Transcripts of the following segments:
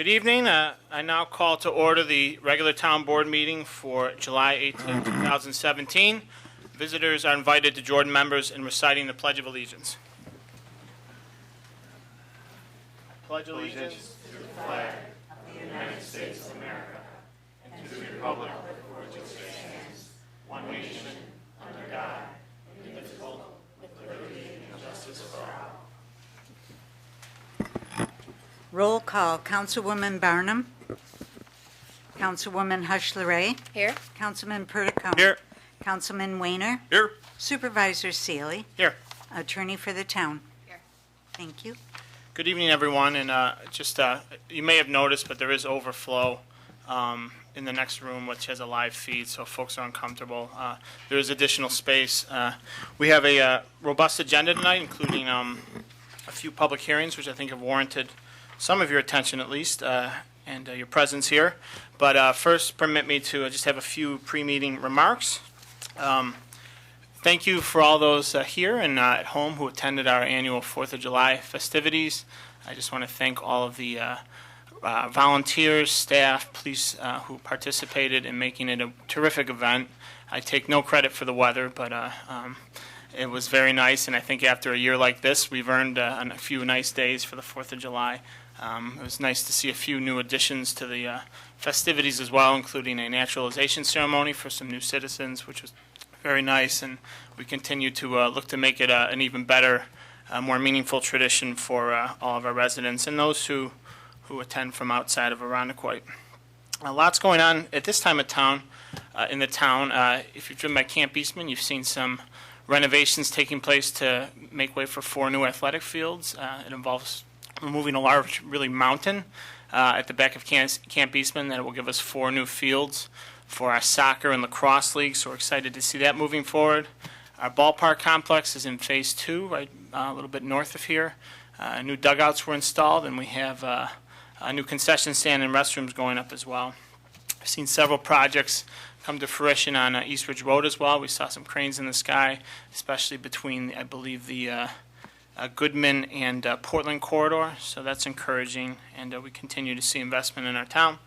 evening. I now call to order the regular town board meeting for July 18, 2017. Visitors are invited to join members in reciting the Pledge of Allegiance. Pledge allegiance to the flag of the United States of America and to the republic for which it stands, one nation, under God, indivisible, with liberty and justice for all. Roll call. Councilwoman Barnum. Councilwoman Hush-LaRae. Here. Councilman Perticone. Here. Councilman Weiner. Here. Supervisor Sealy. Here. Attorney for the town. Here. Thank you. Good evening, everyone. And you may have noticed, but there is overflow in the next room, which has a live feed, so folks are uncomfortable. There is additional space. We have a robust agenda tonight, including a few public hearings, which I think have warranted some of your attention at least, and your presence here. But first, permit me to just have a few pre-meeting remarks. Thank you for all those here and at home who attended our annual 4th of July festivities. I just want to thank all of the volunteers, staff, police who participated in making it a terrific event. I take no credit for the weather, but it was very nice, and I think after a year like this, we've earned a few nice days for the 4th of July. It was nice to see a few new additions to the festivities as well, including a naturalization ceremony for some new citizens, which was very nice, and we continue to look to make it an even better, more meaningful tradition for all of our residents and those who attend from outside of Arundequoit. Lots going on at this time of town, in the town. If you've driven by Camp Eastman, you've seen some renovations taking place to make way for 4 new athletic fields. It involves removing a large, really, mountain at the back of Camp Eastman that will give us 4 new fields for our soccer and lacrosse league, so we're excited to see that moving forward. Our ballpark complex is in Phase 2, right a little bit north of here. New dugouts were installed, and we have a new concession stand and restrooms going up as well. I've seen several projects come to fruition on East Ridge Road as well. We saw some cranes in the sky, especially between, I believe, the Goodman and Portland corridor, so that's encouraging, and we continue to see investment in our town.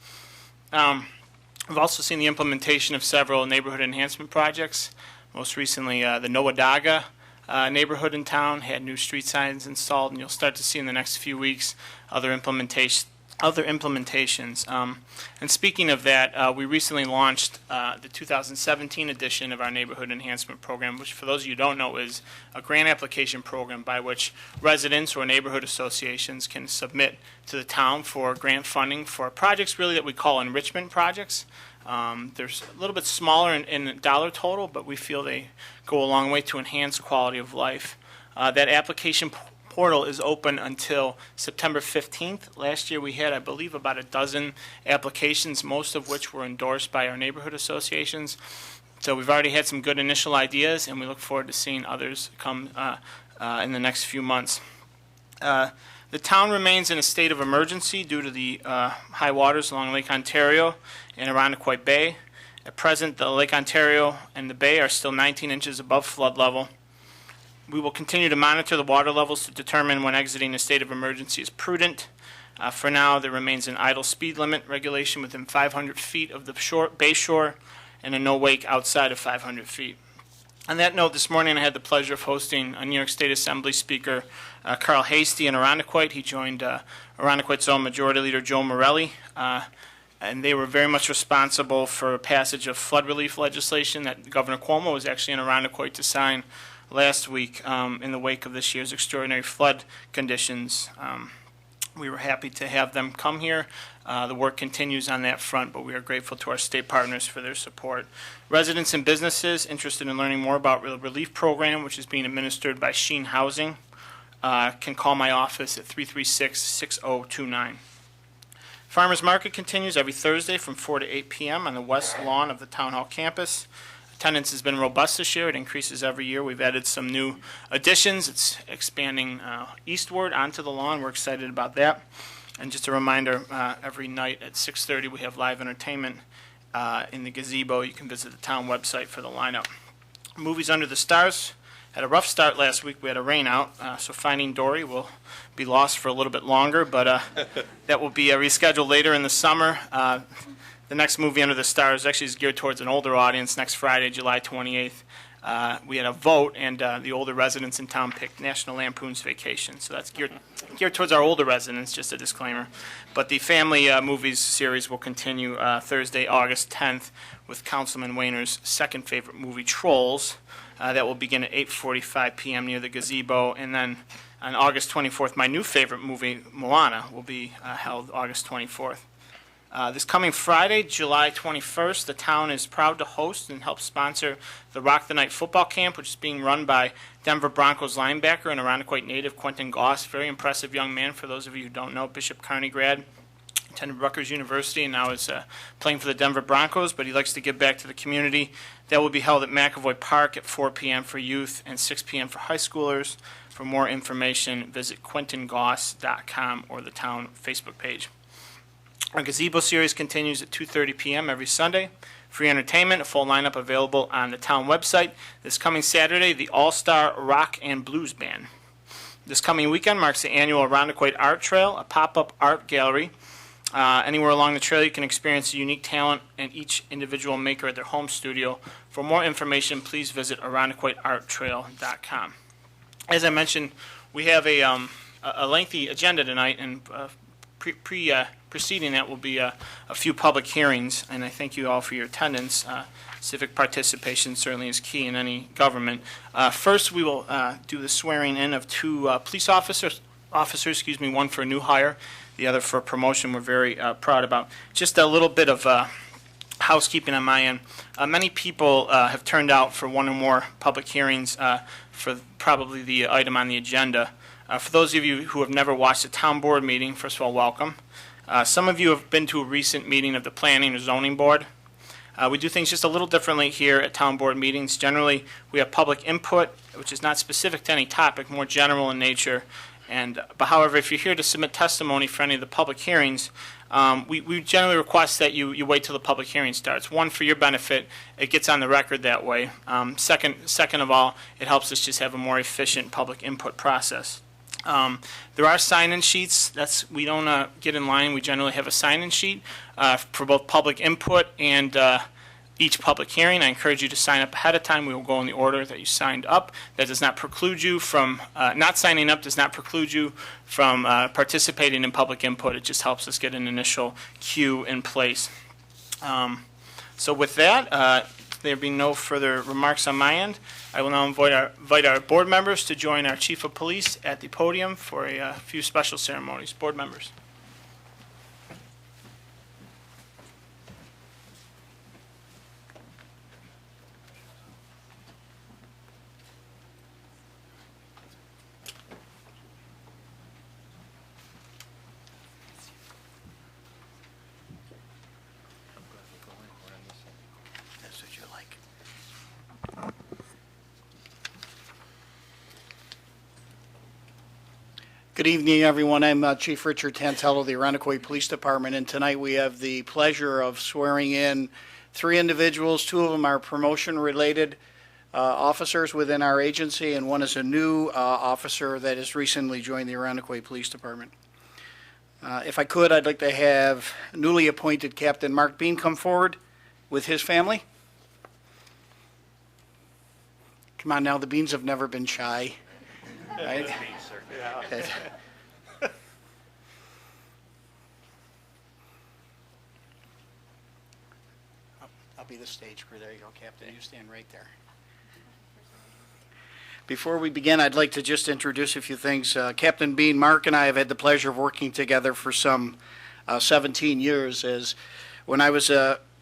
We've also seen the implementation of several neighborhood enhancement projects. Most recently, the Nowadaga neighborhood in town had new street signs installed, and you'll start to see in the next few weeks other implementations. And speaking of that, we recently launched the 2017 edition of our Neighborhood Enhancement Program, which, for those of you who don't know, is a grant application program by which residents or neighborhood associations can submit to the town for grant funding for projects really that we call enrichment projects. There's a little bit smaller in dollar total, but we feel they go a long way to enhance quality of life. That application portal is open until September 15th. Last year we had, I believe, about a dozen applications, most of which were endorsed by our neighborhood associations. So we've already had some good initial ideas, and we look forward to seeing others come in the next few months. The town remains in a state of emergency due to the high waters along Lake Ontario and Arundequoit Bay. At present, the Lake Ontario and the Bay are still 19 inches above flood level. We will continue to monitor the water levels to determine when exiting a state of emergency is prudent. For now, there remains an idle speed limit regulation within 500 feet of the bay shore and a no wake outside of 500 feet. On that note, this morning I had the pleasure of hosting a New York State Assembly Speaker, Carl Hastie, in Arundequoit. He joined Arundequoit's own Majority Leader Joe Morelli, and they were very much responsible for passage of flood relief legislation that Governor Cuomo was actually in Arundequoit to sign last week in the wake of this year's extraordinary flood conditions. We were happy to have them come here. The work continues on that front, but we are grateful to our state partners for their support. Residents and businesses interested in learning more about the relief program, which is being administered by Sheen Housing, can call my office at 336-6029. Farmers Market continues every Thursday from 4 to 8 p.m. on the west lawn of the Town Hall campus. Attendance has been robust this year. It increases every year. We've added some new additions. It's expanding eastward onto the lawn. We're excited about that. And just a reminder, every night at 6:30 we have live entertainment in the gazebo. You can visit the town website for the lineup. Movies Under the Stars had a rough start last week. We had a rain out, so Finding Dory will be lost for a little bit longer, but that will be rescheduled later in the summer. The next movie, Under the Stars, actually is geared towards an older audience. Next Friday, July 28th, we had a vote, and the older residents in town picked National Lampoon's Vacation. So that's geared towards our older residents, just a disclaimer. But the family movies series will continue Thursday, August 10th, with Councilman Wayner's second favorite movie, Trolls. That will begin at 8:45 p.m. near the gazebo. And then on August 24th, my new favorite movie, Moana, will be held August 24th. This coming Friday, July 21st, the town is proud to host and help sponsor the Rock the Night football camp, which is being run by Denver Broncos linebacker and Irondequoit native Quentin Goss. Very impressive young man, for those of you who don't know. Bishop Kearney grad, attended Rutgers University, and now is playing for the Denver Broncos, but he likes to give back to the community. That will be held at McAvoy Park at 4 p.m. for youth and 6 p.m. for high schoolers. For more information, visit quentingoss.com or the town Facebook page. Our gazebo series continues at 2:30 p.m. every Sunday. Free entertainment, a full lineup available on the town website. This coming Saturday, the All-Star Rock and Blues Band. This coming weekend marks the annual Irondequoit Art Trail, a pop-up art gallery. Anywhere along the trail, you can experience the unique talent in each individual maker at their home studio. For more information, please visit IrondequoitArtTrail.com. As I mentioned, we have a lengthy agenda tonight, and preceding that will be a few public hearings, and I thank you all for your attendance. Civic participation certainly is key in any government. First, we will do the swearing in of two police officers, one for a new hire, the other for a promotion we're very proud about. Just a little bit of housekeeping on my end. Many people have turned out for one or more public hearings for probably the item on the agenda. For those of you who have never watched a town board meeting, first of all, welcome. Some of you have been to a recent meeting of the Planning or Zoning Board. We do things just a little differently here at town board meetings. Generally, we have public input, which is not specific to any topic, more general in nature. But however, if you're here to submit testimony for any of the public hearings, we generally request that you wait till the public hearing starts. One, for your benefit, it gets on the record that way. Second of all, it helps us just have a more efficient public input process. There are sign-in sheets. We don't get in line. We generally have a sign-in sheet for both public input and each public hearing. I encourage you to sign up ahead of time. We will go in the order that you signed up. That does not preclude you from not signing up. Does not preclude you from participating in public input. It just helps us get an initial queue in place. So with that, there being no further remarks on my end, I will now invite our board members to join our Chief of Police at the podium for a few special ceremonies. Board members. That's what you like. Good evening, everyone. I'm Chief Richard Tantello of the Irondequoit Police Department, and tonight we have the pleasure of swearing in three individuals. Two of them are promotion-related officers within our agency, and one is a new officer that has recently joined the Irondequoit Police Department. If I could, I'd like to have newly appointed Captain Mark Bean come forward with his family. Come on now, the Beans have never been shy. Right? I'll be the stage crew. There you go, Captain. You stand right there. Before we begin, I'd like to just introduce a few things. Captain Bean, Mark and I have had the pleasure of working together for some 17 years. As when I was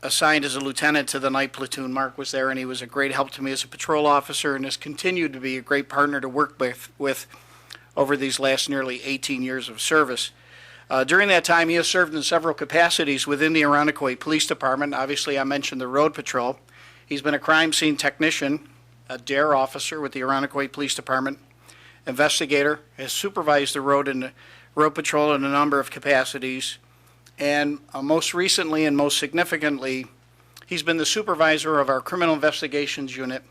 assigned as a lieutenant to the night platoon, Mark was there, and he was a great help to me as a patrol officer, and has continued to be a great partner to work with over these last nearly 18 years of service. During that time, he has served in several capacities within the Irondequoit Police Department. Obviously, I mentioned the road patrol. He's been a crime scene technician, a DARE officer with the Irondequoit Police Department, investigator, has supervised the road patrol in a number of capacities, and most recently and most significantly, he's been the supervisor of our criminal investigations unit,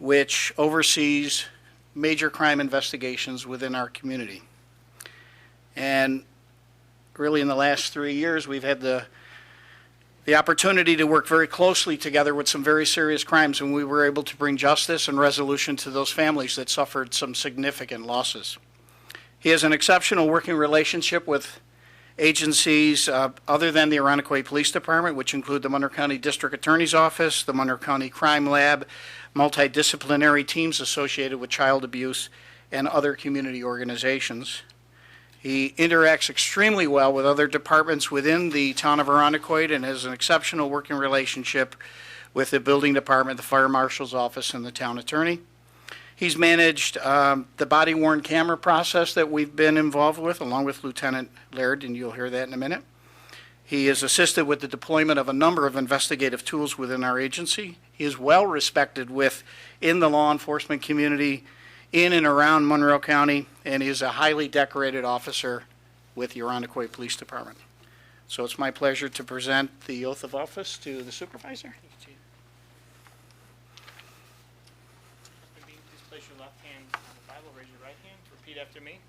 which oversees major crime investigations within our community. And really in the last 3 years, we've had the opportunity to work very closely together with some very serious crimes, and we were able to bring justice and resolution to those families that suffered some significant losses. He has an exceptional working relationship with agencies other than the Arundecoyt Police Department, which include the Monroe County District Attorney's Office, the Monroe County Crime Lab, multidisciplinary teams associated with child abuse, and other community organizations. He interacts extremely well with other departments within the town of Arundecoyt and has an exceptional working relationship with the building department, the fire marshal's office, and the town attorney. He's managed the body-worn camera process that we've been involved with, along with Lieutenant Laird, and you'll hear that in a minute. He has assisted with the deployment of a number of investigative tools within our agency. He is well respected within the law enforcement community in and around Monroe County, and is a highly decorated officer with the Arundecoyt Police Department. So it's my pleasure to present the oath of office to the supervisor. Please place your left hand on the Bible, raise your right hand, repeat after me.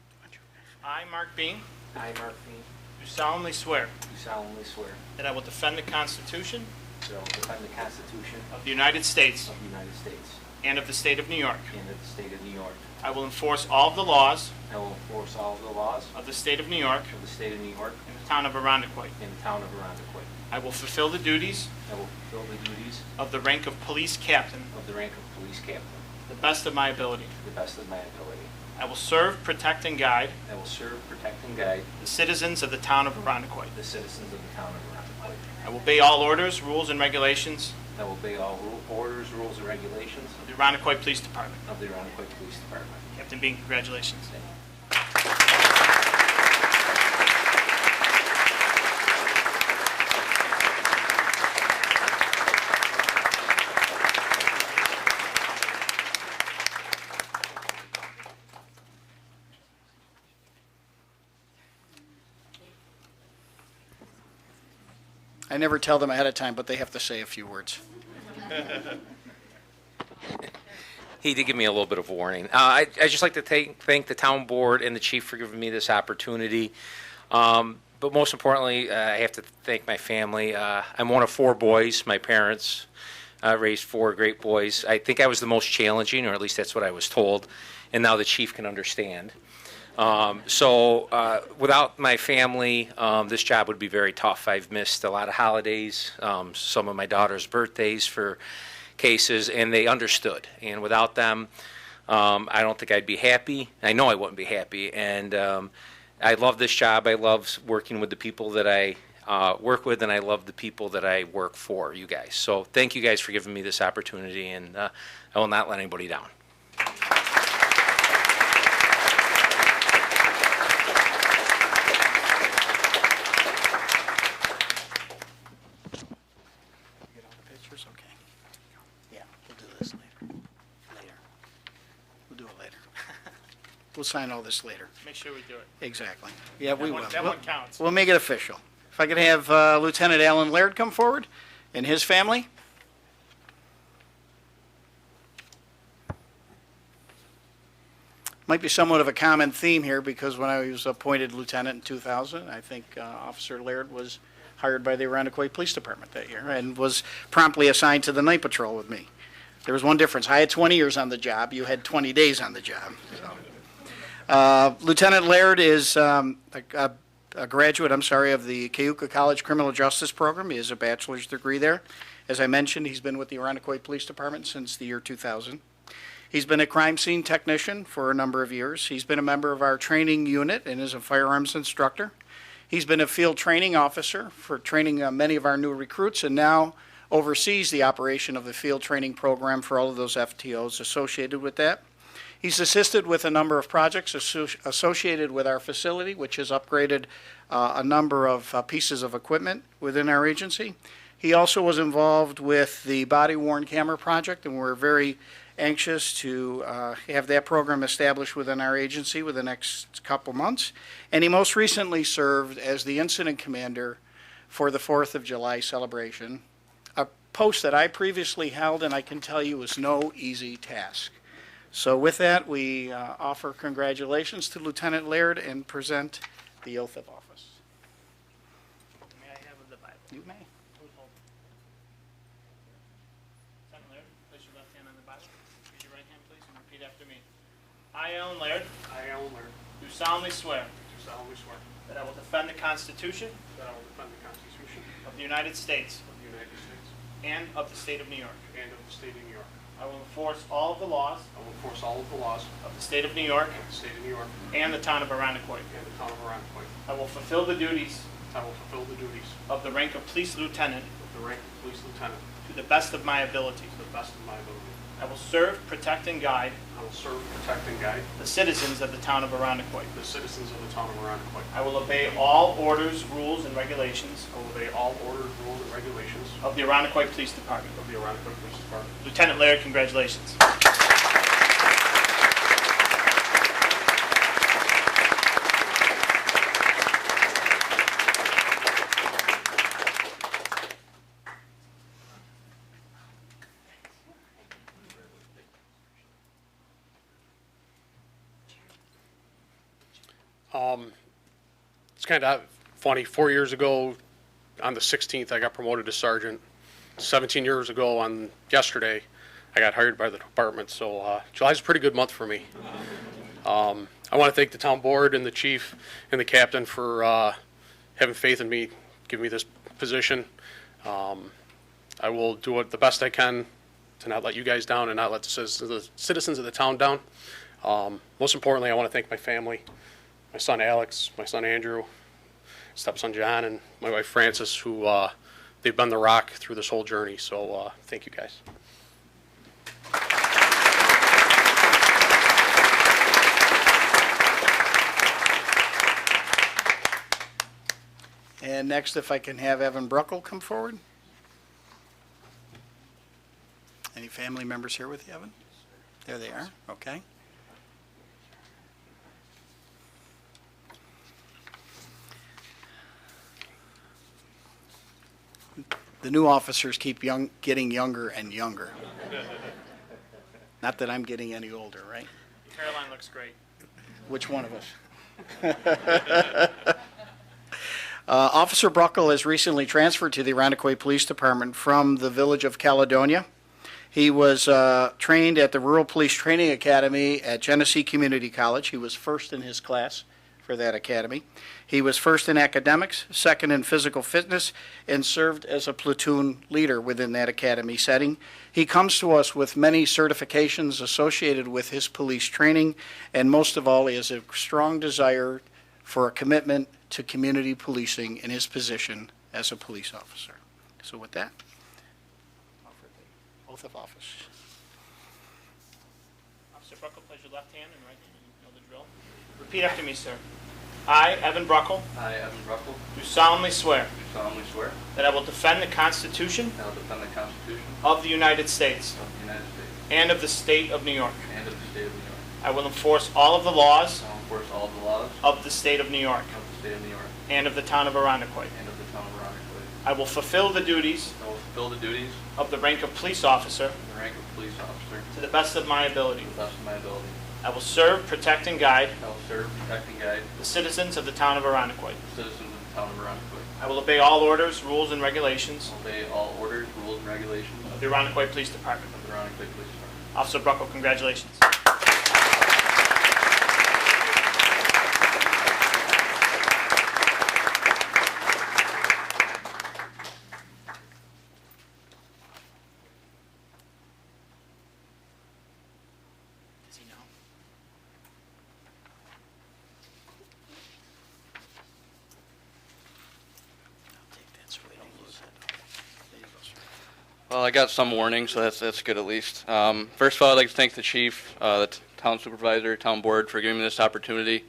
I, Mark Bean, I, Mark Bean, do solemnly swear do solemnly swear that I will defend the Constitution that I will defend the Constitution of the United States of the United States and of the state of New York. and of the state of New York. I will enforce all of the laws I will enforce all of the laws of the state of New York of the state of New York and the town of Arundecoyt. and the town of Arundecoyt. I will fulfill the duties I will fulfill the duties of the rank of police captain of the rank of police captain to the best of my ability. to the best of my ability. I will serve, protect, and guide I will serve, protect, and guide the citizens of the town of Arundecoyt. the citizens of the town of Arundecoyt. I will obey all orders, rules, and regulations I will obey all orders, rules, and regulations of the Arundecoyt Police Department. of the Arundecoyt Police Department. Captain Bean, congratulations. Thank you. I never tell them ahead of time, but they have to say a few words. He did give me a little bit of warning. I'd just like to thank the town board and the chief for giving me this opportunity. But most importantly, I have to thank my family. I'm one of 4 boys. My parents raised 4 great boys. I think I was the most challenging, or at least that's what I was told. And now the chief can understand. So without my family, this job would be very tough. I've missed a lot of holidays, some of my daughter's birthdays for cases, and they understood. And without them, I don't think I'd be happy. I know I wouldn't be happy. And I love this job. I love working with the people that I work with, and I love the people that I work for, you guys. So thank you guys for giving me this opportunity, and I will not let anybody down. Get all the pictures? Okay. Yeah, we'll do this later. We'll do it later. We'll sign all this later. Make sure we do it. Exactly. Yeah, we will. That one counts. We'll make it official. If I could have Lieutenant Alan Laird come forward and his family. Might be somewhat of a common theme here because when I was appointed lieutenant in 2000, I think Officer Laird was hired by the Arundecoyt Police Department that year and was promptly assigned to the night patrol with me. There was one difference. I had 20 years on the job. You had 20 days on the job. So. Lieutenant Laird is a graduate, of the Cayuga College Criminal Justice Program. He has a bachelor's degree there. As I mentioned, he's been with the Arundecoyt Police Department since the year 2000. He's been a crime scene technician for a number of years. He's been a member of our training unit and is a firearms instructor. He's been a field training officer for training many of our new recruits, and now oversees the operation of the field training program for all of those FTOs associated with that. He's assisted with a number of projects associated with our facility, which has upgraded a number of pieces of equipment within our agency. He also was involved with the body-worn camera project, and we're very anxious to have that program established within our agency within the next couple months. And he most recently served as the incident commander for the 4th of July celebration, post that I previously held, and I can tell you was no easy task. So with that, we offer congratulations to Lieutenant Laird and present the oath of office. May I have the Bible? You may. Lieutenant Laird, place your left hand on the Bible. Raise your right hand, please, and repeat after me. I, Alan Laird, I, Alan Laird, do solemnly swear do solemnly swear that I will defend the Constitution that I will defend the Constitution of the United States of the United States and of the state of New York. and of the state of New York. I will enforce all of the laws I will enforce all of the laws of the state of New York of the state of New York and the town of Arundecoit. and the town of Arundecoit. I will fulfill the duties I will fulfill the duties of the rank of police lieutenant of the rank of police lieutenant to the best of my ability. to the best of my ability. I will serve, protect, and guide I will serve, protect, and guide the citizens of the town of Arundecoit. the citizens of the town of Arundecoit. I will obey all orders, rules, and regulations I will obey all orders, rules, and regulations of the Arundecoit Police Department. of the Arundecoit Police Department. Lieutenant Laird, congratulations. It's kind of funny. 4 years ago, on the 16th, I got promoted to sergeant. 17 years ago, on yesterday, I got hired by the department. So July's a pretty good month for me. I want to thank the town board and the chief and the captain for having faith in me, giving me this position. I will do it the best I can to not let you guys down and not let the citizens of the town down. Most importantly, I want to thank my family, my son Alex, my son Andrew, stepson John, and my wife Frances, who they've been the rock through this whole journey. So thank you guys. And next, if I can have Evan Bruckle come forward. Any family members here with you, Evan? There they are, okay. The new officers keep getting younger and younger. Not that I'm getting any older, right? Caroline looks great. Which one of us? Officer Bruckle has recently transferred to the Arundecoit Police Department from the village of Caledonia. He was trained at the Rural Police Training Academy at Genesee Community College. He was first in his class for that academy. He was first in academics, second in physical fitness, and served as a platoon leader within that academy setting. He comes to us with many certifications associated with his police training, and most of all, he has a strong desire for a commitment to community policing in his position as a police officer. So with that, offer the oath of office. Officer Bruckle, place your left hand and right hand. You know the drill. Repeat after me, sir. I, Evan Bruckle, I, Evan Ruckel, do solemnly swear do solemnly swear that I will defend the Constitution that I will defend the Constitution of the United States of the United States and of the state of New York. and of the state of New York. I will enforce all of the laws I will enforce all of the laws of the state of New York of the state of New York and of the town of Arundecoit. and of the town of Arundecoit. I will fulfill the duties I will fulfill the duties of the rank of police officer of the rank of police officer to the best of my ability. to the best of my ability. I will serve, protect, and guide I will serve, protect, and guide the citizens of the town of Arundecoit. the citizens of the town of Arundecoit. I will obey all orders, rules, and regulations Obey all orders, rules, and regulations of the Arundecoit Police Department. of the Arundecoit Police Department. Officer Bruckle, congratulations. Does he know? I'll take that so we don't lose it. There you go, sir. Well, I got some warning, so that's good at least. First of all, I'd like to thank the chief, the town supervisor, town board for giving me this opportunity.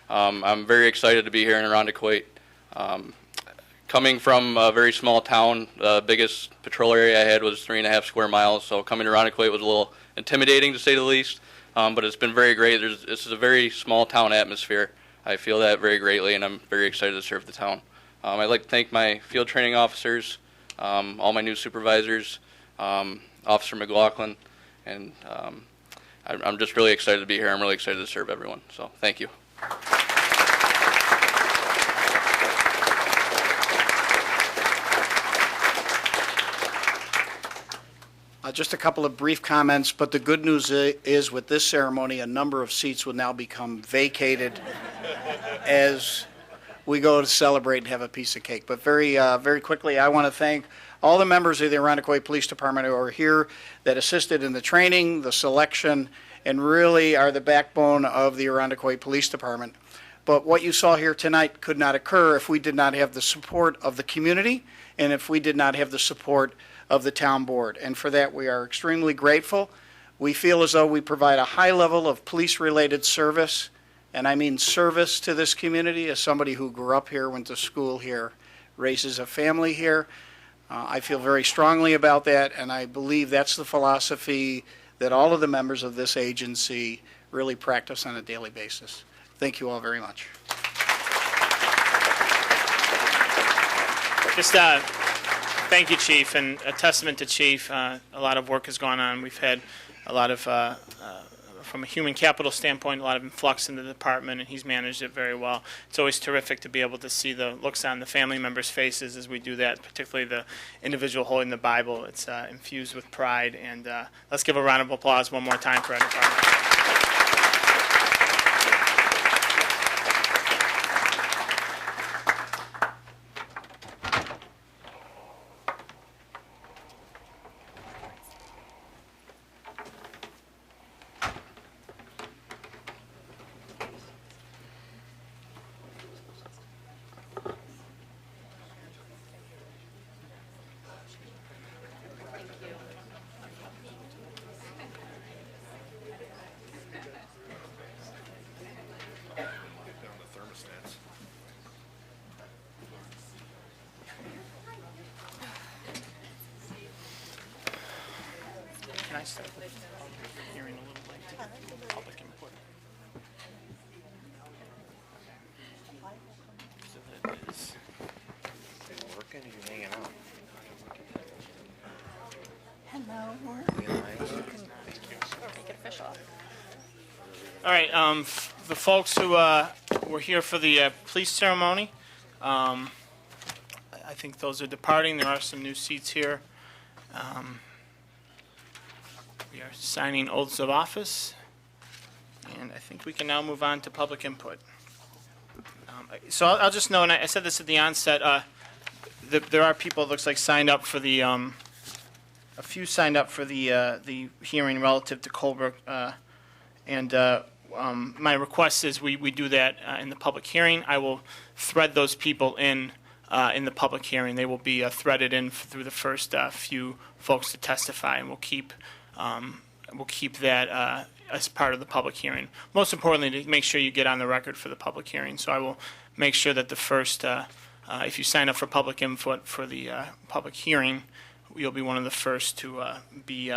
I'm very excited to be here in Arundecoit. Coming from a very small town, the biggest patrol area I had was 3.5 square miles, so coming to Arundecoit was a little intimidating to say the least, but it's been very great. This is a very small town atmosphere. I feel that very greatly, and I'm very excited to serve the town. I'd like to thank my field training officers, all my new supervisors, Officer McLaughlin, and I'm just really excited to be here. I'm really excited to serve everyone. So thank you. Just a couple of brief comments, but the good news is with this ceremony, a number of seats will now become vacated as we go to celebrate and have a piece of cake. But very quickly, I want to thank all the members of the Arundecoit Police Department who are here that assisted in the training, the selection, and really are the backbone of the Arundecoit Police Department. But what you saw here tonight could not occur if we did not have the support of the community and if we did not have the support of the town board. And for that, we are extremely grateful. We feel as though we provide a high level of police-related service, and I mean service to this community as somebody who grew up here, went to school here, raises a family here. I feel very strongly about that, and I believe that's the philosophy that all of the members of this agency really practice on a daily basis. Thank you all very much. Just thank you, Chief, and a testament to Chief. A lot of work has gone on. We've had a lot of, from a human capital standpoint, a lot of influx in the department, and he's managed it very well. It's always terrific to be able to see the looks on the family members' faces as we do that, particularly the individual holding the Bible. It's infused with pride, and let's give a round of applause one more time for our department. Can I start with hearing a little late to get public input? So that is working, or you hanging out? All right, the folks who were here for the police ceremony, I think those are departing. There are some new seats here. We are signing oaths of office, and I think we can now move on to public input. So I'll just note, and I said this at the onset, there are people, it looks like, signed up for the, a few signed up for the hearing relative to Colebrook, and my request is we do that in the public hearing. I will thread those people in the public hearing. They will be threaded in through the first few folks to testify, and we'll keep that as part of the public hearing. Most importantly, to make sure you get on the record for the public hearing. So I will make sure that the first, if you sign up for public input for the public hearing, you'll be one of the first to be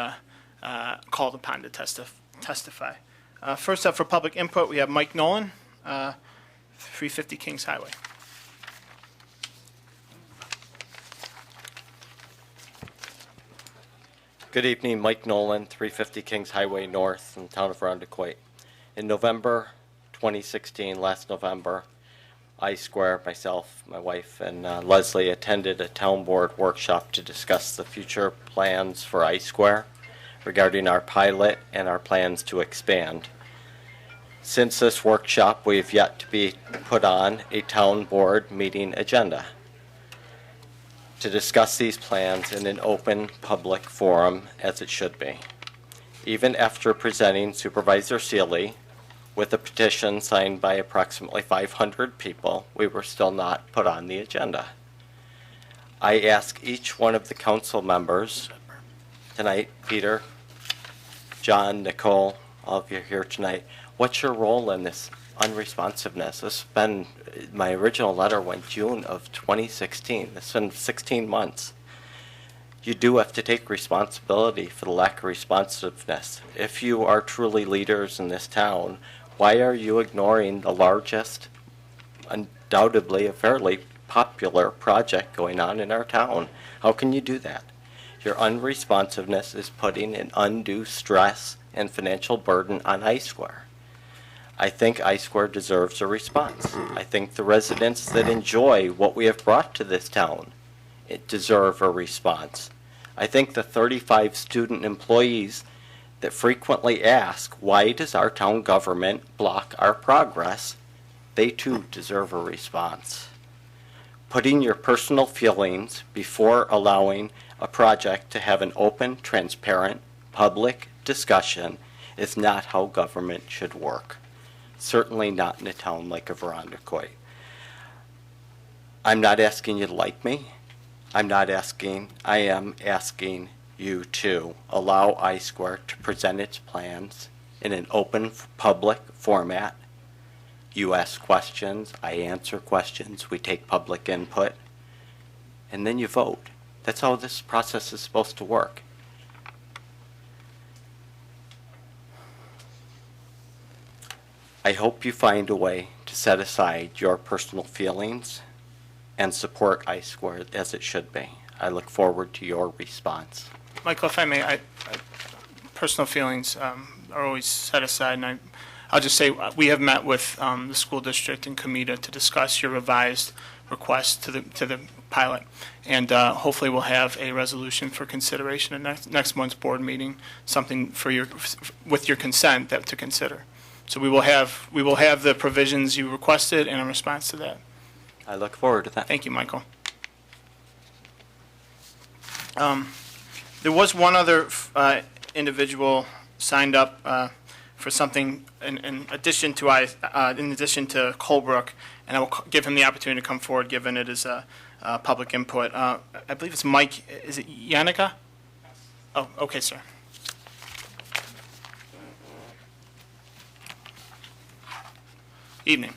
called upon to testify. First up for public input, we have Mike Nolan, 350 Kings Highway. Good evening, Mike Nolan, 350 Kings Highway North in the town of Arundecoit. In November 2016, last November, I Square, myself, my wife, and Leslie attended a town board workshop to discuss the future plans for I Square regarding our pilot and our plans to expand. Since this workshop, we have yet to be put on a town board meeting agenda to discuss these plans in an open public forum as it should be. Even after presenting Supervisor Seeley with a petition signed by approximately 500 people, we were still not put on the agenda. I ask each one of the council members tonight, Peter, John, Nicole, all of you here tonight, what's your role in this unresponsiveness? This has been, my original letter went June of 2016. It's been 16 months. You do have to take responsibility for the lack of responsiveness. If you are truly leaders in this town, why are you ignoring the largest, undoubtedly a fairly popular project going on in our town. How can you do that? Your unresponsiveness is putting an undue stress and financial burden on I-Square. I think I-Square deserves a response. I think the residents that enjoy what we have brought to this town deserve a response. I think the 35 student employees that frequently ask, why does our town government block our progress? They too deserve a response. Putting your personal feelings before allowing a project to have an open, transparent, public discussion is not how government should work. Certainly not in a town like Irondequoit. I'm not asking you to like me. I am asking you to allow I-Square to present its plans in an open, public format. You ask questions, I answer questions, we take public input, and then you vote. That's how this process is supposed to work. I hope you find a way to set aside your personal feelings and support I-Square as it should be. I look forward to your response. Michael, if I may, personal feelings are always set aside, and I'll just say we have met with the school district and Comida to discuss your revised request to the pilot, and hopefully we'll have a resolution for consideration at next month's board meeting, something with your consent to consider. So we will have the provisions you requested and a response to that. I look forward to that. Thank you, Michael. There was one other individual signed up for something in addition to Colebrook, and I will give him the opportunity to come forward, given it is public input. I believe it's Mike. Is it Yannicka? Oh, okay, sir. Evening.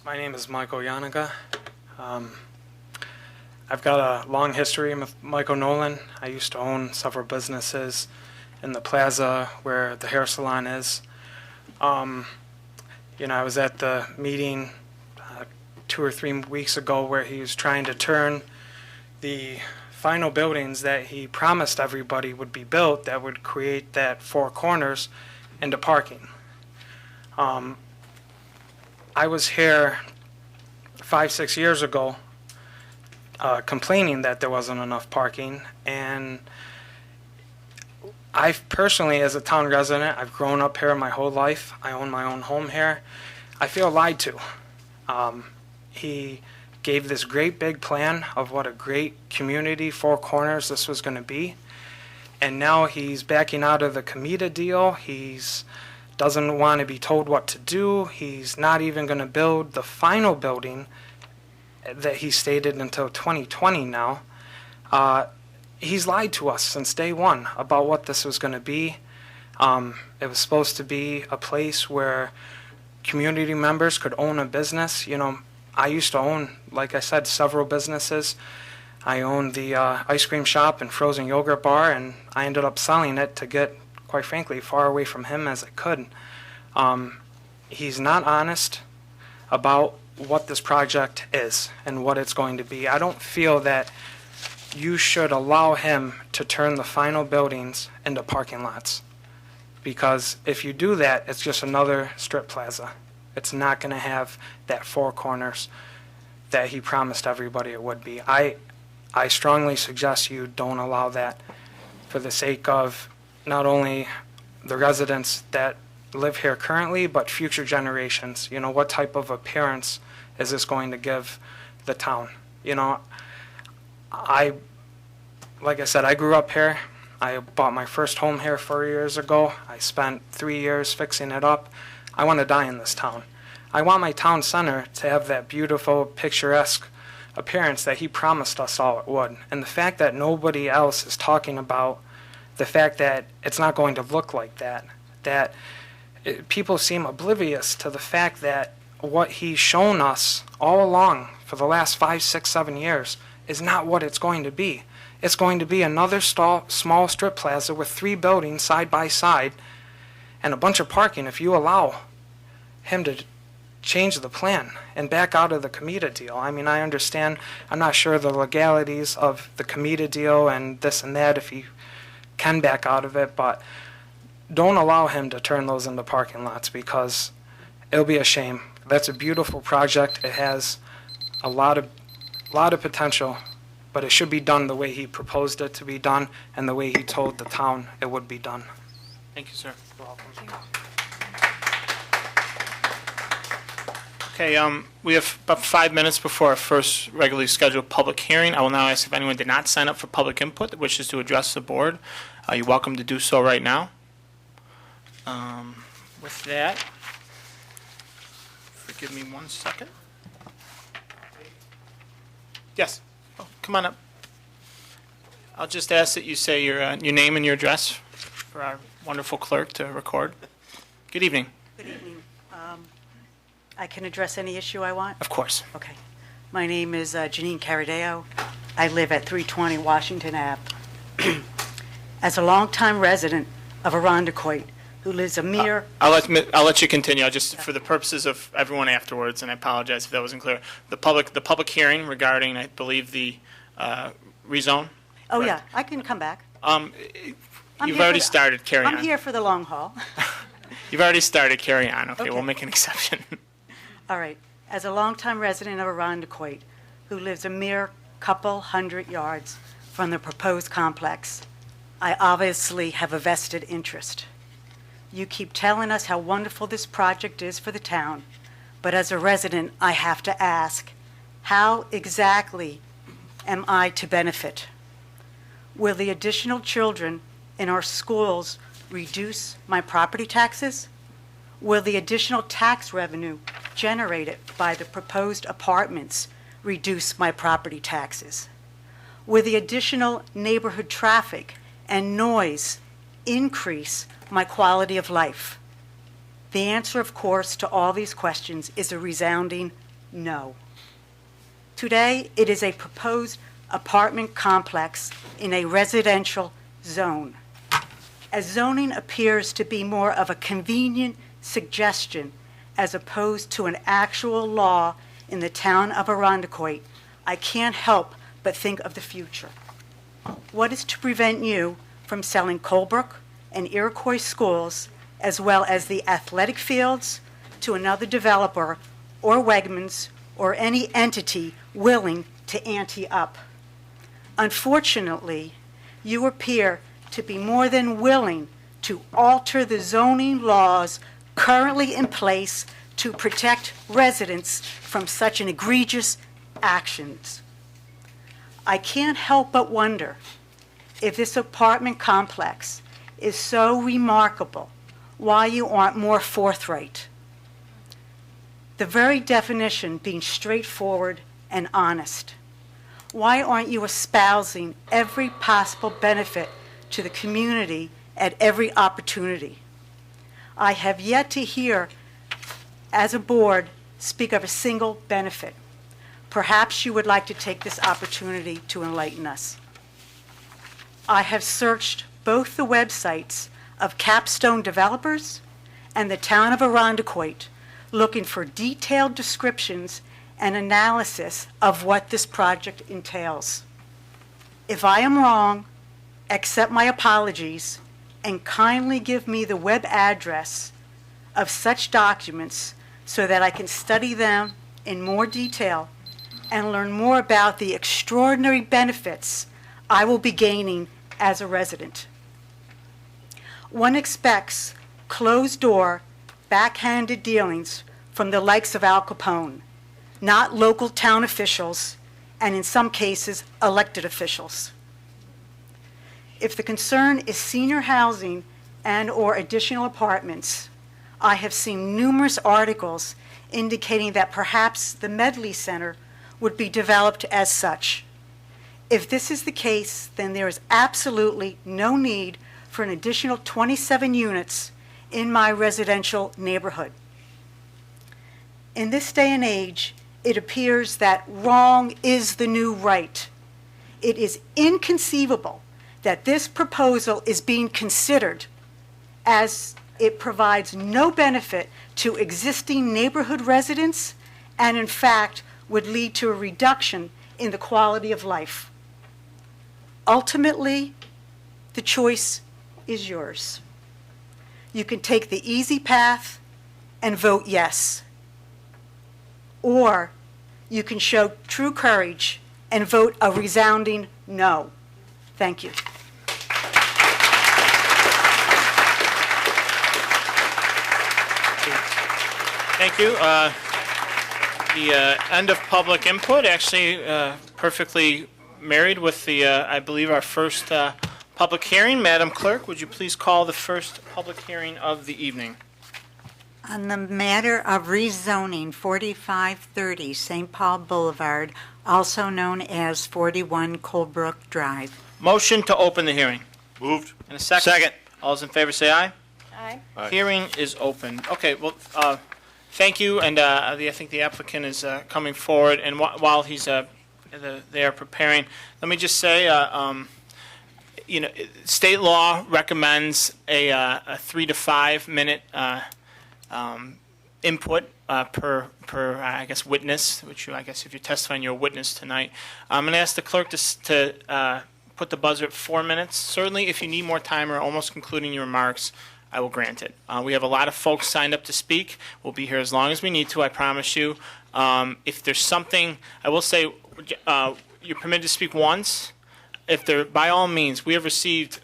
My name is Michael Yannicka. I've got a long history with Michael Nolan. I used to own several businesses in the plaza where the hair salon is. I was at the meeting 2 or 3 weeks ago where he was trying to turn the final buildings that he promised everybody would be built that would create that 4 corners into parking. I was here 5-6 years ago complaining that there wasn't enough parking, and I personally, as a town resident, I've grown up here my whole life. I own my own home here. I feel lied to. He gave this great big plan of what a great community, 4 corners this was going to be, and now he's backing out of the Comida deal. He's doesn't want to be told what to do. He's not even going to build the final building that he stated until 2020 now. He's lied to us since day one about what this was going to be. It was supposed to be a place where community members could own a business. I used to own, like I said, several businesses. I owned the ice cream shop and frozen yogurt bar, and I ended up selling it to get, quite frankly, far away from him as I could. He's not honest about what this project is and what it's going to be. I don't feel that you should allow him to turn the final buildings into parking lots, because if you do that, it's just another strip plaza. It's not going to have that 4 corners that he promised everybody it would be. I strongly suggest you don't allow that, for the sake of not only the residents that live here currently, but future generations. What type of appearance is this going to give the town? Like I said, I grew up here. I bought my first home here 4 years ago. I spent 3 years fixing it up. I want to die in this town. I want my town center to have that beautiful, picturesque appearance that he promised us all it would. And the fact that nobody else is talking about the fact that it's not going to look like that, people seem oblivious to the fact that what he's shown us all along for the last 5, 6, 7 years is not what it's going to be. It's going to be another small strip plaza with 3 buildings side by side and a bunch of parking if you allow him to change the plan and back out of the Comida deal. I mean, I understand, I'm not sure the legalities of the Comida deal and this and that, if he can back out of it, but don't allow him to turn those into parking lots, because it'll be a shame. That's a beautiful project. It has a lot of potential, but it should be done the way he proposed it to be done and the way he told the town it would be done. Thank you, sir. Okay, we have about 5 minutes before our first regularly scheduled public hearing. I will now ask if anyone did not sign up for public input that wishes to address the board. You're welcome to do so right now. With that, forgive me 1 second. Yes, oh, come on up. I'll just ask that you say your name and your address for our wonderful clerk to record. Good evening. Good evening. I can address any issue I want? Of course. Okay. My name is Janine Caradeo. I live at 320 Washington Ave. As a longtime resident of Arundecoit, who lives a mere... I'll let you continue. I'll just, for the purposes of everyone afterwards, and I apologize if that wasn't clear, the public hearing regarding, I believe, the rezone. Oh, correct? yeah, I can come back. You've already started. Carry on. I'm here for the long haul. You've already started. Carry on. Okay, Okay. we'll make an exception. All right. As a longtime resident of Arundecoit, who lives a mere couple hundred yards from the proposed complex, I obviously have a vested interest. You keep telling us how wonderful this project is for the town, but as a resident, I have to ask, how exactly am I to benefit? Will the additional children in our schools reduce my property taxes? Will the additional tax revenue generated by the proposed apartments reduce my property taxes? Will the additional neighborhood traffic and noise increase my quality of life? The answer, of course, to all these questions is a resounding no. Today, it is a proposed apartment complex in a residential zone. As zoning appears to be more of a convenient suggestion as opposed to an actual law in the town of Arundecoit, I can't help but think of the future. What is to prevent you from selling Colebrook and Iroquois schools, as well as the athletic fields, to another developer or Wegmans or any entity willing to ante up? Unfortunately, you appear to be more than willing to alter the zoning laws currently in place to protect residents from such an egregious actions. I can't help but wonder if this apartment complex is so remarkable, why you aren't more forthright. The very definition being straightforward and honest. Why aren't you espousing every possible benefit to the community at every opportunity? I have yet to hear, as a board, speak of a single benefit. Perhaps you would like to take this opportunity to enlighten us. I have searched both the websites of Capstone Developers and the town of Arundecoit, looking for detailed descriptions and analysis of what this project entails. If I am wrong, accept my apologies and kindly give me the web address of such documents so that I can study them in more detail and learn more about the extraordinary benefits I will be gaining as a resident. One expects closed-door, backhanded dealings from the likes of Al Capone, not local town officials, and in some cases, elected officials. If the concern is senior housing and/or additional apartments, I have seen numerous articles indicating that perhaps the Medley Center would be developed as such. If this is the case, then there is absolutely no need for an additional 27 units in my residential neighborhood. In this day and age, it appears that wrong is the new right. It is inconceivable that this proposal is being considered as it provides no benefit to existing neighborhood residents and, in fact, would lead to a reduction in the quality of life. Ultimately, the choice is yours. You can take the easy path and vote yes. Or you can show true courage and vote a resounding no. Thank you. Thank you. The end of public input actually perfectly married with the, I believe, our first public hearing. Madam Clerk, would you please call the first public hearing of the evening? On the matter of rezoning 4530 St. Paul Boulevard, also known as 41 Colebrook Drive. Motion to open the hearing. Moved. And a second. Second. All those in favor say aye. Aye. Aye. Hearing is open. Okay, well, thank you, and I think the applicant is coming forward, and while he's they are preparing, let me just say, state law recommends a 3 to 5 minute input per I guess witness, which I guess if you're testifying, you're a witness tonight. I'm going to ask the clerk to put the buzzer at 4 minutes. Certainly, if you need more time or almost concluding your remarks, I will grant it. We have a lot of folks signed up to speak. We'll be here as long as we need to, I promise you. If there's something, I will say, you're permitted to speak once. If there, by all means, we have received,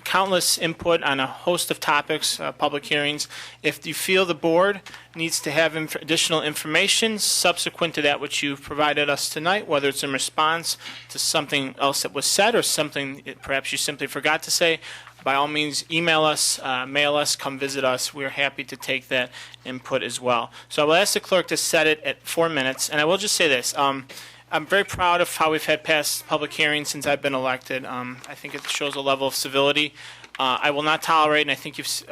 countless input on a host of topics, public hearings. If you feel the board needs to have additional information subsequent to that which you've provided us tonight, whether it's in response to something else that was said or something perhaps you simply forgot to say, by all means, email us, mail us, come visit us. We're happy to take that input as well. So I will ask the clerk to set it at 4 minutes. And I will just say this. I'm very proud of how we've had past public hearings since I've been elected. I think it shows a level of civility. I will not tolerate, and I think you've,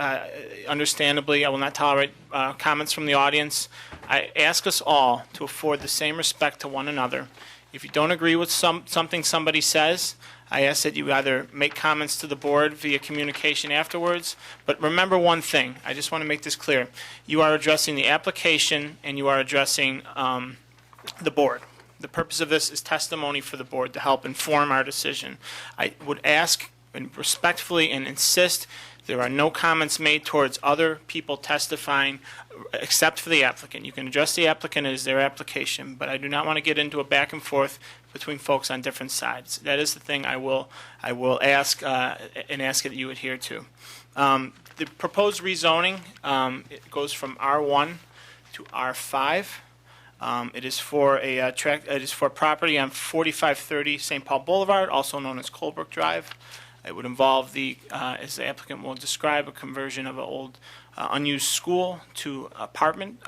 understandably, I will not tolerate comments from the audience. I ask us all to afford the same respect to one another. If you don't agree with something somebody says, I ask that you either make comments to the board via communication afterwards, but remember one thing. I just want to make this clear. You are addressing the application and you are addressing the board. The purpose of this is testimony for the board to help inform our decision. I would ask and respectfully and insist there are no comments made towards other people testifying except for the applicant. You can address the applicant as their application, but I do not want to get into a back and forth between folks on different sides. That is the thing I will ask and ask that you adhere to. The proposed rezoning it goes from R1 to R5. It is for a property on 4530 St. Paul Boulevard, also known as Colebrook Drive. It would involve as the applicant will describe, a conversion of an old unused school to apartment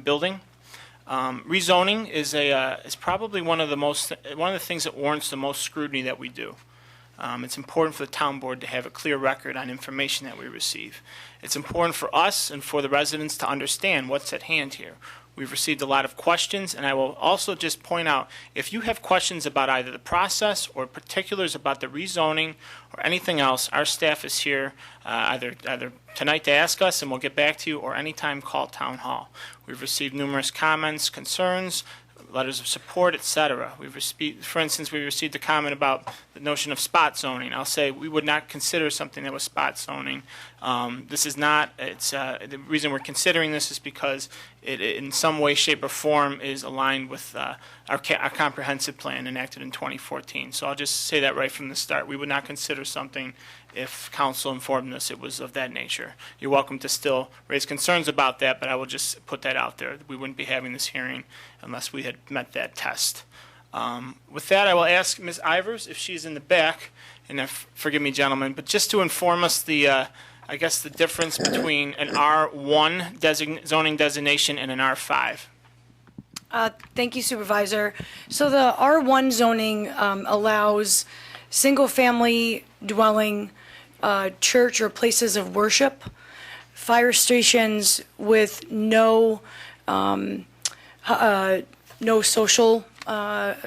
building. Rezoning is probably one of the things that warrants the most scrutiny that we do. It's important for the town board to have a clear record on information that we receive. It's important for us and for the residents to understand what's at hand here. We've received a lot of questions, and I will also just point out, if you have questions about either the process or particulars about the rezoning or anything else, our staff is here either tonight to ask us, and we'll get back to you, or anytime call Town Hall. We've received numerous comments, concerns, letters of support, etc. For instance, we received a comment about the notion of spot zoning. I'll say we would not consider something that was spot zoning. This is not. The reason we're considering this is because it, in some way, shape, or form, is aligned with our comprehensive plan enacted in 2014. So I'll just say that right from the start. We would not consider something if council informed us it was of that nature. You're welcome to still raise concerns about that, but I will just put that out there. We wouldn't be having this hearing unless we had met that test. With that, I will ask Ms. Ivers if she's in the back, and forgive me, gentlemen, but just to inform us the difference between an R1 zoning designation and an R5. Thank you, Supervisor. So the R1 zoning allows single-family dwelling, church or places of worship, fire stations with no social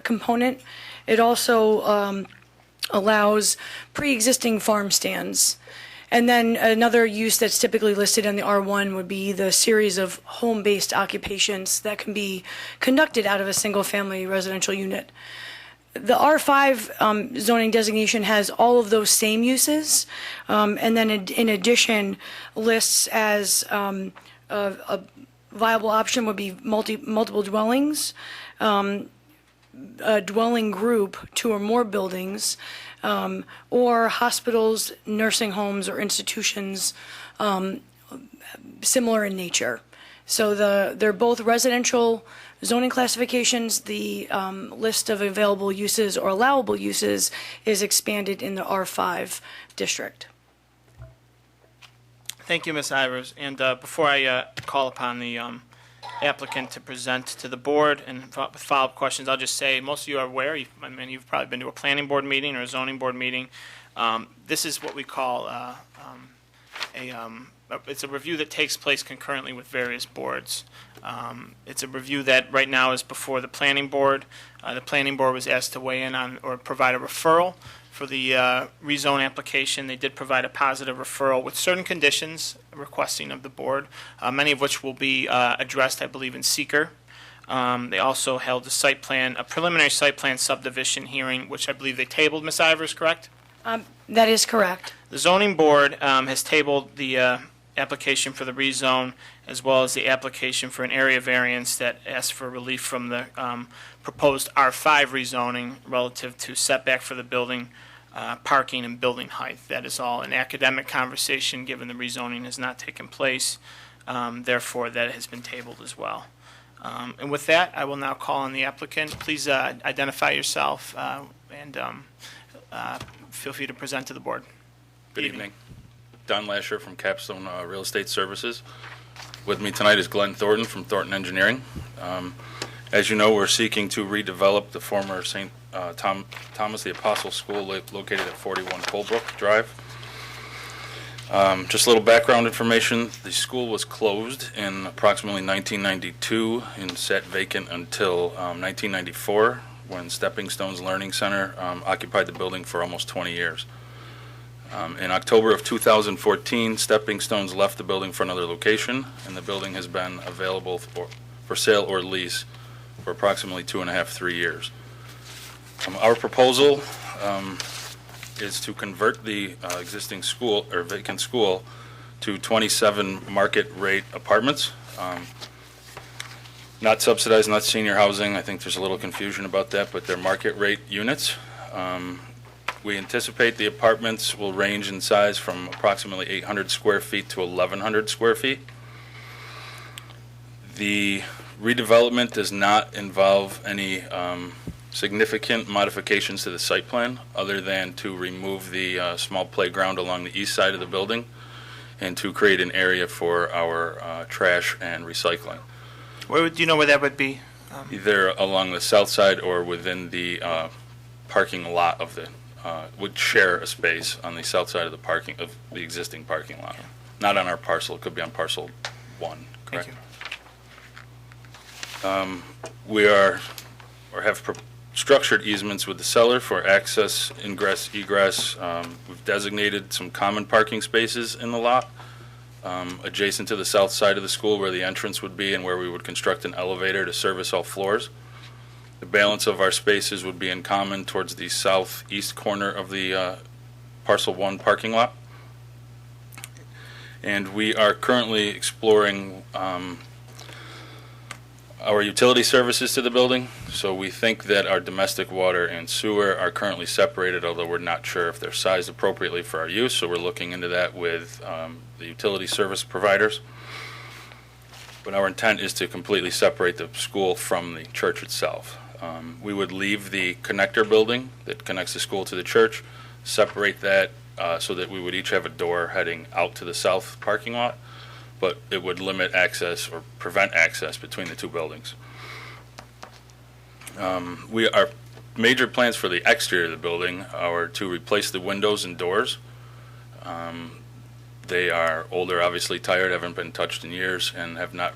component. It also allows pre-existing farm stands. And then another use that's typically listed in the R1 would be the series of home-based occupations that can be conducted out of a single-family residential unit. The R5 zoning designation has all of those same uses, and then in addition lists as a viable option would be multiple dwellings, a dwelling group, 2 or more buildings, or hospitals, nursing homes, or institutions similar in nature. So they're both residential zoning classifications. The list of available uses or allowable uses is expanded in the R5 district. Thank you, Ms. Ivers. And before I call upon the applicant to present to the board and with follow-up questions, I'll just say most of you are aware, you've probably been to a planning board meeting or a zoning board meeting. This is what we call it's a review that takes place concurrently with various boards. It's a review that right now is before the planning board. The planning board was asked to weigh in on or provide a referral for the rezone application. They did provide a positive referral with certain conditions requesting of the board, many of which will be addressed, I believe, in seeker. They also held a preliminary site plan subdivision hearing, which I believe they tabled, Ms. Ivers, correct? That is correct. The zoning board has tabled the application for the rezone as well as the application for an area variance that asks for relief from the proposed R5 rezoning relative to setback for the building, parking, and building height. That is all an academic conversation given the rezoning has not taken place. Therefore, that has been tabled as well. And with that, I will now call on the applicant. Please identify yourself and feel free to present to the board. Good evening. Don Lasher from Capstone Real Estate Services. With me tonight is Glenn Thornton from Thornton Engineering. As you know, we're seeking to redevelop the former St. Thomas the Apostle School located at 41 Colebrook Drive. Just a little background information. The school was closed in approximately 1992 and sat vacant until 1994 when Stepping Stones Learning Center occupied the building for almost 20 years. In October of 2014, Stepping Stones left the building for another location, and the building has been available for sale or lease for approximately 2.5–3 years. Our proposal is to convert the existing school or vacant school to 27 market rate apartments. Not subsidized, not senior housing. I think there's a little confusion about that, but they're market rate units. We anticipate the apartments will range in size from approximately 800 square feet to 1,100 square feet. The redevelopment does not involve any significant modifications to the site plan other than to remove the small playground along the east side of the building and to create an area for our trash and recycling. Do you know where that would be? Either along the south side or within the parking lot of the would share a space on the south side of the existing parking lot. Not on our parcel. It could be on parcel 1, correct? Thank you. We are or have structured easements with the seller for access, ingress, egress. We've designated some common parking spaces in the lot adjacent to the south side of the school where the entrance would be and where we would construct an elevator to service all floors. The balance of our spaces would be in common towards the southeast corner of the Parcel 1 parking lot. And we are currently exploring our utility services to the building. So we think that our domestic water and sewer are currently separated, although we're not sure if they're sized appropriately for our use. So we're looking into that with the utility service providers. But our intent is to completely separate the school from the church itself. We would leave the connector building that connects the school to the church, separate that so that we would each have a door heading out to the south parking lot, but it would limit access or prevent access between the two buildings. Our major plans for the exterior of the building are to replace the windows and doors. They are older, obviously tired, haven't been touched in years, and have not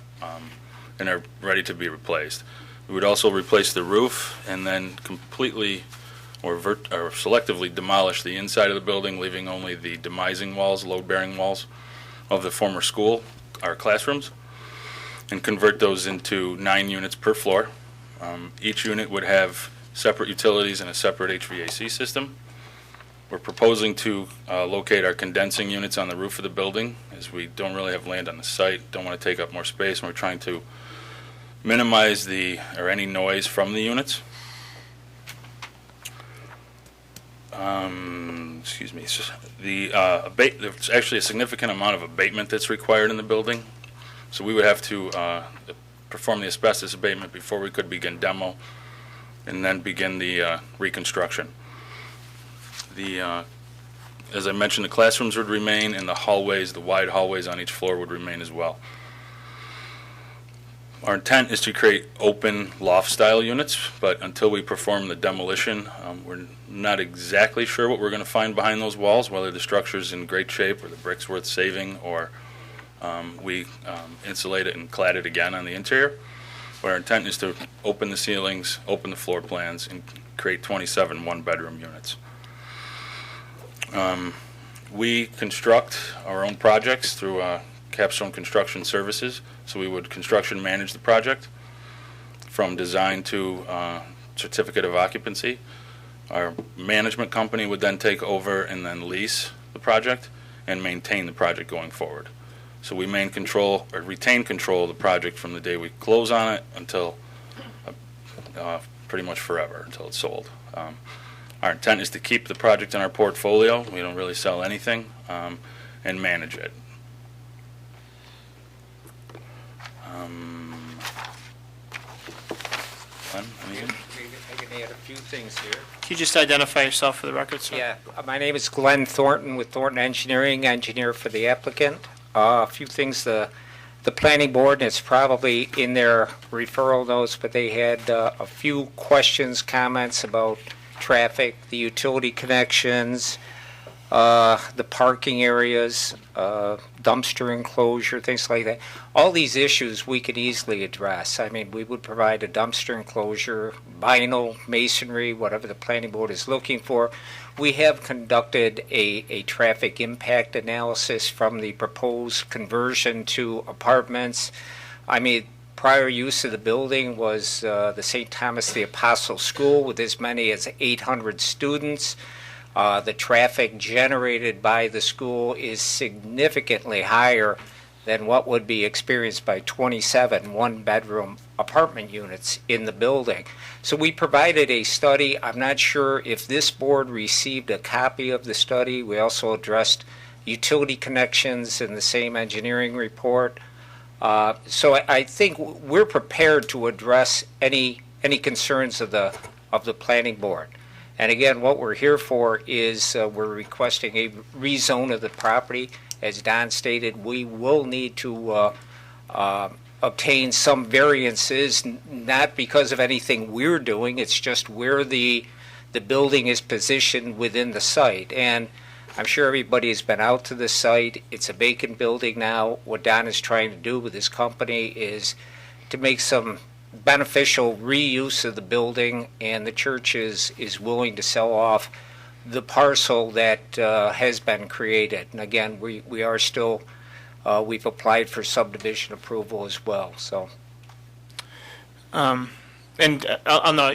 and are ready to be replaced. We would also replace the roof and then completely or selectively demolish the inside of the building, leaving only the demising walls, load-bearing walls of the former school, our classrooms, and convert those into 9 units per floor. Each unit would have separate utilities and a separate HVAC system. We're proposing to locate our condensing units on the roof of the building, as we don't really have land on the site, don't want to take up more space, and we're trying to minimize any noise from the units. Excuse me. There's actually a significant amount of abatement that's required in the building, so we would have to perform the asbestos abatement before we could begin demo, and then begin the reconstruction. As I mentioned, the classrooms would remain, and the hallways, the wide hallways on each floor would remain as well. Our intent is to create open loft-style units, but until we perform the demolition, we're not exactly sure what we're going to find behind those walls, whether the structure's in great shape or the brick's worth saving, or we insulate it and clad it again on the interior. But our intent is to open the ceilings, open the floor plans, and create 27 one-bedroom units. We construct our own projects through Capstone Construction Services, so we would construction manage the project from design to certificate of occupancy. Our management company would then take over and then lease the project and maintain the project going forward. So we retain control of the project from the day we close on it until pretty much forever, until it's sold. Our intent is to keep the project in our portfolio. We don't really sell anything, and manage it. Glenn, anything? I can add a few things here. Can you just identify yourself for the record, sir? Yeah, my name is Glenn Thornton with Thornton Engineering, engineer for the applicant. A few things, the planning board, and it's probably in their referral notes, but they had a few questions, comments about traffic, the utility connections, the parking areas, dumpster enclosure, things like that. All these issues we could easily address. I mean, we would provide a dumpster enclosure, vinyl, masonry, whatever the planning board is looking for. We have conducted a traffic impact analysis from the proposed conversion to apartments. I mean, prior use of the building was the St. Thomas the Apostle School with as many as 800 students. The traffic generated by the school is significantly higher than what would be experienced by 27 one-bedroom apartment units in the building. So we provided a study. I'm not sure if this board received a copy of the study. We also addressed utility connections in the same engineering report. So I think we're prepared to address any concerns of the planning board. And again, what we're here for is we're requesting a rezone of the property. As Don stated, we will need to obtain some variances, not because of anything we're doing. It's just where the building is positioned within the site. And I'm sure everybody has been out to the site. It's a vacant building now. What Don is trying to do with his company is to make some beneficial reuse of the building, and the church is willing to sell off the parcel that has been created. And again, we are still, we've applied for subdivision approval as well, so. And on the,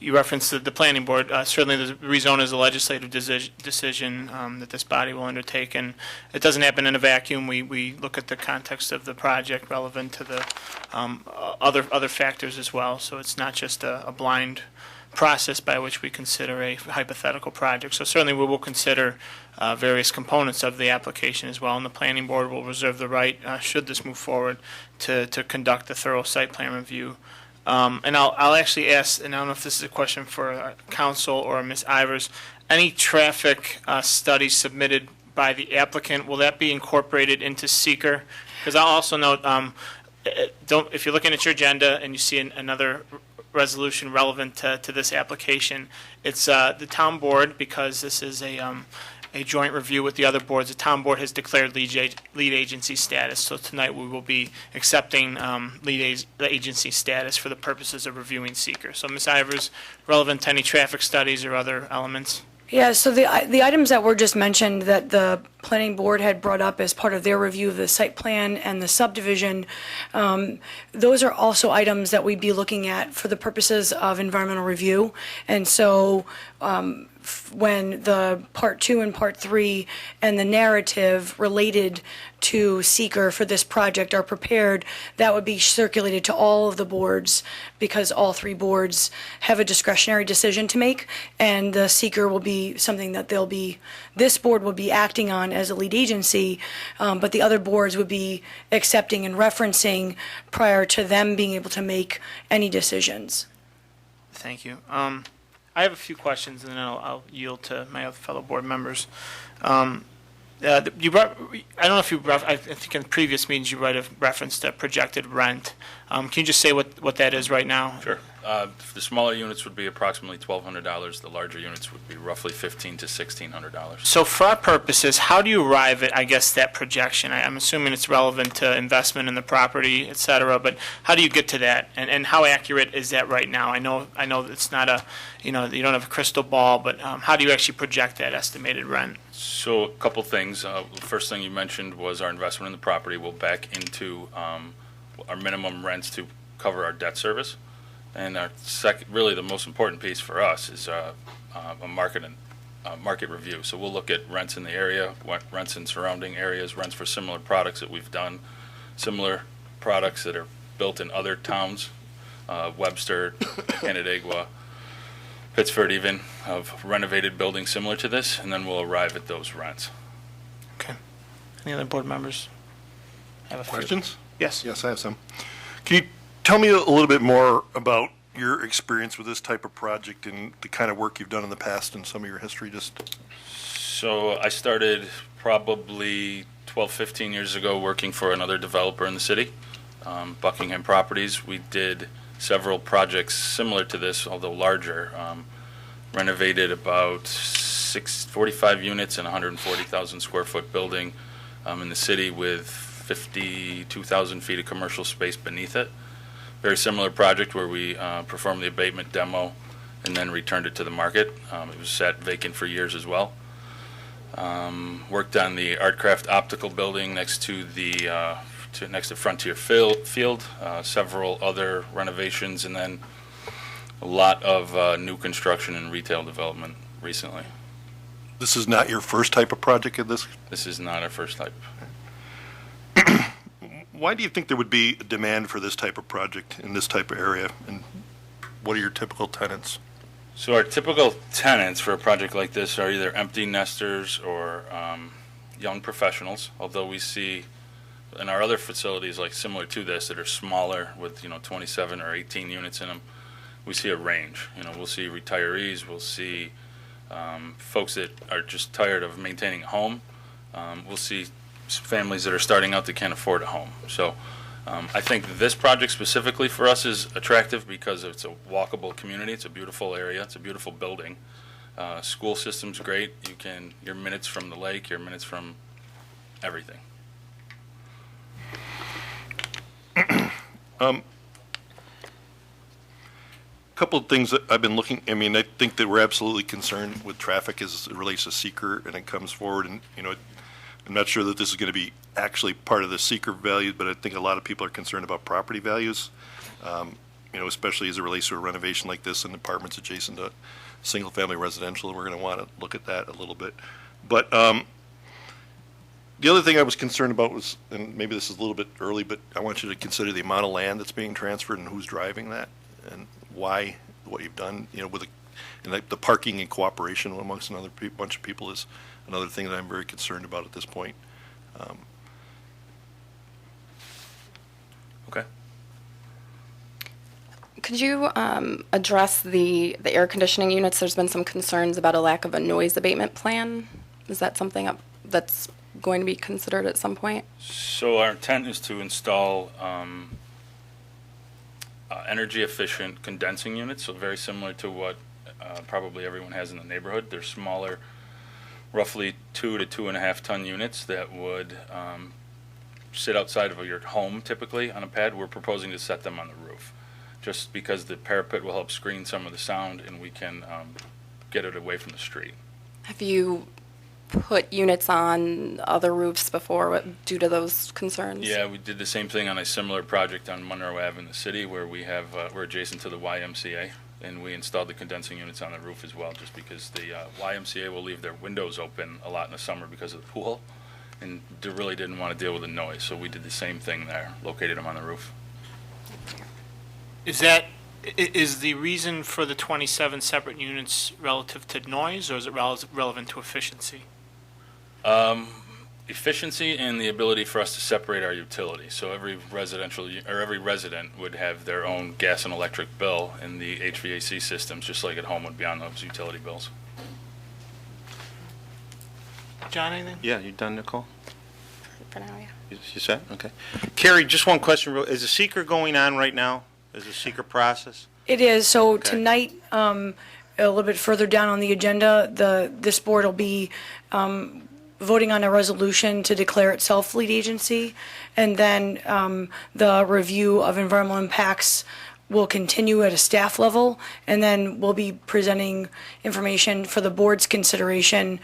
you referenced the planning board. Certainly the rezone is a legislative decision that this body will undertake, and it doesn't happen in a vacuum. We look at the context of the project relevant to the other factors as well. So it's not just a blind process by which we consider a hypothetical project. So certainly we will consider various components of the application as well, and the planning board will reserve the right, should this move forward, to conduct a thorough site plan review. And I'll actually ask, and I don't know if this is a question for council or Ms. Ivers, any traffic studies submitted by the applicant, will that be incorporated into seeker? Because I'll also note, if you're looking at your agenda and you see another resolution relevant to this application, it's the town board, because this is a joint review with the other boards. The town board has declared lead agency status, so tonight we will be accepting lead agency status for the purposes of reviewing seeker. So Ms. Ivers, relevant to any traffic studies or other elements? Yeah, so the items that were just mentioned that the planning board had brought up as part of their review of the site plan and the subdivision, those are also items that we'd be looking at for the purposes of environmental review. And so when the part 2 and part 3 and the narrative related to seeker for this project are prepared, that would be circulated to all of the boards because all 3 boards have a discretionary decision to make, and the seeker will be something that this board will be acting on as a lead agency, but the other boards would be accepting and referencing prior to them being able to make any decisions. Thank you. I have a few questions, and then I'll yield to my other fellow board members. You brought, I don't know if you, I think in previous meetings you might have referenced a projected rent. Can you just say what that is right now? Sure. The smaller units would be approximately $1,200. The larger units would be roughly $1,500 to $1,600. So for our purposes, how do you arrive at, I guess, that projection? I'm assuming it's relevant to investment in the property, et cetera, but how do you get to that? And how accurate is that right now? I know it's not a, you don't have a crystal ball, but how do you actually project that estimated rent? So a couple things. The first thing you mentioned was our investment in the property will back into our minimum rents to cover our debt service. And our really the most important piece for us is a market review. So we'll look at rents in the area, rents in surrounding areas, rents for similar products that we've done, similar products that are built in other towns, Webster, Canandaigua, Pittsford even, of renovated buildings similar to this, and then we'll arrive at those rents. Okay. Any other board members have a few? Questions? Yes. Yes, I have some. Can you tell me a little bit more about your experience with this type of project and the kind of work you've done in the past and some of your history? So I started probably 12, 15 years ago working for another developer in the city, Buckingham Properties. We did several projects similar to this, although larger. Renovated about 45 units in a 140,000 square foot building in the city with 52,000 feet of commercial space beneath it. Very similar project where we performed the abatement demo and then returned it to the market. It was sat vacant for years as well. Worked on the Artcraft Optical building next to Frontier Field, several other renovations, and then a lot of new construction and retail development recently. This is not your first type of project at this? This is not our first type. Why do you think there would be a demand for this type of project in this type of area, and what are your typical tenants? So our typical tenants for a project like this are either empty nesters or young professionals, although we see in our other facilities like similar to this that are smaller with 27 or 18 units in them, we see a range. We'll see retirees, we'll see folks that are just tired of maintaining a home, we'll see families that are starting out that can't afford a home. So I think this project specifically for us is attractive because it's a walkable community. It's a beautiful area. It's a beautiful building. School system's great. You're minutes from the lake. You're minutes from everything. Couple of things that I've been looking. I think that we're absolutely concerned with traffic as it relates to seeker, and it comes forward, and I'm not sure that this is going to be actually part of the seeker value, but I think a lot of people are concerned about property values, especially as it relates to a renovation like this in apartments adjacent to single-family residential. We're going to want to look at that a little bit. But the other thing I was concerned about was, and maybe this is a little bit early, but I want you to consider the amount of land that's being transferred and who's driving that and why, what you've done, with the parking and cooperation amongst another bunch of people is another thing that I'm very concerned about at this point. Okay. Could you address the air conditioning units? There's been some concerns about a lack of a noise abatement plan. Is that something that's going to be considered at some point? So our intent is to install energy efficient condensing units, so very similar to what probably everyone has in the neighborhood. They're smaller roughly 2 to 2.5 ton units that would sit outside of your home typically on a pad. We're proposing to set them on the roof, just because the parapet will help screen some of the sound and we can get it away from the street. Have you put units on other roofs before due to those concerns? Yeah, we did the same thing on a similar project on Monroe Ave in the city where we have, we're adjacent to the YMCA, and we installed the condensing units on the roof as well, just because the YMCA will leave their windows open a lot in the summer because of the pool, and they really didn't want to deal with the noise, so we did the same thing there, located them on the roof. Is the reason for the 27 separate units relative to noise, or is it relevant to efficiency? Efficiency and the ability for us to separate our utilities. So every every resident would have their own gas and electric bill, and the HVAC systems, just like at home, would be on those utility bills. John, anything? Yeah, you done, Nicole? For now, yeah. You said? Okay. Carrie, just one question. Is the seeker going on right now? Is the seeker process? It is. So Okay. tonight, a little bit further down on the agenda, this board will be voting on a resolution to declare itself lead agency, and then the review of environmental impacts will continue at a staff level, and then we'll be presenting information for the board's consideration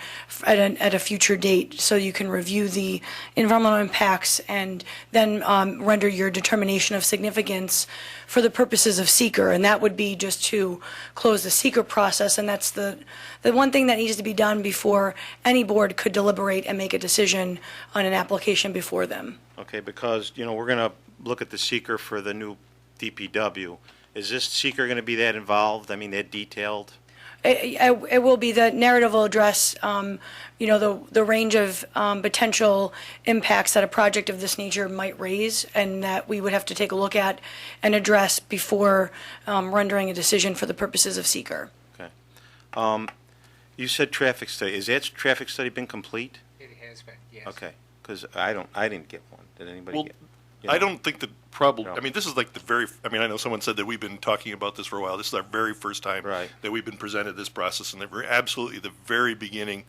at a future date, so you can review the environmental impacts and then render your determination of significance for the purposes of seeker, and that would be just to close the seeker process, and that's the one thing that needs to be done before any board could deliberate and make a decision on an application before them. Okay, because, we're going to look at the seeker for the new DPW. Is this seeker going to be that involved? I mean, that detailed? It will be. The narrative will address, the range of potential impacts that a project of this nature might raise, and that we would have to take a look at and address before rendering a decision for the purposes of seeker. Okay. You said traffic study. Is that traffic study been complete? It has been, yes. Okay, because I didn't get one. Did anybody get? I don't think the problem, I mean, this is like I know someone said that we've been talking about this for a while. This is our very first time that we've been presented this process, and we're absolutely the very beginning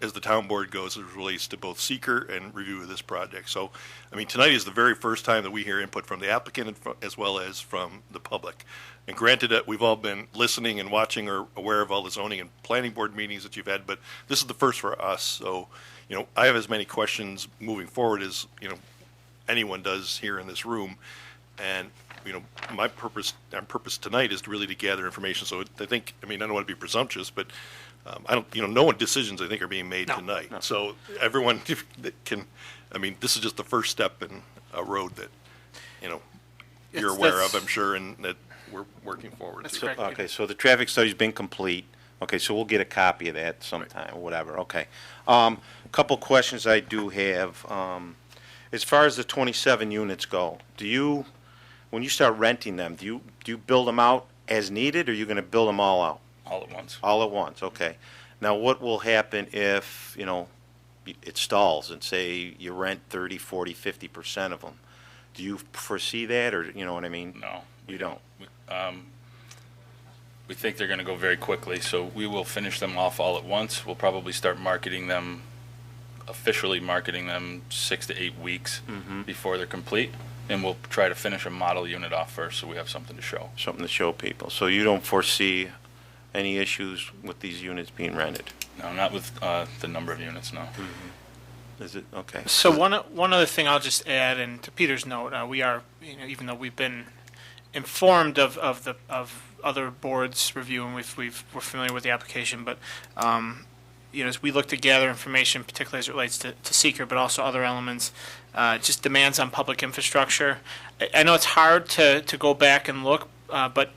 as the town board goes as it relates to both seeker and review of this project. So, I mean, tonight is the very first time that we hear input from the applicant as well as from the public. And granted that we've all been listening and watching or aware of all the zoning and planning board meetings that you've had, but this is the first for us. So, I have as many questions moving forward as, anyone does here in this room, and my purpose tonight is really to gather information. So I think, I don't want to be presumptuous, but no decisions I think are being made tonight. No. So everyone can, this is just the first step in a road that you're aware of, I'm sure, and that we're working forward. That's correct. Okay, so the traffic study's been complete. Okay, so we'll get a copy of that sometime or whatever. Okay, couple questions I do have. As far as the 27 units go, when you start renting them, do you build them out as needed, or are you going to build them all out? All at once. All at once, okay. Now, what will happen if, it stalls and say you rent 30, 40, 50% of them? Do you foresee that, or, you know what I mean? No. You don't? We think they're going to go very quickly, so we will finish them off all at once. We'll probably start officially marketing them 6 to 8 weeks before they're complete, and we'll try to finish a model unit off first so we have something to show. Something to show people. So you don't foresee any issues with these units being rented? No, not with the number of units, no. Is it? Okay. So one other thing I'll just add, and to Peter's note, we are, even though we've been informed of other boards' review, and we're familiar with the application, but as we look to gather information, particularly as it relates to seeker, but also other elements, just demands on public infrastructure. I know it's hard to go back and look, but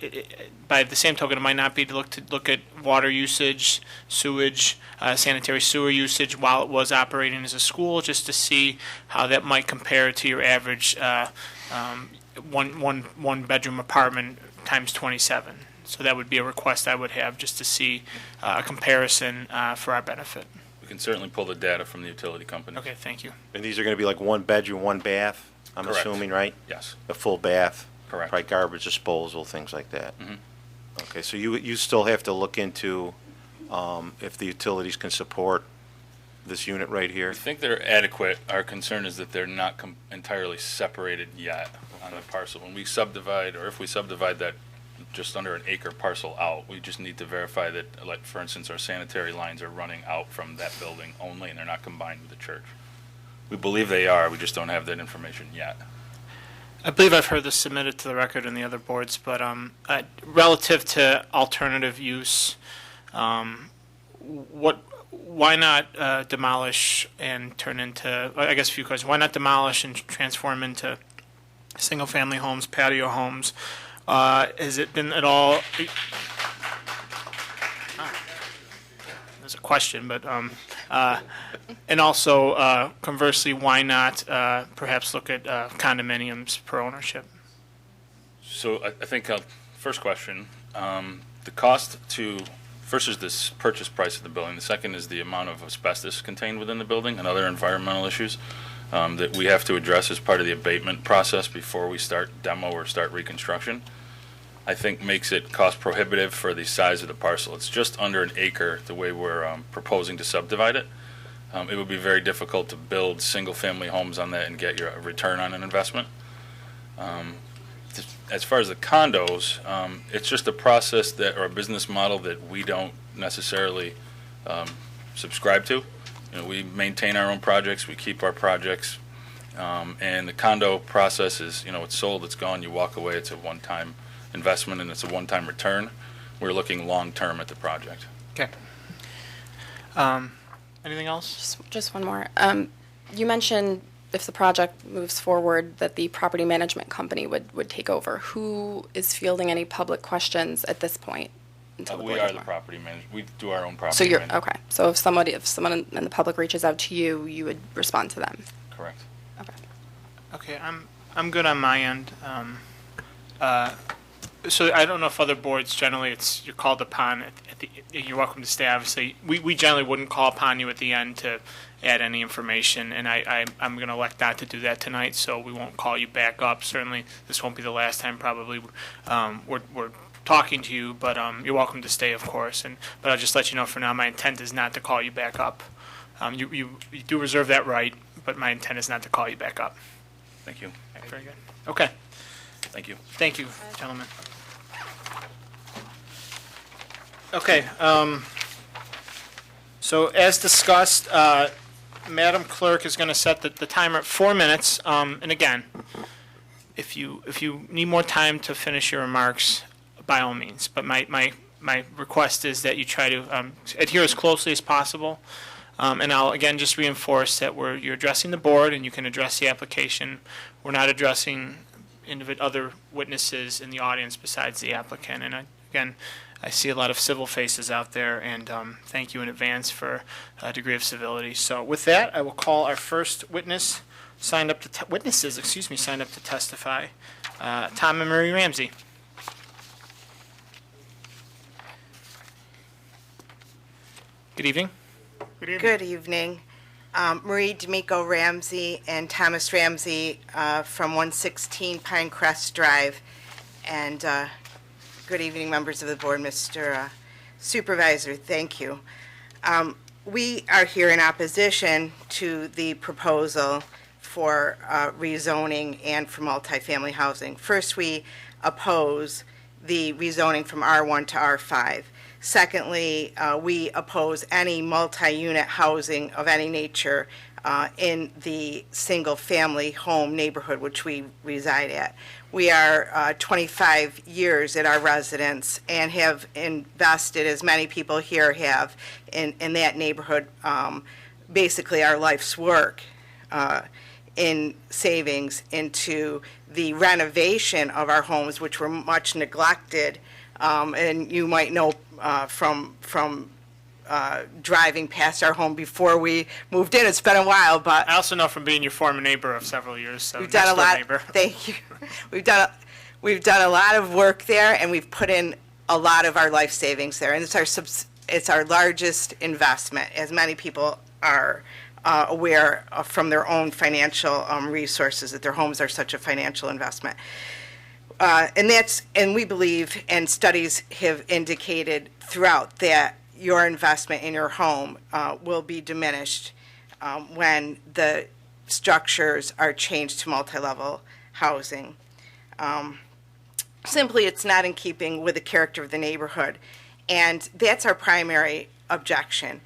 by the same token, it might not be to look at water usage, sewage, sanitary sewer usage while it was operating as a school, just to see how that might compare to your average one bedroom apartment times 27. So that would be a request I would have, just to see a comparison for our benefit. We can certainly pull the data from the utility company. Okay, thank you. And these are going to be like 1 bedroom, 1 bath, I'm Correct. assuming, right? Yes. A full bath? Correct. Probably garbage disposal, things like that? Mm-hmm. Okay, so you still have to look into if the utilities can support this unit right here? I think they're adequate. Our concern is that they're not entirely separated yet on the parcel. When we subdivide, or if we subdivide that just under an acre parcel out, we just need to verify that, like, for instance, our sanitary lines are running out from that building only and they're not combined with the church. We believe they are, we just don't have that information yet. I believe I've heard this submitted to the record in the other boards, but relative to alternative use, why not demolish and turn into, I guess a few questions, why not demolish and transform into single-family homes, patio homes? Has it been at all, there's a question, but, and also, conversely, why not perhaps look at condominiums per ownership? So I think, first question, the cost to, first is this purchase price of the building. The second is the amount of asbestos contained within the building and other environmental issues that we have to address as part of the abatement process before we start demo or start reconstruction. I think makes it cost prohibitive for the size of the parcel. It's just under an acre the way we're proposing to subdivide it. It would be very difficult to build single-family homes on that and get your return on an investment. As far as the condos, it's just a process that, or a business model that we don't necessarily subscribe to. You know, we maintain our own projects, we keep our projects, and the condo process is, you know, it's sold, it's gone, you walk away, it's a one-time investment and it's a one-time return. We're looking long-term at the project. Okay. Anything else? Just one more. You mentioned if the project moves forward that the property management company would take over. Who is fielding any public questions at this point? Until the We board are is the more? property manager. We do our own property So you're, management. okay. So if someone in the public reaches out to you, you would respond to them? Correct. Okay, I'm good on my end. So I don't know if other boards, generally, you're called upon, you're welcome to stay, obviously. We generally wouldn't call upon you at the end to add any information, and I'm going to elect not to do that tonight, so we won't call you back up. Certainly, this won't be the last time, probably, we're talking to you, but you're welcome to stay, of course. But I'll just let you know for now, my intent is not to call you back up. You do reserve that right, but my intent is not to call you back up. Thank you. Very good. Okay. Thank you. Thank you, gentlemen. Okay, so as discussed, Madam Clerk is going to set the timer at 4 minutes. And again, if you need more time to finish your remarks, by all means. But my request is that you try to adhere as closely as possible. And I'll again just reinforce that you're addressing the board and you can address the application. We're not addressing other witnesses in the audience besides the applicant. And again, I see a lot of civil faces out there, and thank you in advance for a degree of civility. So with that, I will call our first witnesses signed up to testify, Tom and Marie Ramsey. Good evening. Good evening. Marie D'Amico Ramsey and Thomas Ramsey from 116 Pinecrest Drive. And good evening, members of the board, Mr. Supervisor. Thank you. We are here in opposition to the proposal for rezoning and for multifamily housing. First, we oppose the rezoning from R1 to R5. Secondly, we oppose any multi-unit housing of any nature in the single-family home neighborhood which we reside at. We are 25 years at our residence and have invested, as many people here have, in that neighborhood, basically our life's work in savings into the renovation of our homes, which were much neglected. And you might know from driving past our home before we moved in. It's been a while, but I also know from being your former neighbor of several years. So we've done a lot. Neighbor. Thank you. We've done a lot of work there, and we've put in a lot of our life savings there, and it's our largest investment, as many people are aware of from their own financial resources, that their homes are such a financial investment. And we believe, and studies have indicated throughout, that your investment in your home will be diminished when the structures are changed to multi-level housing. Simply, it's not in keeping with the character of the neighborhood, and that's our primary objection.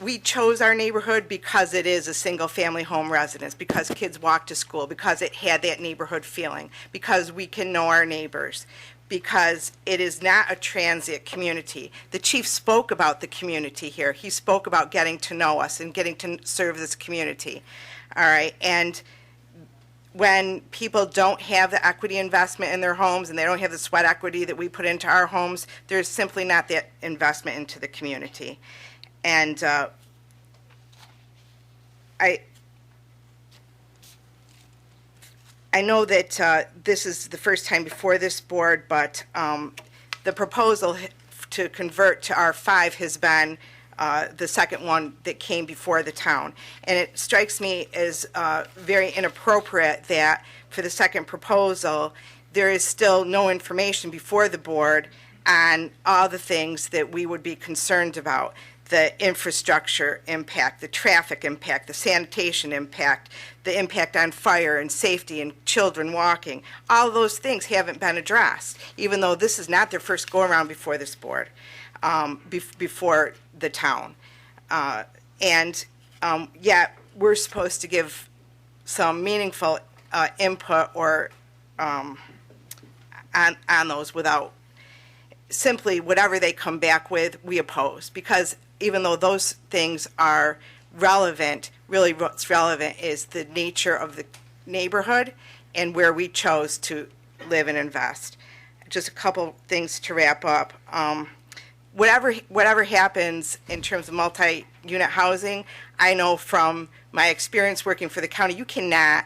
We chose our neighborhood because it is a single-family home residence, because kids walk to school, because it had that neighborhood feeling, because we can know our neighbors, because it is not a transient community. The chief spoke about the community here. He spoke about getting to know us and getting to serve this community. All right, and when people don't have the equity investment in their homes and they don't have the sweat equity that we put into our homes, there's simply not that investment into the community. And I know that this is the first time before this board, but the proposal to convert to R5 has been the second one that came before the town. And it strikes me as very inappropriate that for the second proposal, there is still no information before the board on all the things that we would be concerned about. The infrastructure impact, the traffic impact, the sanitation impact, the impact on fire and safety and children walking. All those things haven't been addressed, even though this is not their first go-around before this board, before the town. Yet we're supposed to give some meaningful input or on those without simply whatever they come back with, we oppose. Because even though those things are relevant, really what's relevant is the nature of the neighborhood and where we chose to live and invest. Just a couple things to wrap up. Whatever happens in terms of multi-unit housing, I know from my experience working for the county, you cannot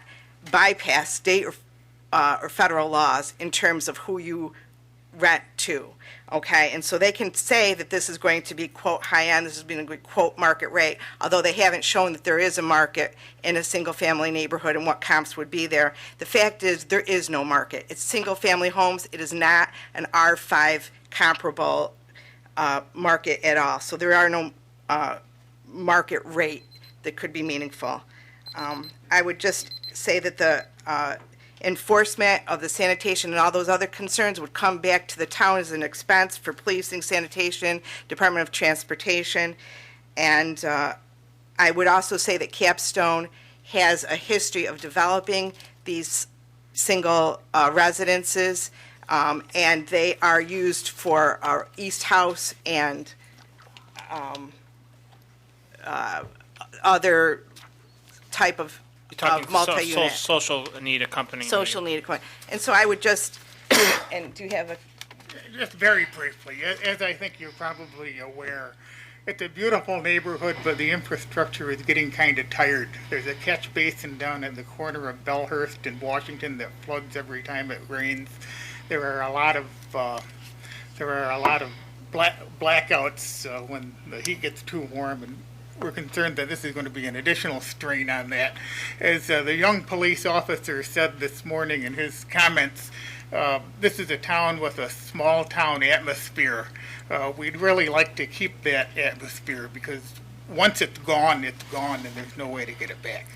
bypass state or federal laws in terms of who you rent to. Okay, and so they can say that this is going to be, quote, high-end, this is going to be, quote, market rate, although they haven't shown that there is a market in a single-family neighborhood and what comps would be there. The fact is there is no market. It's single-family homes. It is not an R5 comparable market at all. So there are no market rate that could be meaningful. I would just say that the enforcement of the sanitation and all those other concerns would come back to the town as an expense for policing, sanitation, Department of Transportation. And I would also say that Capstone has a history of developing these single residences, and they are used for our East House and other type of You're talking multi-unit. social need accompanying. Social need accompanying. And so I would just, and do you have a? Just very briefly, as I think you're probably aware, it's a beautiful neighborhood, but the infrastructure is getting kind of tired. There's a catch basin down at the corner of Bellhurst and Washington that floods every time it rains. There are a lot of blackouts when the heat gets too warm, and we're concerned that this is going to be an additional strain on that. As the young police officer said this morning in his comments, this is a town with a small town atmosphere. We'd really like to keep that atmosphere because once it's gone, and there's no way to get it back.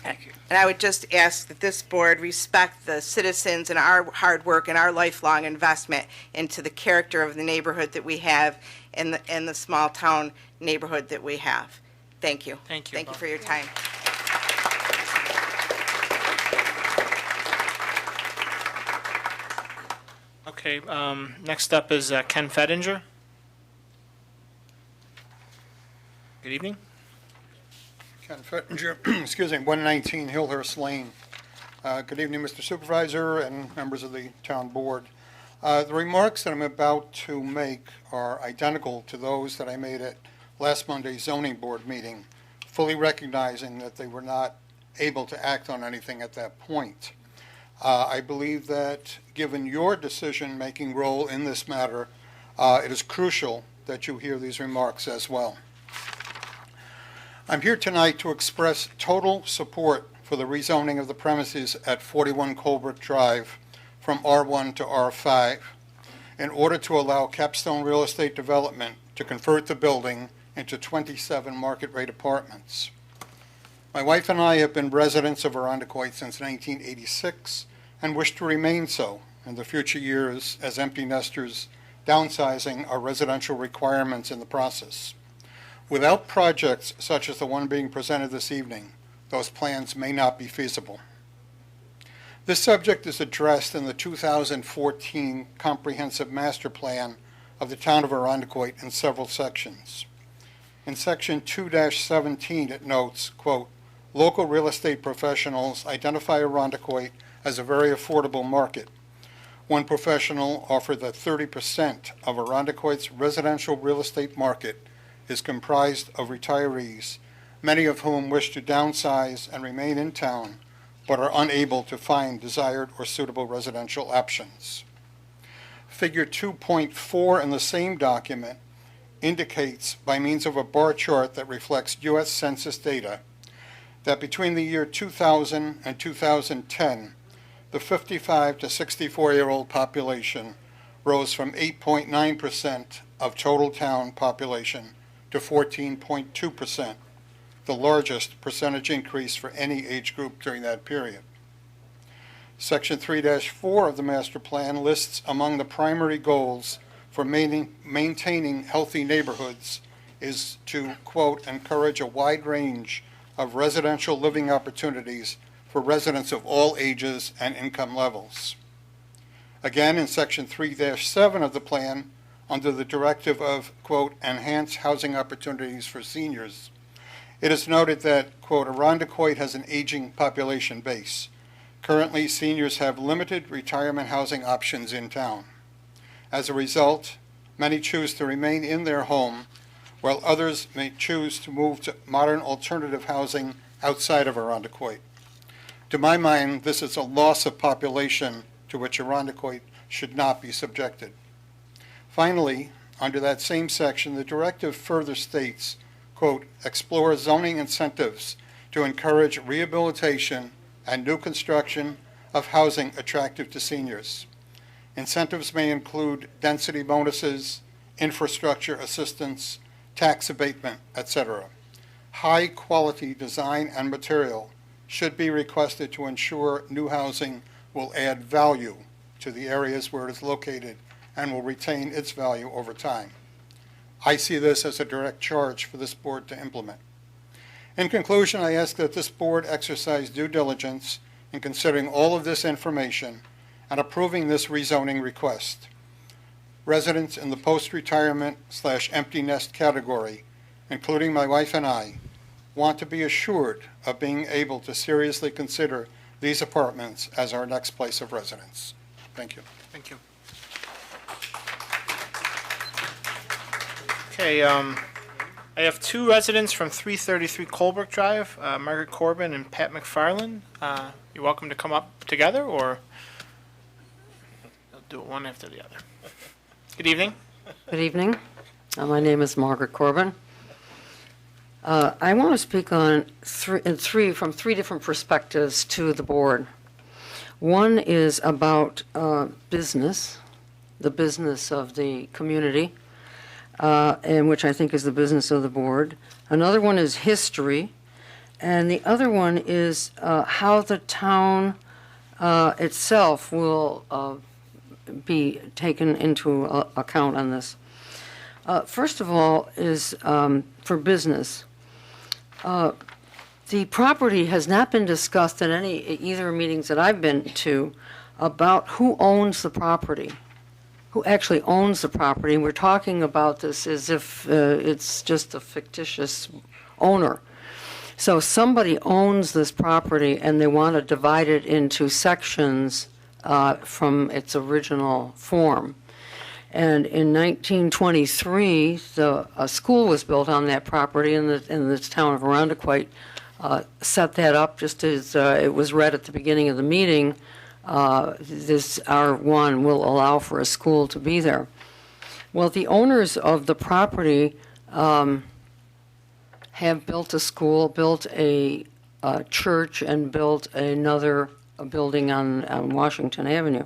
Thank you. And I would just ask that this board respect the citizens and our hard work and our lifelong investment into the character of the neighborhood that we have and the small town neighborhood that we have. Thank you. Thank you. Thank you for your time. Okay, next up is Ken Fettinger. Good evening. Ken Fettinger, excuse me, 119 Hillhurst Lane. Good evening, Mr. Supervisor and members of the town board. The remarks that I'm about to make are identical to those that I made at last Monday's zoning board meeting, fully recognizing that they were not able to act on anything at that point. I believe that given your decision-making role in this matter, it is crucial that you hear these remarks as well. I'm here tonight to express total support for the rezoning of the premises at 41 Colebrook Drive from R1 to R5 in order to allow Capstone Real Estate Development to convert the building into 27 market-rate apartments. My wife and I have been residents of Arundecoit since 1986 and wish to remain so in the future years as empty nesters, downsizing our residential requirements in the process. Without projects such as the one being presented this evening, those plans may not be feasible. This subject is addressed in the 2014 Comprehensive Master Plan of the Town of Arundecoit in several sections. In Section 2-17, it notes, quote, "Local real estate professionals identify Arundecoit as a very affordable market. One professional offered that 30% of Arundecoit's residential real estate market is comprised of retirees, many of whom wish to downsize and remain in town, but are unable to find desired or suitable residential options." Figure 2.4 in the same document indicates, by means of a bar chart that reflects U.S. Census data, that between the year 2000 and 2010, the 55 to 64-year-old population rose from 8.9% of total town population to 14.2%, the largest percentage increase for any age group during that period. Section 3-4 of the master plan lists among the primary goals for maintaining healthy neighborhoods is to, quote, "encourage a wide range of residential living opportunities for residents of all ages and income levels." Again, in Section 3-7 of the plan, under the directive of, quote, "enhance housing opportunities for seniors," it is noted that, quote, "Arundecoit has an aging population base. Currently, seniors have limited retirement housing options in town. As a result, many choose to remain in their home, while others may choose to move to modern alternative housing outside of Arundecoit. To my mind, this is a loss of population to which Arundecoit should not be subjected. Finally, under that same section, the directive further states, quote, "explore zoning incentives to encourage rehabilitation and new construction of housing attractive to seniors. Incentives may include density bonuses, infrastructure assistance, tax abatement, etc. High-quality design and material should be requested to ensure new housing will add value to the areas where it is located and will retain its value over time. I see this as a direct charge for this board to implement. In conclusion, I ask that this board exercise due diligence in considering all of this information and approving this rezoning request. Residents in the post-retirement/empty nest category, including my wife and I, want to be assured of being able to seriously consider these apartments as our next place of residence. Thank you. Thank you. Okay, I have two residents from 333 Colebrook Drive, Margaret Corbin and Pat McFarland. You're welcome to come up together, or I'll do it one after the other. Good evening. Good evening. My name is Margaret Corbin. I want to speak on from three different perspectives to the board. One is about business, the business of the community, and which I think is the business of the board. Another one is history, and the other one is how the town itself will be taken into account on this. First of all is for business. The property has not been discussed at either meetings that I've been to about who owns the property, who actually owns the property. And we're talking about this as if it's just a fictitious owner. So somebody owns this property and they want to divide it into sections from its original form. And in 1923, a school was built on that property, and the town of Arundecoit set that up just as it was read at the beginning of the meeting. This R1 will allow for a school to be there. Well, the owners of the property have built a school, built a church, and built another building on Washington Avenue.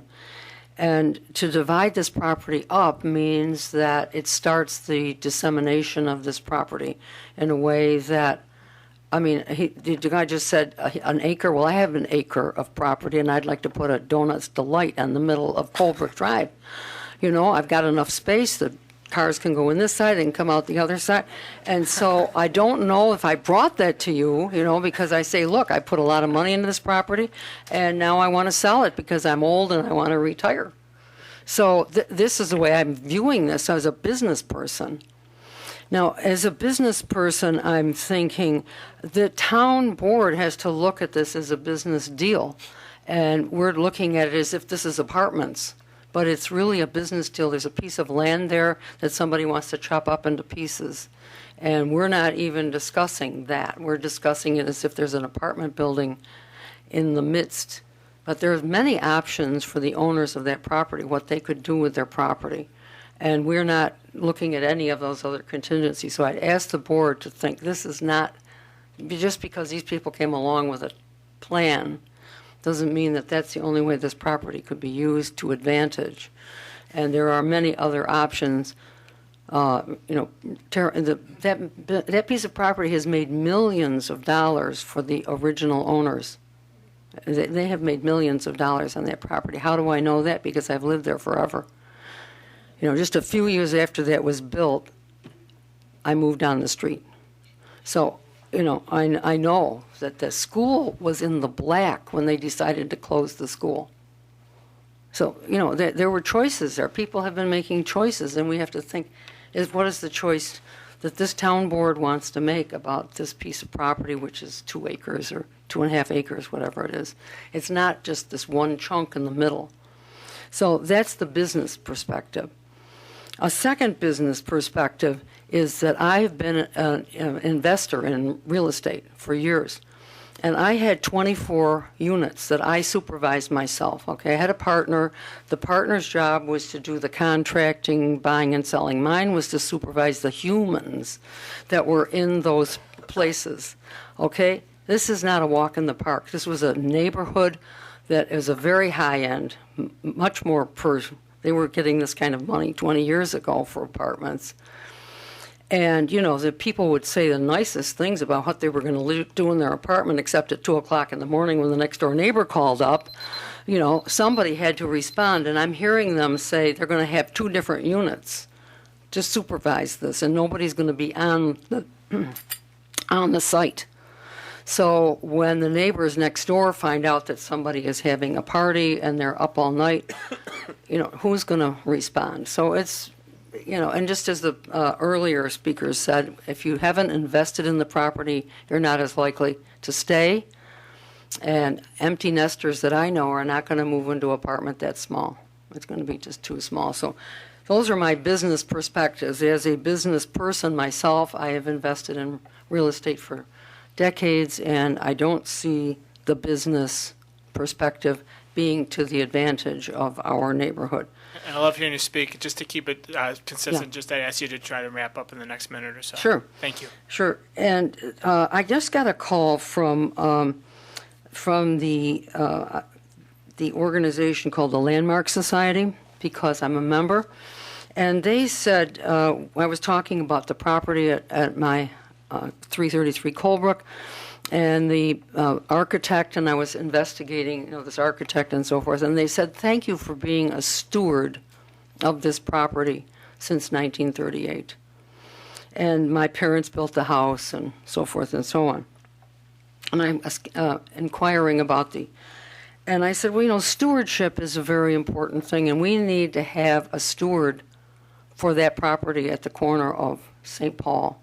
And to divide this property up means that it starts the dissemination of this property in a way that, I mean, the guy just said an acre. Well, I have an acre of property, and I'd like to put a Donuts Delight in the middle of Colebrook Drive. You know, I've got enough space that cars can go in this side and come out the other side. And so I don't know if I brought that to you, you know, because I say, look, I put a lot of money into this property, and now I want to sell it because I'm old and I want to retire. So this is the way I'm viewing this as a business person. Now, as a business person, I'm thinking the town board has to look at this as a business deal. And we're looking at it as if this is apartments. But it's really a business deal. There's a piece of land there that somebody wants to chop up into pieces. And we're not even discussing that. We're discussing it as if there's an apartment building in the midst. But there's many options for the owners of that property, what they could do with their property. And we're not looking at any of those other contingencies. So I'd ask the board to think this is not, just because these people came along with a plan, doesn't mean that that's the only way this property could be used to advantage. And there are many other options. You know, that piece of property has made millions of dollars for the original owners. They have made millions of dollars on that property. How do I know that? Because I've lived there forever. You know, just a few years after that was built, I moved down the street. So, you know, I know that the school was in the black when they decided to close the school. So, you know, there were choices there. People have been making choices, and we have to think, what is the choice that this town board wants to make about this piece of property, which is 2 acres or 2.5 acres, whatever it is. It's not just this one chunk in the middle. So that's the business perspective. A second business perspective is that I've been an investor in real estate for years. And I had 24 units that I supervised myself. Okay, I had a partner. The partner's job was to do the contracting, buying and selling. Mine was to supervise the humans that were in those places. Okay, this is not a walk in the park. This was a neighborhood that is a very high end, much more per. They were getting this kind of money 20 years ago for apartments. And, you know, the people would say the nicest things about what they were going to do in their apartment, except at 2 o'clock in the morning when the next door neighbor called up, you know, somebody had to respond. And I'm hearing them say they're going to have 2 different units to supervise this, and nobody's going to be on the site. So when the neighbors next door find out that somebody is having a party and they're up all night, you know, who's going to respond? So it's, you know, and just as the earlier speakers said, if you haven't invested in the property, you're not as likely to stay. And empty nesters that I know are not going to move into an apartment that small. It's going to be just too small. So those are my business perspectives. As a business person myself, I have invested in real estate for decades, and I don't see the business perspective being to the advantage of our neighborhood. And I love hearing you speak. Just to keep it consistent, Yeah. just I ask you to try to wrap up in the next minute or so. Sure. Thank you. Sure. And I just got a call from the organization called the Landmark Society, because I'm a member. And they said, I was talking about the property at my 333 Colebrook, and the architect, and I was investigating, you know, this architect and so forth, and they said, thank you for being a steward of this property since 1938. And my parents built the house and so forth and so on. And I'm inquiring about and I said, well, you know, stewardship is a very important thing, and we need to have a steward for that property at the corner of St. Paul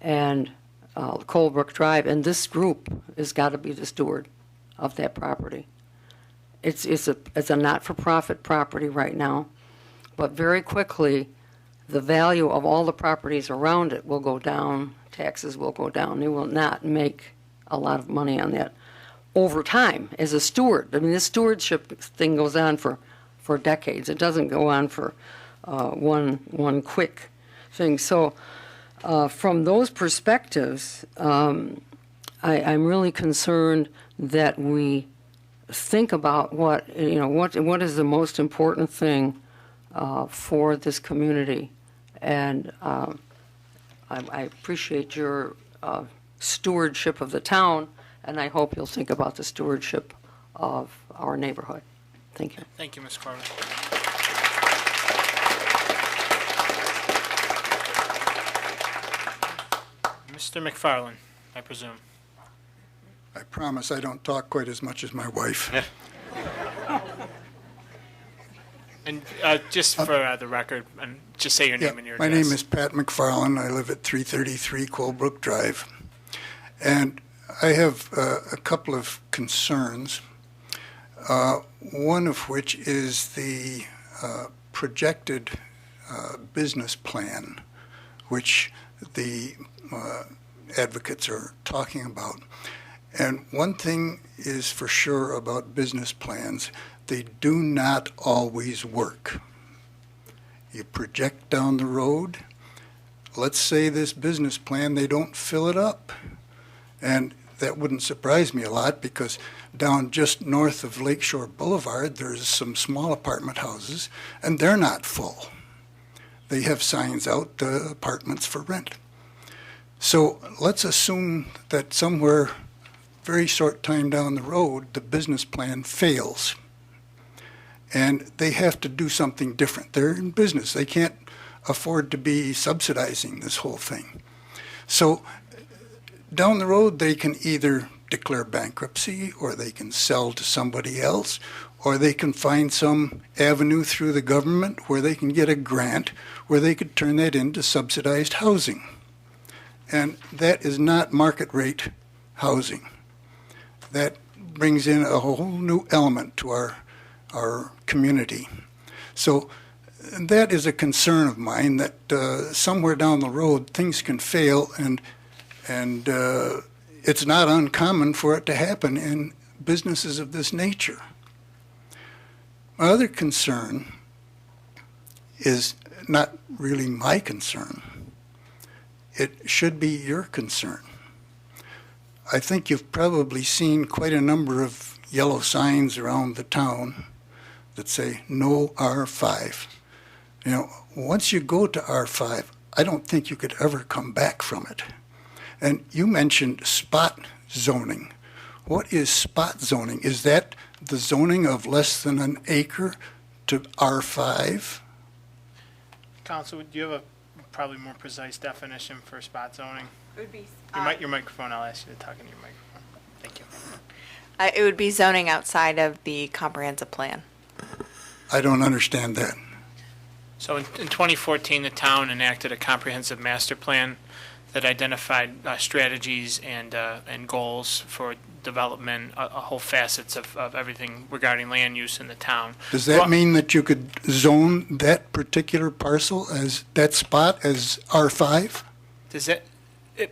and Colebrook Drive, and this group has got to be the steward of that property. It's a not-for-profit property right now, but very quickly the value of all the properties around it will go down, taxes will go down. They will not make a lot of money on that over time as a steward. I mean, this stewardship thing goes on for decades. It doesn't go on for one quick thing. So from those perspectives, I'm really concerned that we think about what is the most important thing for this community. And I appreciate your stewardship of the town, and I hope you'll think about the stewardship of our neighborhood. Thank you. Thank you, Ms. Corwin. Mr. McFarland, I presume. I promise I don't talk quite as much as my wife. And just for the record, and just say your name and your My address. name is Pat McFarland. I live at 333 Colebrook Drive. And I have a couple of concerns, one of which is the projected business plan, which the advocates are talking about. And one thing is for sure about business plans, they do not always work. You project down the road, let's say this business plan, they don't fill it up. And that wouldn't surprise me a lot because down just north of Lakeshore Boulevard, there's some small apartment houses, and they're not full. They have signs out, apartments for rent. So let's assume that somewhere very short time down the road, the business plan fails. And they have to do something different. They're in business. They can't afford to be subsidizing this whole thing. So down the road, they can either declare bankruptcy, or they can sell to somebody else, or they can find some avenue through the government where they can get a grant where they could turn that into subsidized housing. And that is not market rate housing. That brings in a whole new element to our community. So that is a concern of mine, that somewhere down the road things can fail, and it's not uncommon for it to happen in businesses of this nature. My other concern is not really my concern. It should be your concern. I think you've probably seen quite a number of yellow signs around the town that say no R5. You know, once you go to R5, I don't think you could ever come back from it. And you mentioned spot zoning. What is spot zoning? Is that the zoning of less than an acre to R5? Council, do you have a probably more precise definition for spot zoning? It would be Your microphone, I'll ask you to talk into your microphone. Thank you. it would be zoning outside of the comprehensive plan. I don't understand that. So in 2014, the town enacted a comprehensive master plan that identified strategies and goals for development, a whole facets of everything regarding land use in the town. Does that mean that you could zone that particular parcel as that spot as R5? Does that?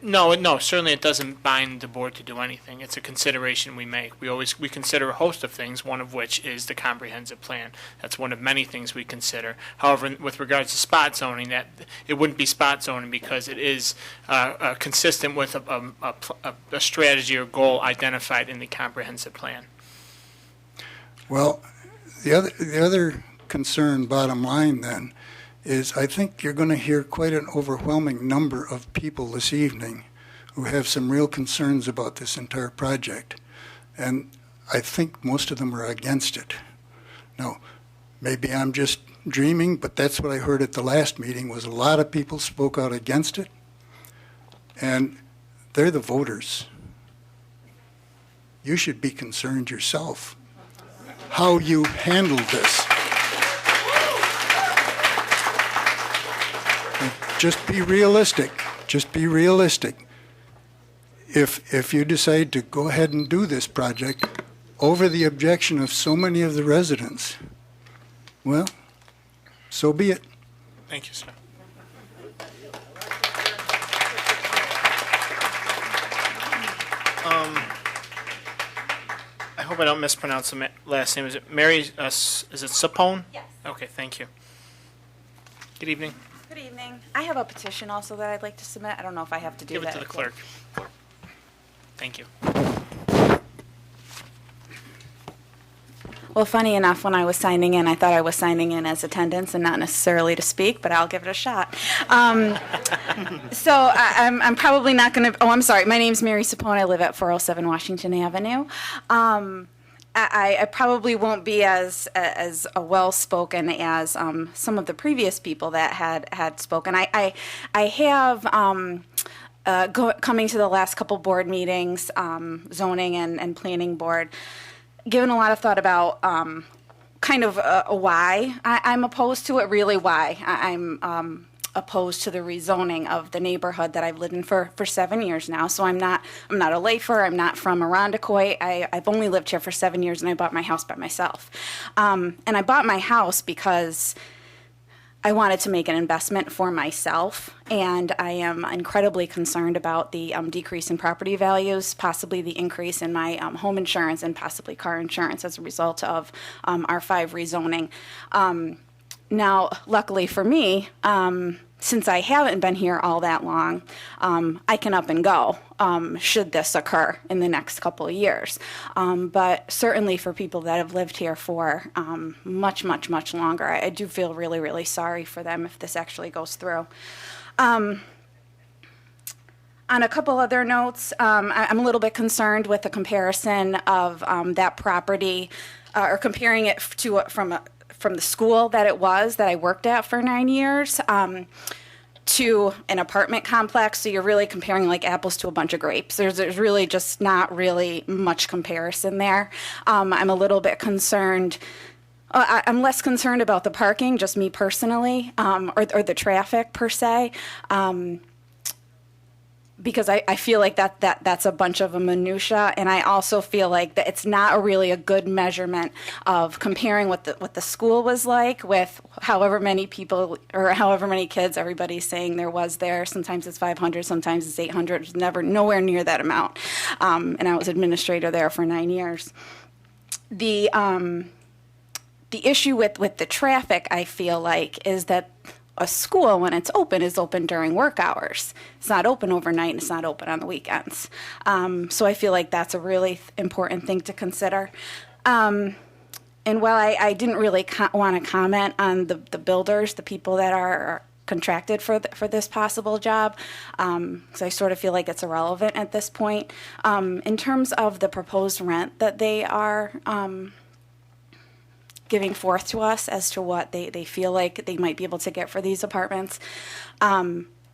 No, certainly it doesn't bind the board to do anything. It's a consideration we make. We consider a host of things, one of which is the comprehensive plan. That's one of many things we consider. However, with regards to spot zoning, that it wouldn't be spot zoning because it is consistent with a strategy or goal identified in the comprehensive plan. Well, the other concern, bottom line then, is I think you're going to hear quite an overwhelming number of people this evening who have some real concerns about this entire project. And I think most of them are against it. Now, maybe I'm just dreaming, but that's what I heard at the last meeting, was a lot of people spoke out against it. And they're the voters. You should be concerned yourself how you handled this. Just be realistic. Just be realistic. If you decide to go ahead and do this project over the objection of so many of the residents, well, so be it. Thank you, sir. I hope I don't mispronounce the last name. Is it Mary, is it Sapone? Yes. Okay, thank you. Good evening. Good evening. I have a petition also that I'd like to submit. I don't know if I have to do Give that. it to the clerk. Thank you. Well, funny enough, when I was signing in, I thought I was signing in as attendance and not necessarily to speak, but I'll give it a shot. I'm probably not going to, oh, I'm sorry. My name's Mary Sapone. I live at 407 Washington Avenue. I probably won't be as well-spoken as some of the previous people that had spoken. I have, coming to the last couple board meetings, zoning and planning board, given a lot of thought about kind of why I'm opposed to it, really why I'm opposed to the rezoning of the neighborhood that I've lived in for 7 years now. So I'm not a lifer. I'm not from Arundecoit. I've only lived here for 7 years, and I bought my house by myself. And I bought my house because I wanted to make an investment for myself, and I am incredibly concerned about the decrease in property values, possibly the increase in my home insurance, and possibly car insurance as a result of R5 rezoning. Now, luckily for me, since I haven't been here all that long, I can up and go should this occur in the next couple of years. But certainly for people that have lived here for much, much, much longer, I do feel really, really sorry for them if this actually goes through. On a couple other notes, I'm a little bit concerned with the comparison of that property, or comparing it to from the school that I worked at for 9 years, to an apartment complex. So you're really comparing like apples to a bunch of grapes. There's really just not really much comparison there. I'm a little bit concerned. I'm less concerned about the parking, just me personally, or the traffic per se. Because I feel like that's a bunch of a minutia, and I also feel like that it's not really a good measurement of comparing what the school was like with however many people or however many kids everybody's saying there was there. Sometimes it's 500, sometimes it's 800. It's nowhere near that amount. And I was administrator there for 9 years. The issue with the traffic, I feel like, is that a school, when it's open, is open during work hours. It's not open overnight, and it's not open on the weekends. So I feel like that's a really important thing to consider. And while I didn't really want to comment on the builders, the people that are contracted for this possible job, because I sort of feel like it's irrelevant at this point. In terms of the proposed rent that they are giving forth to us as to what they feel like they might be able to get for these apartments.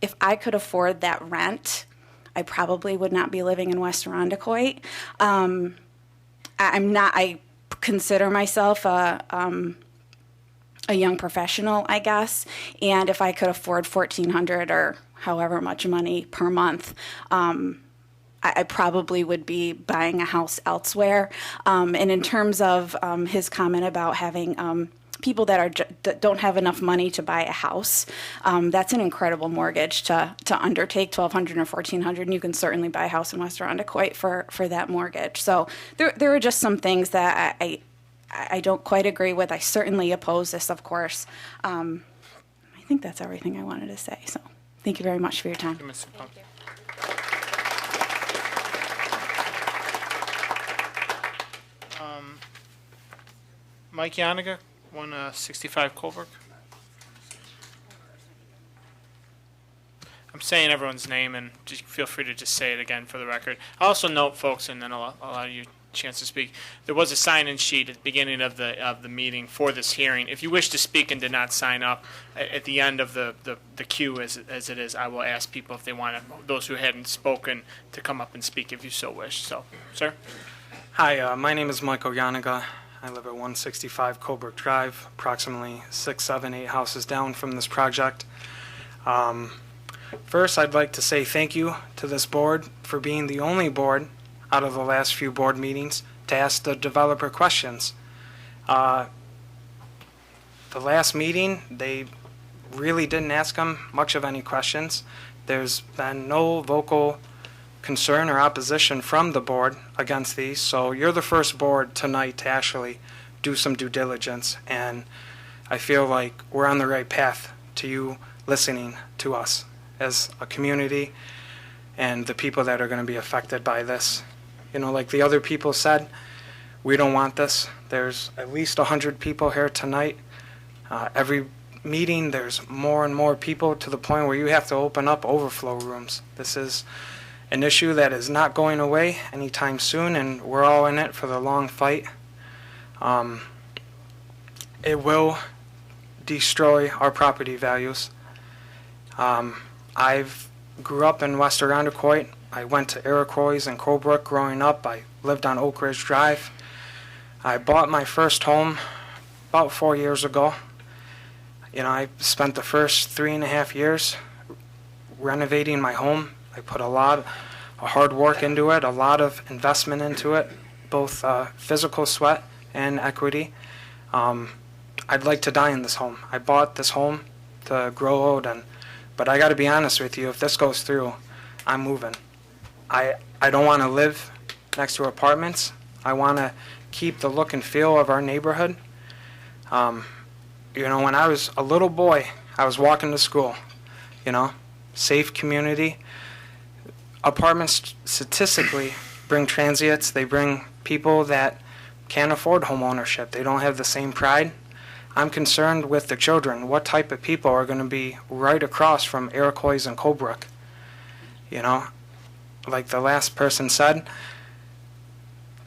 If I could afford that rent, I probably would not be living in West Arundecoit. I consider myself a young professional, I guess, and if I could afford $1,400 or however much money per month, I probably would be buying a house elsewhere. And in terms of his comment about having people that don't have enough money to buy a house, that's an incredible mortgage to undertake, $1,200 or $1,400, and you can certainly buy a house in West Arundecoit for that mortgage. So there are just some things that I don't quite agree with. I certainly oppose this, of course. I think that's everything I wanted to say. So thank you very much for your time. Thank you. Mike Yaniga, 165 Colebrook. I'm saying everyone's name, and just feel free to just say it again for the record. I also note, folks, and then I'll allow you a chance to speak. There was a sign-in sheet at the beginning of the meeting for this hearing. If you wish to speak and did not sign up, at the end of the queue as it is, I will ask people if they want those who hadn't spoken to come up and speak if you so wish. So, sir. Hi, my name is Michael Yaniga. I live at 165 Colebrook Drive, approximately 6, 7, 8 houses down from this project. First, I'd like to say thank you to this board for being the only board out of the last few board meetings to ask the developer questions. The last meeting, they really didn't ask them much of any questions. There's been no vocal concern or opposition from the board against these, so you're the first board tonight to actually do some due diligence, and I feel like we're on the right path to you listening to us as a community and the people that are going to be affected by this. You know, like the other people said, We don't want this. There's at least 100 people here tonight. Every meeting, there's more and more people to the point where you have to open up overflow rooms. This is an issue that is not going away anytime soon, and we're all in it for the long fight. It will destroy our property values. I've grew up in West Irondequoit. I went to Iroquois and Colebrook growing up. I lived on Oak Ridge Drive. I bought my first home about 4 years ago. You know, I spent the first 3.5 years renovating my home. I put a lot of hard work into it, a lot of investment into it, both physical sweat and equity. I'd like to die in this home. I bought this home to grow old, but I got to be honest with you, if this goes through, I'm moving. I don't want to live next to apartments. I want to keep the look and feel of our neighborhood. You know, when I was a little boy, I was walking to school, you know, safe community. Apartments statistically bring transients. They bring people that can't afford home ownership. They don't have the same pride. I'm concerned with the children. What type of people are going to be right across from Iroquois and Colebrook? You know, like the last person said,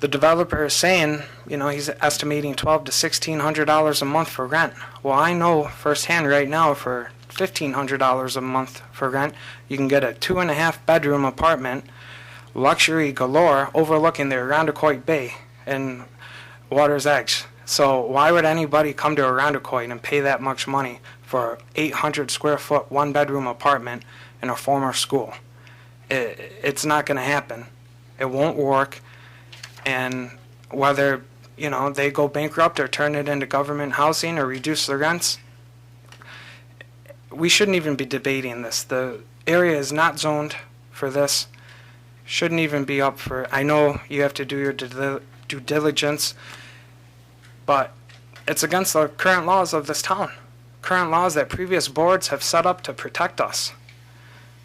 the developer is saying, you know, he's estimating $1,200 to $1,600 a month for rent. Well, I know firsthand right now for $1,500 a month for rent, you can get a 2.5 bedroom apartment, luxury galore, overlooking the Irondequoit Bay and Water's Edge. So why would anybody come to Irondequoit and pay that much money for an 800 square foot, 1-bedroom apartment in a former school? It's not going to happen. It won't work. And whether, you know, they go bankrupt or turn it into government housing or reduce the rents, we shouldn't even be debating this. The area is not zoned for this. Shouldn't even be up for, I know you have to do your due diligence, but it's against the current laws of this town. Current laws that previous boards have set up to protect us.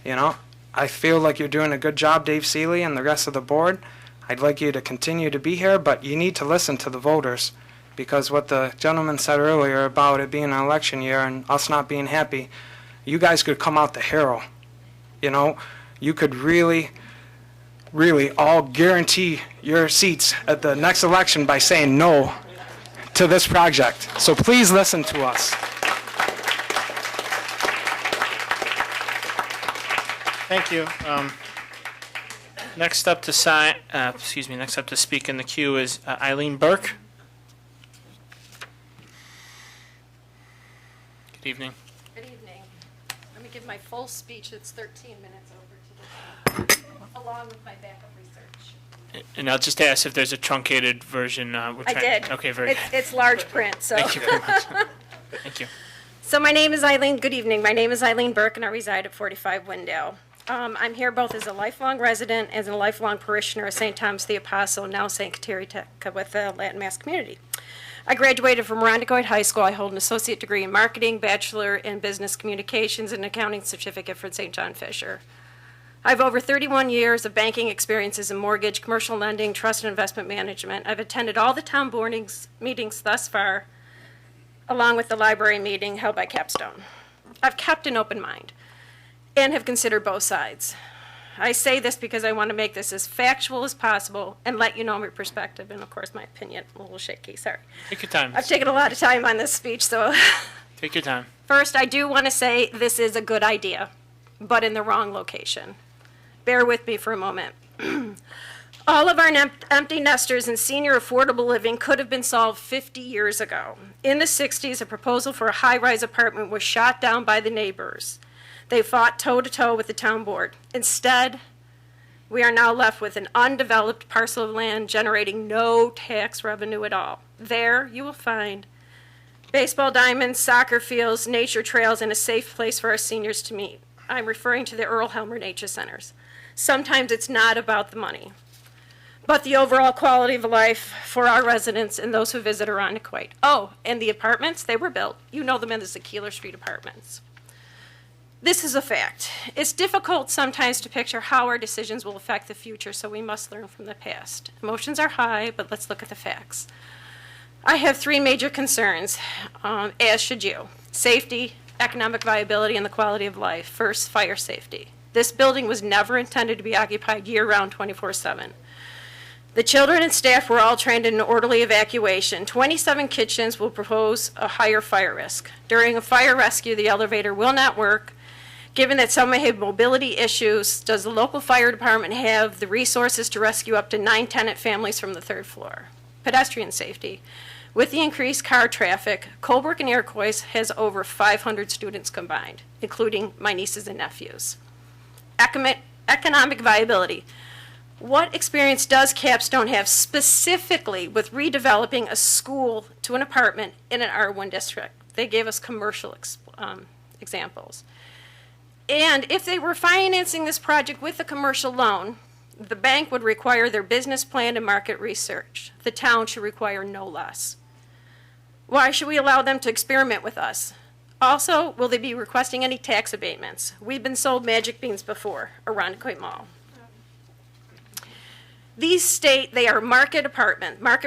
You know, I feel like you're doing a good job, Dave Seeley and the rest of the board. I'd like you to continue to be here, but you need to listen to the voters, because what the gentleman said earlier about it being an election year and us not being happy, you guys could come out the hero. You know, you could really all guarantee your seats at the next election by saying no to this project. So please listen to us. Thank you. Next up to next up to speak in the queue is Eileen Burke. Good evening. Good evening. Let me give my full speech. It's 13 minutes over to the along with my backup research. And I'll just ask if there's a truncated version. I did. Okay, very It's large print, so. Thank you very much. Thank you. So my name is Eileen. Good evening. My name is Eileen Burke, and I reside at 45 Windale. I'm here both as a lifelong resident and as a lifelong parishioner of St. Thomas the Apostle, now St. Kateri Tech with the Latin Mass community. I graduated from Irondequoit High School. I hold an associate degree in marketing, bachelor in business communications, and accounting certificate from St. John Fisher. I have over 31 years of banking experiences in mortgage, commercial lending, trust and investment management. I've attended all the town board meetings thus far, along with the library meeting held by Capstone. I've kept an open mind and have considered both sides. I say this because I want to make this as factual as possible and let you know my perspective and, of course, my opinion. A little shaky, sorry. Take your time. I've taken a lot of time on this speech, so. Take your time. First, I do want to say this is a good idea, but in the wrong location. Bear with me for a moment. All of our empty nesters and senior affordable living could have been solved 50 years ago. In the 60s, a proposal for a high-rise apartment was shot down by the neighbors. They fought toe-to-toe with the town board. Instead, we are now left with an undeveloped parcel of land generating no tax revenue at all. There, you will find baseball diamonds, soccer fields, nature trails, and a safe place for our seniors to meet. I'm referring to the Earl Helmer Nature Centers. Sometimes it's not about the money, but the overall quality of life for our residents and those who visit Irondequoit. Oh, and the apartments, they were built. You know them as the Keeler Street apartments. This is a fact. It's difficult sometimes to picture how our decisions will affect the future, so we must learn from the past. Emotions are high, but let's look at the facts. I have 3 major concerns, as should you. Safety, economic viability, and the quality of life. First, fire safety. This building was never intended to be occupied year-round 24/7. The children and staff were all trained in an orderly evacuation. 27 kitchens will propose a higher fire risk. During a fire rescue, the elevator will not work. Given that some may have mobility issues, does the local fire department have the resources to rescue up to 9 tenant families from the 3rd floor? Pedestrian safety. With the increased car traffic, Colebrook and Iroquois has over 500 students combined, including my nieces and nephews. Economic viability. What experience does Capstone have specifically with redeveloping a school to an apartment in an R1 district? They gave us commercial examples. And if they were financing this project with a commercial loan, the bank would require their business plan and market research. The town should require no less. Why should we allow them to experiment with us? Also, will they be requesting any tax abatements? We've been sold magic beans before, Arundecoit Mall. These state they are market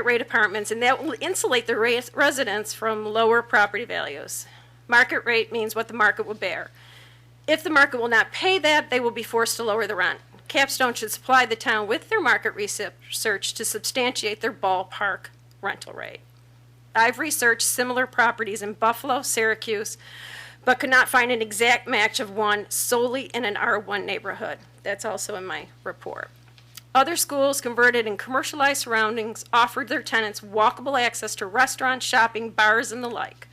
rate apartments, and that will insulate the residents from lower property values. Market rate means what the market will bear. If the market will not pay that, they will be forced to lower the rent. Capstone should supply the town with their market research to substantiate their ballpark rental rate. I've researched similar properties in Buffalo, Syracuse, but could not find an exact match of one solely in an R1 neighborhood. That's also in my report. Other schools converted in commercialized surroundings offered their tenants walkable access to restaurants, shopping, bars, and the like.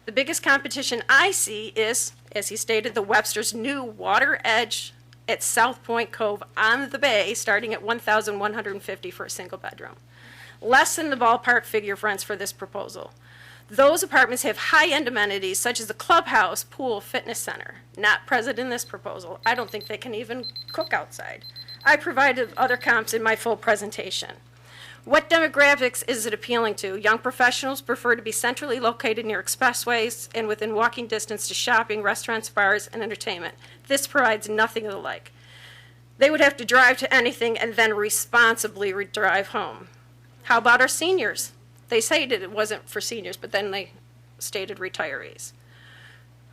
The biggest competition I see is, as he stated, the Webster's new Water Edge at South Point Cove on the bay, starting at $1,150 for a single bedroom. Less than the ballpark figure of rents for this proposal. Those apartments have high-end amenities such as the clubhouse, pool, fitness center. Not present in this proposal. I don't think they can even cook outside. I provided other comps in my full presentation. What demographics is it appealing to? Young professionals prefer to be centrally located near expressways and within walking distance to shopping, restaurants, bars, and entertainment. This provides nothing of the like. They would have to drive to anything and then responsibly drive home. How about our seniors? They stated it wasn't for seniors, but then they stated retirees.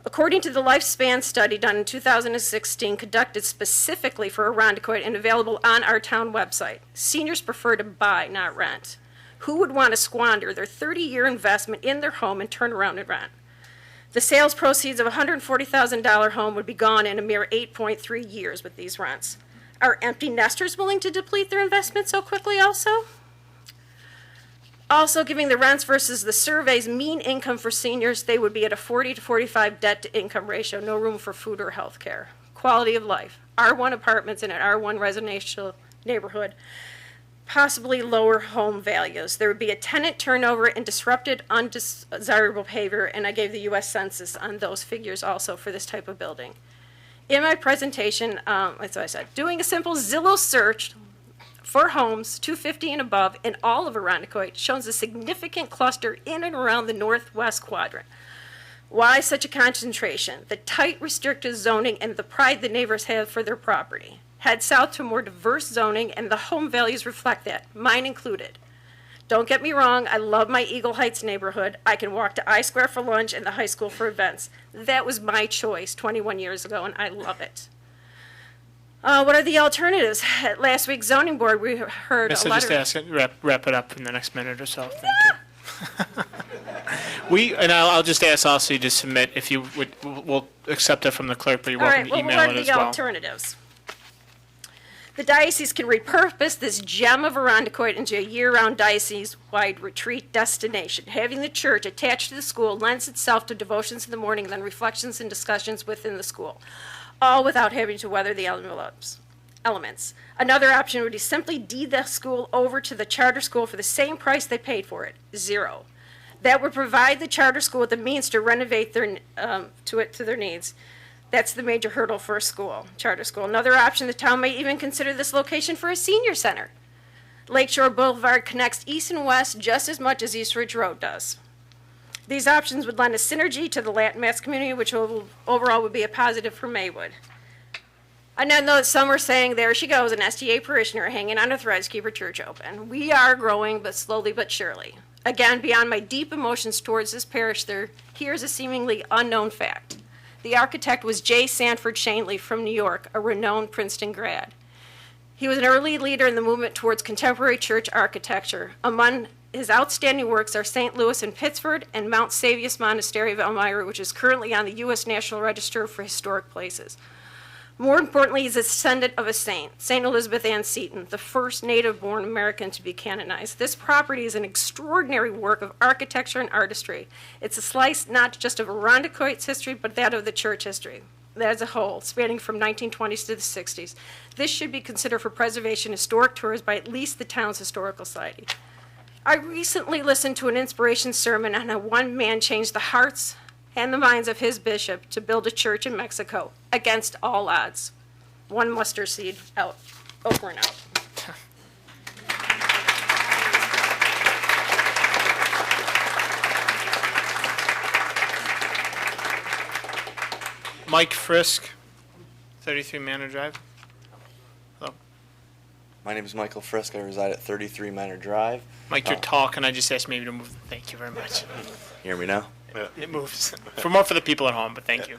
According to the lifespan study done in 2016, conducted specifically for Arundecoit and available on our town website, seniors prefer to buy, not rent. Who would want to squander their 30-year investment in their home and turn around and rent? The sales proceeds of a $140,000 home would be gone in a mere 8.3 years with these rents. Are empty nesters willing to deplete their investment so quickly also? Also, giving the rents versus the survey's mean income for seniors, they would be at a 40 to 45 debt-to-income ratio, no room for food or health care. Quality of life, R1 apartments in an R1 residential neighborhood, possibly lower home values. There would be a tenant turnover and disrupted undesirable behavior, and I gave the U.S. Census on those figures also for this type of building. In my presentation, as I said, doing a simple Zillow search for homes 250 and above in all of Arundecoit shows a significant cluster in and around the northwest quadrant. Why such a concentration? The tight restrictive zoning and the pride the neighbors have for their property. Head south to more diverse zoning and the home values reflect that, mine included. Don't get me wrong, I love my Eagle Heights neighborhood. I can walk to I-Square for lunch and the high school for events. That was my choice 21 years ago and I love it. What are the alternatives? At last week's zoning board, we heard Yes, a I'll lot just of... ask it, wrap it up in the next minute or so. Thank you. I'll just ask also you to submit if you would. We'll accept it from the clerk, but you're All welcome right, to well, email what it are as the well. alternatives? The diocese can repurpose this gem of Arundecoit into a year-round diocese-wide retreat destination. Having the church attached to the school lends itself to devotions in the morning and then reflections and discussions within the school, all without having to weather the elements. Another option would be simply deed the school over to the charter school for the same price they paid for it, $0. That would provide the charter school with the means to renovate their to their needs. That's the major hurdle for a school, charter school. Another option, the town may even consider this location for a senior center. Lakeshore Boulevard connects east and west just as much as East Ridge Road does. These options would lend a synergy to the Latin Mass community, which overall would be a positive for Maywood. I know that some are saying, there she goes, an SDA parishioner hanging on a thread to keep her church open. We are growing, but slowly but surely. Again, beyond my deep emotions towards this parish, here's a seemingly unknown fact. The architect was J. Sanford Shanley from New York, a renowned Princeton grad. He was an early leader in the movement towards contemporary church architecture. Among his outstanding works are St. Louis and Pittsford and Mount Savius Monastery of Elmira, which is currently on the U.S. National Register for Historic Places. More importantly, he's a descendant of a saint, St. Elizabeth Ann Seton, the first native-born American to be canonized. This property is an extraordinary work of architecture and artistry. It's a slice not just of Irondequoit's history, but that of the church history as a whole, spanning from 1920s to the 60s. This should be considered for preservation historic tours by at least the town's historical society. I recently listened to an inspiration sermon on how one man changed the hearts and the minds of his bishop to build a church in Mexico against all odds. One mustard seed out, over and out. Mike Frisk, 33 Manor Drive. Hello. My name is Michael Frisk. I reside at 33 Manor Drive. Mike, you're tall. Can I just ask maybe to move? Thank you very much. You hear me now? It moves. For the people at home, but thank you.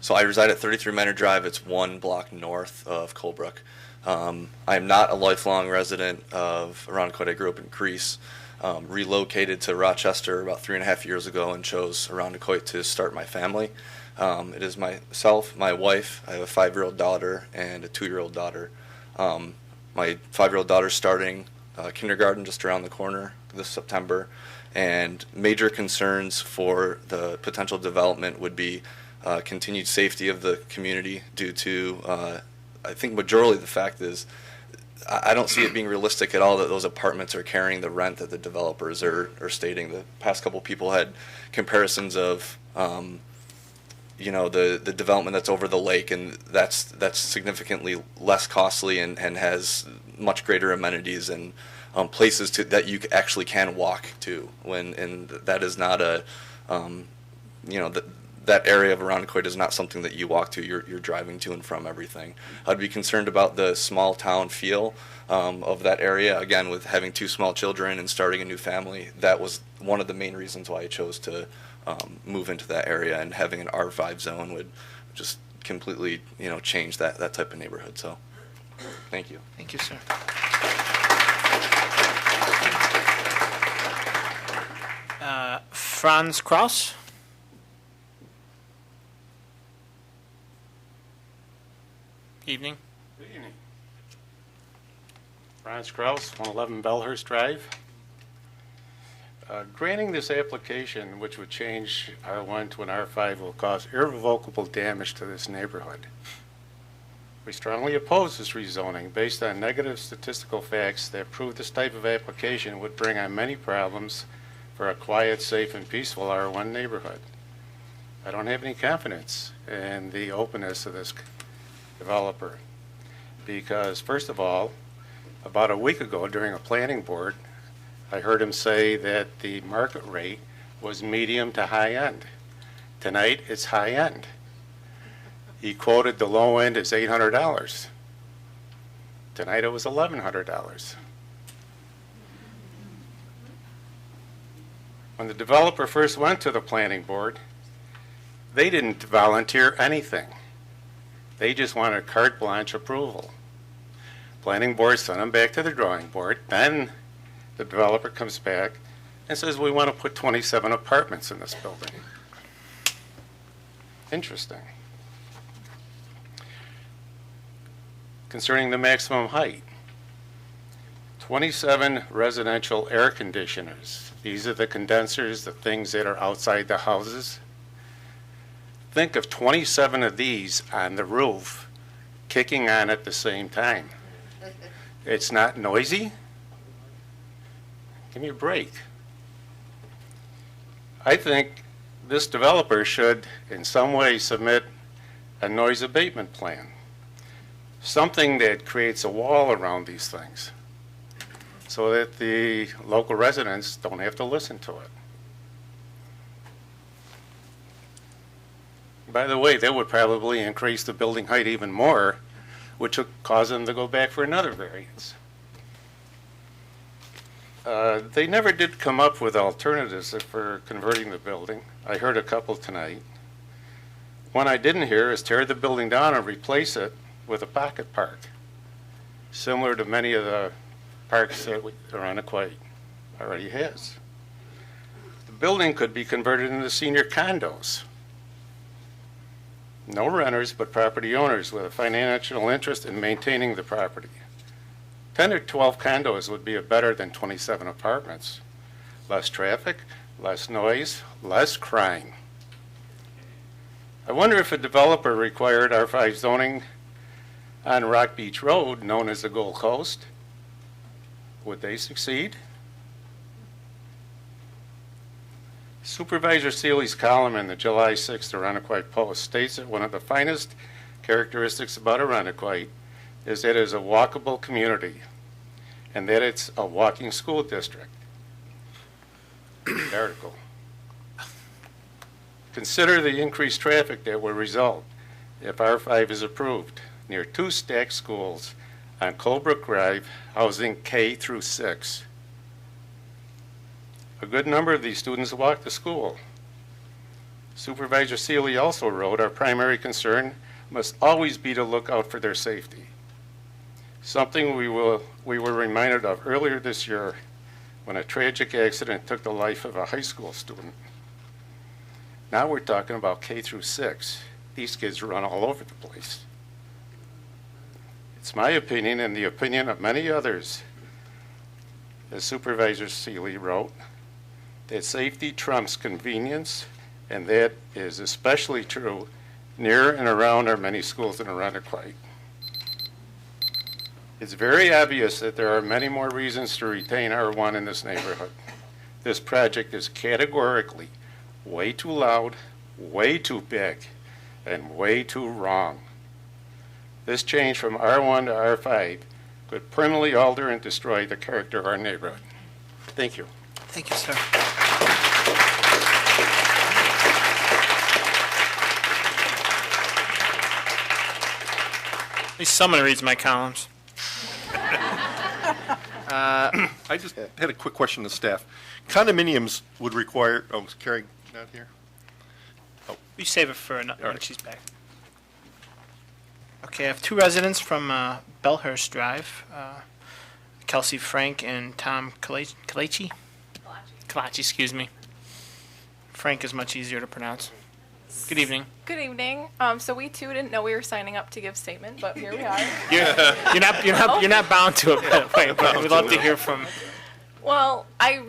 So I reside at 33 Manor Drive. It's 1 block north of Colebrook. I am not a lifelong resident of Irondequoit. I grew up in Crease, relocated to Rochester about 3.5 years ago and chose Irondequoit to start my family. It is myself, my wife. I have a 5-year-old daughter and a 2-year-old daughter. My 5-year-old daughter's starting kindergarten just around the corner this September. And major concerns for the potential development would be continued safety of the community due to, I think majority of the fact is, I don't see it being realistic at all that those apartments are carrying the rent that the developers are stating. The past couple people had comparisons of, the development that's over the lake, and that's significantly less costly and has much greater amenities and places that you actually can walk to, and that is not that area of Irondequoit is not something that you walk to. You're driving to and from everything. I'd be concerned about the small town feel of that area. Again, with having 2 small children and starting a new family, that was one of the main reasons why I chose to move into that area, and having an R5 zone would just completely change that type of neighborhood. So thank you. Thank you, sir. Franz Kraus. Evening. Good evening. Franz Kraus, 111 Bellhurst Drive. Granting this application, which would change R1 to an R5, will cause irrevocable damage to this neighborhood. We strongly oppose this rezoning based on negative statistical facts that prove this type of application would bring on many problems for a quiet, safe, and peaceful R1 neighborhood. I don't have any confidence in the openness of this developer because, first of all, about a week ago during a planning board, I heard him say that the market rate was medium to high end. Tonight, it's high end. He quoted the low end as $800. Tonight, it was $1,100. When the developer first went to the planning board, they didn't volunteer anything. They just wanted carte blanche approval. Planning board sent them back to the drawing board. Then the developer comes back and says, we want to put 27 apartments in this building. Interesting. Concerning the maximum height, 27 residential air conditioners. These are the condensers, the things that are outside the houses. Think of 27 of these on the roof kicking on at the same time. It's not noisy? Give me a break. I think this developer should in some way submit a noise abatement plan. Something that creates a wall around these things so that the local residents don't have to listen to it. By the way, that would probably increase the building height even more, which would cause them to go back for another variance. They never did come up with alternatives for converting the building. I heard a couple tonight. One I didn't hear is tear the building down and replace it with a pocket park, similar to many of the parks that Arundequoit already has. The building could be converted into senior condos. No renters, but property owners with a financial interest in maintaining the property. 10 or 12 condos would be better than 27 apartments. Less traffic, less noise, less crime. I wonder if a developer required R5 zoning on Rock Beach Road, known as the Gold Coast, would they succeed? Supervisor Seeley's column in the July 6th Arundequoit Post states that one of the finest characteristics about Arundequoit is that it is a walkable community and that it's a walking school district. The article. Consider the increased traffic that will result if R5 is approved near 2 stacked schools on Colebrook Drive housing K through 6. A good number of these students walk to school. Supervisor Seeley also wrote, our primary concern must always be to look out for their safety. Something we were reminded of earlier this year when a tragic accident took the life of a high school student. Now we're talking about K through 6. These kids run all over the place. It's my opinion and the opinion of many others, as Supervisor Seeley wrote, that safety trumps convenience, and that is especially true near and around our many schools in Arundequoit. It's very obvious that there are many more reasons to retain R1 in this neighborhood. This project is categorically way too loud, way too big, and way too wrong. This change from R1 to R5 could permanently alter and destroy the character of our neighborhood. Thank you. Thank you, sir. At least someone reads my columns. I just had a quick question to staff. Condominiums would require, oh, is Carrie not here? You save it for when she's back. Okay, I have 2 residents from Bellhurst Drive, Kelsey Frank and Tom Kalachi? Kalachi, excuse me. Frank is much easier to pronounce. Good evening. Good evening. So we too didn't know we were signing up to give statement, but here we are. You're not bound to it, but we'd love to hear from. Well, I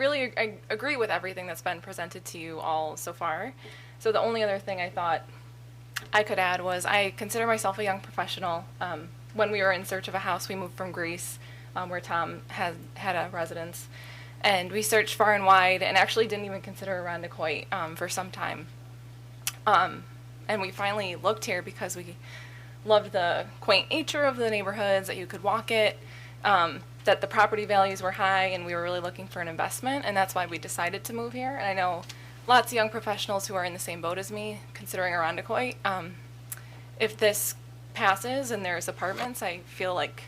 agree with everything that's been presented to you all so far. So the only other thing I thought I could add was I consider myself a young professional. When we were in search of a house, we moved from Greece, where Tom had a residence, and we searched far and wide and actually didn't even consider Arundequoit for some time. And we finally looked here because we loved the quaint nature of the neighborhoods, that you could walk it, that the property values were high, and we were really looking for an investment, and that's why we decided to move here. And I know lots of young professionals who are in the same boat as me, considering Arundequoit. If this passes and there's apartments, I feel like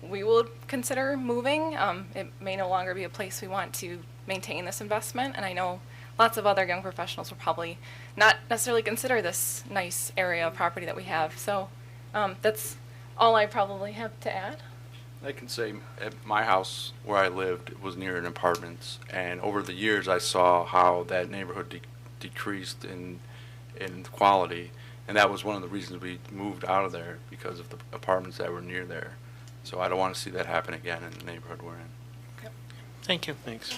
we will consider moving. It may no longer be a place we want to maintain this investment, and I know lots of other young professionals will probably not necessarily consider this nice area of property that we have. So that's all I probably have to add. I can say at my house where I lived was near an apartments, and over the years I saw how that neighborhood decreased in quality, and that was one of the reasons we moved out of there, because of the apartments that were near there. So I don't want to see that happen again in the neighborhood we're in. Okay. Thank you. Thanks.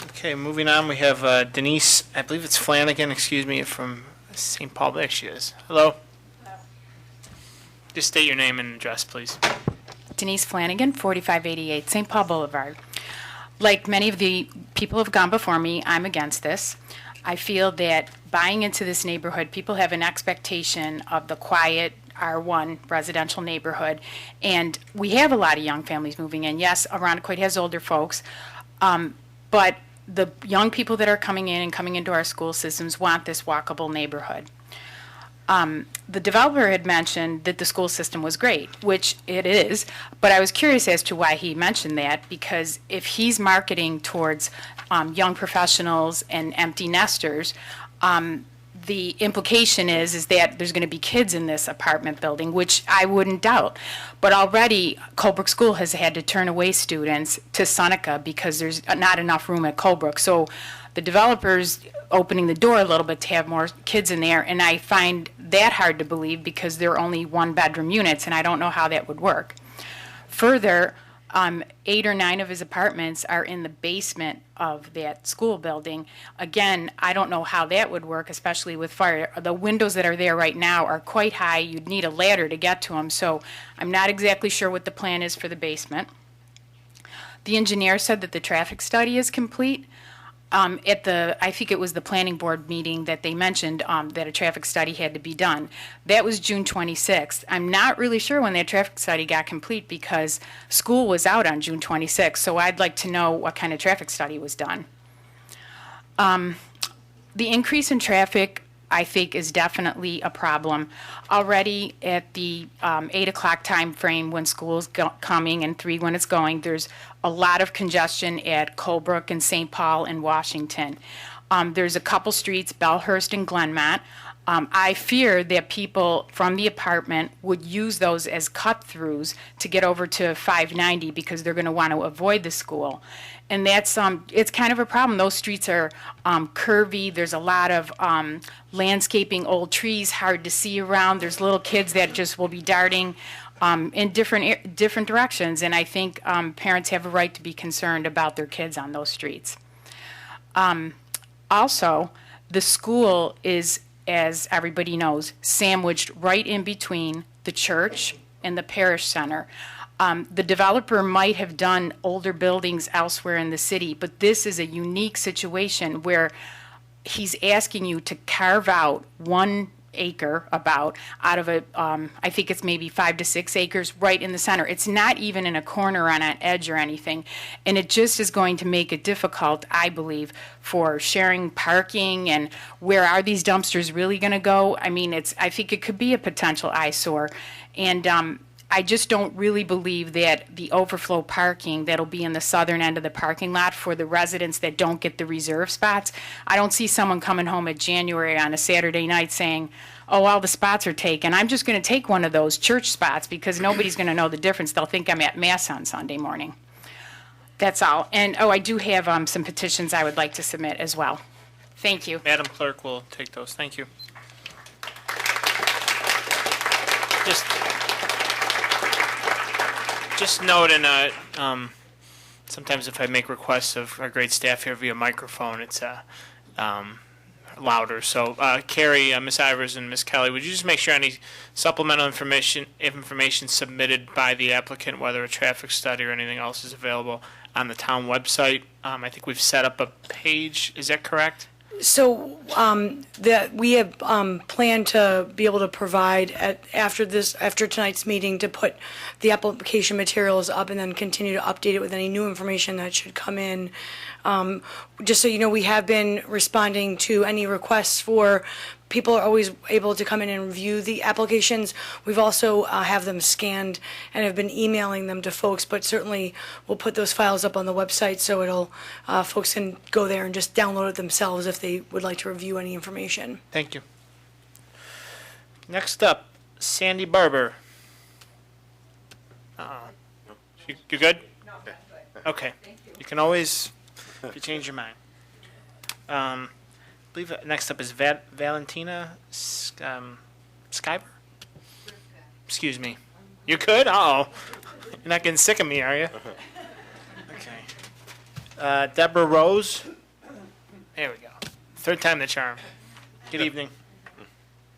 Okay, moving on, we have Denise, I believe it's Flanagan, excuse me, from St. Paul. There she is. Hello. Hello. Just state your name and address, please. Denise Flanagan, 4588 St. Paul Boulevard. Like many of the people who have gone before me, I'm against this. I feel that buying into this neighborhood, people have an expectation of the quiet R1 residential neighborhood, and we have a lot of young families moving in. Yes, Arundequoit has older folks. But the young people that are coming in and coming into our school systems want this walkable neighborhood. The developer had mentioned that the school system was great, which it is, but I was curious as to why he mentioned that, because if he's marketing towards young professionals and empty nesters, the implication is that there's going to be kids in this apartment building, which I wouldn't doubt. But already, Colebrook School has had to turn away students to Seneca because there's not enough room at Colebrook. So the developer's opening the door a little bit to have more kids in there, and I find that hard to believe because they're only one-bedroom units, and I don't know how that would work. Further, 8 or 9 of his apartments are in the basement of that school building. Again, I don't know how that would work, especially with fire. The windows that are there right now are quite high. You'd need a ladder to get to them, so I'm not exactly sure what the plan is for the basement. The engineer said that the traffic study is complete. I think it was the planning board meeting that they mentioned that a traffic study had to be done. That was June 26th. I'm not really sure when that traffic study got complete because school was out on June 26th, so I'd like to know what kind of traffic study was done. The increase in traffic, I think, is definitely a problem. Already at the 8 o'clock time frame when school's coming and 3 when it's going, there's a lot of congestion at Colebrook and St. Paul and Washington. There's a couple streets, Bellhurst and Glenmont. I fear that people from the apartment would use those as cut-throughs to get over to 590 because they're going to want to avoid the school. And that's it's kind of a problem. Those streets are curvy. There's a lot of landscaping, old trees, hard to see around. There's little kids that just will be darting in different directions. And I think parents have a right to be concerned about their kids on those streets. Also, the school is, as everybody knows, sandwiched right in between the church and the parish center. The developer might have done older buildings elsewhere in the city, but this is a unique situation where he's asking you to carve out 1 acre out of I think it's maybe 5 to 6 acres right in the center. It's not even in a corner on an edge or anything, and it just is going to make it difficult, I believe, for sharing parking and where are these dumpsters really going to go. I mean, I think it could be a potential eyesore, and I just don't really believe that the overflow parking that'll be in the southern end of the parking lot for the residents that don't get the reserve spots, I don't see someone coming home at January on a Saturday night saying, oh, all the spots are taken. I'm just going to take one of those church spots because nobody's going to know the difference. They'll think I'm at Mass on Sunday morning. That's all. And, I do have some petitions I would like to submit as well. Thank you. Madam Clerk will take those. Thank you. Just note, and sometimes if I make requests of our great staff here via microphone, it's louder. So, Carrie, Ms. Ivers, and Ms. Kelly, would you just make sure any supplemental information submitted by the applicant, whether a traffic study or anything else, is available on the town website? I think we've set up a page. Is that correct? So that we have planned to be able to provide after tonight's meeting to put the application materials up and then continue to update it with any new information that should come in. Just so you know, we have been responding to any requests for people are always able to come in and review the applications. We've also have them scanned and have been emailing them to folks, but certainly we'll put those files up on the website so it'll folks can go there and just download it themselves if they would like to review any information. Thank you. Next up, Sandy Barber. You good? No, I'm good. Okay. Thank you. You can always, if you change your mind. I believe next up is Valentina Skyber? Excuse me. You could? Uh-oh. You're not getting sick of me, are you? Okay. Deborah Rose. There we go. Third time the charm. Good evening.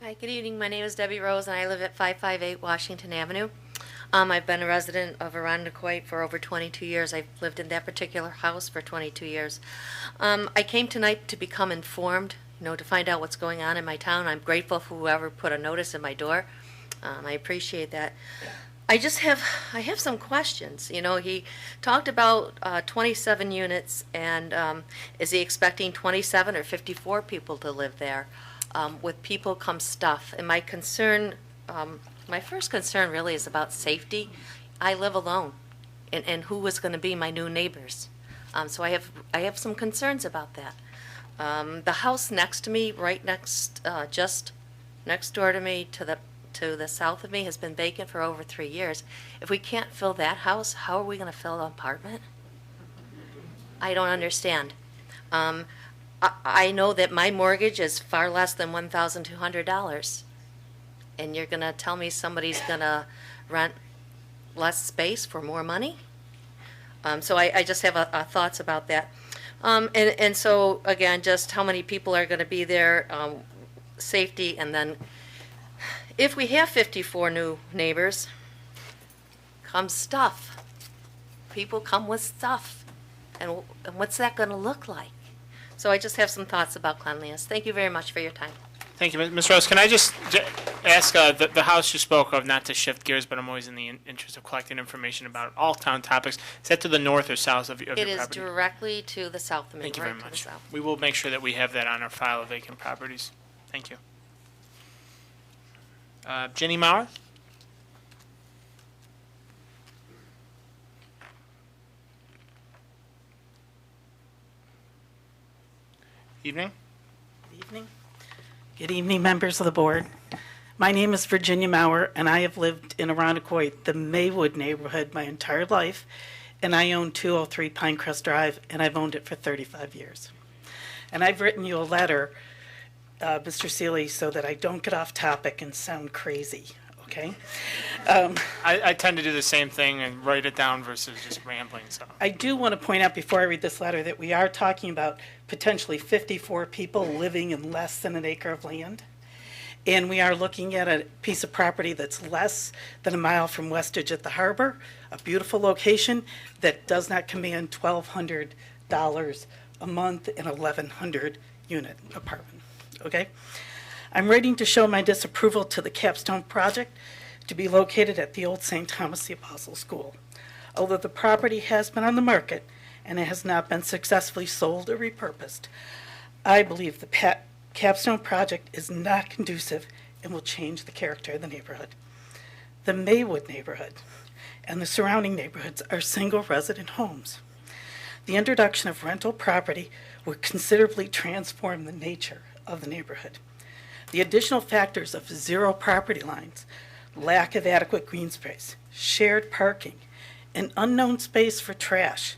Hi, good evening. My name is Debbie Rose, and I live at 558 Washington Avenue. I've been a resident of Arundecoit for over 22 years. I've lived in that particular house for 22 years. I came tonight to become informed, to find out what's going on in my town. I'm grateful for whoever put a notice in my door. I appreciate that. I have some questions. You know, he talked about 27 units, and is he expecting 27 or 54 people to live there? With people comes stuff, and my first concern really is about safety. I live alone, and who is going to be my new neighbors? So I have some concerns about that. The house next to me, just next door to me, to the south of me, has been vacant for over 3 years. If we can't fill that house, how are we going to fill an apartment? I don't understand. I know that my mortgage is far less than $1,200, and you're going to tell me somebody's going to rent less space for more money? So I just have thoughts about that. And so, again, just how many people are going to be there, safety, and then if we have 54 new neighbors, comes stuff. People come with stuff. And what's that going to look like? So I just have some thoughts about cleanliness. Thank you very much for your time. Thank you, Ms. Rose. Can I just ask the house you spoke of, not to shift gears, but I'm always in the interest of collecting information about all town topics. Is that to the north or south of your property? It is directly to the south of me. Thank you right very to the much. south. We will make sure that we have that on our file of vacant properties. Thank you. Jenny Maurer? Evening. Good evening. Good evening, members of the board. My name is Virginia Maurer, and I have lived in Arundecoit, the Maywood neighborhood, my entire life, and I own 203 Pinecrest Drive, and I've owned it for 35 years. And I've written you a letter, Mr. Seeley, so that I don't get off topic and sound crazy, okay? I tend to do the same thing and write it down versus just rambling. So I do want to point out before I read this letter that we are talking about potentially 54 people living in less than an acre of land. And we are looking at a piece of property that's less than a mile from Westridge at the harbor, a beautiful location that does not command $1,200 a month in 1,100 unit apartment, okay? I'm writing to show my disapproval to the Capstone project to be located at the old St. Thomas the Apostle School. Although the property has been on the market and it has not been successfully sold or repurposed, I believe the Capstone project is not conducive and will change the character of the neighborhood. The Maywood neighborhood and the surrounding neighborhoods are single resident homes. The introduction of rental property would considerably transform the nature of the neighborhood. The additional factors of zero property lines, lack of adequate green space, shared parking, and unknown space for trash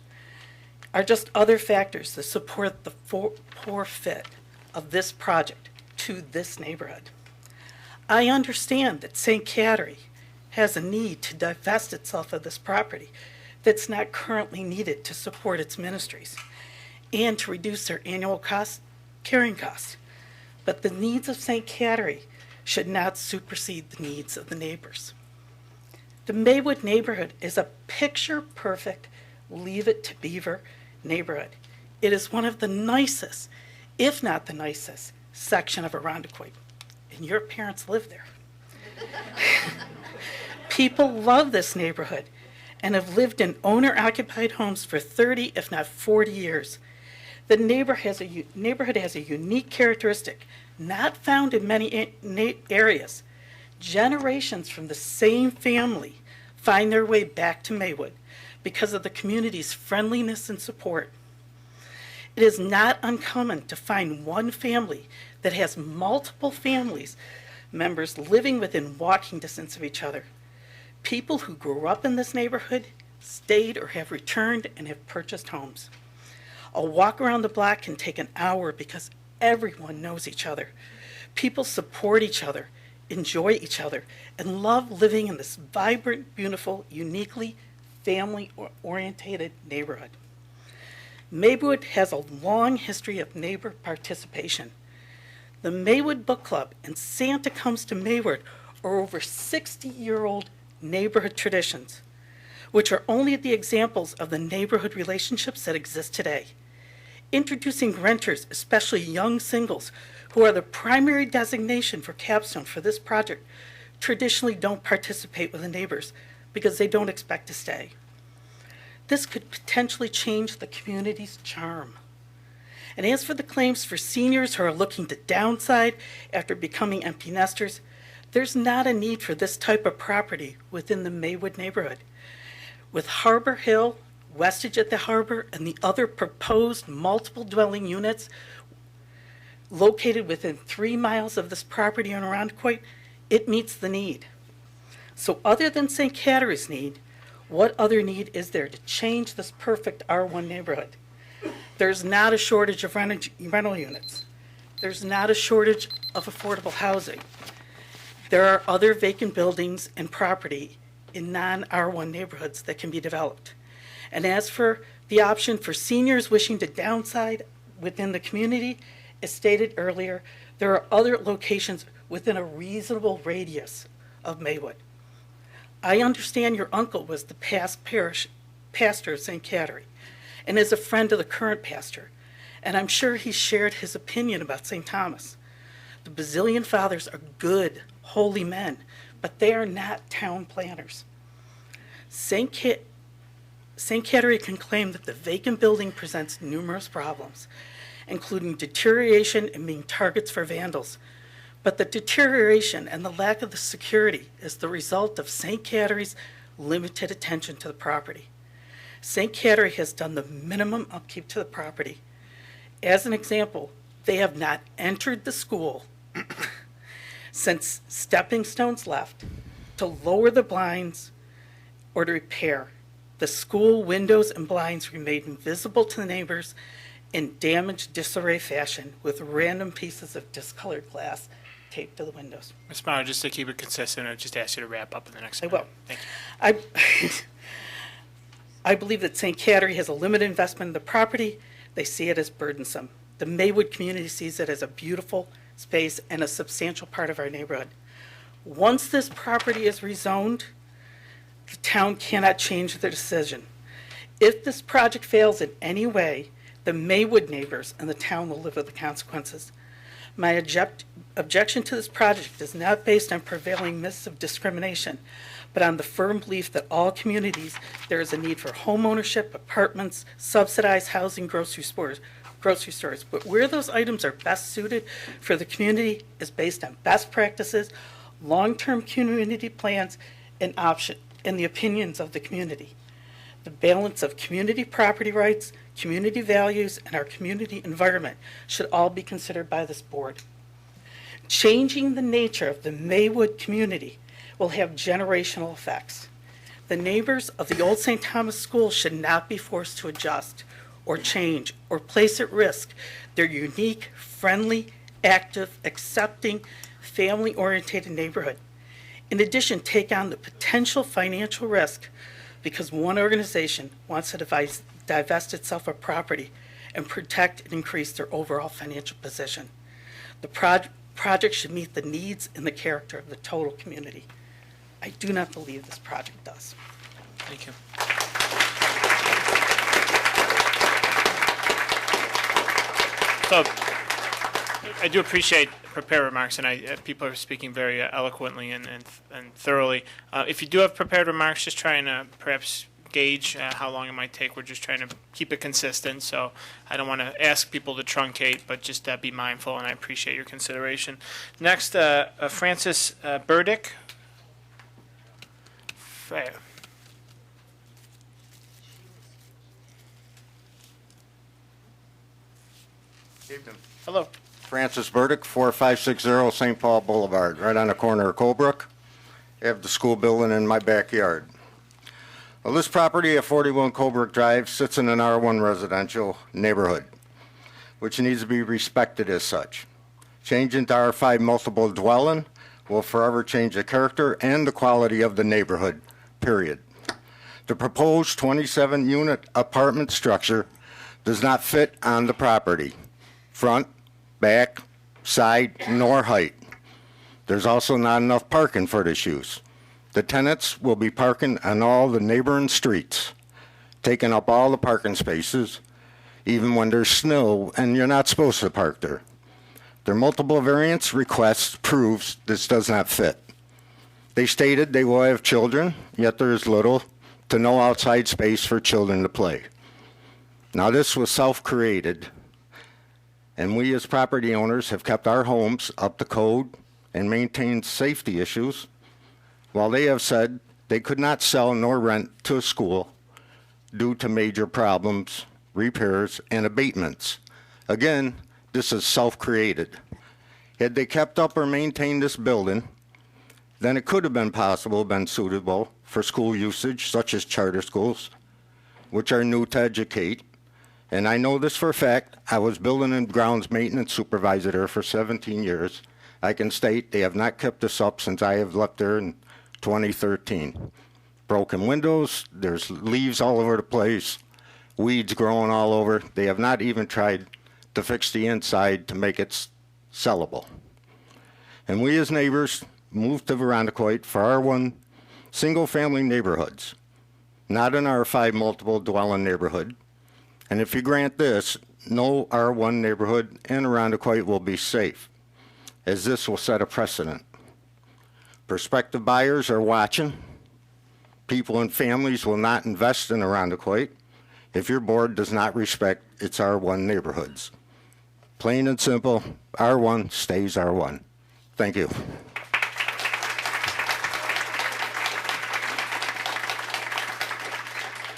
are just other factors that support the poor fit of this project to this neighborhood. I understand that St. Cattery has a need to divest itself of this property that's not currently needed to support its ministries and to reduce their annual carrying costs. But the needs of St. Cattery should not supersede the needs of the neighbors. The Maywood neighborhood is a picture-perfect Leave It to Beaver neighborhood. It is one of the nicest, if not the nicest, section of Arundecoit, and your parents live there. People love this neighborhood and have lived in owner-occupied homes for 30, if not 40 years. The neighborhood has a unique characteristic not found in many areas. Generations from the same family find their way back to Maywood because of the community's friendliness and support. It is not uncommon to find one family that has multiple families members living within walking distance of each other. People who grew up in this neighborhood, stayed or have returned and have purchased homes. A walk around the block can take an hour because everyone knows each other. People support each other, enjoy each other, and love living in this vibrant, beautiful, uniquely family-oriented neighborhood. Maywood has a long history of neighbor participation. The Maywood Book Club and Santa Comes to Maywood are over 60-year-old neighborhood traditions, which are only the examples of the neighborhood relationships that exist today. Introducing renters, especially young singles, who are the primary designation for Capstone for this project, traditionally don't participate with the neighbors, because they don't expect to stay. This could potentially change the community's charm. And as for the claims for seniors who are looking to downside after becoming empty nesters, there's not a need for this type of property within the Maywood neighborhood. With Harbor Hill, Westage at the harbor, and the other proposed multiple dwelling units located within 3 miles of this property in Arundecoit, it meets the need. So other than St. Catering's need, what other need is there to change this perfect R1 neighborhood? There's not a shortage of rental units. There's not a shortage of affordable housing. There are other vacant buildings and property in non-R1 neighborhoods that can be developed. And as for the option for seniors wishing to downside within the community, as stated earlier, there are other locations within a reasonable radius of Maywood. I understand your uncle was the past parish pastor of St. Catherine and is a friend of the current pastor, and I'm sure he shared his opinion about St. Thomas. The Basilian Fathers are good, holy men, but they are not town planners. St. Catherine can claim that the vacant building presents numerous problems, including deterioration and being targets for vandals. But the deterioration and the lack of the security is the result of St. Catherine's limited attention to the property. St. Catherine has done the minimum upkeep to the property. As an example, they have not entered the school since Stepping Stones left to lower the blinds or to repair. The school windows and blinds remain invisible to the neighbors in damaged disarray fashion with random pieces of discolored glass taped to the windows. Ms. Mauer, just to keep it consistent, I just ask you to wrap up in the next I minute. will. Thank you. I believe that St. Catherine has a limited investment in the property. They see it as burdensome. The Maywood community sees it as a beautiful space and a substantial part of our neighborhood. Once this property is rezoned, the town cannot change their decision. If this project fails in any way, the Maywood neighbors and the town will live with the consequences. My objection to this project is not based on prevailing myths of discrimination, but on the firm belief that all communities, there is a need for home ownership, apartments, subsidized housing, grocery stores. But where those items are best suited for the community is based on best practices, long-term community plans, and the opinions of the community. The balance of community property rights, community values, and our community environment should all be considered by this board. Changing the nature of the Maywood community will have generational effects. The neighbors of the old St. Thomas School should not be forced to adjust or change or place at risk their unique, friendly, active, accepting, family-oriented neighborhood. In addition, take on the potential financial risk because one organization wants to divest itself of property and protect and increase their overall financial position. The project should meet the needs and the character of the total community. I do not believe this project does. Thank you. So, I do appreciate prepared remarks, and people are speaking very eloquently and thoroughly. If you do have prepared remarks, just try and perhaps gauge how long it might take. We're just trying to keep it consistent, so I don't want to ask people to truncate, but just be mindful, and I appreciate your consideration. Next, Francis Burdick. Evening. Hello. Francis Burdick, 4560 St. Paul Boulevard, right on the corner of Colebrook. I have the school building in my backyard. Well, this property at 41 Colebrook Drive sits in an R1 residential neighborhood, which needs to be respected as such. Changing to R5 multiple dwelling will forever change the character and the quality of the neighborhood, period. The proposed 27-unit apartment structure does not fit on the property, front, back, side, nor height. There's also not enough parking for this use. The tenants will be parking on all the neighboring streets, taking up all the parking spaces, even when there's snow and you're not supposed to park there. Their multiple variance requests proves this does not fit. They stated they will have children, yet there is little to no outside space for children to play. Now, this was self-created, and we as property owners have kept our homes up to code and maintained safety issues, while they have said they could not sell nor rent to a school due to major problems, repairs, and abatements. Again, this is self-created. Had they kept up or maintained this building, then it could have been possible, been suitable for school usage, such as charter schools, which are new to educate. And I know this for a fact. I was building and grounds maintenance supervisor there for 17 years. I can state they have not kept this up since I have left there in 2013. Broken windows, there's leaves all over the place, weeds growing all over. They have not even tried to fix the inside to make it sellable. And we as neighbors moved to Verondacoit for R1 single-family neighborhoods, not an R5 multiple dwelling neighborhood. And if you grant this, no R1 neighborhood in Verondacoit will be safe, as this will set a precedent. Prospective buyers are watching. People and families will not invest in Verondacoit if your board does not respect its R1 neighborhoods. Plain and simple, R1 stays R1. Thank you.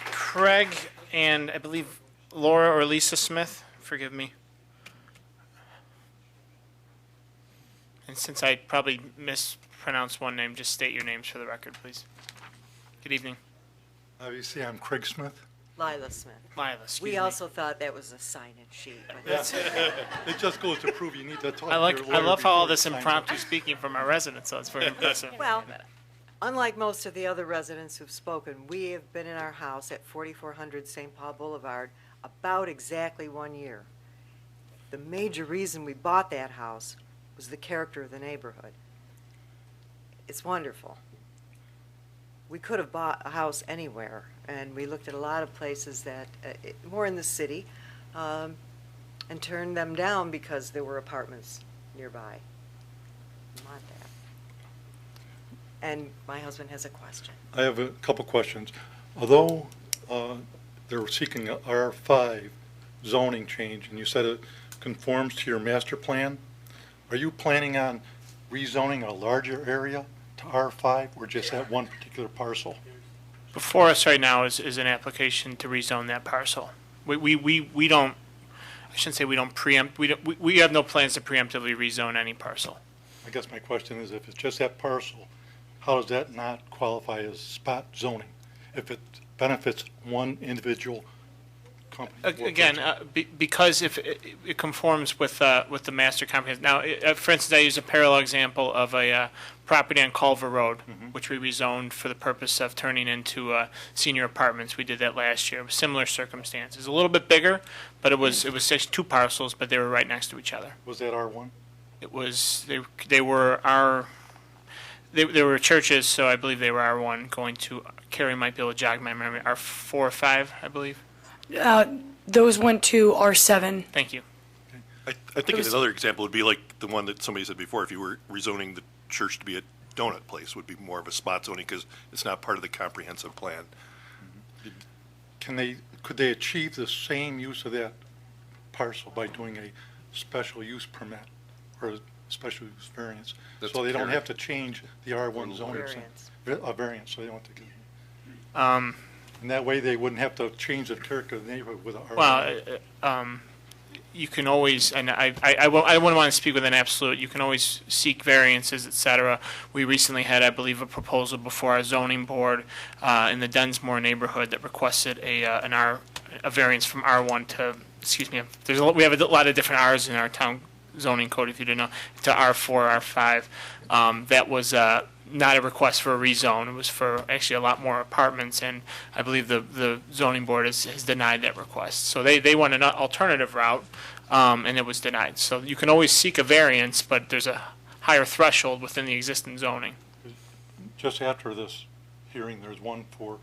Craig and I believe Laura or Lisa Smith, forgive me. And since I probably mispronounced one name, just state your names for the record, please. Good evening. Obviously, I'm Craig Smith. Lila Smith. Lila, excuse We me. also thought that was a sign-in sheet. but Yes. that's- It just goes to prove you need to talk to I your lawyer love how all before this you sign impromptu speaking from our residents, so it's very impressive. Well, unlike most of the other residents who've spoken, we have been in our house at 4400 St. Paul Boulevard about exactly 1 year. The major reason we bought that house was the character of the neighborhood. It's wonderful. We could have bought a house anywhere, and we looked at a lot of places that, more in the city, and turned them down because there were apartments nearby. We want that. And my husband has a question. I have a couple questions. Although they're seeking a R5 zoning change, and you said it conforms to your master plan, are you planning on rezoning a larger area to R5 or just that one particular parcel? Before us right now is an application to rezone that parcel. We don't, I shouldn't say we don't preempt, we have no plans to preemptively rezone any parcel. I guess my question is, if it's just that parcel, how does that not qualify as spot zoning? If it benefits one individual company? Again, because if it conforms with the master comprehensive. Now, for instance, I use a parallel example of a property on Culver Road, which we rezoned for the purpose of turning into senior apartments. We did that last year. Similar circumstances, a little bit bigger, but it was just two parcels, but they were right next to each other. Was that R1? It was they were churches, so I believe they were R1. Going to Carrie might be able to jog my memory. R4 or 5, I believe. Those went to R7. Thank you. I think another example would be like the one that somebody said before, if you were rezoning the church to be a donut place, would be more of a spot zoning because it's not part of the comprehensive plan. Could they achieve the same use of that parcel by doing a special use permit or a special use variance? That's So they don't carried. have to change the R1 zoning. Variance. A variance, so they don't have to get. Um, And that way they wouldn't have to change the character of the neighborhood with a R1. Well, you can always, and I wouldn't want to speak with an absolute, you can always seek variances, et cetera. We recently had, I believe, a proposal before our zoning board in the Dunsmore neighborhood that requested a variance from R1 to, excuse me, we have a lot of different Rs in our town zoning code, if you didn't know, to R4, R5. That was not a request for a rezone. It was for actually a lot more apartments, and I believe the zoning board has denied that request. So they went an alternative route, and it was denied. So you can always seek a variance, but there's a higher threshold within the existing zoning. Just after this hearing, there's one for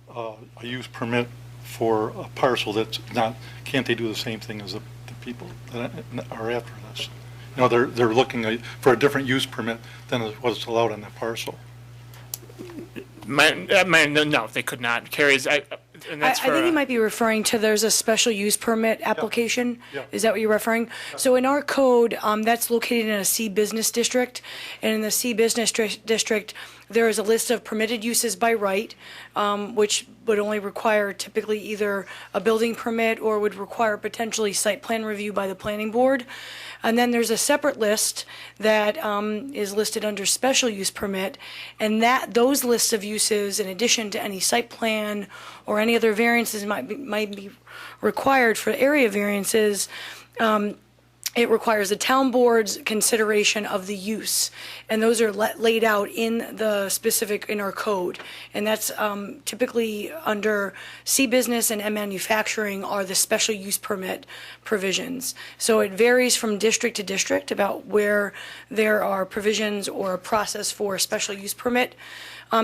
a use permit for a parcel that's not, can't they do the same thing as the people that are after this? You know, they're looking for a different use permit than what's allowed on that parcel. No, they could not. Carrie's, and that's I for. think you might be referring to, there's a special use permit application. Yeah. Is that what you're referring? So in our code, that's located in a C business district. And in the C business district, there is a list of permitted uses by right, which would only require typically either a building permit or would require potentially site plan review by the planning board. And then there's a separate list that is listed under special use permit, and those lists of uses, in addition to any site plan or any other variances might be required for area variances, it requires the town board's consideration of the use, and those are laid out in our code. And that's typically under C business and M manufacturing are the special use permit provisions. So it varies from district to district about where there are provisions or a process for special use permit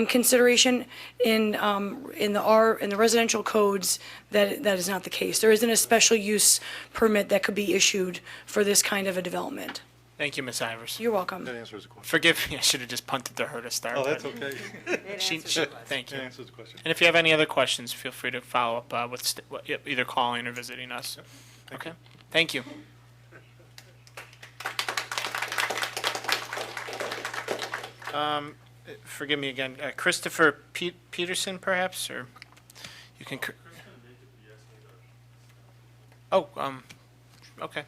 consideration. In the residential codes, that is not the case. There isn't a special use permit that could be issued for this kind of a development. Thank you, Ms. Ivers. You're welcome. That answers the question. Forgive me, I should have just punted to her to start. Oh, that's but okay. Thank you. That answers the question. And if you have any other questions, feel free to follow up with either calling or visiting us. Okay. Thank you. Forgive me again, Christopher Peterson, perhaps, or you can. Oh, okay.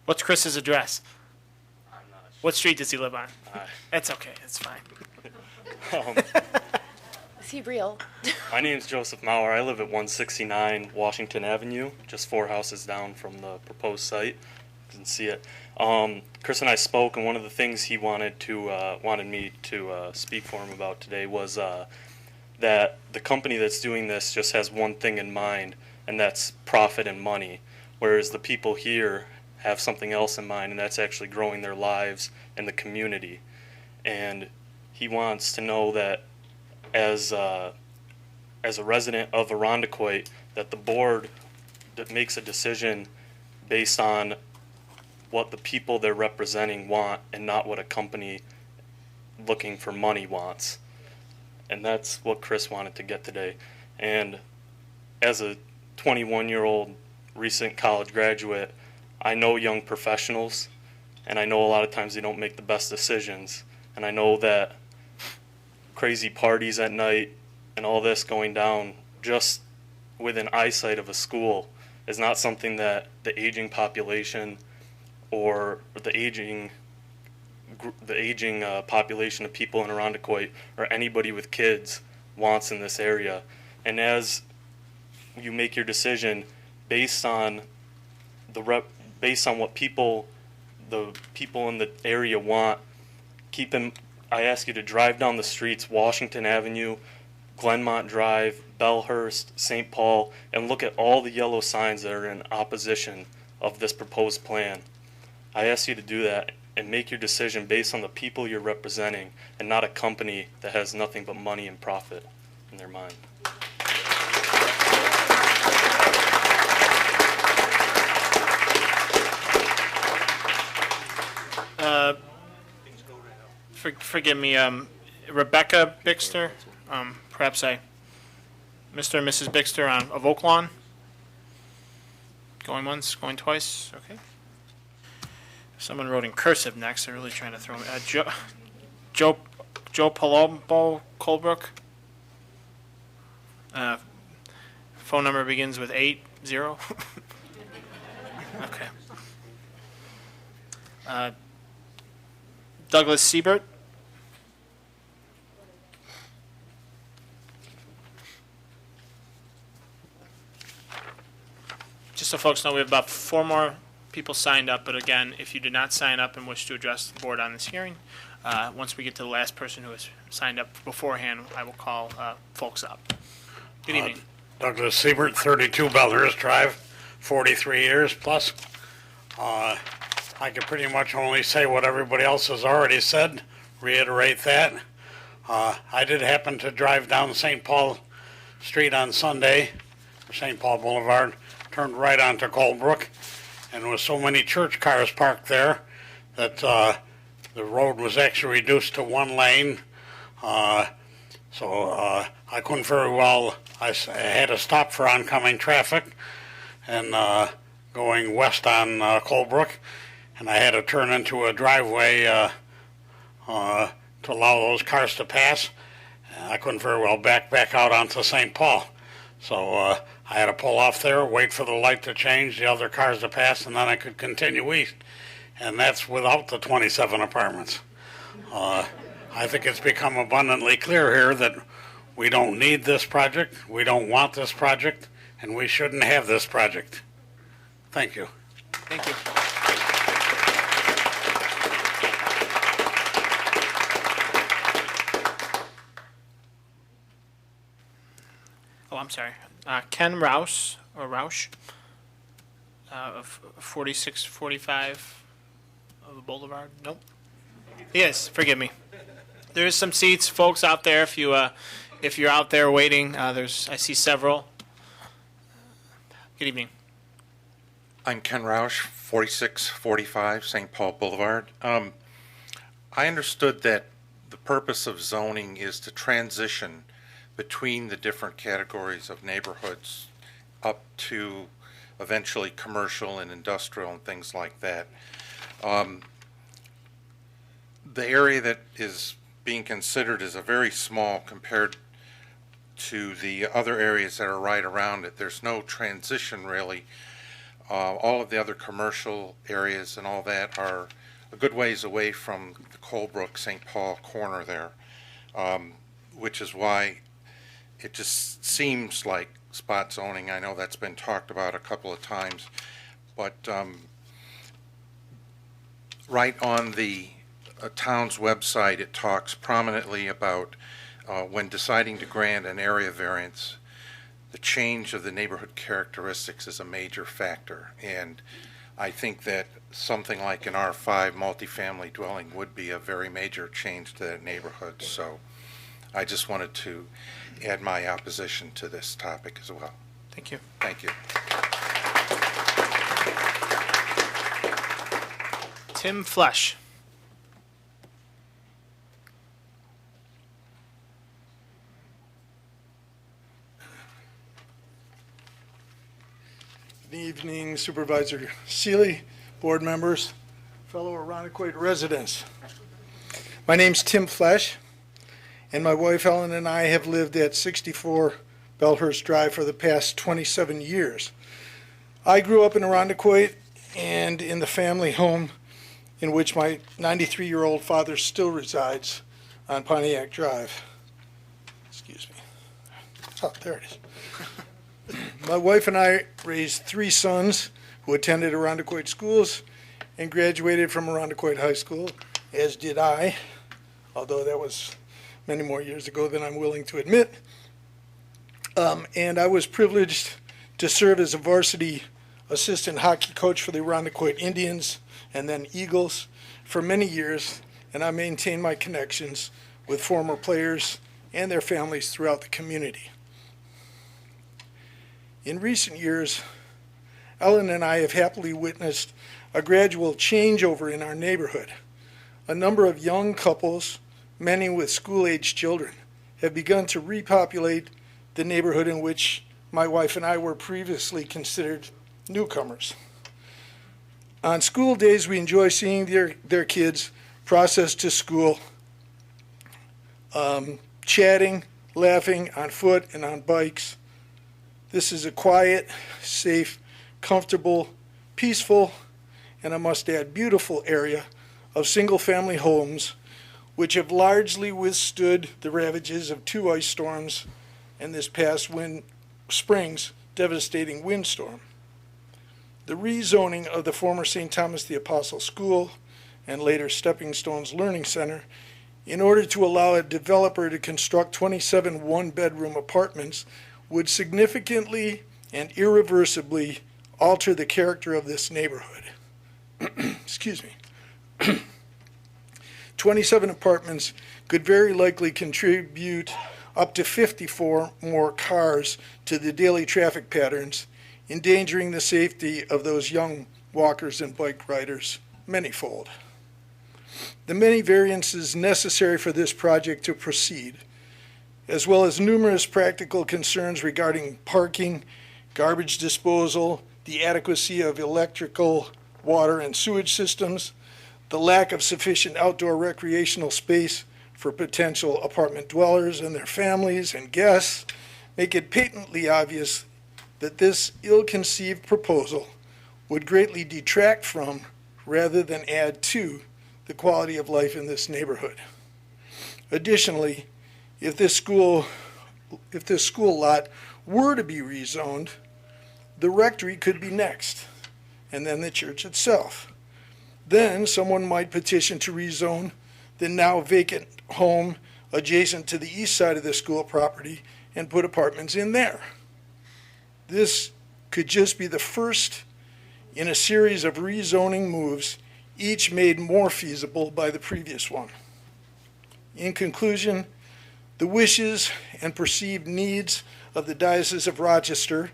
What's Chris's address? What street does he live on? That's okay. That's fine. Is he real? My name's Joseph Mauer. I live at 169 Washington Avenue, just 4 houses down from the proposed site. You can see it. Chris and I spoke, and one of the things he wanted me to speak for him about today was that the company that's doing this just has one thing in mind, and that's profit and money, whereas the people here have something else in mind, and that's actually growing their lives in the community. And he wants to know that as a resident of Arundecoit, that the board that makes a decision based on what the people they're representing want and not what a company looking for money wants. And that's what Chris wanted to get today. And as a 21-year-old recent college graduate, I know young professionals, and I know a lot of times they don't make the best decisions. And I know that crazy parties at night and all this going down just within eyesight of a school is not something that the aging population or the aging population of people in Arundecoit or anybody with kids wants in this area. And as you make your decision based on what the people in the area want, I ask you to drive down the streets, Washington Avenue, Glenmont Drive, Bellhurst, St. Paul, and look at all the yellow signs that are in opposition of this proposed plan. I ask you to do that and make your decision based on the people you're representing and not a company that has nothing but money and profit in their mind. Forgive me, Rebecca Bixter, perhaps Mr. and Mrs. Bixter of Oak Lawn? Going once, going twice, okay. Someone wrote in cursive next, they're really trying to throw me. Joe Palumbo Colebrook. Phone number begins with 80. Okay. Douglas Siebert. Just so folks know, we have about 4 more people signed up, but again, if you did not sign up and wish to address the board on this hearing, once we get to the last person who has signed up beforehand, I will call folks up. Good evening. Douglas Siebert, 32 Bellhurst Drive, 43 years plus. I can pretty much only say what everybody else has already said, reiterate that. I did happen to drive down St. Paul Street on Sunday, St. Paul Boulevard, turned right onto Colebrook, and with so many church cars parked there that the road was actually reduced to one lane. So I couldn't very well, I had to stop for oncoming traffic and going west on Colebrook, and I had to turn into a driveway to allow those cars to pass. I couldn't very well back out onto St. Paul. So I had to pull off there, wait for the light to change, the other cars to pass, and then I could continue east. And that's without the 27 apartments. I think it's become abundantly clear here that we don't need this project, we don't want this project, and we shouldn't have this project. Thank you. Thank you. Oh, I'm sorry. Ken Rouse, or Roush, of 4645 of the Boulevard. Nope. Yes, forgive me. There's some seats, folks, out there. If you're out there waiting, I see several. Good evening. I'm Ken Roush, 4645 St. Paul Boulevard. I understood that the purpose of zoning is to transition between the different categories of neighborhoods up to eventually commercial and industrial and things like that. The area that is being considered is a very small compared to the other areas that are right around it. There's no transition really. All of the other commercial areas and all that are a good ways away from the Colebrook St. Paul corner there, which is why it just seems like spot zoning. I know that's been talked about a couple of times, but right on the town's website, it talks prominently about when deciding to grant an area variance, the change of the neighborhood characteristics is a major factor. And I think that something like an R5 multifamily dwelling would be a very major change to that neighborhood. So I just wanted to add my opposition to this topic as well. Thank you. Thank you. Tim Flesh. Good evening, Supervisor Seeley, board members, fellow Arundequoit residents. My name's Tim Flesh, and my wife Ellen and I have lived at 64 Bellhurst Drive for the past 27 years. I grew up in Arundequoit and in the family home in which my 93-year-old father still resides on Pontiac Drive. Excuse me. Oh, there it is. My wife and I raised 3 sons who attended Arundequoit schools and graduated from Arundequoit High School, as did I, although that was many more years ago than I'm willing to admit. And I was privileged to serve as a varsity assistant hockey coach for the Arundequoit Indians and then Eagles for many years, and I maintained my connections with former players and their families throughout the community. In recent years, Ellen and I have happily witnessed a gradual changeover in our neighborhood. A number of young couples, many with school-age children, have begun to repopulate the neighborhood in which my wife and I were previously considered newcomers. On school days, we enjoy seeing their kids process to school, chatting, laughing on foot and on bikes. This is a quiet, safe, comfortable, peaceful, and I must add, beautiful area of single-family homes which have largely withstood the ravages of 2 ice storms and this past spring's devastating windstorm. The rezoning of the former St. Thomas the Apostle School and later Stepping Stones Learning Center in order to allow a developer to construct 27 one-bedroom apartments would significantly and irreversibly alter the character of this neighborhood. Excuse me. 27 apartments could very likely contribute up to 54 more cars to the daily traffic patterns, endangering the safety of those young walkers and bike riders manyfold. the many variances necessary for this project to proceed, as well as numerous practical concerns regarding parking, garbage disposal, the adequacy of electrical, water, and sewage systems, the lack of sufficient outdoor recreational space for potential apartment dwellers and their families and guests, make it patently obvious that this ill-conceived proposal would greatly detract from, rather than add to, the quality of life in this neighborhood. Additionally, if this school lot were to be rezoned, the rectory could be next, and then the church itself. Then someone might petition to rezone the now vacant home adjacent to the east side of the school property and put apartments in there. This could just be the first in a series of rezoning moves, each made more feasible by the previous one. In conclusion, the wishes and perceived needs of the Diocese of Rochester,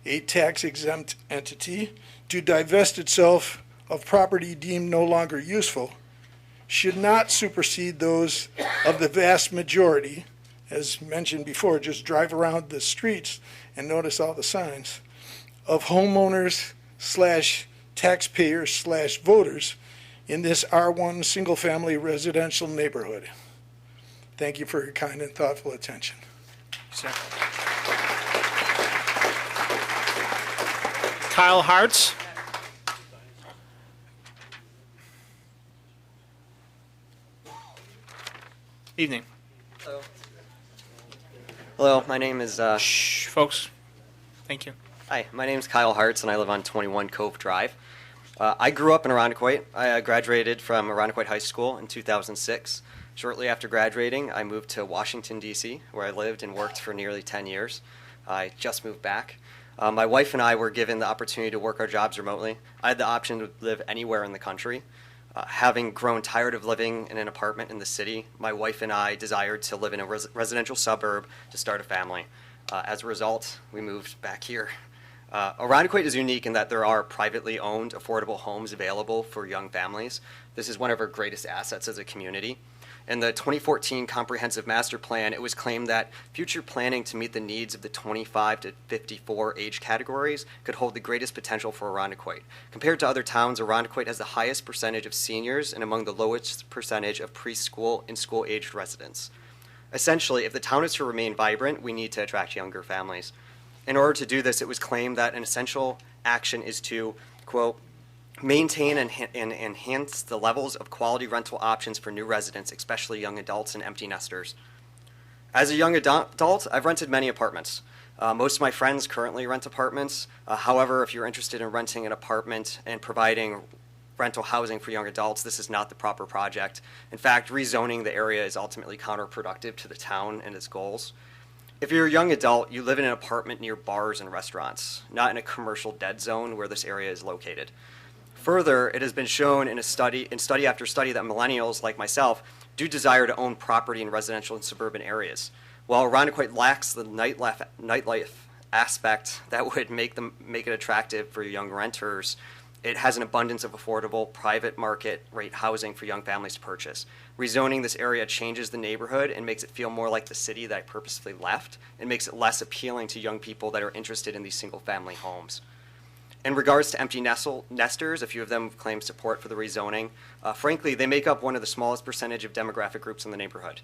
a tax-exempt entity, to divest itself of property deemed no longer useful, should not supersede those of the vast majority, as mentioned before, just drive around the streets and notice all the signs, of homeowners / taxpayers / voters in this R1 single-family residential neighborhood. Thank you for your kind and thoughtful attention. Sir. Kyle Hartz. Evening. Hello, my name is... Shh, folks. Thank you. Hi, my name is Kyle Hartz, and I live on 21 Cove Drive. I grew up in Irondequoit. I graduated from Irondequoit High School in 2006. Shortly after graduating, I moved to Washington, D.C., where I lived and worked for nearly 10 years. I just moved back. My wife and I were given the opportunity to work our jobs remotely. I had the option to live anywhere in the country. Having grown tired of living in an apartment in the city, my wife and I desired to live in a residential suburb to start a family. As a result, we moved back here. Irondequoit is unique in that there are privately owned, affordable homes available for young families. This is one of our greatest assets as a community. In the 2014 Comprehensive Master Plan, it was claimed that future planning to meet the needs of the 25 to 54 age categories could hold the greatest potential for Irondequoit. Compared to other towns, Irondequoit has the highest percentage of seniors and among the lowest percentage of preschool and school-aged residents. Essentially, if the town is to remain vibrant, we need to attract younger families. In order to do this, it was claimed that an essential action is to, quote, maintain and enhance the levels of quality rental options for new residents, especially young adults and empty nesters. As a young adult, I've rented many apartments. Most of my friends currently rent apartments. However, if you're interested in renting an apartment and providing rental housing for young adults, this is not the proper project. In fact, rezoning the area is ultimately counterproductive to the town and its goals. If you're a young adult, you live in an apartment near bars and restaurants, not in a commercial dead zone where this area is located. Further, it has been shown in study after study that millennials, like myself, do desire to own property in residential and suburban areas. While Irondequoit lacks the nightlife aspect that would make it attractive for young renters, it has an abundance of affordable, private market rate housing for young families to purchase. Rezoning this area changes the neighborhood and makes it feel more like the city that I purposefully left, and makes it less appealing to young people that are interested in these single-family homes. In regards to empty nesters, a few of them claim support for the rezoning. Frankly, they make up one of the smallest percentage of demographic groups in the neighborhood.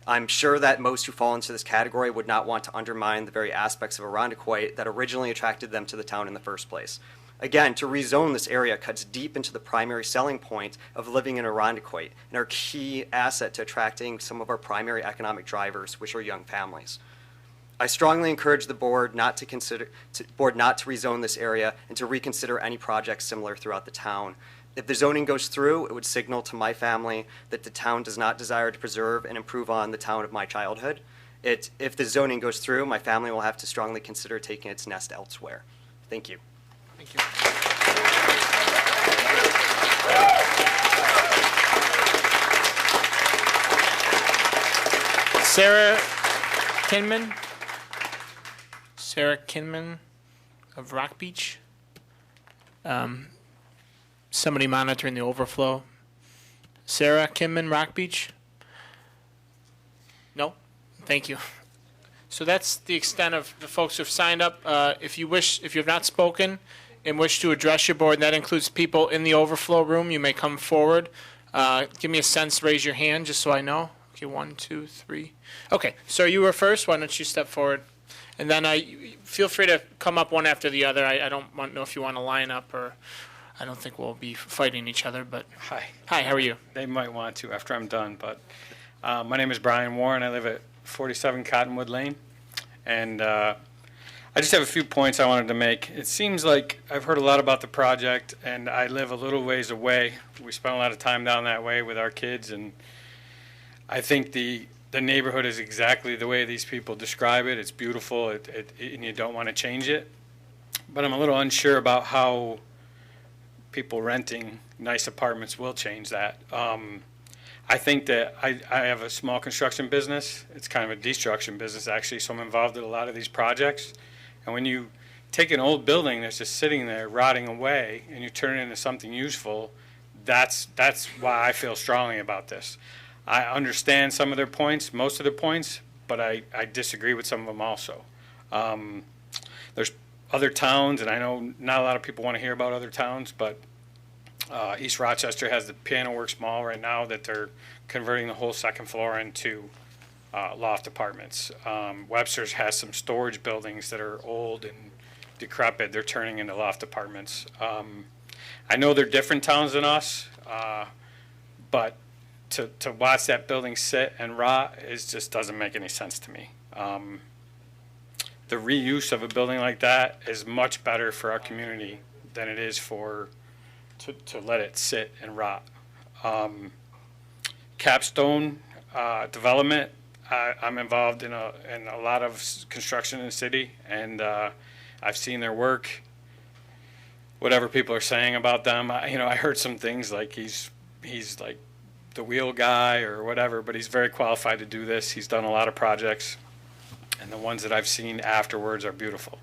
I'm sure that most who fall into this category would not want to undermine the very aspects of Irondequoit that originally attracted them to the town in the first place. Again, to rezone this area cuts deep into the primary selling point of living in Irondequoit and our key asset to attracting some of our primary economic drivers, which are young families. I strongly encourage the board not to rezone this area and to reconsider any projects similar throughout the town. If the zoning goes through, it would signal to my family that the town does not desire to preserve and improve on the town of my childhood. If the zoning goes through, my family will have to strongly consider taking its nest elsewhere. Thank you. Thank you. Sarah Kinman. Sarah Kinman of Rock Beach. Somebody monitoring the overflow. Sarah Kimman, Rock Beach? No? Thank you. So that's the extent of the folks who've signed up. If you have not spoken and wish to address your board, and that includes people in the overflow room, you may come forward. Give me a sense, raise your hand, just so I know. Okay, 1, 2, 3. Okay, so you were first. Why don't you step forward? And then feel free to come up one after the other. I don't know if you want to line up, or I don't think we'll be fighting each other. But Hi. Hi, how are you? They might want to after I'm done, but my name is Brian Warren. I live at 47 Cottonwood Lane, and I just have a few points I wanted to make. It seems like I've heard a lot about the project, and I live a little ways away. We spend a lot of time down that way with our kids, and I think the neighborhood is exactly the way these people describe it. It's beautiful, and you don't want to change it. But I'm a little unsure about how people renting nice apartments will change that. I think that I have a small construction business. It's kind of a destruction business, actually, so I'm involved in a lot of these projects. And when you take an old building that's just sitting there rotting away and you turn it into something useful, that's why I feel strongly about this. I understand some of their points, most of their points, but I disagree with some of them also. There's other towns, and I know not a lot of people want to hear about other towns, but East Rochester has the Piano Works Mall right now that they're converting the whole second floor into loft apartments. Webster's has some storage buildings that are old and decrepit. They're turning into loft apartments. I know they're different towns than us, but to watch that building sit and rot just doesn't make any sense to me. The reuse of a building like that is much better for our community than it is to let it sit and rot. Capstone Development, I'm involved in a lot of construction in the city, and I've seen their work. Whatever people are saying about them, I heard some things like he's like the wheel guy or whatever, but he's very qualified to do this. He's done a lot of projects, and the ones that I've seen afterwards are beautiful.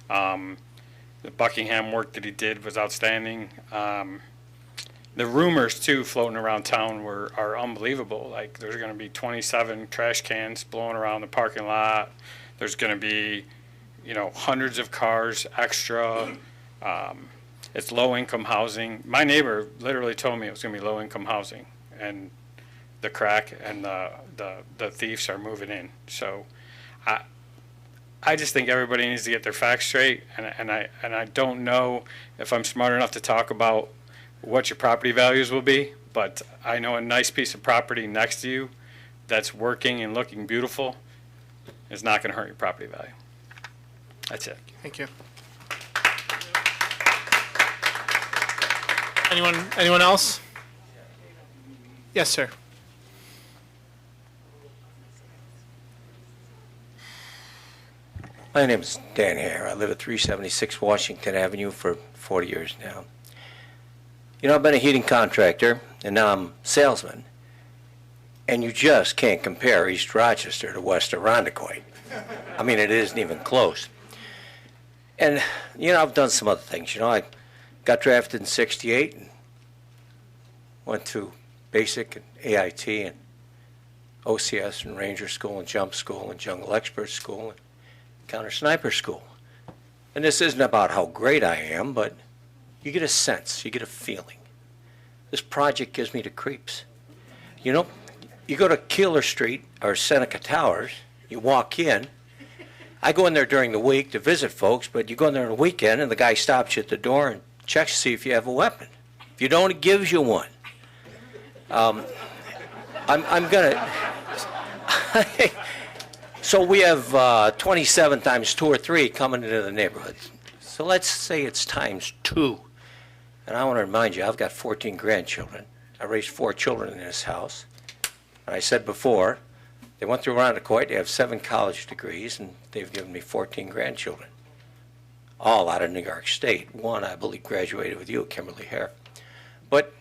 The Buckingham work that he did was outstanding. The rumors too floating around town are unbelievable. Like there's going to be 27 trash cans blowing around the parking lot. There's going to be, hundreds of cars extra. It's low-income housing. My neighbor literally told me it was going to be low-income housing, and the crack and the thieves are moving in. So I just think everybody needs to get their facts straight, and I don't know if I'm smart enough to talk about what your property values will be, but I know a nice piece of property next to you that's working and looking beautiful is not going to hurt your property value. That's it. Thank you. Anyone else? Yes, sir. My name is Dan Hare. I live at 376 Washington Avenue for 40 years now. I've been a heating contractor, and now I'm a salesman. And you just can't compare East Rochester to West Irondequoit. I mean, it isn't even close. And, I've done some other things. I got drafted in '68 and went through basic and AIT and OCS and Ranger School and Jump School and Jungle Expert School and Counter Sniper School. And this isn't about how great I am, but you get a sense, you get a feeling. This project gives me the creeps. You go to Keeler Street or Seneca Towers, you walk in. I go in there during the week to visit folks, but you go in there on the weekend and the guy stops you at the door and checks to see if you have a weapon. If you don't, he gives you one. I'm gonna. So we have 27 times 2 or 3 coming into the neighborhood. So let's say it's times 2. And I want to remind you, I've got 14 grandchildren. I raised 4 children in this house. And I said before, they went through Irondequoit, they have 7 college degrees, and they've given me 14 grandchildren. All out of New York State. One, I believe, graduated with you, Kimberly Hare. But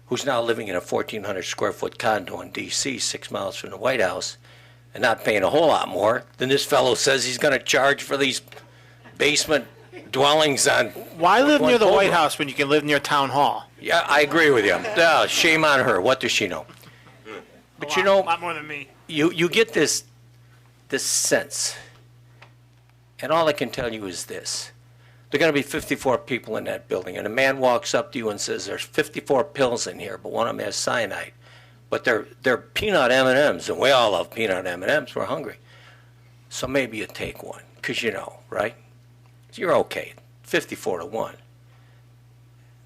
who's now living in a 1,400 square foot condo in D.C., 6 miles from the White House, and not paying a whole lot more than this fellow says he's going to charge for these basement dwellings on. Why live near the White Colebrook. House when you can live near Town Hall? Yeah, I agree with you. Shame on her. What does she know? But you know, a lot more than me. you get this sense, and all I can tell you is this. There are going to be 54 people in that building, and a man walks up to you and says, there's 54 pills in here, but one of them has cyanide. But they're peanut M&Ms, and we all love peanut M&Ms. We're hungry. So maybe you take one, because you know, right? You're okay, 54 to 1.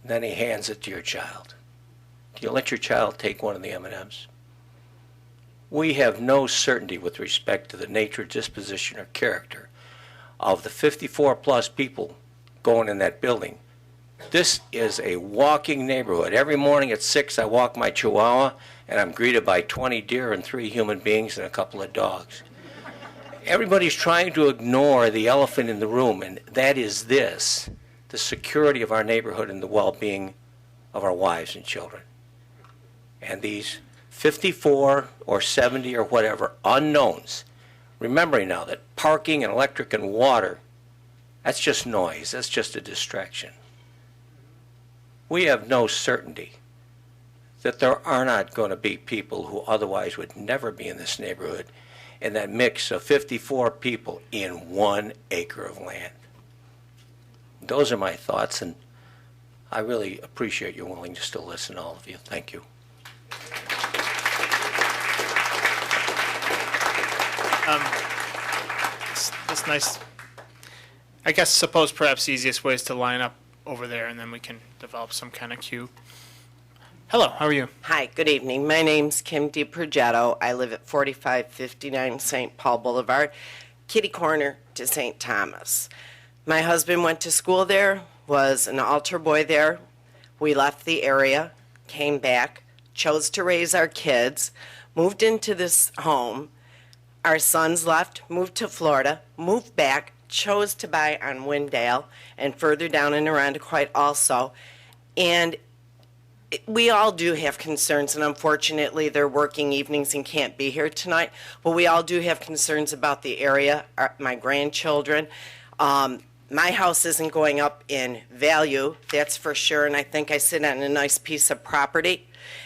Then he hands it to your child. Do you let your child take one of the M&Ms? We have no certainty with respect to the nature, disposition, or character of the 54-plus people going in that building. This is a walking neighborhood. Every morning at 6, I walk my Chihuahua, and I'm greeted by 20 deer and 3 human beings and a couple of dogs. Everybody's trying to ignore the elephant in the room, and that is this, the security of our neighborhood and the well-being of our wives and children. And these 54 or 70 or whatever unknowns, remembering now that parking and electric and water, that's just noise, that's just a distraction. We have no certainty that there are not going to be people who otherwise would never be in this neighborhood in that mix of 54 people in 1 acre of land. Those are my thoughts, and I really appreciate your willingness to listen, all of you. Thank you. It's nice. I guess suppose perhaps the easiest way is to line up over there, and then we can develop some kind of queue. Hello, how are you? Hi, good evening. My name's Kim DiProgetto. I live at 4559 St. Paul Boulevard, kitty corner to St. Thomas. My husband went to school there, was an altar boy there. We left the area, came back, chose to raise our kids, moved into this home. Our sons left, moved to Florida, moved back, chose to buy on Windale and further down in Irondequoit also. And we all do have concerns, and unfortunately they're working evenings and can't be here tonight, but we all do have concerns about the area, my grandchildren. My house isn't going up in value, that's for sure, and I think I sit on a nice piece of property.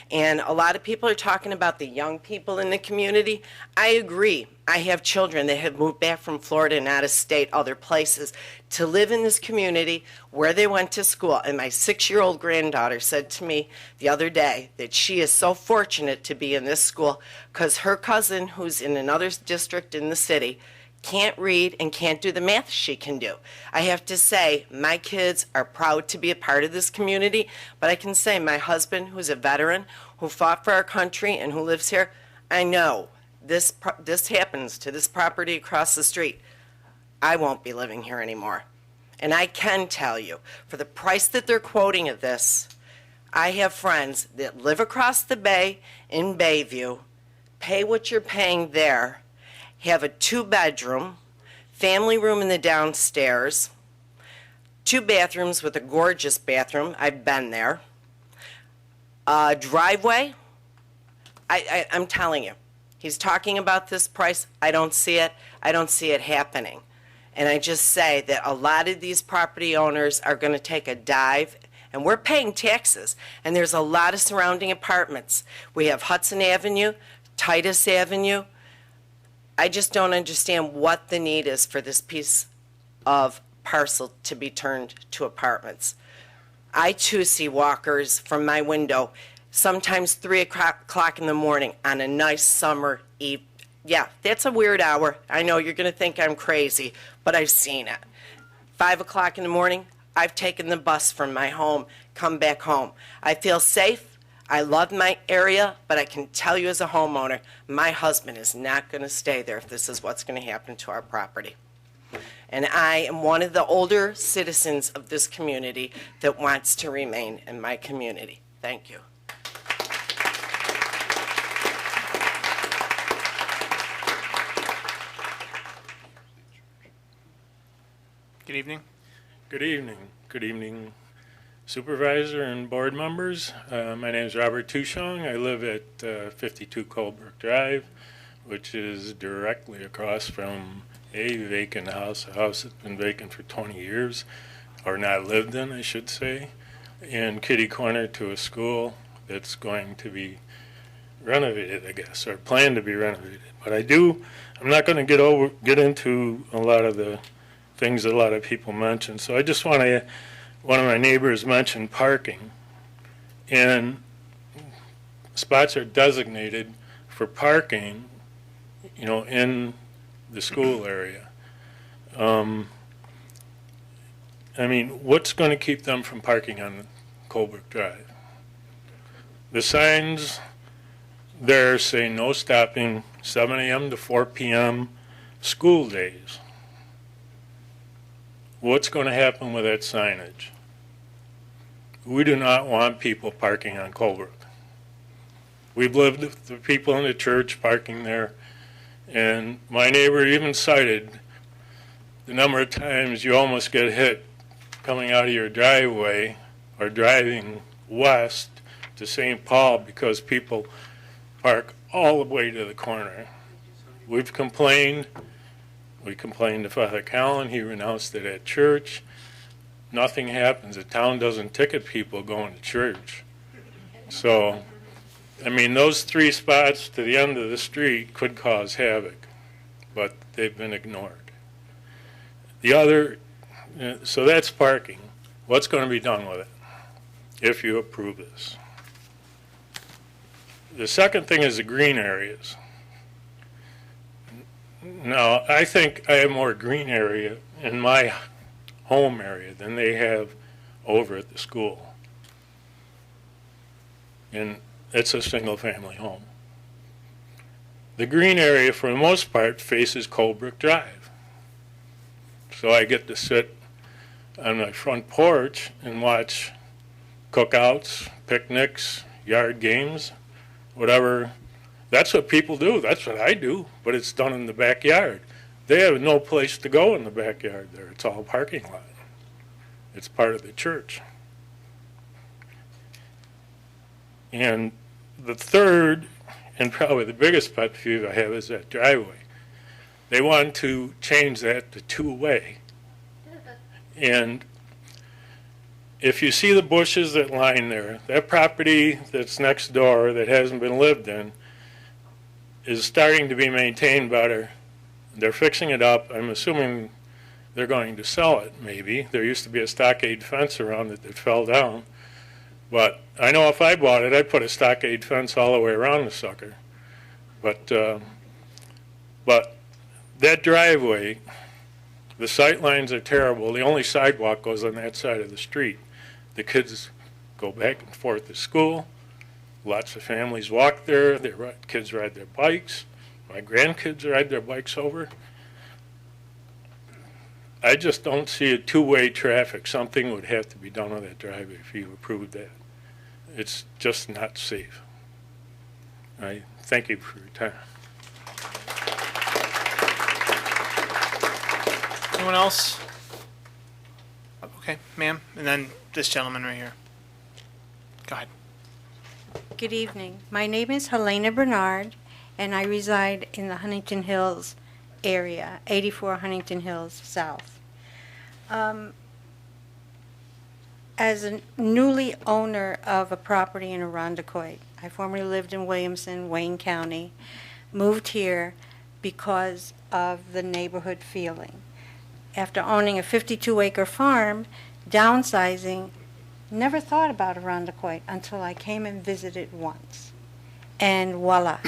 And a lot of people are talking about the young people in the community. I agree. I have children that have moved back from Florida and out of state, other places, to live in this community where they went to school. And my 6-year-old granddaughter said to me the other day that she is so fortunate to be in this school because her cousin, who's in another district in the city, can't read and can't do the math she can do. I have to say, my kids are proud to be a part of this community, but I can say my husband, who's a veteran, who fought for our country and who lives here, I know this happens to this property across the street. I won't be living here anymore. And I can tell you, for the price that they're quoting of this, I have friends that live across the bay in Bayview, pay what you're paying there, have a 2-bedroom, family room in the downstairs, 2 bathrooms with a gorgeous bathroom. I've been there. Driveway. I'm telling you, he's talking about this price. I don't see it. I don't see it happening. And I just say that a lot of these property owners are going to take a dive, and we're paying taxes. And there's a lot of surrounding apartments. We have Hudson Avenue, Titus Avenue. I just don't understand what the need is for this piece of parcel to be turned to apartments. I too see walkers from my window, sometimes 3 o'clock in the morning on a nice summer eve. Yeah, that's a weird hour. I know you're going to think I'm crazy, but I've seen it. 5 o'clock in the morning, I've taken the bus from my home, come back home. I feel safe. I love my area, but I can tell you as a homeowner, my husband is not going to stay there if this is what's going to happen to our property. And I am one of the older citizens of this community that wants to remain in my community. Thank you. Good evening. Good evening. Good evening, Supervisor and board members. My name is Robert Tushong. I live at 52 Colebrook Drive, which is directly across from a vacant house, a house that's been vacant for 20 years, or not lived in, I should say. and kitty corner to a school that's going to be renovated, I guess, or planned to be renovated. But I'm not going to get into a lot of the things that a lot of people mentioned. So I just one of my neighbors mentioned parking, and spots are designated for parking, in the school area. I mean, what's going to keep them from parking on Colebrook Drive? The signs there say no stopping 7 a.m. to 4 p.m. school days. What's going to happen with that signage? We do not want people parking on Colebrook. We've lived with the people in the church parking there, and my neighbor even cited the number of times you almost get hit coming out of your driveway or driving west to St. Paul because people park all the way to the corner. We've complained. We complained to Father Callan. He renounced it at church. Nothing happens. The town doesn't ticket people going to church. So, I mean, those 3 spots to the end of the street could cause havoc, but they've been ignored. So that's parking. What's going to be done with it if you approve this? The second thing is the green areas. Now, I think I have more green area in my home area than they have over at the school. And it's a single-family home. The green area, for the most part, faces Colebrook Drive. So I get to sit on my front porch and watch cookouts, picnics, yard games, whatever. That's what people do. That's what I do, but it's done in the backyard. They have no place to go in the backyard there. It's all parking lot. It's part of the church. And the third, and probably the biggest pet peeve I have, is that driveway. They want to change that to 2-way. And if you see the bushes that line there, that property that's next door that hasn't been lived in is starting to be maintained better. They're fixing it up. I'm assuming they're going to sell it, maybe. There used to be a stockade fence around it that fell down. But I know if I bought it, I'd put a stockade fence all the way around the sucker. But that driveway, the sight lines are terrible. The only sidewalk goes on that side of the street. The kids go back and forth to school. Lots of families walk there. Their kids ride their bikes. My grandkids ride their bikes over. I just don't see a 2-way traffic. Something would have to be done on that driveway if you approved that. It's just not safe. I thank you for your time. Anyone else? Okay, ma'am, and then this gentleman right here. Go ahead. Good evening. My name is Helena Bernard, and I reside in the Huntington Hills area, 84 Huntington Hills South. As a newly owner of a property in Arundecoit, I formerly lived in Williamson, Wayne County, moved here because of the neighborhood feeling. After owning a 52-acre farm, downsizing, never thought about Arundecoit until I came and visited once. And voila,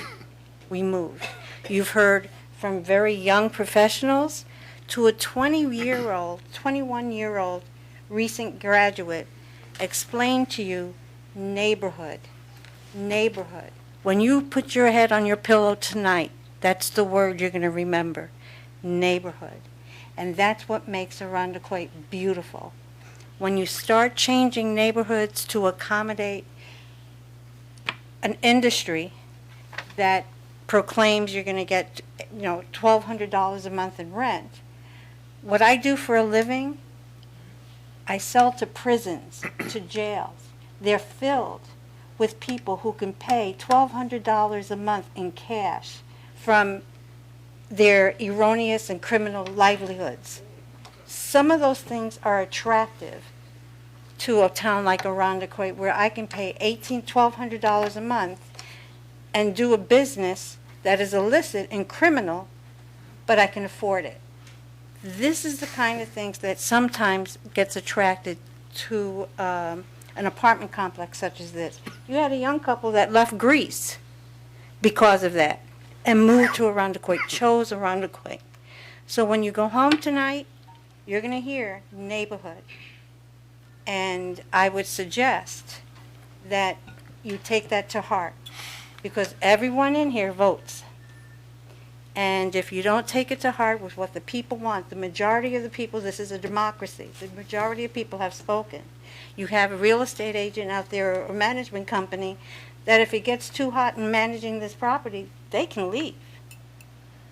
we moved. You've heard from very young professionals to a 20-year-old, 21-year-old recent graduate explain to you neighborhood. When you put your head on your pillow tonight, that's the word you're going to remember, neighborhood. And that's what makes Arundecoit beautiful. When you start changing neighborhoods to accommodate an industry that proclaims you're going to get, $1,200 a month in rent. What I do for a living, I sell to prisons, to jails. They're filled with people who can pay $1,200 a month in cash from their erroneous and criminal livelihoods. Some of those things are attractive to a town like Arundecoit where I can pay $1,200 a month and do a business that is illicit and criminal, but I can afford it. This is the kind of things that sometimes gets attracted to an apartment complex such as this. You had a young couple that left Greece because of that and moved to Arundecoit, chose Arundecoit. So when you go home tonight, you're going to hear neighborhood. And I would suggest that you take that to heart, because everyone in here votes. And if you don't take it to heart with what the people want, the majority of the people, this is a democracy, the majority of people have spoken. You have a real estate agent out there or a management company that if it gets too hot in managing this property, they can leave.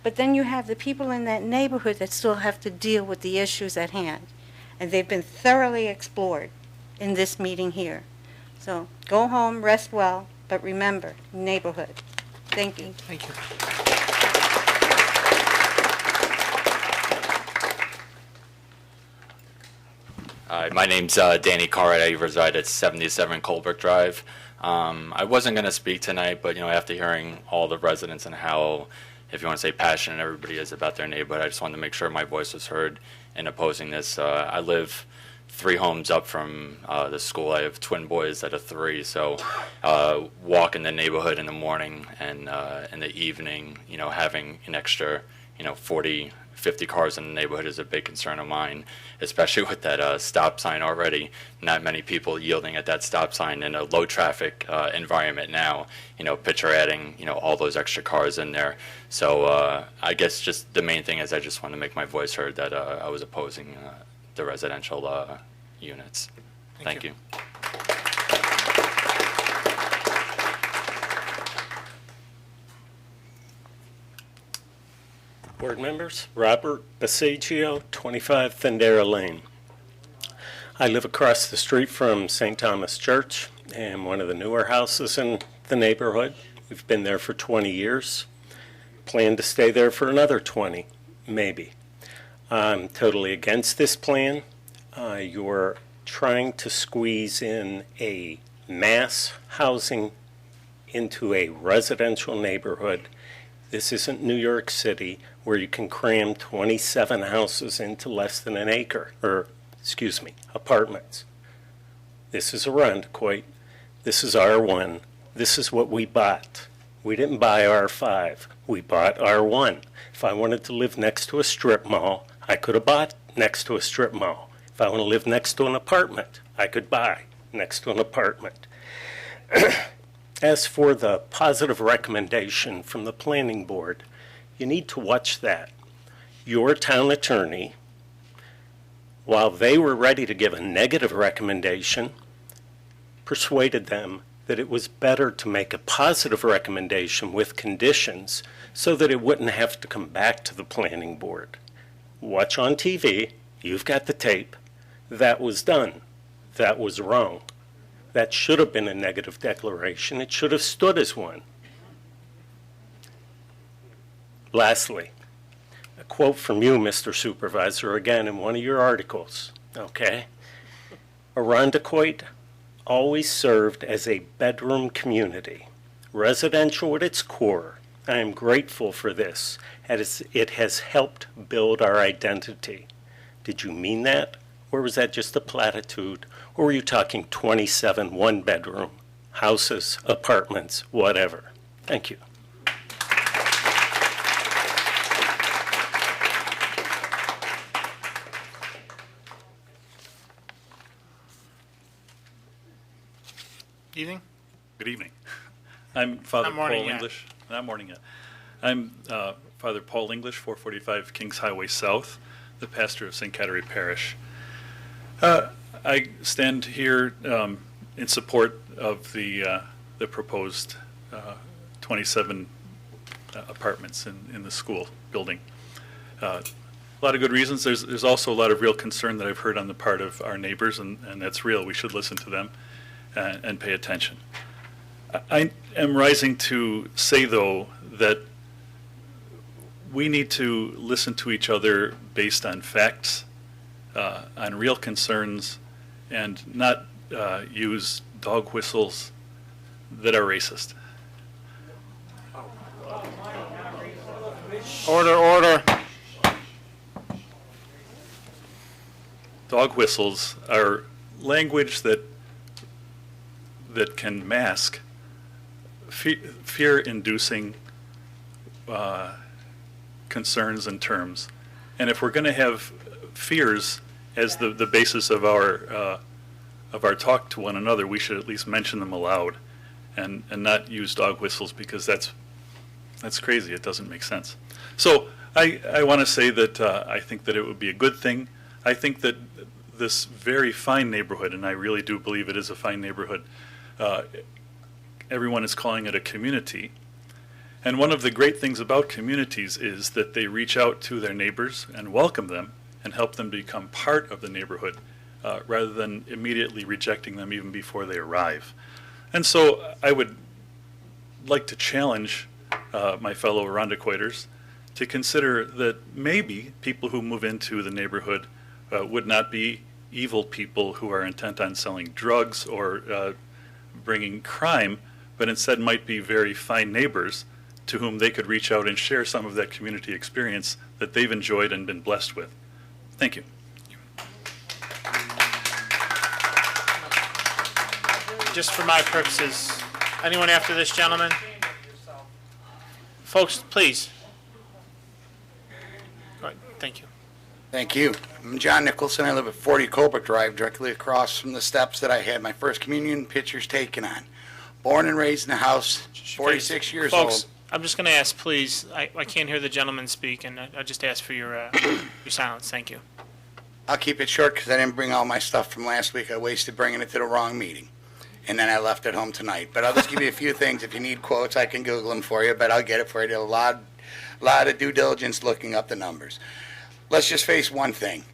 But then you have the people in that neighborhood that still have to deal with the issues at hand. And they've been thoroughly explored in this meeting here. So go home, rest well, but remember, neighborhood. Thank you. Thank you. Hi, my name's Danny Carrett. I reside at 77 Colbrook Drive. I wasn't going to speak tonight, but after hearing all the residents and how, if you want to say, passionate everybody is about their neighborhood, I just wanted to make sure my voice was heard in opposing this. I live 3 homes up from the school. I have twin boys that are 3, so walk in the neighborhood in the morning and in the evening, having an extra, 40, 50 cars in the neighborhood is a big concern of mine, especially with that stop sign already. Not many people yielding at that stop sign in a low traffic environment now. Picture adding, all those extra cars in there. So I guess just the main thing is I just want to make my voice heard that I was opposing the residential units. Thank you. Board members, Robert Basagio, 25 Thindera Lane. I live across the street from St. Thomas Church and one of the newer houses in the neighborhood. We've been there for 20 years. Plan to stay there for another 20, maybe. I'm totally against this plan. You're trying to squeeze in a mass housing into a residential neighborhood. This isn't New York City where you can cram 27 houses into less than an acre, or, apartments. This is Arundecoit. This is R1. This is what we bought. We didn't buy R5. We bought R1. If I wanted to live next to a strip mall, I could have bought next to a strip mall. If I want to live next to an apartment, I could buy next to an apartment. As for the positive recommendation from the planning board, you need to watch that. Your town attorney, while they were ready to give a negative recommendation, persuaded them that it was better to make a positive recommendation with conditions so that it wouldn't have to come back to the planning board. Watch on TV. You've got the tape. That was done. That was wrong. That should have been a negative declaration. It should have stood as one. Lastly, a quote from you, Mr. Supervisor, again in one of your articles, okay? Arundecoit always served as a bedroom community, residential at its core. I am grateful for this, as it has helped build our identity. Did you mean that? Or was that just a platitude? Or were you talking 27 one-bedroom houses, apartments, whatever? Thank you. Evening. Good evening. I'm Father Not morning Paul yet. English. Not morning yet. I'm Father Paul English, 445 Kings Highway South, the pastor of St. Catherine Parish. I stand here in support of the proposed 27 apartments in the school building. A lot of good reasons. There's also a lot of real concern that I've heard on the part of our neighbors, and that's real. We should listen to them and pay attention. I am rising to say, though, that we need to listen to each other based on facts, on real concerns, and not use dog whistles that are racist. Order, order. Dog whistles are language that can mask fear-inducing concerns and terms. And if we're going to have fears as the basis of our talk to one another, we should at least mention them aloud, and not use dog whistles, because that's crazy. It doesn't make sense. So I want to say that I think that it would be a good thing. I think that this very fine neighborhood, and I really do believe it is a fine neighborhood, everyone is calling it a community. And one of the great things about communities is that they reach out to their neighbors and welcome them and help them become part of the neighborhood, rather than immediately rejecting them even before they arrive. And so I would like to challenge my fellow Irondequoiters to consider that maybe people who move into the neighborhood would not be evil people who are intent on selling drugs or bringing crime, but instead might be very fine neighbors to whom they could reach out and share some of that community experience that they've enjoyed and been blessed with. Thank you. Just for my purposes, anyone after this gentleman? Folks, please. Go ahead. Thank you. Thank you. I'm John Nicholson. I live at 40 Colbert Drive, directly across from the steps that I had my first communion pictures taken on. Born and raised in the house, 46 years Folks, old. I'm just going to ask, please, I can't hear the gentleman speak, and I just ask for your silence. Thank you. I'll keep it short because I didn't bring all my stuff from last week. I wasted bringing it to the wrong meeting. And then I left it home tonight. But I'll just give you a few things. If you need quotes, I can Google them for you, but I'll get it for you. I did a lot of due diligence looking up the numbers. Let's just face one thing.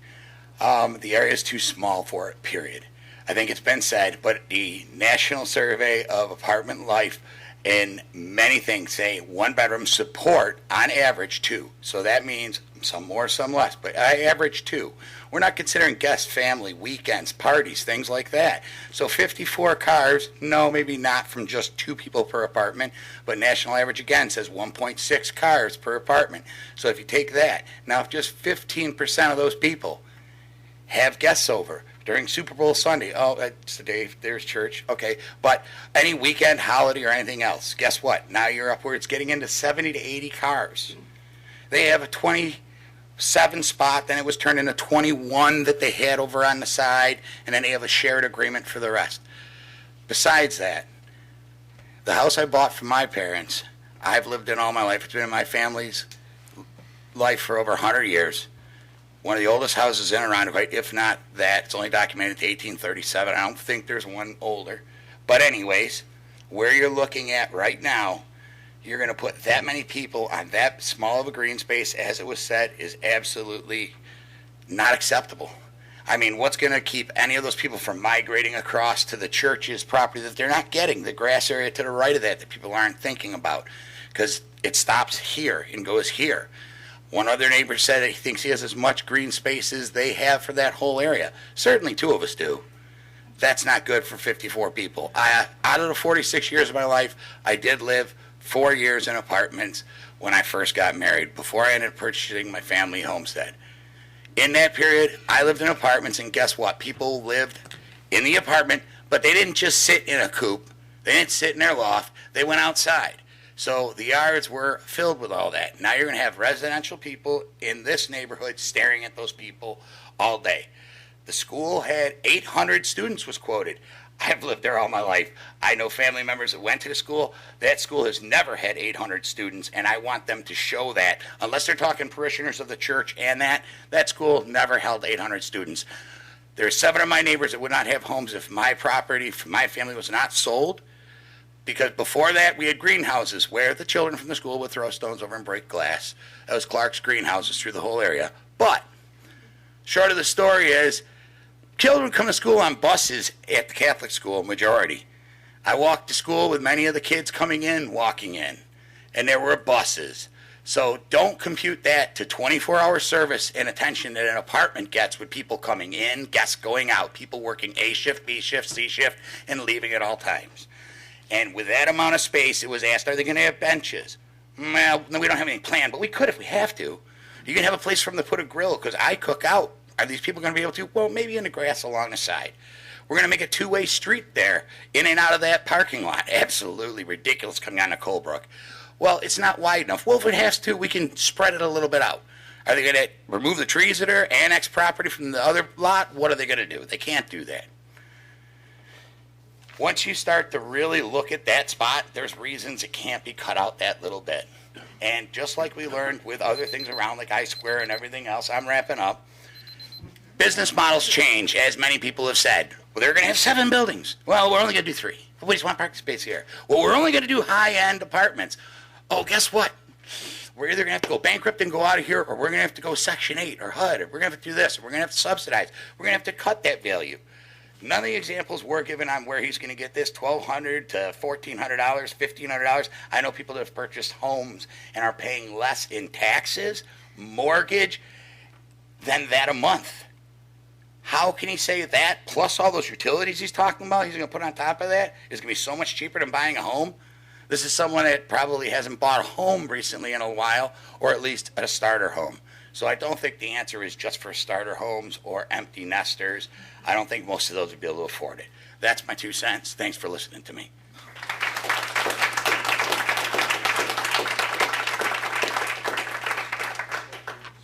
The area is too small for it, period. I think it's been said, but the National Survey of Apartment Life and many things say one bedroom support on average 2. So that means some more, some less, but I average 2. We're not considering guests, family, weekends, parties, things like that. So 54 cars, no, maybe not from just 2 people per apartment, but national average again says 1.6 cars per apartment. So if you take that, now if just 15% of those people have guests over during Super Bowl Sunday, oh, it's the day there's church, okay, but any weekend, holiday, or anything else, guess what? Now you're upwards getting into 70 to 80 cars. They have a 27 spot, then it was turned into 21 that they had over on the side, and then they have a shared agreement for the rest. Besides that, the house I bought from my parents, I've lived in all my life. It's been in my family's life for over 100 years. One of the oldest houses in Irondequoit, if not that. It's only documented to 1837. I don't think there's one older. But anyways, where you're looking at right now, you're going to put that many people on that small of a green space, as it was said, is absolutely not acceptable. I mean, what's going to keep any of those people from migrating across to the church's property that they're not getting, the grass area to the right of that people aren't thinking about? Because it stops here and goes here. One other neighbor said that he thinks he has as much green space as they have for that whole area. Certainly 2 of us do. That's not good for 54 people. Out of the 46 years of my life, I did live 4 years in apartments when I first got married, before I ended up purchasing my family homestead. In that period, I lived in apartments, and guess what? People lived in the apartment, but they didn't just sit in a coop. They didn't sit in their loft. They went outside. So the yards were filled with all that. Now you're going to have residential people in this neighborhood staring at those people all day. The school had 800 students, was quoted. I've lived there all my life. I know family members that went to the school. That school has never had 800 students, and I want them to show that. Unless they're talking parishioners of the church and that school never held 800 students. There are 7 of my neighbors that would not have homes if my property, for my family, was not sold. Because before that, we had greenhouses where the children from the school would throw stones over and break glass. That was Clark's greenhouses through the whole area. But, short of the story is, children come to school on buses at the Catholic school, majority. I walked to school with many of the kids coming in, walking in, and there were buses. So don't compute that to 24-hour service and attention that an apartment gets with people coming in, guests going out, people working A shift, B shift, C shift, and leaving at all times. And with that amount of space, it was asked, are they going to have benches? Well, no, we don't have any plan, but we could if we have to. You can have a place for them to put a grill, because I cook out. Are these people going to be able to? Well, maybe in the grass along the side. We're going to make a two-way street there, in and out of that parking lot. Absolutely ridiculous coming on to Colebrook. Well, it's not wide enough. Well, if it has to, we can spread it a little bit out. Are they going to remove the trees that are annex property from the other lot? What are they going to do? They can't do that. Once you start to really look at that spot, there's reasons it can't be cut out that little bit. And just like we learned with other things around, like I-Square and everything else, I'm wrapping up. Business models change, as many people have said. Well, they're going to have 7 buildings. Well, we're only going to do 3. We just want parking space here. Well, we're only going to do high-end apartments. Oh, guess what? We're either going to have to go bankrupt and go out of here, or we're going to have to go Section 8 or HUD, or we're going to have to do this, or we're going to have to subsidize. We're going to have to cut that value. None of the examples were given on where he's going to get this, $1,200 to $1,400, $1,500. I know people that have purchased homes and are paying less in taxes, mortgage, than that a month. How can he say that, plus all those utilities he's talking about, he's going to put on top of that, is going to be so much cheaper than buying a home? This is someone that probably hasn't bought a home recently in a while, or at least a starter home. So I don't think the answer is just for starter homes or empty nesters. I don't think most of those would be able to afford it. That's my 2 cents. Thanks for listening to me.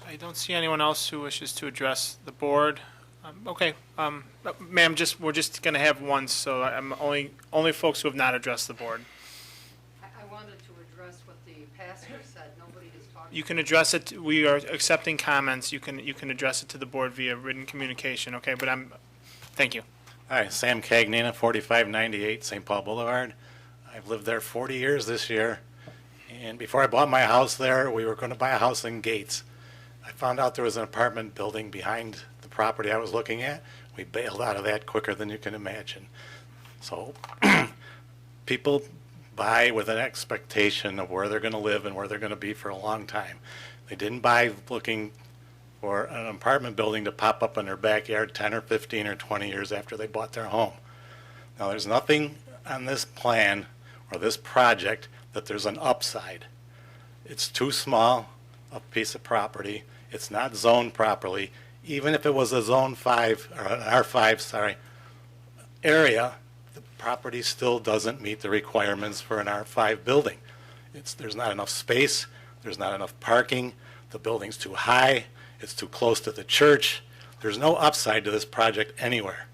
I don't see anyone else who wishes to address the board. Ma'am, we're just going to have one, so I'm only folks who have not addressed the board. I wanted to address what the pastor said. Nobody has talked. You can address it. We are accepting comments. You can address it to the board via written communication. Okay, but thank you. Hi, Sam Cagnina, 4598 St. Paul Boulevard. I've lived there 40 years this year, and before I bought my house there, we were going to buy a house in Gates. I found out there was an apartment building behind the property I was looking at. We bailed out of that quicker than you can imagine. So people buy with an expectation of where they're going to live and where they're going to be for a long time. They didn't buy looking for an apartment building to pop up in their backyard 10 or 15 or 20 years after they bought their home. Now, there's nothing on this plan or this project that there's an upside. It's too small a piece of property. It's not zoned properly. Even if it was a zone 5 or an R5, area, the property still doesn't meet the requirements for an R5 building. There's not enough space. There's not enough parking. The building's too high. It's too close to the church. There's no upside to this project anywhere.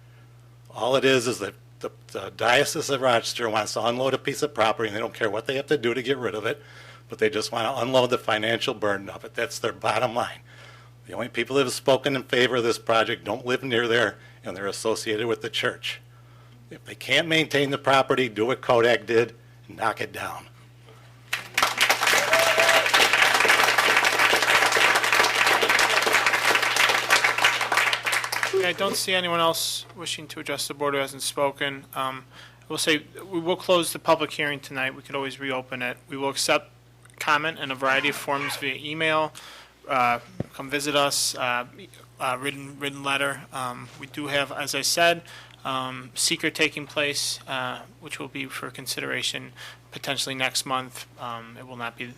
All it is that the Diocese of Rochester wants to unload a piece of property, and they don't care what they have to do to get rid of it, but they just want to unload the financial burden of it. That's their bottom line. The only people that have spoken in favor of this project don't live near there, and they're associated with the church. If they can't maintain the property, do what Kodak did and knock it down. I don't see anyone else wishing to address the board who hasn't spoken. I will say we will close the public hearing tonight. We could always reopen it. We will accept comment in a variety of forms via email. Come visit us, written letter. We do have, as I said, seeker taking place, which will be for consideration potentially next month. It will not be.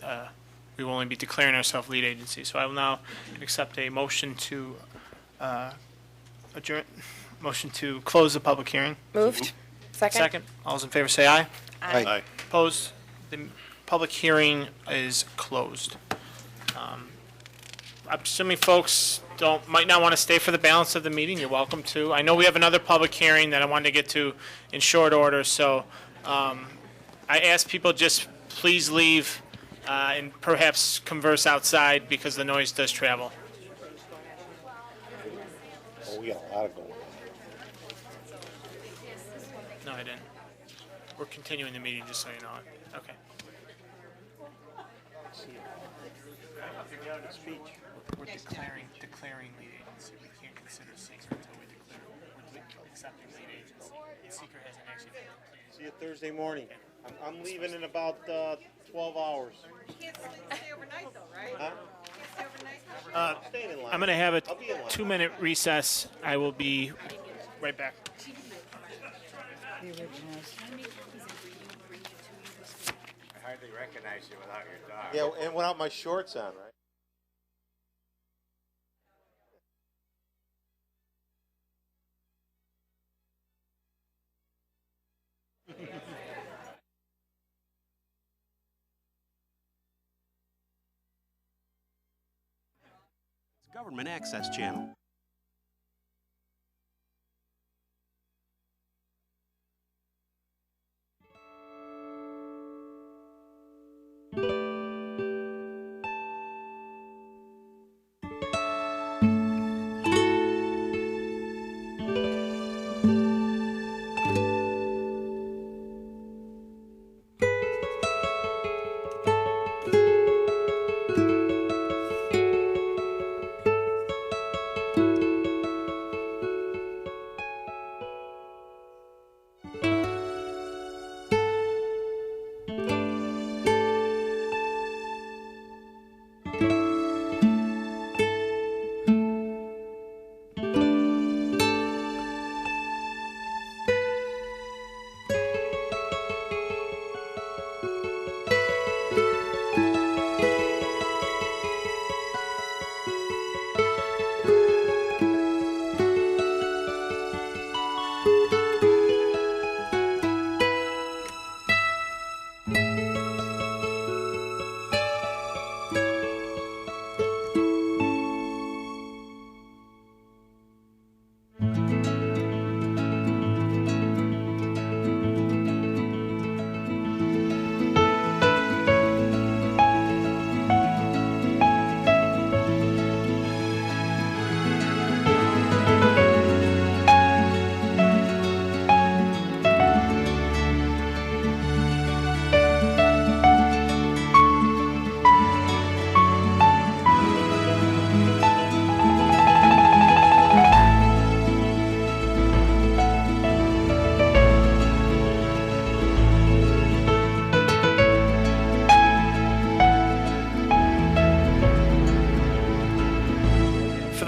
We will only be declaring ourselves lead agency. So I will now accept a motion to adjourn. Motion to close the public hearing. Moved. Second. All those in favor say aye. Aye. Aye. Opposed? The public hearing is closed. I'm assuming folks might not want to stay for the balance of the meeting. You're welcome to. I know we have another public hearing that I wanted to get to in short order, so I ask people just please leave and perhaps converse outside because the noise does travel. Oh, we got a lot of going. No, I didn't. We're continuing the meeting, just so you know it. Okay. We're declaring lead agency. We can't consider seeker until we declare. We're accepting lead agency. Seeker hasn't actually been completed. See you Thursday morning. I'm leaving in about 12 hours. You can't stay overnight, though, I'm going to have a 2-minute recess. I will be right back. I hardly recognize you without your dog. Yeah, and without my shorts on, right? Government Access Channel.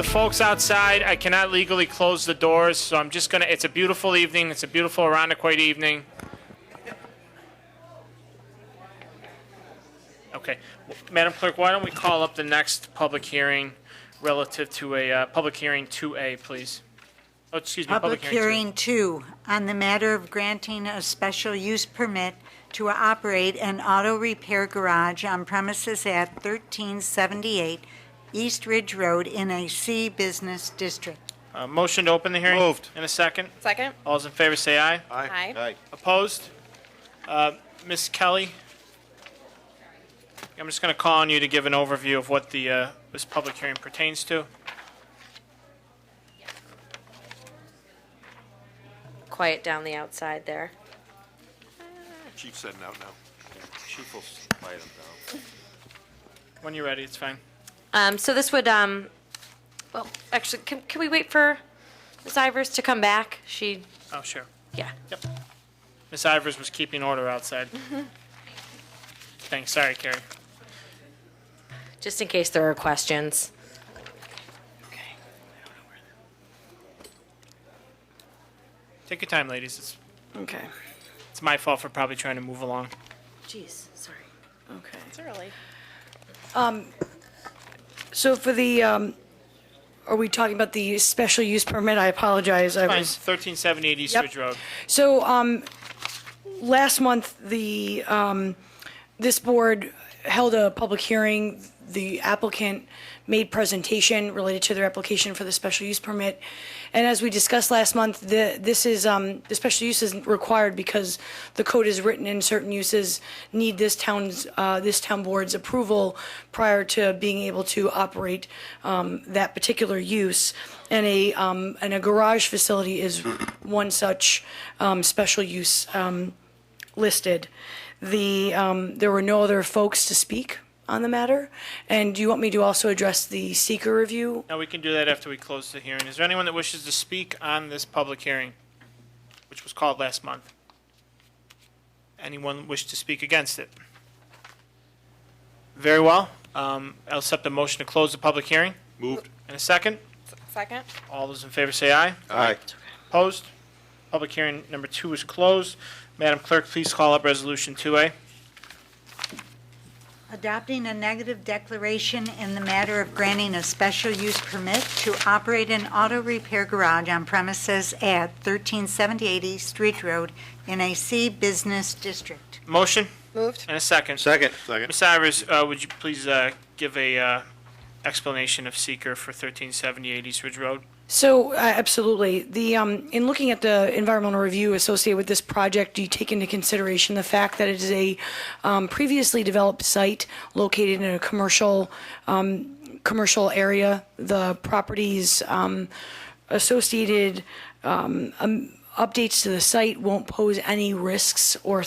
Folks outside, I cannot legally close the doors, so I'm just gonna, it's a beautiful evening, it's a beautiful Arundecoit evening. Okay, Madam Clerk, why don't we call up the next public hearing relative to a, public hearing 2A, please? Oh, excuse me, Public hearing 2, on the matter of granting a special use permit to operate an auto repair garage on premises at 1378 East Ridge Road in a C Business District. Motion to open the hearing? Moved. In a second? Second. All those in favor say aye. Aye. Aye. Opposed? Ms. Kelly? I'm just going to call on you to give an overview of what the this public hearing pertains to. Quiet down the outside there. Chief's heading out now. Chief will quiet him down. When you're ready, it's fine. So this would, well, actually, can we wait for Ms. Ivers to come back? She, Oh, sure. yeah. Yep. Ms. Ivers was keeping order outside. Thanks. Sorry, Carrie. Just in case there are questions. Take your time, ladies. Okay. It's my fault for probably trying to move along. Jeez, sorry. Okay. It's early. So for the, are we talking about the special use permit? I apologize. I Fine. was. 1378 East Yep. Ridge Road. So, last month, this board held a public hearing. The applicant made presentation related to their application for the special use permit. And as we discussed last month, the special use isn't required because the code is written and certain uses need this town board's approval prior to being able to operate that particular use. And a garage facility is one such special use listed. There were no other folks to speak on the matter. And do you want me to also address the seeker review? No, we can do that after we close the hearing. Is there anyone that wishes to speak on this public hearing, which was called last month? Anyone wish to speak against it? Very well. I'll accept the motion to close the public hearing. Moved. And a second? Second? All those in favor say aye. Aye. Opposed? Public hearing number 2 is closed. Madam Clerk, please call up Resolution 2A. Adopting a negative declaration in the matter of granting a special use permit to operate an auto repair garage on premises at 1378 East Ridge Road in a C Business District. Motion? Moved. And a second. Second. Ms. Ivers, would you please give a explanation of seeker for 1378 East Ridge Road? So, absolutely. In looking at the environmental review associated with this project, you take into consideration the fact that it is a previously developed site located in a commercial area. The properties associated updates to the site won't pose any risks or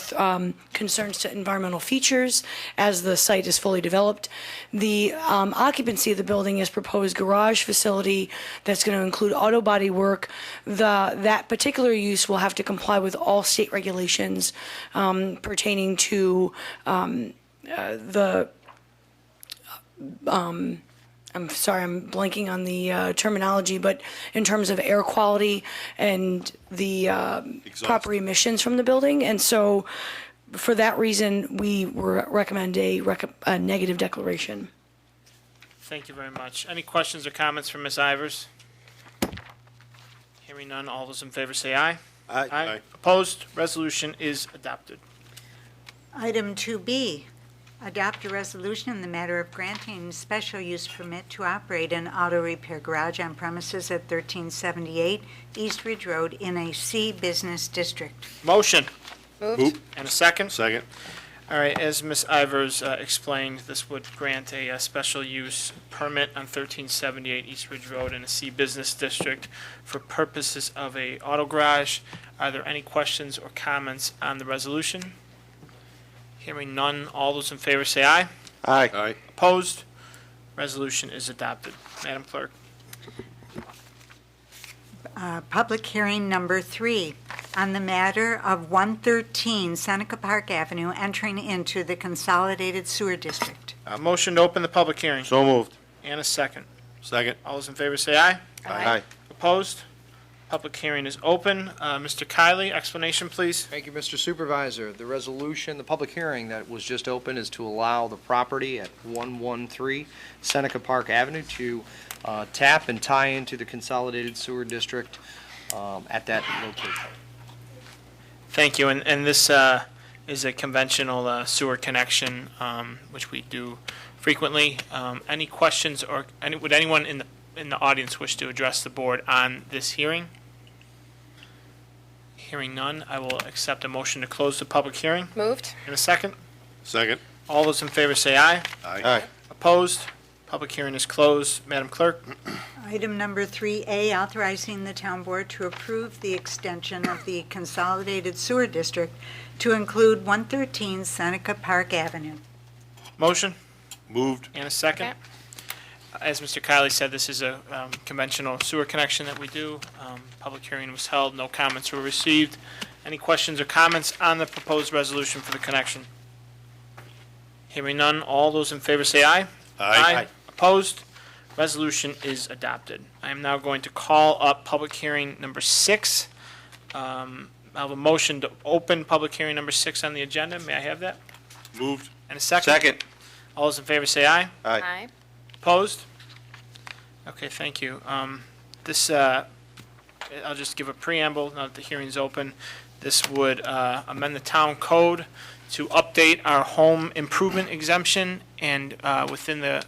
concerns to environmental features as the site is fully developed. The occupancy of the building is proposed garage facility that's going to include auto body work. That particular use will have to comply with all state regulations pertaining to I'm sorry, I'm blanking on the terminology, but in terms of air quality and the proper emissions from the building. And so for that reason, we recommend a negative declaration. Thank you very much. Any questions or comments from Ms. Ivers? Hearing none, all those in favor say aye. Aye. Opposed? Resolution is adopted. Item 2B, adopt a resolution in the matter of granting special use permit to operate an auto repair garage on premises at 1378 East Ridge Road in a C Business District. Motion. Moved. And a second? Second. All right, as Ms. Ivers explained, this would grant a special use permit on 1378 East Ridge Road in a C Business District for purposes of a auto garage. Are there any questions or comments on the resolution? Hearing none, all those in favor say aye. Aye. Aye. Opposed? Resolution is adopted. Madam Clerk. Public hearing number 3 on the matter of 113 Seneca Park Avenue entering into the Consolidated Sewer District. Motion to open the public hearing. So moved. And a second. Second. All those in favor say aye. Aye. Opposed? Public hearing is open. Mr. Kiley, explanation, please. Thank you, Mr. Supervisor. The resolution, the public hearing that was just opened is to allow the property at 113 Seneca Park Avenue to tap and tie into the Consolidated Sewer District at that location. Thank you. And this is a conventional sewer connection, which we do frequently. Any questions or would anyone in the audience wish to address the board on this hearing? Hearing none, I will accept a motion to close the public hearing. Moved. In a second. Second. All those in favor say aye. Aye. Opposed? Public hearing is closed. Madam Clerk. Item number 3A, authorizing the town board to approve the extension of the Consolidated Sewer District to include 113 Seneca Park Avenue. Motion. Moved. And a second. As Mr. Kiley said, this is a conventional sewer connection that we do. Public hearing was held. No comments were received. Any questions or comments on the proposed resolution for the connection? Hearing none, all those in favor say aye. Aye. Opposed? Resolution is adopted. I am now going to call up public hearing number 6. I have a motion to open public hearing number 6 on the agenda. May I have that? Moved. And a second? Second. All those in favor say aye. Aye. Opposed? Okay, thank you. I'll just give a preamble now that the hearing's open. This would amend the town code to update our home improvement exemption, and within the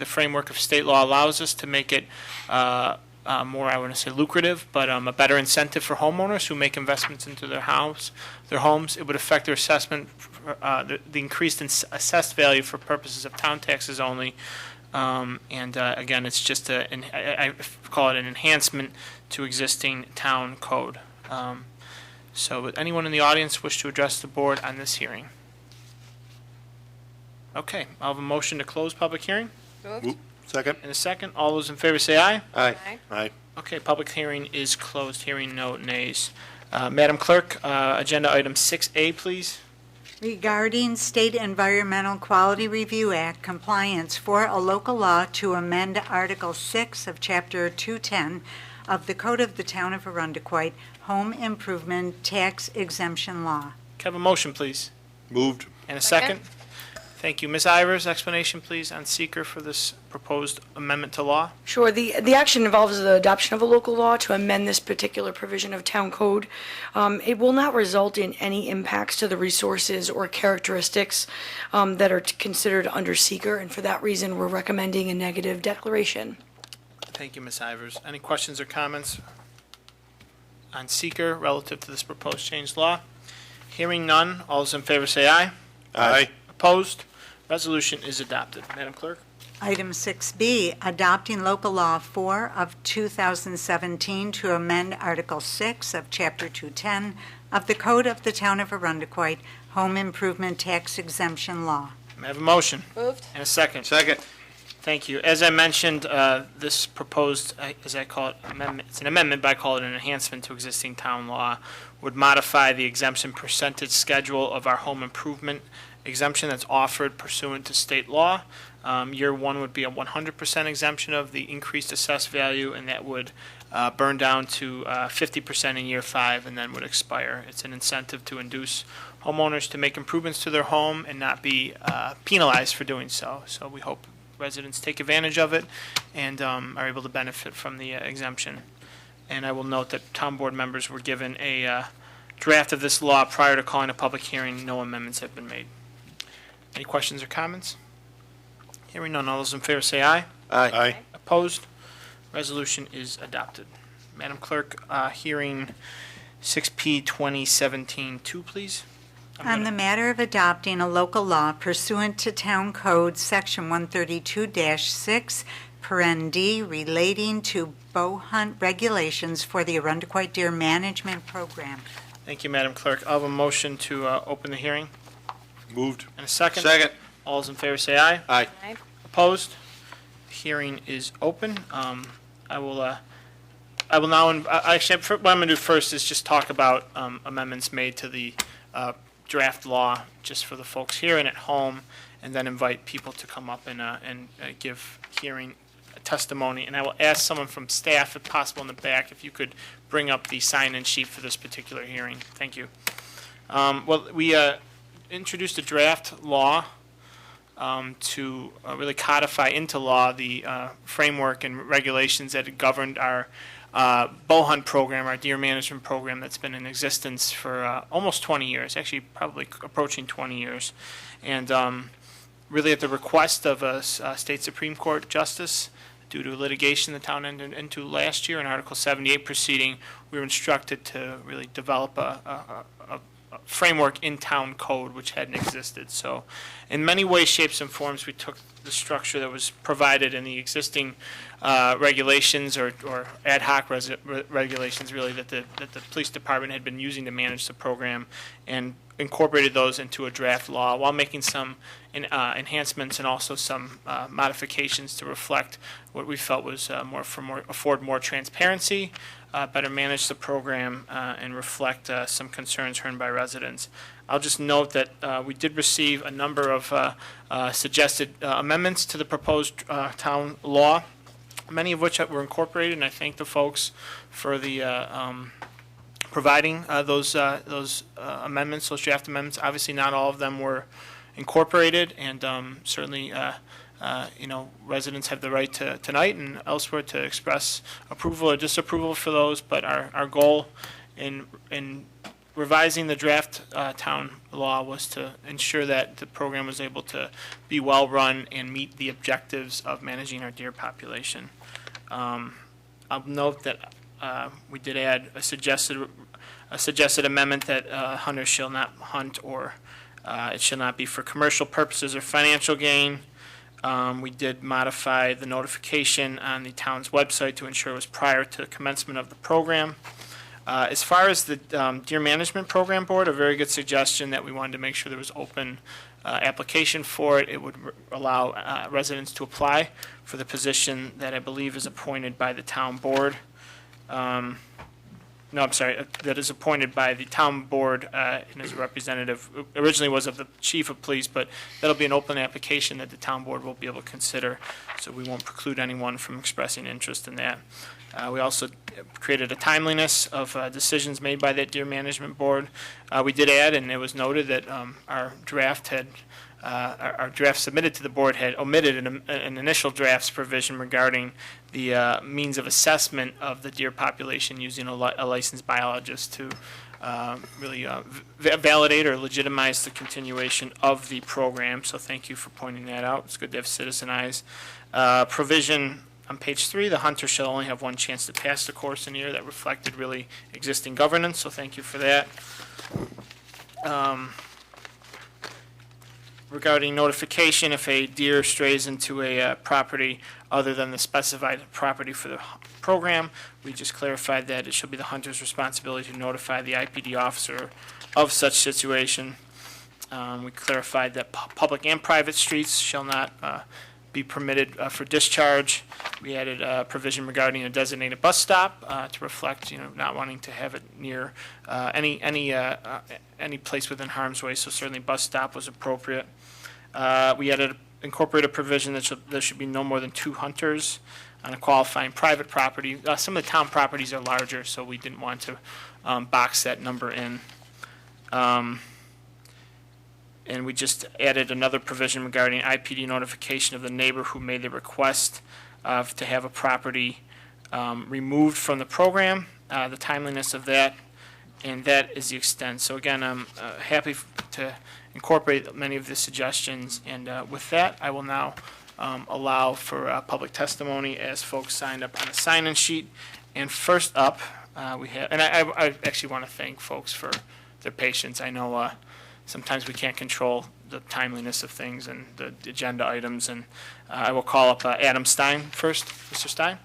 framework of state law allows us to make it more, I want to say lucrative, but a better incentive for homeowners who make investments into their homes. It would affect their assessment, the increased assessed value for purposes of town taxes only. Again, it's just I call it an enhancement to existing town code. So would anyone in the audience wish to address the board on this hearing? Okay, I'll have a motion to close public hearing. Moved. Second. In a second, all those in favor say aye. Aye. Aye. Aye. Okay, public hearing is closed. Hearing no nays. Madam Clerk, agenda item 6A, please. regarding State Environmental Quality Review Act compliance for a local law to amend Article 6 of Chapter 210 of the Code of the Town of Arundecoit, Home Improvement Tax Exemption Law. Can I have a motion, please? Moved. And a second? Thank you. Ms. Ivers, explanation, please, on seeker for this proposed amendment to law? Sure. The action involves the adoption of a local law to amend this particular provision of town code. It will not result in any impacts to the resources or characteristics that are considered under seeker, and for that reason, we're recommending a negative declaration. Thank you, Ms. Ivers. Any questions or comments on seeker relative to this proposed changed law? Hearing none, all those in favor say aye. Aye. Opposed? Resolution is adopted. Madam Clerk? Item 6B, adopting local law 4 of 2017 to amend Article 6 of Chapter 210 of the Code of the Town of Arundecoit, Home Improvement Tax Exemption Law. May I have a motion? Moved. And a second? Second. Thank you. As I mentioned, this proposed, as I call it, amendment, it's an amendment, but I call it an enhancement to existing town law, would modify the exemption percentage schedule of our home improvement exemption that's offered pursuant to state law. Year one would be a 100% exemption of the increased assessed value, and that would burn down to 50% in year 5 and then would expire. It's an incentive to induce homeowners to make improvements to their home and not be penalized for doing so. So we hope residents take advantage of it and are able to benefit from the exemption. And I will note that town board members were given a draft of this law prior to calling a public hearing. No amendments have been made. Any questions or comments? Hearing none, all those in favor say aye. Aye. Opposed? Resolution is adopted. Madam Clerk, hearing 6P 2017-2, please. On the matter of adopting a local law pursuant to Town Code Section 132-6, paren D, relating to bow hunt regulations for the Arundecoit Deer Management Program. Thank you, Madam Clerk. I'll have a motion to open the hearing. Moved. And a second? Second. All those in favor say aye. Aye. Aye. Opposed? Hearing is open. I will now, actually, what I'm going to do first is just talk about amendments made to the draft law, just for the folks here and at home, and then invite people to come up and give hearing testimony. And I will ask someone from staff, if possible, in the back, if you could bring up the sign-in sheet for this particular hearing. Thank you. Well, we introduced a draft law to really codify into law the framework and regulations that have governed our bow hunt program, our deer management program that's been in existence for almost 20 years, actually probably approaching 20 years. And really at the request of a state Supreme Court justice, due to litigation the town entered into last year in Article 78 proceeding, we were instructed to really develop a framework in town code which hadn't existed. So in many ways, shapes, and forms, we took the structure that was provided in the existing regulations or ad hoc regulations really that the police department had been using to manage the program and incorporated those into a draft law while making some enhancements and also some modifications to reflect what we felt was afford more transparency, better manage the program, and reflect some concerns heard by residents. I'll just note that we did receive a number of suggested amendments to the proposed town law, many of which were incorporated, and I thank the folks for the providing those amendments, those draft amendments. Obviously, not all of them were incorporated, and certainly residents have the right to tonight and elsewhere to express approval or disapproval for those, but our goal in revising the draft town law was to ensure that the program was able to be well run and meet the objectives of managing our deer population. I'll note that we did add a suggested amendment that hunters shall not hunt or it shall not be for commercial purposes or financial gain. We did modify the notification on the town's website to ensure it was prior to commencement of the program. As far as the Deer Management Program Board, a very good suggestion that we wanted to make sure there was open application for it. It would allow residents to apply for the position that I believe is appointed by the town board. no, I'm sorry, that is appointed by the town board and is a representative, originally was of the chief of police, but that'll be an open application that the town board will be able to consider, so we won't preclude anyone from expressing interest in that. We also created a timeliness of decisions made by that Deer Management Board. We did add, and it was noted that our draft had, our draft submitted to the board had omitted an initial draft's provision regarding the means of assessment of the deer population using a licensed biologist to really validate or legitimize the continuation of the program. So thank you for pointing that out. It's good to have citizen eyes. Provision on page 3, the hunter shall only have one chance to pass the course in a year. That reflected really existing governance, so thank you for that. Regarding notification, if a deer strays into a property other than the specified property for the program, we just clarified that it shall be the hunter's responsibility to notify the IPD officer of such situation. We clarified that public and private streets shall not be permitted for discharge. We added a provision regarding a designated bus stop to reflect, not wanting to have it near any place within harm's way. So certainly bus stop was appropriate. We incorporated a provision that there should be no more than 2 hunters on a qualifying private property. Some of the town properties are larger, so we didn't want to box that number in. And we just added another provision regarding IPD notification of the neighbor who made the request to have a property removed from the program, the timeliness of that, and that is the extent. So again, I'm happy to incorporate many of the suggestions, and with that, I will now allow for public testimony as folks signed up on the sign-in sheet. And first up, we have, and I actually want to thank folks for their patience. I know sometimes we can't control the timeliness of things and the agenda items, and I will call up Adam Stein first. Mr. Stein?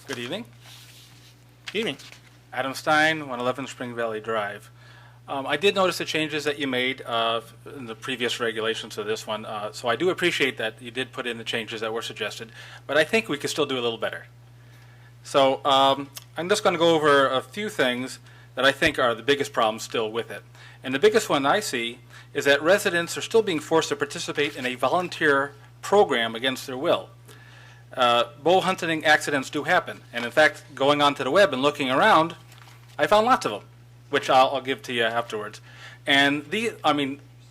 Good evening. Evening. Adam Stein, 111 Spring Valley Drive. I did notice the changes that you made in the previous regulations to this one, so I do appreciate that you did put in the changes that were suggested, but I think we could still do a little better. So I'm just going to go over a few things that I think are the biggest problems still with it. And the biggest one I see is that residents are still being forced to participate in a volunteer program against their will. Bow hunting accidents do happen, and in fact, going onto the web and looking around, I found lots of them, which I'll give to you afterwards. And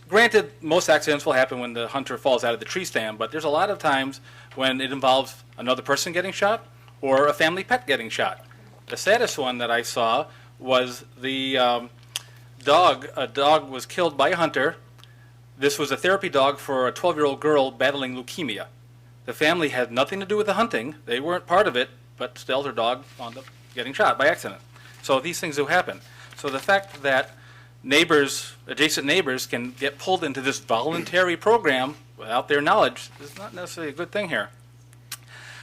granted, most accidents will happen when the hunter falls out of the tree stand, but there's a lot of times when it involves another person getting shot or a family pet getting shot. The saddest one that I saw was the dog. A dog was killed by a hunter. This was a therapy dog for a 12-year-old girl battling leukemia. The family had nothing to do with the hunting. They weren't part of it, but still her dog wound up getting shot by accident. So these things do happen. So the fact that neighbors, adjacent neighbors, can get pulled into this voluntary program without their knowledge is not necessarily a good thing here.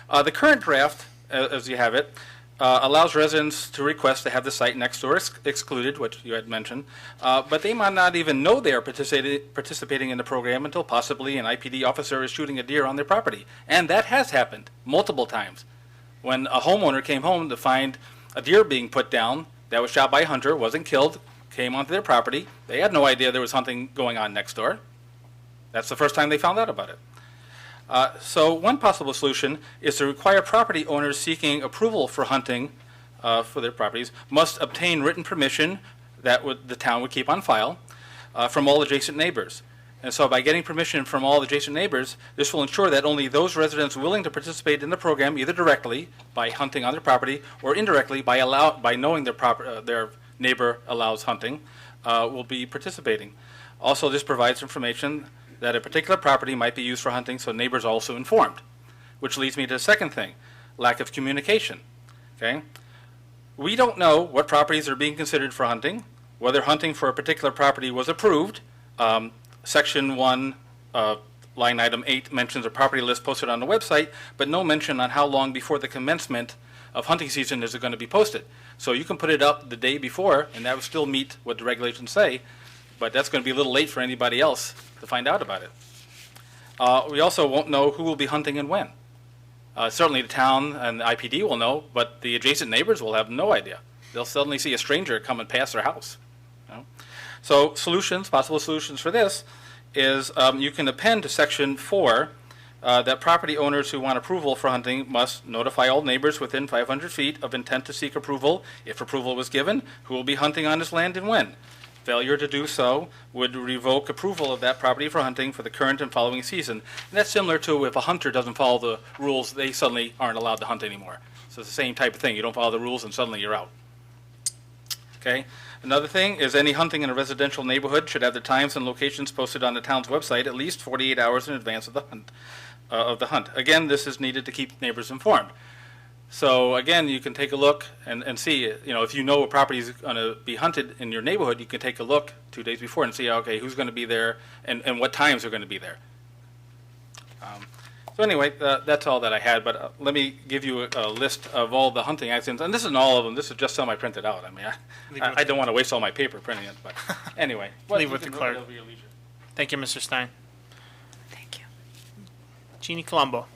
The current draft, as you have it, allows residents to request to have the site next door excluded, which you had mentioned, but they might not even know they are participating in the program until possibly an IPD officer is shooting a deer on their property. And that has happened multiple times. When a homeowner came home to find a deer being put down that was shot by a hunter, wasn't killed, came onto their property. They had no idea there was hunting going on next door. That's the first time they found out about it. So one possible solution is to require property owners seeking approval for hunting for their properties must obtain written permission that the town would keep on file from all adjacent neighbors. And so by getting permission from all adjacent neighbors, this will ensure that only those residents willing to participate in the program, either directly by hunting on their property or indirectly by knowing their neighbor allows hunting, will be participating. Also, this provides information that a particular property might be used for hunting, so neighbors are also informed. Which leads me to the second thing, lack of communication. Okay? We don't know what properties are being considered for hunting, whether hunting for a particular property was approved. Section 1, line item 8 mentions a property list posted on the website, but no mention on how long before the commencement of hunting season is it going to be posted. So you can put it up the day before, and that would still meet what the regulations say, but that's going to be a little late for anybody else to find out about it. We also won't know who will be hunting and when. Certainly the town and the IPD will know, but the adjacent neighbors will have no idea. They'll suddenly see a stranger coming past their house. So solutions, possible solutions for this is you can append to Section 4 that property owners who want approval for hunting must notify all neighbors within 500 feet of intent to seek approval, if approval was given, who will be hunting on this land and when. Failure to do so would revoke approval of that property for hunting for the current and following season. And that's similar to if a hunter doesn't follow the rules, they suddenly aren't allowed to hunt anymore. So it's the same type of thing. You don't follow the rules and suddenly you're out. Okay? Another thing is any hunting in a residential neighborhood should have the times and locations posted on the town's website at least 48 hours in advance of the hunt. Again, this is needed to keep neighbors informed. So again, you can take a look and see, if you know a property is going to be hunted in your neighborhood, you can take a look 2 days before and see, okay, who's going to be there and what times are going to be there. So anyway, that's all that I had, but let me give you a list of all the hunting accidents, and this isn't all of them, this is just some I printed out. I mean, I don't want to waste all my paper printing it, but anyway. Leave with the clerk. Thank you, Mr. Stein. Thank you. Jeannie Colombo.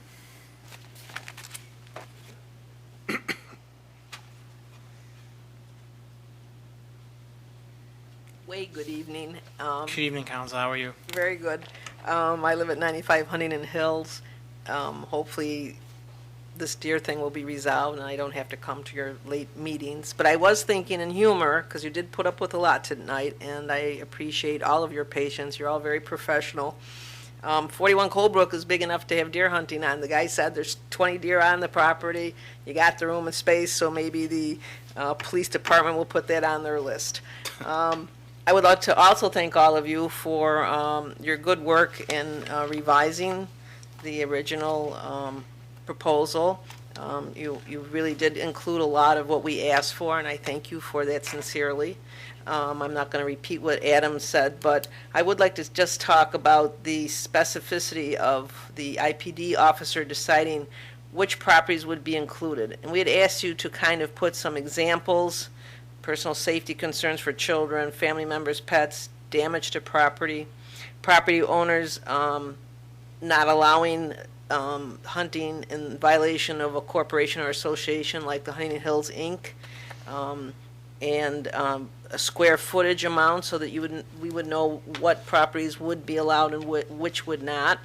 Good evening. Good evening, Council. How are you? Very good. I live at 95 Huntington Hills. Hopefully this deer thing will be resolved and I don't have to come to your late meetings. But I was thinking in humor, because you did put up with a lot tonight, and I appreciate all of your patience. You're all very professional. 41 Colebrook is big enough to have deer hunting on. The guy said there's 20 deer on the property. You got the room and space, so maybe the police department will put that on their list. I would like to also thank all of you for your good work in revising the original proposal. You really did include a lot of what we asked for, and I thank you for that sincerely. I'm not going to repeat what Adam said, but I would like to just talk about the specificity of the IPD officer deciding which properties would be included. And we had asked you to kind of put some examples: personal safety concerns for children, family members, pets, damage to property, property owners not allowing hunting in violation of a corporation or association like the Huntington Hills Inc., and a square footage amount so that we would know what properties would be allowed and which would not.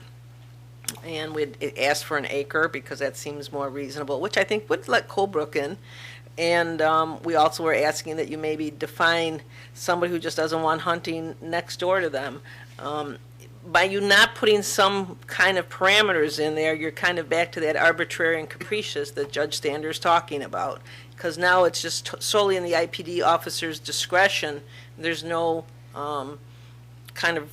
And we'd ask for an acre because that seems more reasonable, which I think would let Colebrook in. And we also were asking that you maybe define somebody who just doesn't want hunting next door to them. By you not putting some kind of parameters in there, you're kind of back to that arbitrary and capricious that Judge Stander's talking about. Because now it's just solely in the IPD officer's discretion. There's no kind of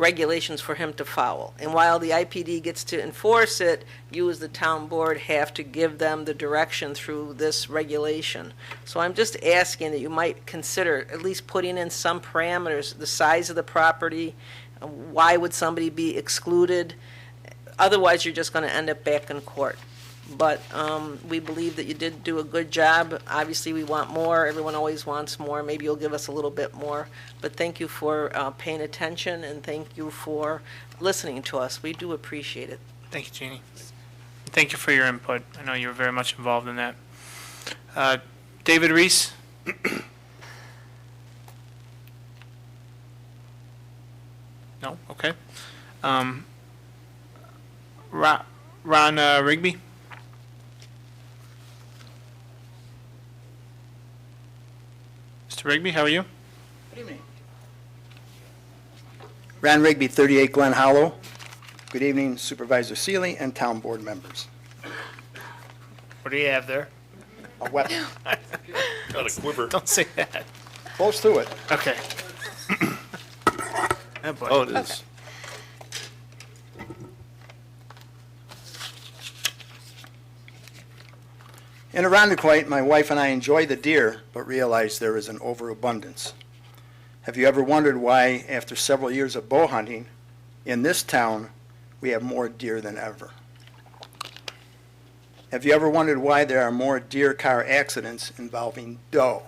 regulations for him to follow. And while the IPD gets to enforce it, you as the town board have to give them the direction through this regulation. So I'm just asking that you might consider at least putting in some parameters: the size of the property, why would somebody be excluded. Otherwise, you're just going to end up back in court. But we believe that you did do a good job. Obviously, we want more. Everyone always wants more. Maybe you'll give us a little bit more. But thank you for paying attention, and thank you for listening to us. We do appreciate it. Thank you, Jeannie. Thank you for your input. I know you were very much involved in that. David Reese? No? Okay. Ron Rigby? Mr. Rigby, how are you? Good evening. Ron Rigby, 38 Glen Hollow. Good evening, Supervisor Seeley and town board members. What do you have there? A weapon. Got a quiver. Don't say that. Close to it. Okay. Oh, it is. In Irondequoit, my wife and I enjoy the deer, but realize there is an overabundance. Have you ever wondered why, after several years of bow hunting, in this town, we have more deer than ever? Have you ever wondered why there are more deer car accidents involving doe?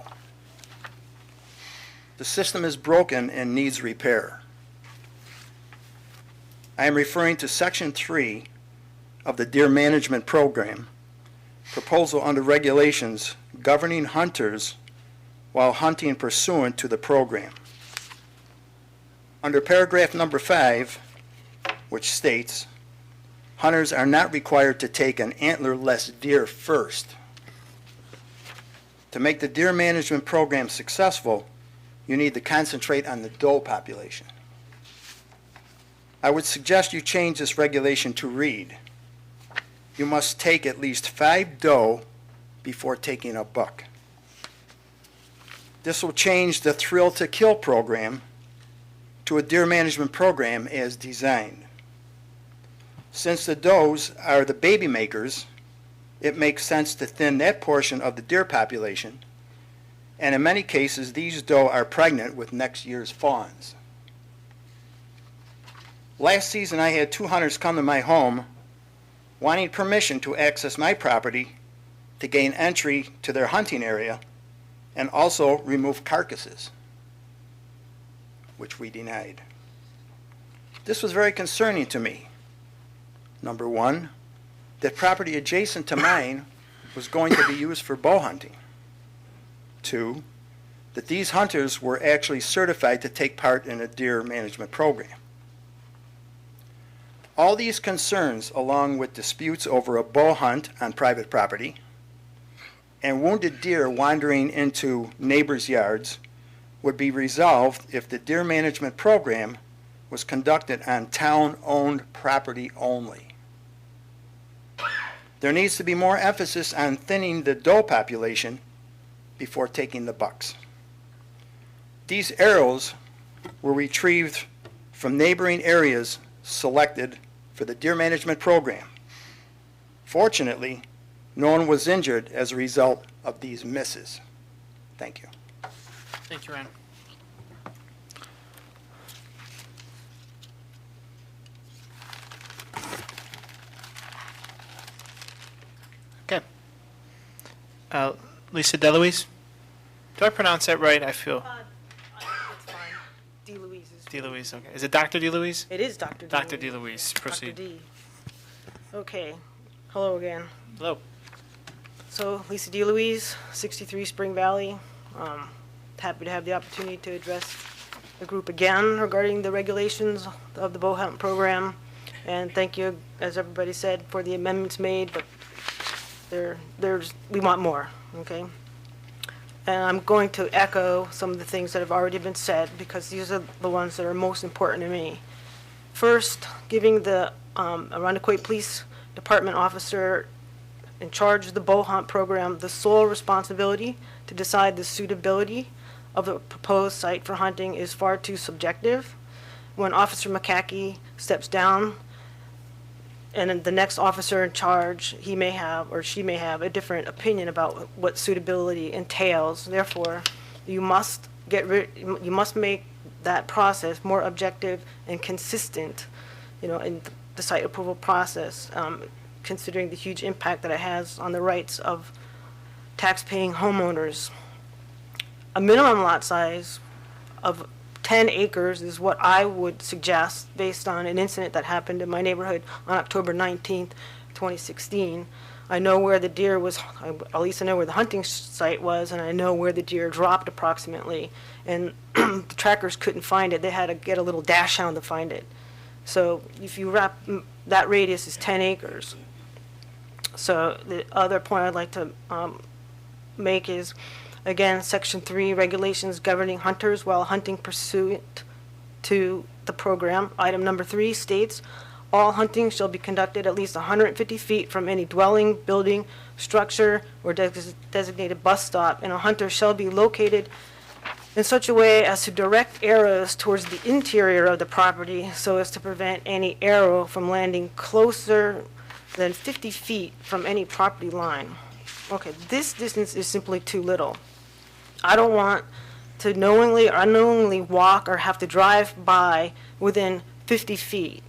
The system is broken and needs repair. I am referring to Section 3 of the Deer Management Program, proposal under regulations governing hunters while hunting pursuant to the program. Under paragraph number 5, which states, hunters are not required to take an antlerless deer first. To make the deer management program successful, you need to concentrate on the doe population. I would suggest you change this regulation to read, you must take at least 5 doe before taking a buck. This will change the Thrill to Kill program to a deer management program as designed. Since the does are the baby makers, it makes sense to thin that portion of the deer population, and in many cases, these doe are pregnant with next year's fawns. Last season, I had 2 hunters come to my home wanting permission to access my property to gain entry to their hunting area and also remove carcasses, which we denied. This was very concerning to me. Number one, that property adjacent to mine was going to be used for bow hunting. 2, that these hunters were actually certified to take part in a deer management program. All these concerns, along with disputes over a bow hunt on private property and wounded deer wandering into neighbors' yards, would be resolved if the deer management program was conducted on town-owned property only. There needs to be more emphasis on thinning the doe population before taking the bucks. These arrows were retrieved from neighboring areas selected for the deer management program. Fortunately, no one was injured as a result of these misses. Thank you. Thank you, Ron. Okay. Lisa DeLuise? Do I pronounce that right? I feel. It's fine. DeLuise is. DeLuise, okay. Is it Dr. DeLuise? It is Dr. Dr. DeLuise, proceed. Dr. D. Okay. Hello again. Hello. So, Lisa DeLuise, 63 Spring Valley. Happy to have the opportunity to address the group again regarding the regulations of the bow hunt program. And thank you, as everybody said, for the amendments made, but we want more, okay? And I'm going to echo some of the things that have already been said because these are the ones that are most important to me. First, giving the Arundecoyt Police Department officer in charge of the bow hunt program the sole responsibility to decide the suitability of a proposed site for hunting is far too subjective. When Officer McCackey steps down, and then the next officer in charge, he may have or she may have a different opinion about what suitability entails. Therefore, you must make that process more objective and consistent, in the site approval process, considering the huge impact that it has on the rights of tax-paying homeowners. A minimum lot size of 10 acres is what I would suggest based on an incident that happened in my neighborhood on October 19th, 2016. I know where the deer was, at least I know where the hunting site was, and I know where the deer dropped approximately. And the trackers couldn't find it. They had to get a little dash hound to find it. So if you wrap, that radius is 10 acres. So the other point I'd like to make is, again, Section 3, regulations governing hunters while hunting pursuant to the program. Item number 3 states, all hunting shall be conducted at least 150 feet from any dwelling, building, structure, or designated bus stop, and a hunter shall be located in such a way as to direct arrows towards the interior of the property so as to prevent any arrow from landing closer than 50 feet from any property line. Okay, this distance is simply too little. I don't want to knowingly or unknowingly walk or have to drive by within 50 feet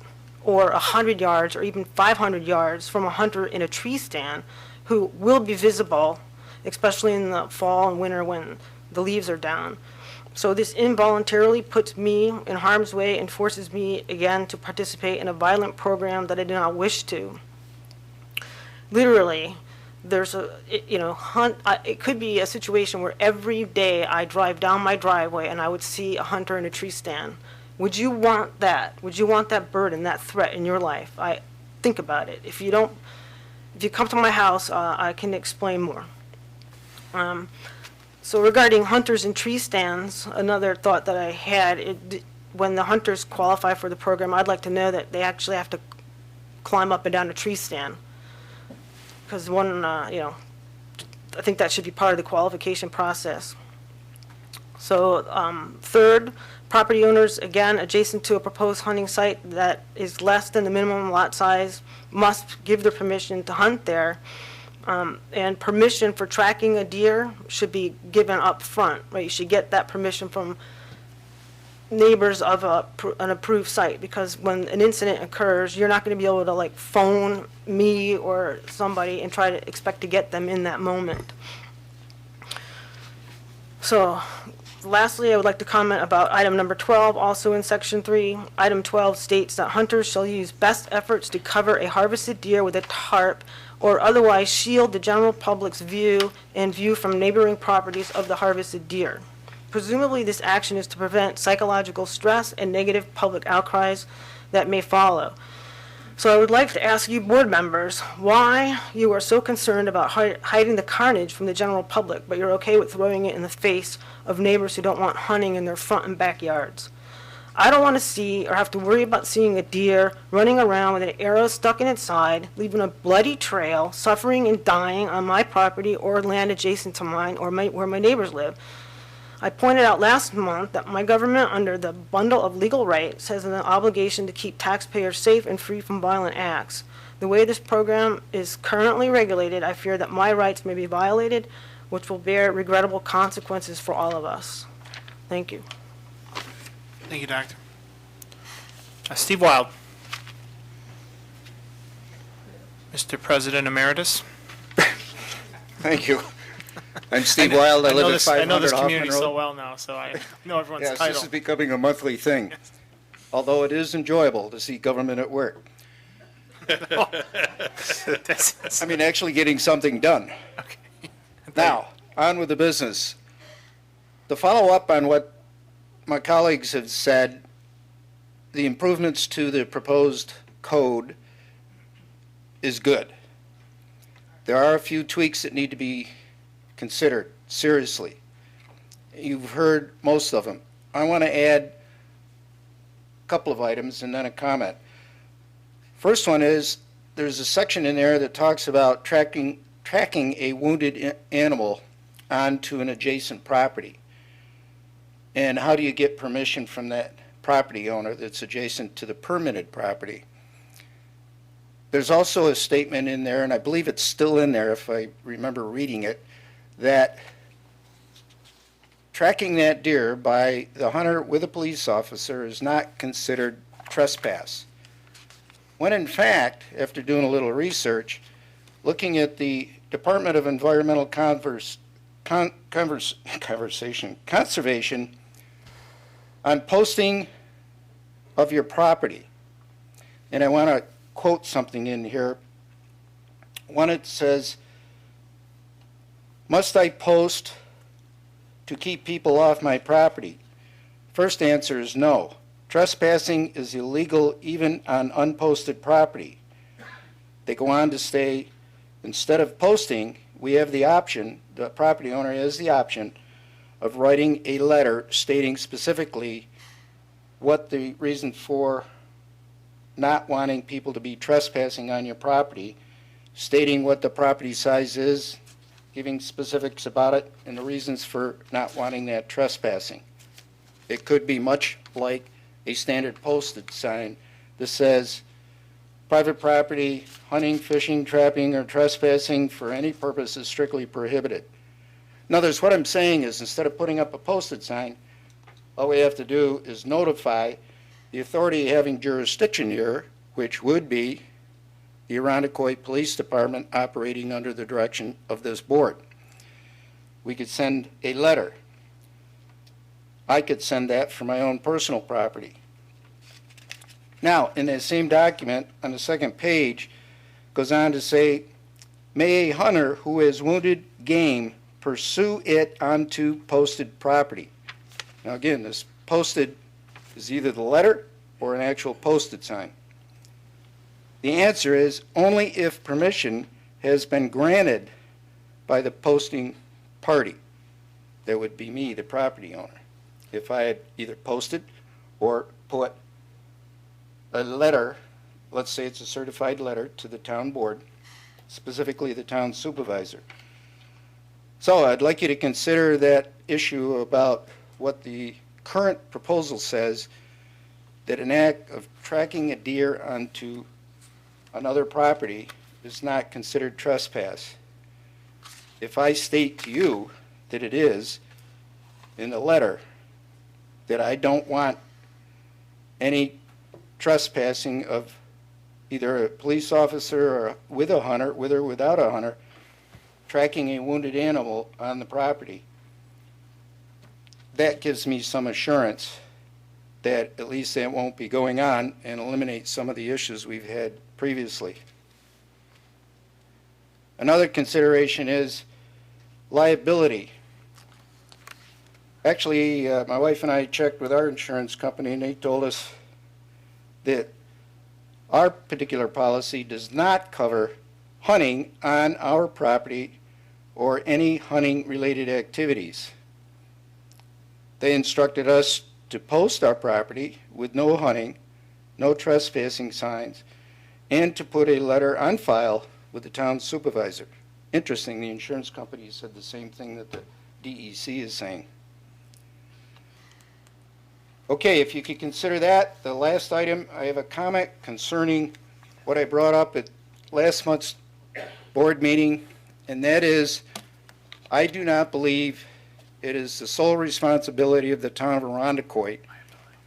or 100 yards or even 500 yards from a hunter in a tree stand who will be visible, especially in the fall and winter when the leaves are down. So this involuntarily puts me in harm's way and forces me again to participate in a violent program that I do not wish to. Literally, there's it could be a situation where every day I drive down my driveway and I would see a hunter in a tree stand. Would you want that? Would you want that burden, that threat in your life? Think about it. If you come to my house, I can explain more. So regarding hunters in tree stands, another thought that I had, when the hunters qualify for the program, I'd like to know that they actually have to climb up and down a tree stand. Because I think that should be part of the qualification process. So third, property owners, again, adjacent to a proposed hunting site that is less than the minimum lot size must give their permission to hunt there. And permission for tracking a deer should be given up front, right? You should get that permission from neighbors of an approved site, because when an incident occurs, you're not going to be able to phone me or somebody and try to expect to get them in that moment. So lastly, I would like to comment about item number 12, also in section 3. Item 12 states that hunters shall use best efforts to cover a harvested deer with a tarp or otherwise shield the general public's view and view from neighboring properties of the harvested deer. Presumably, this action is to prevent psychological stress and negative public outcries that may follow. So I would like to ask you board members why you are so concerned about hiding the carnage from the general public, but you're okay with throwing it in the face of neighbors who don't want hunting in their front and backyards. I don't want to see or have to worry about seeing a deer running around with an arrow stuck in its side, leaving a bloody trail, suffering and dying on my property or land adjacent to mine or where my neighbors live. I pointed out last month that my government, under the bundle of legal rights, has an obligation to keep taxpayers safe and free from violent acts. The way this program is currently regulated, I fear that my rights may be violated, which will bear regrettable consequences for all of us. Thank you. Thank you, Doctor. Steve Wild. Mr. President Emeritus. Thank you. I'm Steve Wild. I live at 500 I know this Hoffman community Road. so well now, so I know everyone's Yes, title. this is becoming a monthly thing, although it is enjoyable to see government at work. I mean, actually getting something done. Okay. Now, on with the business. To follow up on what my colleagues have said, the improvements to the proposed code is good. There are a few tweaks that need to be considered seriously. You've heard most of them. I want to add a couple of items and then a comment. First one is there's a section in there that talks about tracking a wounded animal onto an adjacent property. And how do you get permission from that property owner that's adjacent to the permitted property? There's also a statement in there, and I believe it's still in there if I remember reading it, that tracking that deer by the hunter with a police officer is not considered trespass. When in fact, after doing a little research, looking at the Department of Environmental Conservation on posting of your property, and I want to quote something in here. One, it says, must I post to keep people off my property? First answer is no. Trespassing is illegal even on unposted property. They go on to say, instead of posting, we have the option, the property owner has the option of writing a letter stating specifically what the reason for not wanting people to be trespassing on your property, stating what the property size is, giving specifics about it, and the reasons for not wanting that trespassing. It could be much like a standard posted sign that says, private property, hunting, fishing, trapping, or trespassing for any purpose is strictly prohibited. In other words, what I'm saying is instead of putting up a posted sign, all we have to do is notify the authority having jurisdiction here, which would be the Irondequoit Police Department operating under the direction of this board. We could send a letter. I could send that for my own personal property. Now, in that same document, on the second page, goes on to say, may a hunter who has wounded game pursue it onto posted property. Now again, this posted is either the letter or an actual posted sign. The answer is only if permission has been granted by the posting party. That would be me, the property owner. If I had either posted or put a letter, let's say it's a certified letter to the town board, specifically the town supervisor. So I'd like you to consider that issue about what the current proposal says, that an act of tracking a deer onto another property is not considered trespass. If I state to you that it is in the letter, that I don't want any trespassing of either a police officer or with a hunter, with or without a hunter, tracking a wounded animal on the property, that gives me some assurance that at least that won't be going on and eliminate some of the issues we've had previously. Another consideration is liability. Actually, my wife and I checked with our insurance company, and they told us that our particular policy does not cover hunting on our property or any hunting-related activities. They instructed us to post our property with no hunting, no trespassing signs, and to put a letter on file with the town supervisor. Interesting, the insurance company said the same thing that the DEC is saying. Okay, if you could consider that. The last item, I have a comment concerning what I brought up at last month's board meeting, and that is, I do not believe it is the sole responsibility of the town of Arundecoit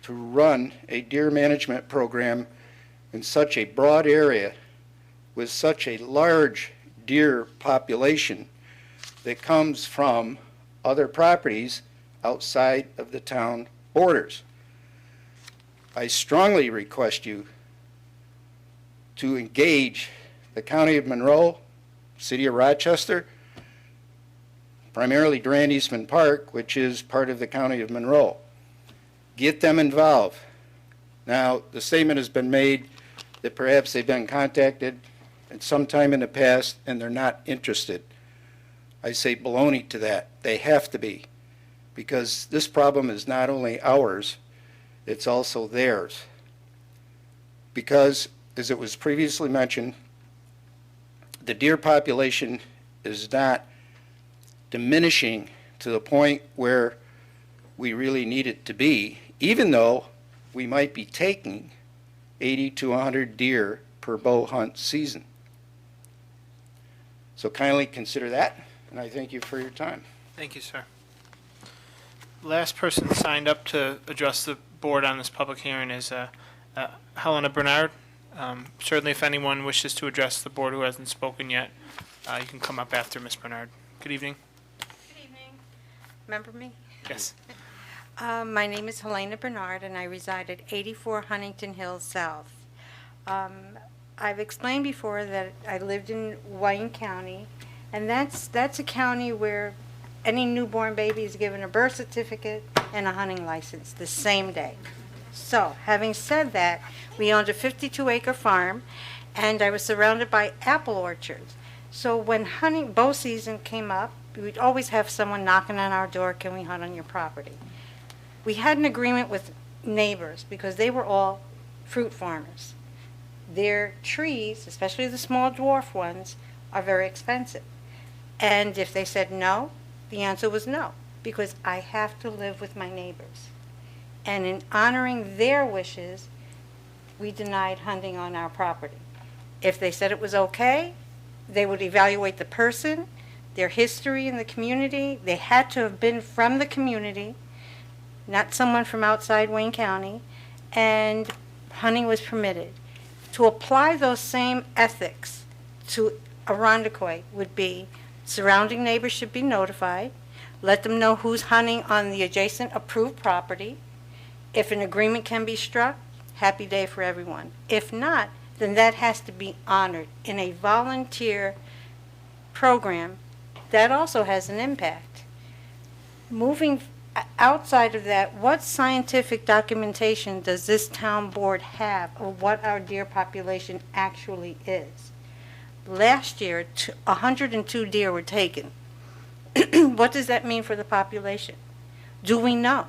to run a deer management program in such a broad area with such a large deer population that comes from other properties outside of the town borders. I strongly request you to engage the County of Monroe, City of Rochester, primarily Durand Eastman Park, which is part of the County of Monroe. Get them involved. Now, the statement has been made that perhaps they've been contacted at some time in the past and they're not interested. I say baloney to that. They have to be, because this problem is not only ours, it's also theirs. Because, as it was previously mentioned, the deer population is not diminishing to the point where we really need it to be, even though we might be taking 80 to 100 deer per bow hunt season. So kindly consider that, and I thank you for your time. Thank you, sir. Last person signed up to address the board on this public hearing is Helena Bernard. Certainly, if anyone wishes to address the board who hasn't spoken yet, you can come up after Ms. Bernard. Good evening. Good evening. Remember me? Yes. My name is Helena Bernard, and I reside at 84 Huntington Hills South. I've explained before that I lived in Wayne County, and that's a county where any newborn baby is given a birth certificate and a hunting license the same day. So, having said that, we owned a 52-acre farm, and I was surrounded by apple orchards. So when bow season came up, we'd always have someone knocking on our door, can we hunt on your property? We had an agreement with neighbors because they were all fruit farmers. Their trees, especially the small dwarf ones, are very expensive. And if they said no, the answer was no, because I have to live with my neighbors. And in honoring their wishes, we denied hunting on our property. If they said it was okay, they would evaluate the person, their history in the community. They had to have been from the community, not someone from outside Wayne County, and hunting was permitted. To apply those same ethics to Arundecoit would be surrounding neighbors should be notified. Let them know who's hunting on the adjacent approved property. If an agreement can be struck, happy day for everyone. If not, then that has to be honored in a volunteer program. That also has an impact. Moving outside of that, what scientific documentation does this town board have of what our deer population actually is? Last year, 102 deer were taken. What does that mean for the population? Do we know?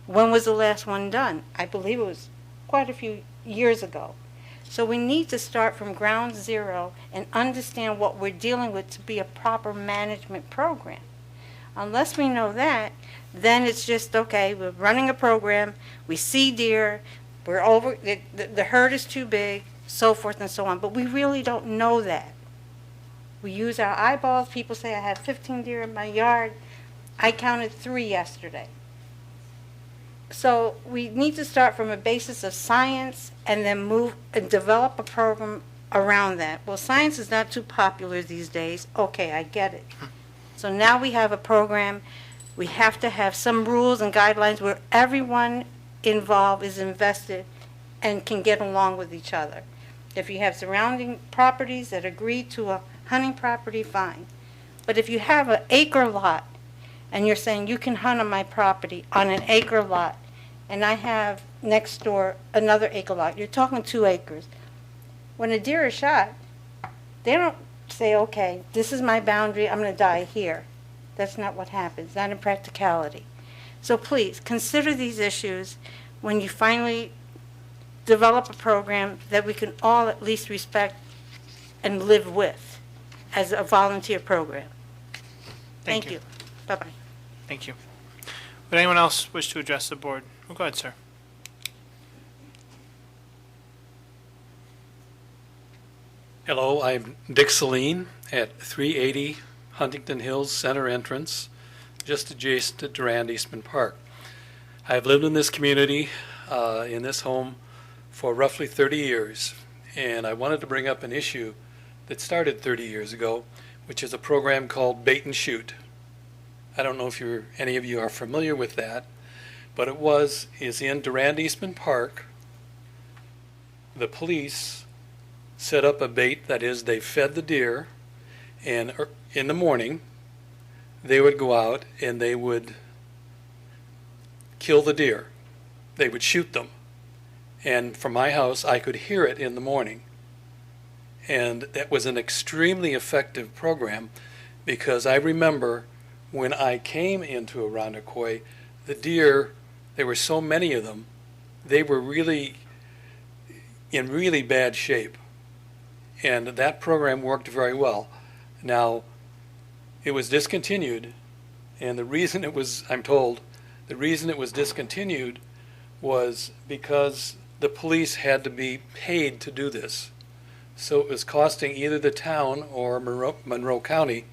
When was the last one done? I believe it was quite a few years ago. So we need to start from ground zero and understand what we're dealing with to be a proper management program. Unless we know that, then it's just, okay, we're running a program, we see deer, we're over, the herd is too big, so forth and so on. But we really don't know that. We use our eyeballs. People say, I have 15 deer in my yard. I counted 3 yesterday. So we need to start from a basis of science and then move and develop a program around that. Well, science is not too popular these days. Okay, I get it. So now we have a program. We have to have some rules and guidelines where everyone involved is invested and can get along with each other. If you have surrounding properties that agree to a hunting property, fine. But if you have an acre lot and you're saying you can hunt on my property on an acre lot, and I have next door another acre lot, you're talking 2 acres. When a deer is shot, they don't say, okay, this is my boundary, I'm going to die here. That's not what happens, not in practicality. So please, consider these issues when you finally develop a program that we can all at least respect and live with as a volunteer program. Thank you. Bye-bye. Thank you. Would anyone else wish to address the board? Oh, go ahead, sir. Hello, I'm Dick Saline at 380 Huntington Hills Center entrance, just adjacent to Durand Eastman Park. I've lived in this community, in this home, for roughly 30 years, and I wanted to bring up an issue that started 30 years ago, which is a program called Bait and Shoot. I don't know if any of you are familiar with that, but it is in Durand Eastman Park. The police set up a bait, that is, they fed the deer, and in the morning, they would go out and they would kill the deer. They would shoot them. And from my house, I could hear it in the morning. And that was an extremely effective program, because I remember when I came into Irondequoit, the deer, there were so many of them, they were really in really bad shape. And that program worked very well. Now, it was discontinued, and the reason it was, I'm told, the reason it was discontinued was because the police had to be paid to do this. So it was costing either the town or Monroe County,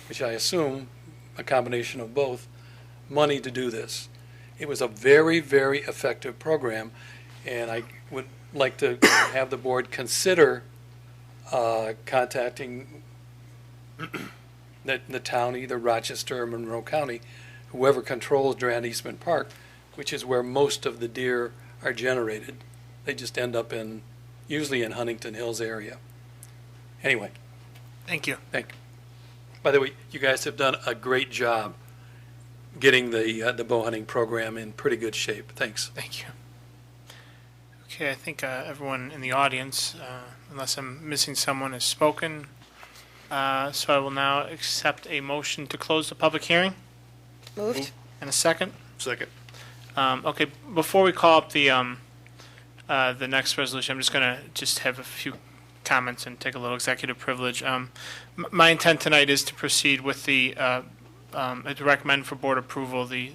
which I assume a combination of both, money to do this. It was a very, very effective program, and I would like to have the board consider contacting the town, either Rochester or Monroe County, whoever controls Durand Eastman Park, which is where most of the deer are generated. They just end up usually in Huntington Hills area. Anyway. Thank you. By the way, you guys have done a great job getting the bow hunting program in pretty good shape. Thanks. Thank you. Okay, I think everyone in the audience, unless I'm missing someone, has spoken. So I will now accept a motion to close the public hearing. Moved. And a second? Second. Okay, before we call up the next resolution, I'm just going to have a few comments and take a little executive privilege. My intent tonight is to proceed with to recommend for board approval the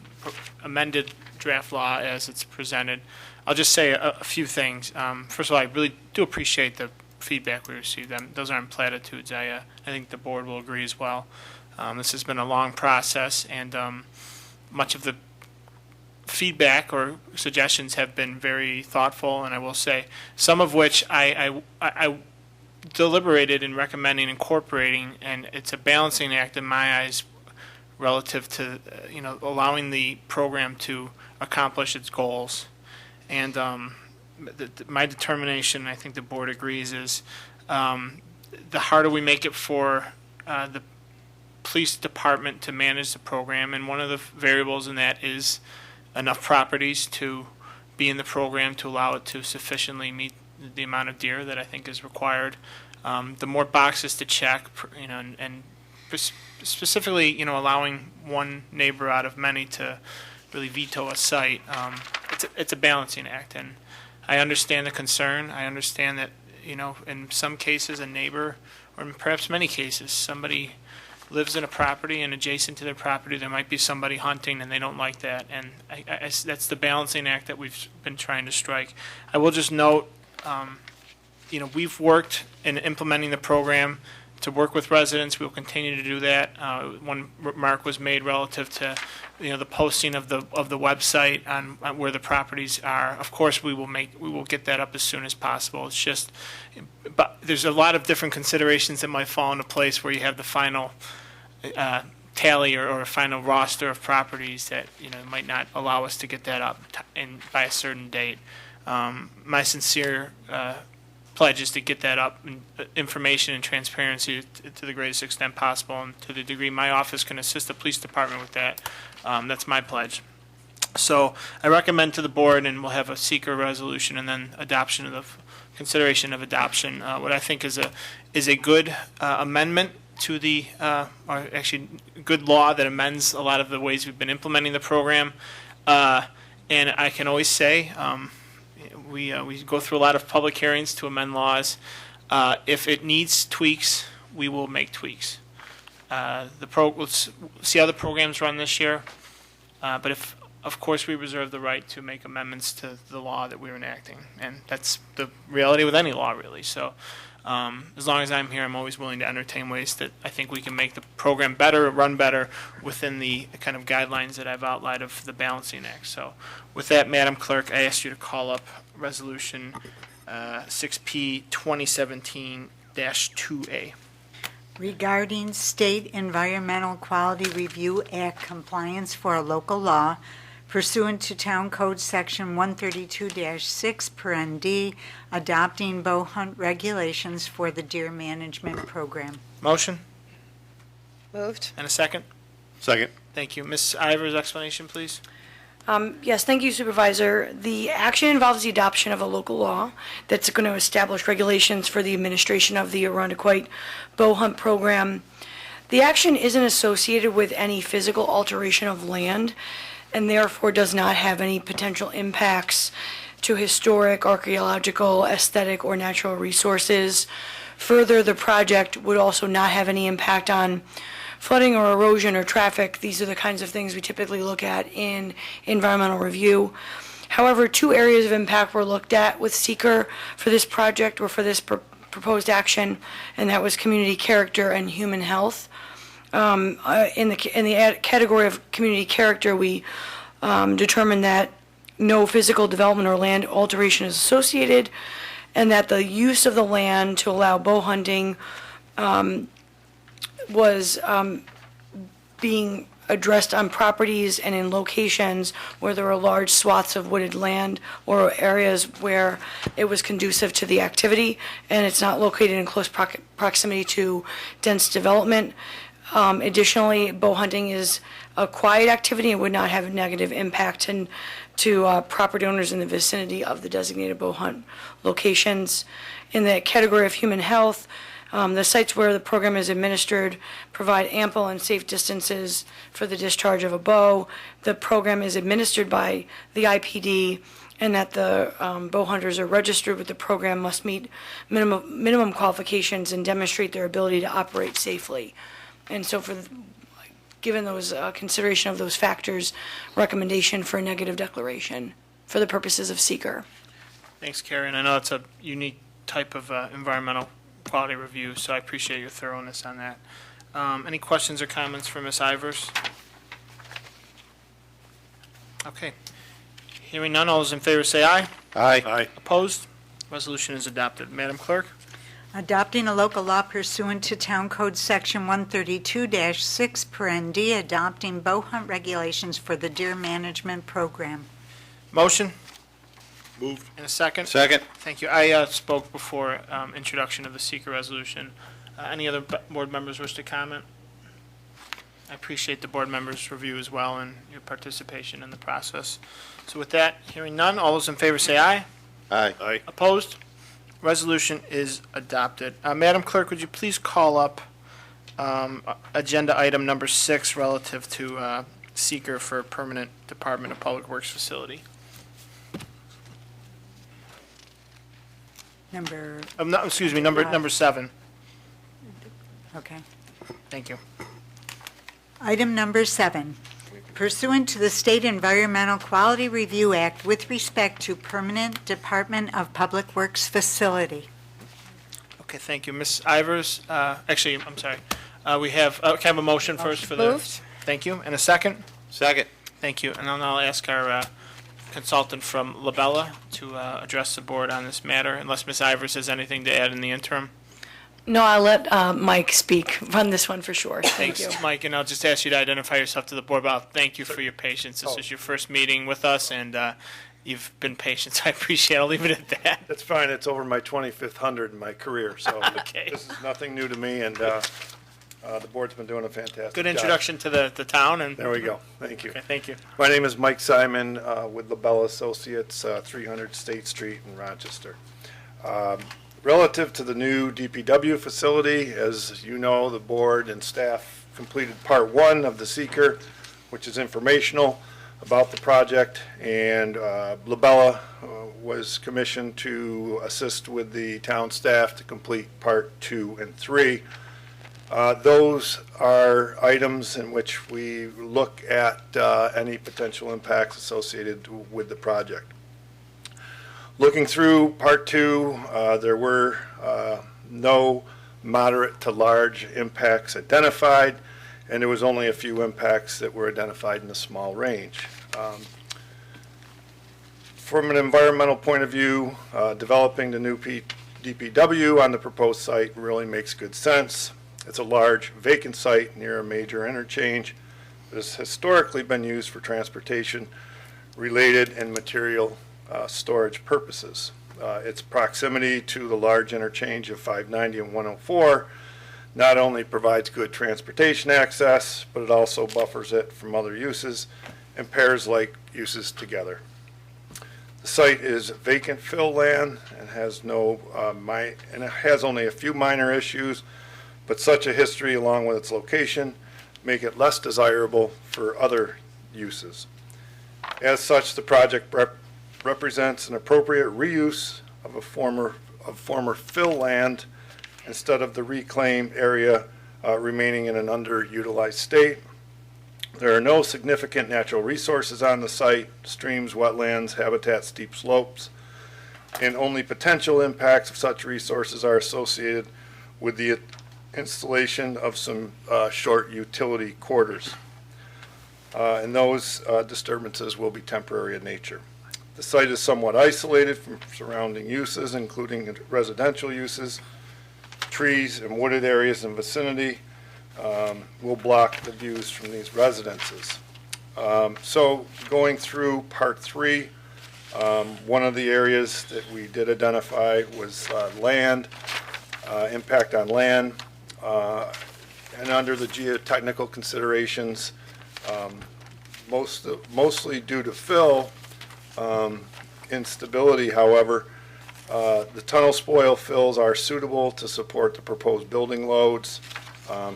amended draft law as it's presented. I'll just say a few things. First of all, I really do appreciate the feedback we received. Those aren't platitudes. I think the board will agree as well. This has been a long process, and much of the feedback or suggestions have been very thoughtful, and I will say some of which I deliberated in recommending incorporating, and it's a balancing act in my eyes relative to, allowing the program to accomplish its goals. And my determination, I think the board agrees, is the harder we make it for the police department to manage the program, and one of the variables in that is enough properties to be in the program to allow it to sufficiently meet the amount of deer that I think is required. The more boxes to check, and specifically, allowing one neighbor out of many to really veto a site, it's a balancing act. And I understand the concern. I understand that, in some cases a neighbor, or in perhaps many cases, somebody lives in a property and adjacent to their property there might be somebody hunting and they don't like that. And that's the balancing act that we've been trying to strike. I will just note, we've worked in implementing the program to work with residents. We will continue to do that. One remark was made relative to, the posting of the website on where the properties are. Of course, we will get that up as soon as possible. It's just, but there's a lot of different considerations that might fall into place where you have the final tally or a final roster of properties that might not allow us to get that up by a certain date. My sincere pledge is to get that up, information and transparency to the greatest extent possible, and to the degree my office can assist the police department with that. That's my pledge. So I recommend to the board, and we'll have a seeker resolution and then adoption of the consideration of adoption. What I think is a good amendment to the, or actually good law that amends a lot of the ways we've been implementing the program. And I can always say, we go through a lot of public hearings to amend laws. If it needs tweaks, we will make tweaks. Let's see how the programs run this year. But of course, we reserve the right to make amendments to the law that we're enacting, and that's the reality with any law, really. So, as long as I'm here, I'm always willing to entertain ways that I think we can make the program better, run better within the kind of guidelines that I've outlined of the Balancing Act. So, with that, Madam Clerk, I ask you to call up Resolution 6P 2017-2A. Regarding State Environmental Quality Review Act compliance for a local law pursuant to Town Code Section 132-6 adopting bow hunt regulations for the deer management program. Motion? Moved. And a second? Second. Thank you. Ms. Ivers, explanation, please. Yes, thank you, Supervisor. The action involves the adoption of a local law that's going to establish regulations for the administration of the Irondequoit bow hunt program. The action isn't associated with any physical alteration of land and therefore does not have any potential impacts to historic, archaeological, aesthetic, or natural resources. Further, the project would also not have any impact on flooding or erosion or traffic. These are the kinds of things we typically look at in environmental review. However, two areas of impact were looked at with seeker for this project or for this proposed action, and that was community character and human health. In the category of community character, we determined that no physical development or land alteration is associated, and that the use of the land to allow bow hunting was being addressed on properties and in locations where there were large swaths of wooded land or areas where it was conducive to the activity, and it's not located in close proximity to dense development. Additionally, bow hunting is a quiet activity and would not have a negative impact to property owners in the vicinity of the designated bow hunt locations. In the category of human health, the sites where the program is administered provide ample and safe distances for the discharge of a bow. The program is administered by the IPD, and that the bow hunters are registered with the program must meet minimum qualifications and demonstrate their ability to operate safely. And so given those consideration of those factors, recommendation for a negative declaration for the purposes of seeker. Thanks, Karen. I know it's a unique type of environmental quality review, so I appreciate your thoroughness on that. Any questions or comments for Ms. Ivers? Okay. Hearing none, all those in favor say aye. Aye. Aye. Opposed? Resolution is adopted. Madam Clerk? Adopting a local law pursuant to Town Code Section 132-6 paren D, adopting bow hunt regulations for the deer management program. Motion? Moved. In a second? Second. Thank you. I spoke before introduction of the seeker resolution. Any other board members wish to comment? I appreciate the board members' review as well and your participation in the process. So with that, hearing none, all those in favor say aye. Aye. Aye. Opposed? Resolution is adopted. Madam Clerk, would you please call up agenda item number 6 relative to seeker for permanent Department of Public Works facility? Number, Excuse me, number 7. okay. Thank you. Item number 7, pursuant to the State Environmental Quality Review Act with respect to permanent Department of Public Works facility. Okay, thank you. Ms. Ivers, actually, I'm sorry. We have, can I have a motion first for the? Moved. Thank you. And a second? Second. Thank you. And then I'll ask our consultant from Labella to address the board on this matter, unless Ms. Ivers has anything to add in the interim. No, I'll let Mike speak on this one for sure. Thank you. Thanks, Mike, and I'll just ask you to identify yourself to the board, but I'll thank you for your patience. This is your first meeting with us, and you've been patient, so I appreciate it. I'll leave it at that. That's fine. It's over my 25th hundred in my career, so Okay. this is nothing new to me, and the board's been doing a fantastic Good job. introduction to the town, and There we go. Thank you. Okay, thank you. My name is Mike Simon with LaBelle Associates, 300 State Street in Rochester. Relative to the new DPW facility, as you know, the board and staff completed part 1 of the seeker, which is informational about the project, and LaBella was commissioned to assist with the town staff to complete part 2 and 3. Those are items in which we look at any potential impacts associated with the project. Looking through part 2, there were no moderate to large impacts identified, and there was only a few impacts that were identified in the small range. From an environmental point of view, developing the new DPW on the proposed site really makes good sense. It's a large vacant site near a major interchange that has historically been used for transportation related and material storage purposes. Its proximity to the large interchange of 590 and 104 not only provides good transportation access, but it also buffers it from other uses and pairs like uses together. The site is vacant fill land and has and it has only a few minor issues, but such a history along with its location make it less desirable for other uses. As such, the project represents an appropriate reuse of former fill land instead of the reclaimed area remaining in an underutilized state. There are no significant natural resources on the site: streams, wetlands, habitat, steep slopes, and only potential impacts of such resources are associated with the installation of some short utility quarters. And those disturbances will be temporary in nature. The site is somewhat isolated from surrounding uses, including residential uses. Trees and wooded areas in vicinity will block the views from these residences. So going through part 3, one of the areas that we did identify was land, impact on land, and under the geotechnical considerations, mostly due to fill instability, however, the tunnel spoil fills are suitable to support the proposed building loads.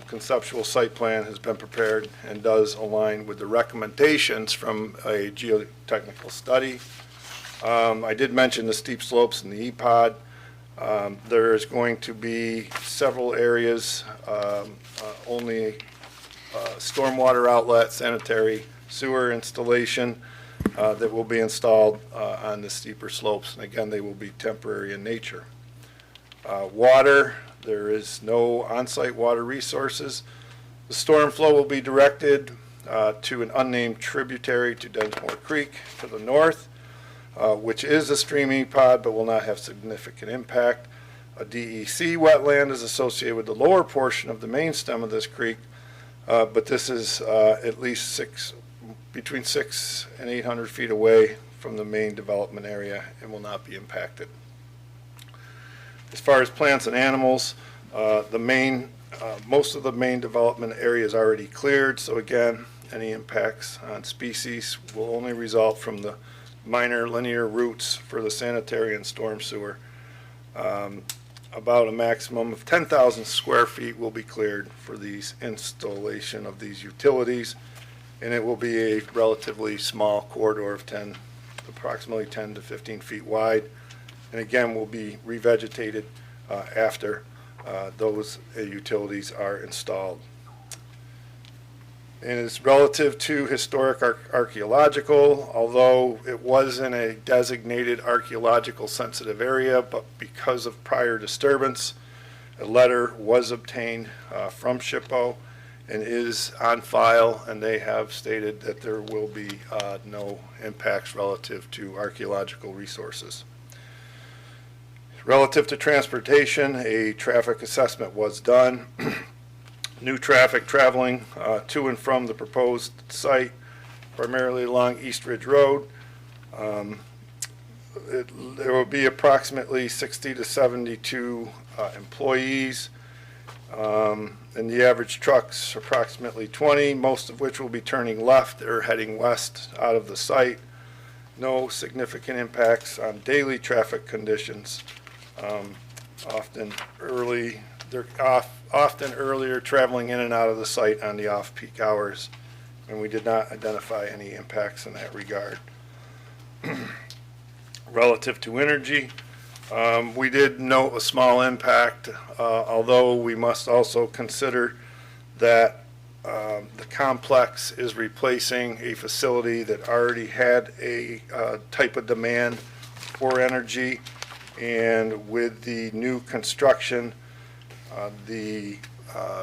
Conceptual site plan has been prepared and does align with the recommendations from a geotechnical study. I did mention the steep slopes in the EPOD. There is going to be several areas, only stormwater outlet, sanitary sewer installation that will be installed on the steeper slopes, and again, they will be temporary in nature. Water, there is no on-site water resources. The storm flow will be directed to an unnamed tributary to Densmore Creek to the north, which is a stream EPOD but will not have significant impact. A DEC wetland is associated with the lower portion of the main stem of this creek, but this is at least between 600 and 800 feet away from the main development area and will not be impacted. As far as plants and animals, most of the main development area is already cleared, so again, any impacts on species will only result from the minor linear routes for the sanitary and storm sewer. About a maximum of 10,000 square feet will be cleared for these installation of these utilities, and it will be a relatively small corridor of approximately 10 to 15 feet wide, and again will be revegetated after those utilities are installed. And it's relative to historic archaeological, although it was in a designated archaeological sensitive area, but because of prior disturbance, a letter was obtained from SHPO and is on file, and they have stated that there will be no impacts relative to archaeological resources. Relative to transportation, a traffic assessment was done. New traffic traveling to and from the proposed site, primarily along East Ridge Road. There will be approximately 60 to 72 employees, and the average trucks approximately 20, most of which will be turning left or heading west out of the site. No significant impacts on daily traffic conditions. They're often earlier traveling in and out of the site on the off-peak hours, and we did not identify any impacts in that regard. Relative to energy, we did note a small impact, although we must also consider that the complex is replacing a facility that already had a type of demand for energy, and with the new construction, the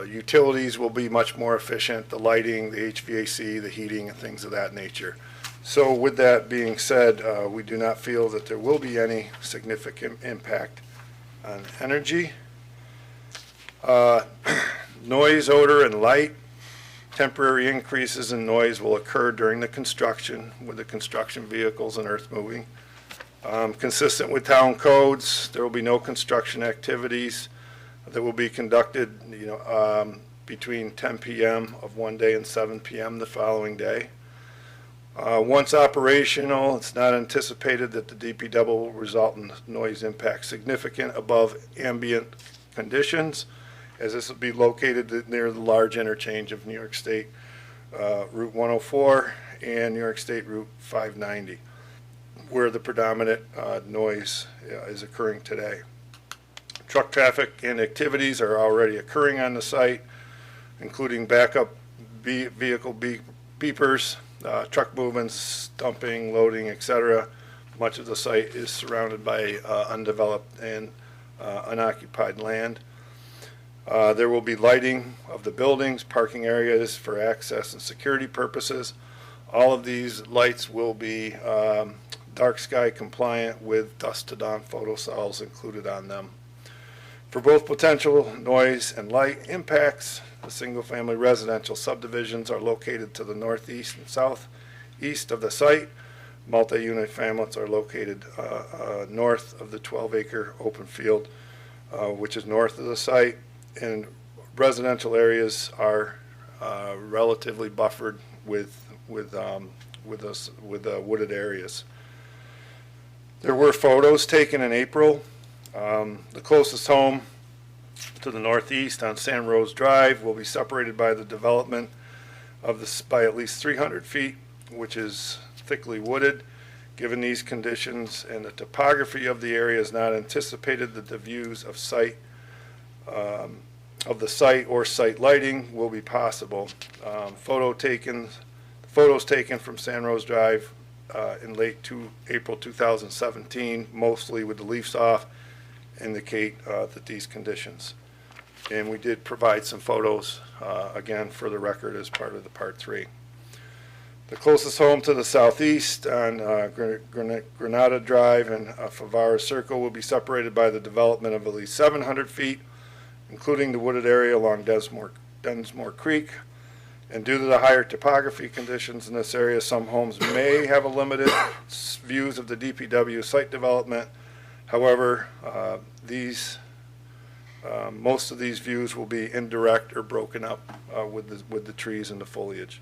utilities will be much more efficient, the lighting, the HVAC, the heating, and things of that nature. So with that being said, we do not feel that there will be any significant impact on energy. Noise, odor, and light. Temporary increases in noise will occur during the construction with the construction vehicles and earth moving. Consistent with town codes, there will be no construction activities that will be conducted, between 10 p.m. of one day and 7 p.m. the following day. Once operational, it's not anticipated that the DPW will result in noise impact significant above ambient conditions, as this will be located near the large interchange of New York State Route 104 and New York State Route 590, where the predominant noise is occurring today. Truck traffic and activities are already occurring on the site, including backup vehicle beepers, truck movements, dumping, loading, etc. Much of the site is surrounded by undeveloped and unoccupied land. There will be lighting of the buildings, parking areas for access and security purposes. All of these lights will be dark sky compliant with dusk to dawn photo cells included on them. For both potential noise and light impacts, the single-family residential subdivisions are located to the northeast and southeast of the site. Multi-unit families are located north of the 12-acre open field, which is north of the site, and residential areas are relatively buffered with wooded areas. There were photos taken in April. The closest home to the northeast on San Rose Drive will be separated by the development of this by at least 300 feet, which is thickly wooded. Given these conditions and the topography of the area, is not anticipated that the views of the site or site lighting will be possible. Photos taken from San Rose Drive in late April 2017, mostly with the leaves off, indicate that these conditions. And we did provide some photos, again, for the record as part of the Part 3. The closest home to the southeast on Granada Drive and Favara Circle will be separated by the development of at least 700 feet, including the wooded area along Densmore Creek. And due to the higher topography conditions in this area, some homes may have a limited views of the DPW site development. However, most of these views will be indirect or broken up with the trees and the foliage.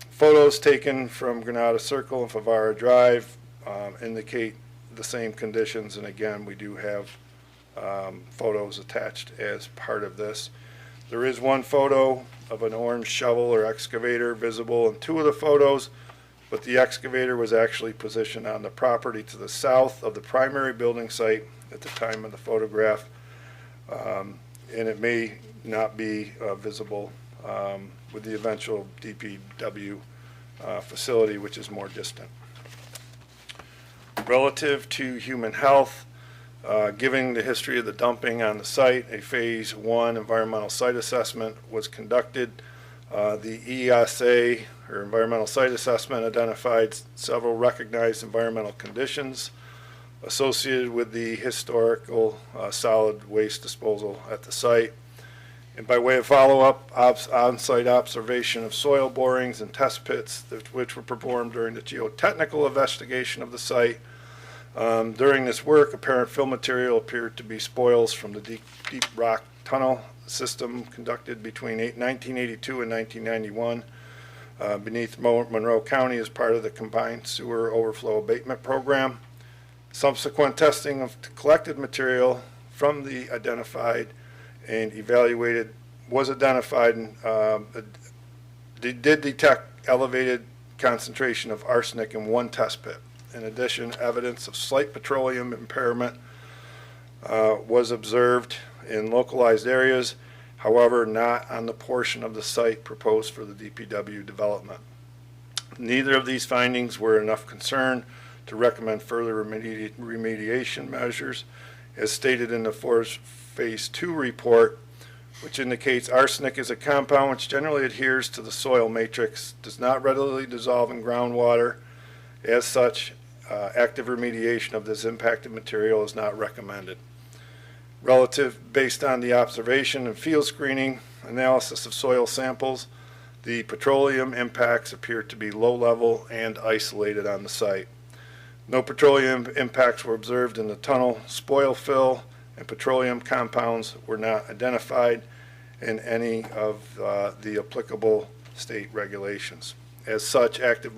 Photos taken from Granada Circle and Favara Drive indicate the same conditions, and again, we do have photos attached as part of this. There is one photo of an orange shovel or excavator visible in two of the photos, but the excavator was actually positioned on the property to the south of the primary building site at the time of the photograph, and it may not be visible with the eventual DPW facility, which is more distant. Relative to human health, given the history of the dumping on the site, a Phase 1 environmental site assessment was conducted. The ESA, or environmental site assessment, identified several recognized environmental conditions associated with the historical solid waste disposal at the site. And by way of follow-up, on-site observation of soil borings and test pits, which were performed during the geotechnical investigation of the site. During this work, apparent fill material appeared to be spoils from the deep rock tunnel system conducted between 1982 and 1991 beneath Monroe County as part of the Combined Sewer Overflow Abatement Program. Subsequent testing of collected material from the identified and evaluated was identified and did detect elevated concentration of arsenic in one test pit. In addition, evidence of slight petroleum impairment was observed in localized areas, however, not on the portion of the site proposed for the DPW development. Neither of these findings were enough concern to recommend further remediation measures, as stated in the Phase 2 report, which indicates arsenic is a compound which generally adheres to the soil matrix, does not readily dissolve in groundwater. As such, active remediation of this impacted material is not recommended. Based on the observation and field screening analysis of soil samples, the petroleum impacts appear to be low level and isolated on the site. No petroleum impacts were observed in the tunnel spoil fill, and petroleum compounds were not identified in any of the applicable state regulations. As such, active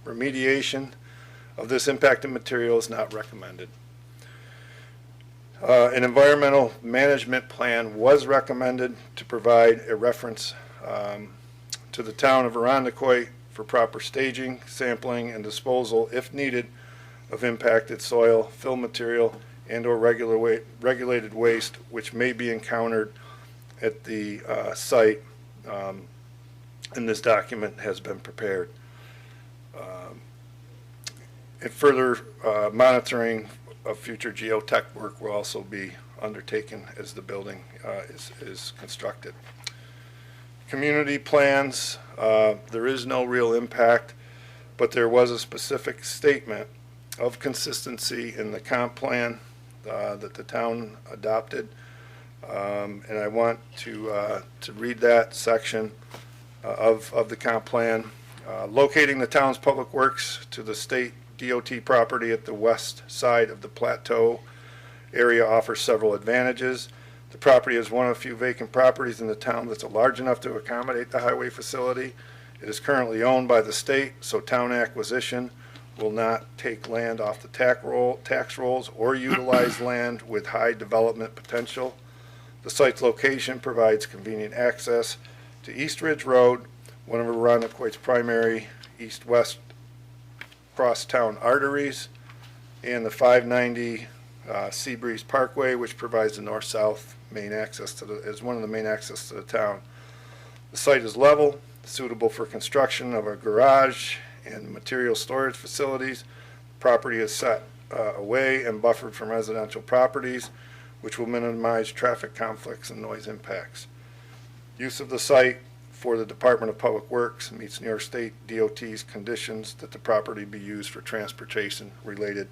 remediation of this impacted material is not recommended. An environmental management plan was recommended to provide a reference to the town of Irondequoit for proper staging, sampling, and disposal, if needed, of impacted soil, fill material, and or regulated waste which may be encountered at the site, and this document has been prepared. And further monitoring of future geotech work will also be undertaken as the building is constructed. Community plans, there is no real impact, but there was a specific statement of consistency in the comp plan that the town adopted, and I want to read that section of the comp plan. Locating the town's public works to the state DOT property at the west side of the plateau area offers several advantages. The property is one of a few vacant properties in the town that's large enough to accommodate the highway facility. It is currently owned by the state, so town acquisition will not take land off the tax rolls or utilize land with high development potential. The site's location provides convenient access to East Ridge Road, one of Irondequoit's primary east-west cross-town arteries, and the 590 Seabreeze Parkway, which provides the north-south main access as one of the main access to the town. The site is level, suitable for construction of a garage and material storage facilities. The property is set away and buffered from residential properties, which will minimize traffic conflicts and noise impacts. Use of the site for the Department of Public Works, meets New York State DOT's conditions that the property be used for transportation-related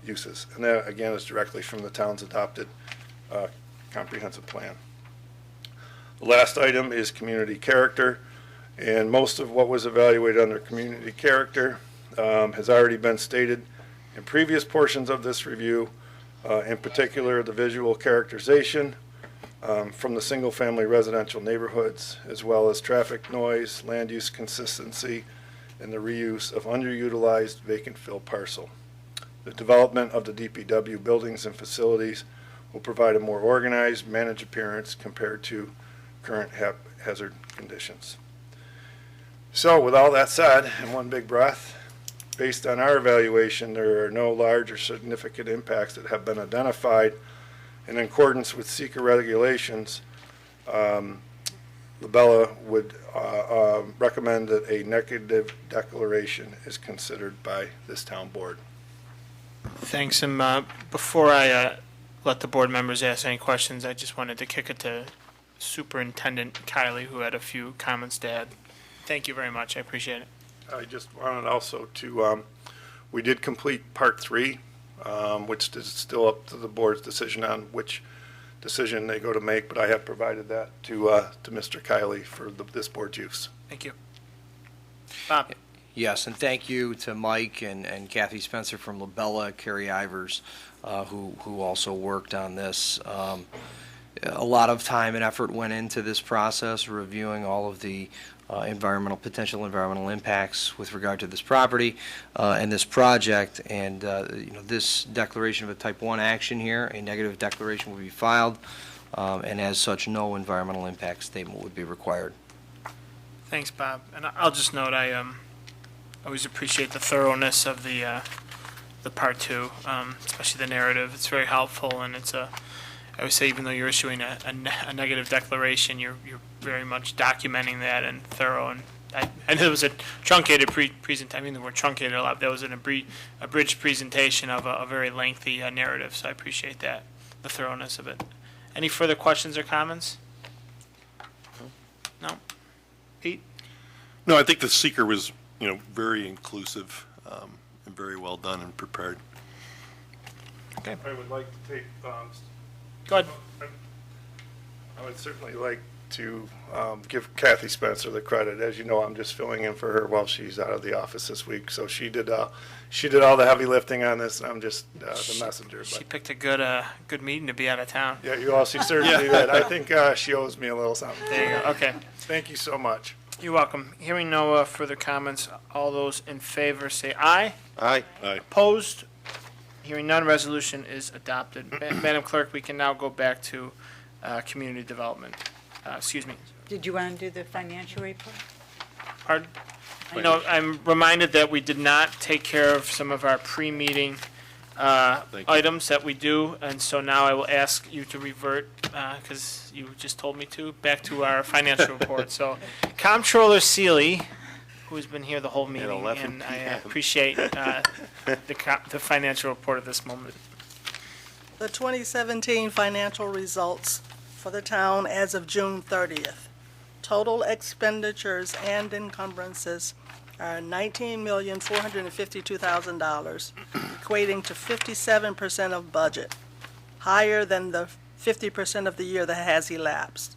uses. And that, again, is directly from the town's adopted comprehensive plan. The last item is community character, and most of what was evaluated under community character has already been stated in previous portions of this review, in particular the visual characterization from the single-family residential neighborhoods, as well as traffic noise, land use consistency, and the reuse of underutilized vacant fill parcel. The development of the DPW buildings and facilities will provide a more organized, managed appearance compared to current haphazard conditions. So with all that said, in one big breath, based on our evaluation, there are no large or significant impacts that have been identified. In accordance with seeker regulations, Labella would recommend that a negative declaration is considered by this town board. Thanks. And before I let the board members ask any questions, I just wanted to kick it to Superintendent Kiley, who had a few comments to add. Thank you very much. I appreciate it. I just wanted also to, we did complete part 3, which is still up to the board's decision on which decision they go to make, but I have provided that to Mr. Kiley for this board's use. Thank you. Bob. Yes, and thank you to Mike and Kathy Spencer from Labella, Carrie Ivers, who also worked on this. A lot of time and effort went into this process, reviewing all of the potential environmental impacts with regard to this property and this project. And this declaration of a type 1 action here, a negative declaration will be filed, and as such, no environmental impact statement would be required. Thanks, Bob. And I'll just note, I always appreciate the thoroughness of the part 2, especially the narrative. It's very helpful, and it's I would say, even though you're issuing a negative declaration, you're very much documenting that and thorough. And I know it was a truncated presentation. I mean, the word truncated a lot. That was an abridged presentation of a very lengthy narrative. So I appreciate that, the thoroughness of it. Any further questions or comments? No. Pete? No, I think the seeker was, very inclusive and very well done and prepared. Okay. I would like to take. Go ahead. I would certainly like to give Kathy Spencer the credit. As you know, I'm just filling in for her while she's out of the office this week. So she did all the heavy lifting on this, and I'm just the messenger. She picked a good meeting to be out of town. Yeah, she certainly did. I think she owes me a little something. There you go. Okay. Thank you so much. You're welcome. Hearing no further comments, all those in favor say aye. Aye. Opposed? Hearing none, resolution is adopted. Madam Clerk, we can now go back to community development. Excuse me. Did you want to do the financial report? Pardon? No, I'm reminded that we did not take care of some of our pre-meeting items that we do, and so now I will ask you to revert, because you just told me to, back to our financial report. So, Comptroller Seeley, who's been here the whole meeting, and I appreciate the financial report at this moment. The 2017 financial results for the town as of June 30th. Total expenditures and encumbrances are $19,452,000, equating to 57% of budget, higher than the 50% of the year that has elapsed.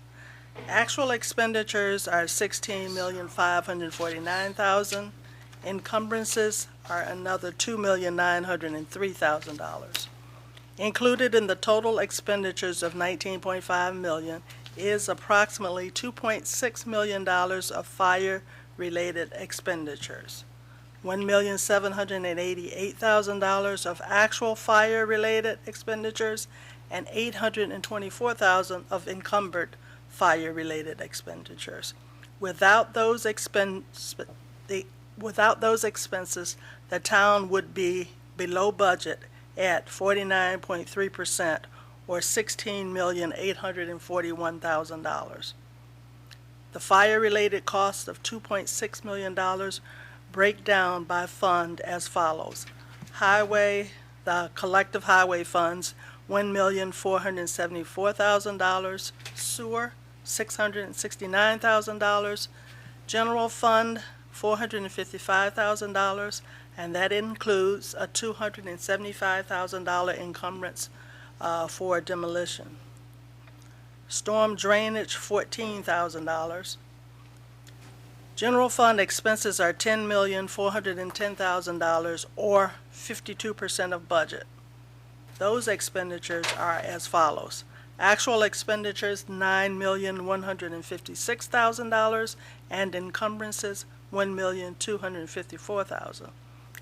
Actual expenditures are $16,549,000. Encumbrances are another $2,903,000. Included in the total expenditures of $19.5 million is approximately $2.6 million of fire-related expenditures, $1,788,000 of actual fire-related expenditures, and $824,000 of encumbered fire-related expenditures. Without those expenses, the town would be below budget at 49.3%, or $16,841,000. The fire-related costs of $2.6 million break down by fund as follows. Highway, the collective highway funds, $1,474,000. Sewer, $669,000. General fund, $455,000, and that includes a $275,000 encumbrance for demolition. Storm drainage, $14,000. General fund expenses are $10,410,000, or 52% of budget. Those expenditures are as follows. Actual expenditures, $9,156,000, and encumbrances, $1,254,000.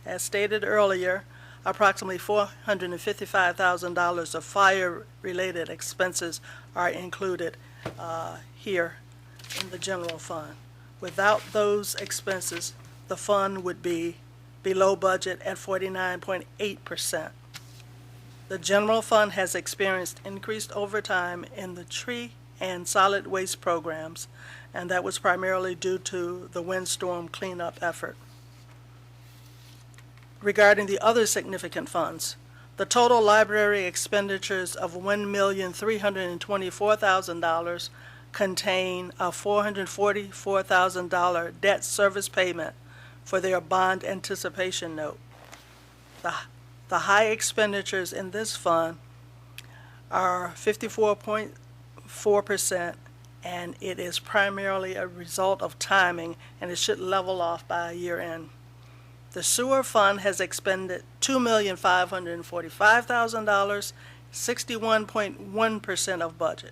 As stated earlier, approximately $455,000 of fire-related expenses are included here in the general fund. Without those expenses, the fund would be below budget at 49.8%. The general fund has experienced increased overtime in the tree and solid waste programs, and that was primarily due to the windstorm cleanup effort. Regarding the other significant funds, the total library expenditures of $1,324,000 contain a $444,000 debt service payment for their bond anticipation note. The high expenditures in this fund are 54.4%, and it is primarily a result of timing, and it should level off by year end. The sewer fund has expended $2,545,000, 61.1% of budget.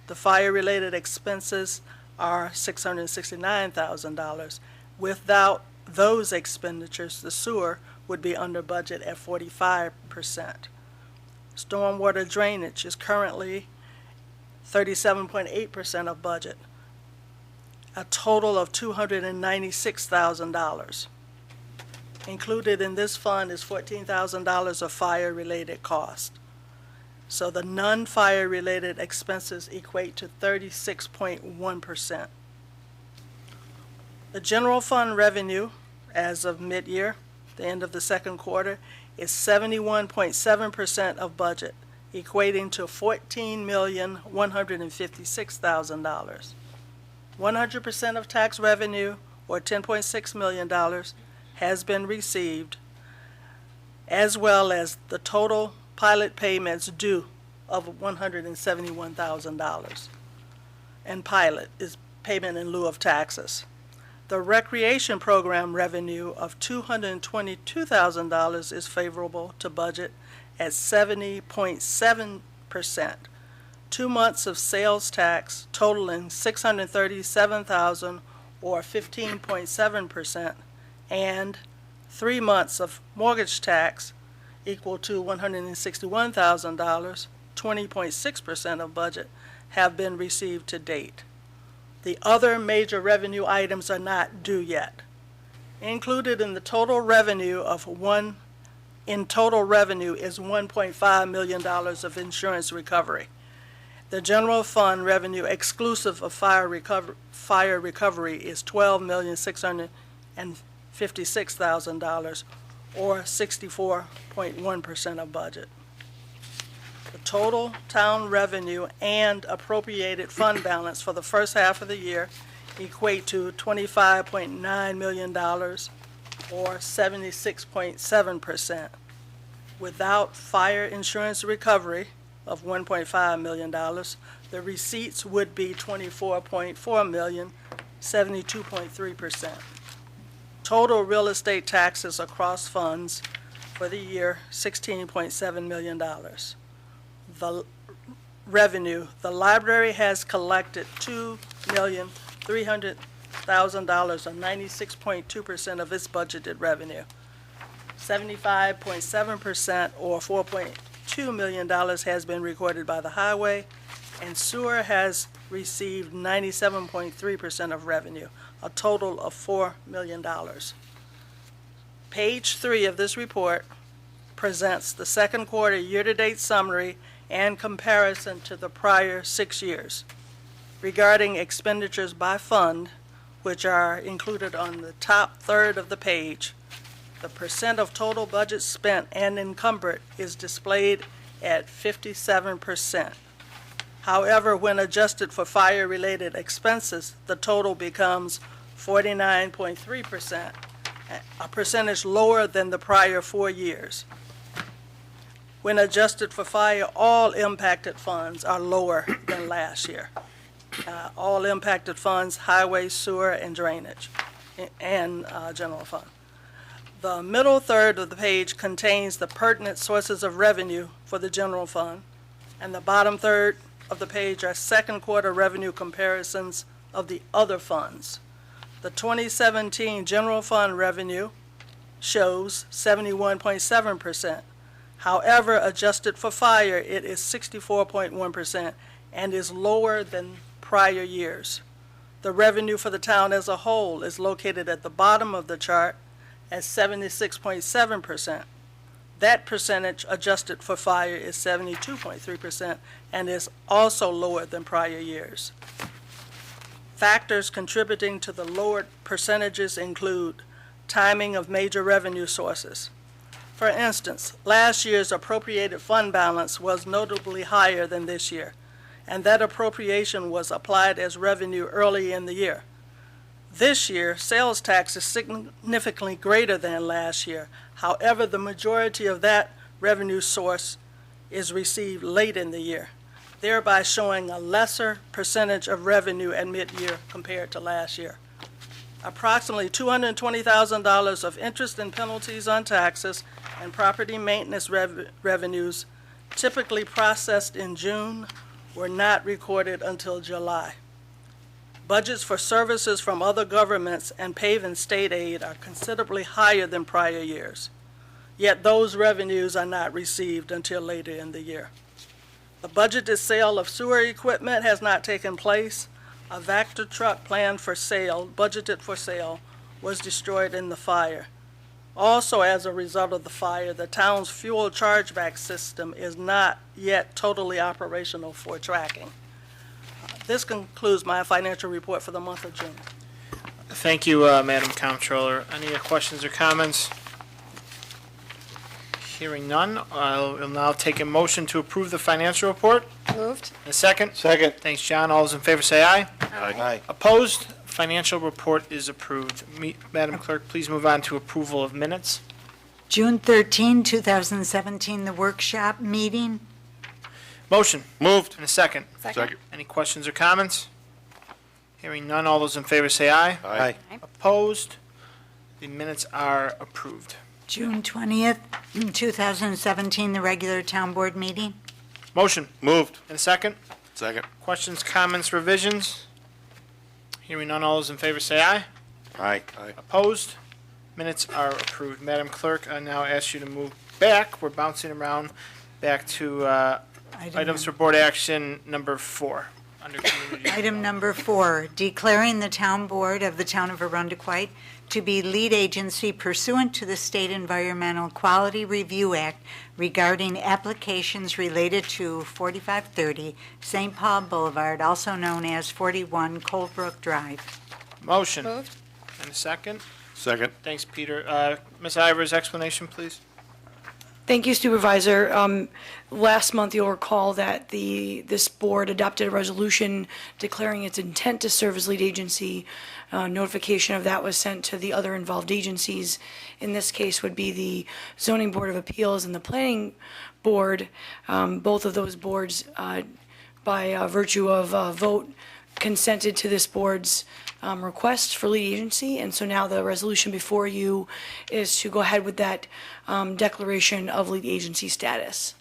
The fire-related expenses are $669,000. Without those expenditures, the sewer would be under budget at 45%. Stormwater drainage is currently 37.8% of budget, a total of $296,000. Included in this fund is $14,000 of fire-related cost. So the non-fire-related expenses equate to 36.1%. The general fund revenue as of mid-year, the end of the second quarter, is 71.7% of budget, equating to $14,156,000. 100% of tax revenue, or $10.6 million, has been received, as well as the total pilot payments due of $171,000. And pilot is payment in lieu of taxes. The recreation program revenue of $222,000 is favorable to budget at 70.7%. 2 months of sales tax totaling $637,000, or 15.7%, and 3 months of mortgage tax equal to $161,000, 20.6% of budget, have been received to date. The other major revenue items are not due yet. Included in the total revenue is $1.5 million of insurance recovery. The general fund revenue exclusive of fire recovery is $12,656,000, or 64.1% of budget. The total town revenue and appropriated fund balance for the first half of the year equate to $25.9 million, or 76.7%. Without fire insurance recovery of $1.5 million, the receipts would be $24.4 million, 72.3%. Total real estate taxes across funds for the year, $16.7 million. The revenue, the library has collected $2,300,000, or 96.2% of its budgeted revenue. 75.7%, or $4.2 million, has been recorded by the highway, and sewer has received 97.3% of revenue, a total of $4 million. Page 3 of this report presents the second quarter year-to-date summary and comparison to the prior 6 years. Regarding expenditures by fund, which are included on the top third of the page, the percent of total budget spent and encumbered is displayed at 57%. However, when adjusted for fire-related expenses, the total becomes 49.3%, a percentage lower than the prior 4 years. When adjusted for fire, all impacted funds are lower than last year. All impacted funds, highway, sewer, and drainage, and general fund. The middle third of the page contains the pertinent sources of revenue for the general fund, and the bottom third of the page are second quarter revenue comparisons of the other funds. The 2017 general fund revenue shows 71.7%. However, adjusted for fire, it is 64.1% and is lower than prior years. The revenue for the town as a whole is located at the bottom of the chart at 76.7%. That percentage adjusted for fire is 72.3% and is also lower than prior years. Factors contributing to the lowered percentages include timing of major revenue sources. For instance, last year's appropriated fund balance was notably higher than this year, and that appropriation was applied as revenue early in the year. This year, sales tax is significantly greater than last year. However, the majority of that revenue source is received late in the year, thereby showing a lesser percentage of revenue at mid-year compared to last year. Approximately $220,000 of interest and penalties on taxes and property maintenance revenues typically processed in June were not recorded until July. Budgets for services from other governments and paving state aid are considerably higher than prior years, yet those revenues are not received until later in the year. The budgeted sale of sewer equipment has not taken place. A Vector truck planned for sale, budgeted for sale, was destroyed in the fire. Also, as a result of the fire, the town's fuel chargeback system is not yet totally operational for tracking. This concludes my financial report for the month of June. Thank you, Madam Comptroller. Any questions or comments? Hearing none, I'll now take a motion to approve the financial report. Moved. A second? Second. Thanks, John. All those in favor say aye. Aye. Opposed? Financial report is approved. Madam Clerk, please move on to approval of minutes. June 13, 2017, the workshop meeting. Motion. Moved. And a second. Second. Any questions or comments? Hearing none, all those in favor say aye. Aye. Opposed? The minutes are approved. June 20th, 2017, the regular town board meeting. Motion. Moved. And a second. Second. Questions, comments, revisions? Hearing none, all those in favor say aye. Aye. Opposed? Minutes are approved. Madam Clerk, I now ask you to move back. We're bouncing around back to items for board action number 4. Under community. Item number 4, declaring the town board of the town of Arundequite to be lead agency pursuant to the State Environmental Quality Review Act regarding applications related to 4530 St. Paul Boulevard, also known as 41 Coldbrook Drive. Motion. Moved. And a second. Second. Thanks, Peter. Ms. Ivers, explanation, please. Thank you, Supervisor. Last month, you'll recall that this board adopted a resolution declaring its intent to serve as lead agency. Notification of that was sent to the other involved agencies. In this case would be the Zoning Board of Appeals and the Planning Board. Both of those boards, by virtue of a vote, consented to this board's request for lead agency, and so now the resolution before you is to go ahead with that declaration of lead agency status.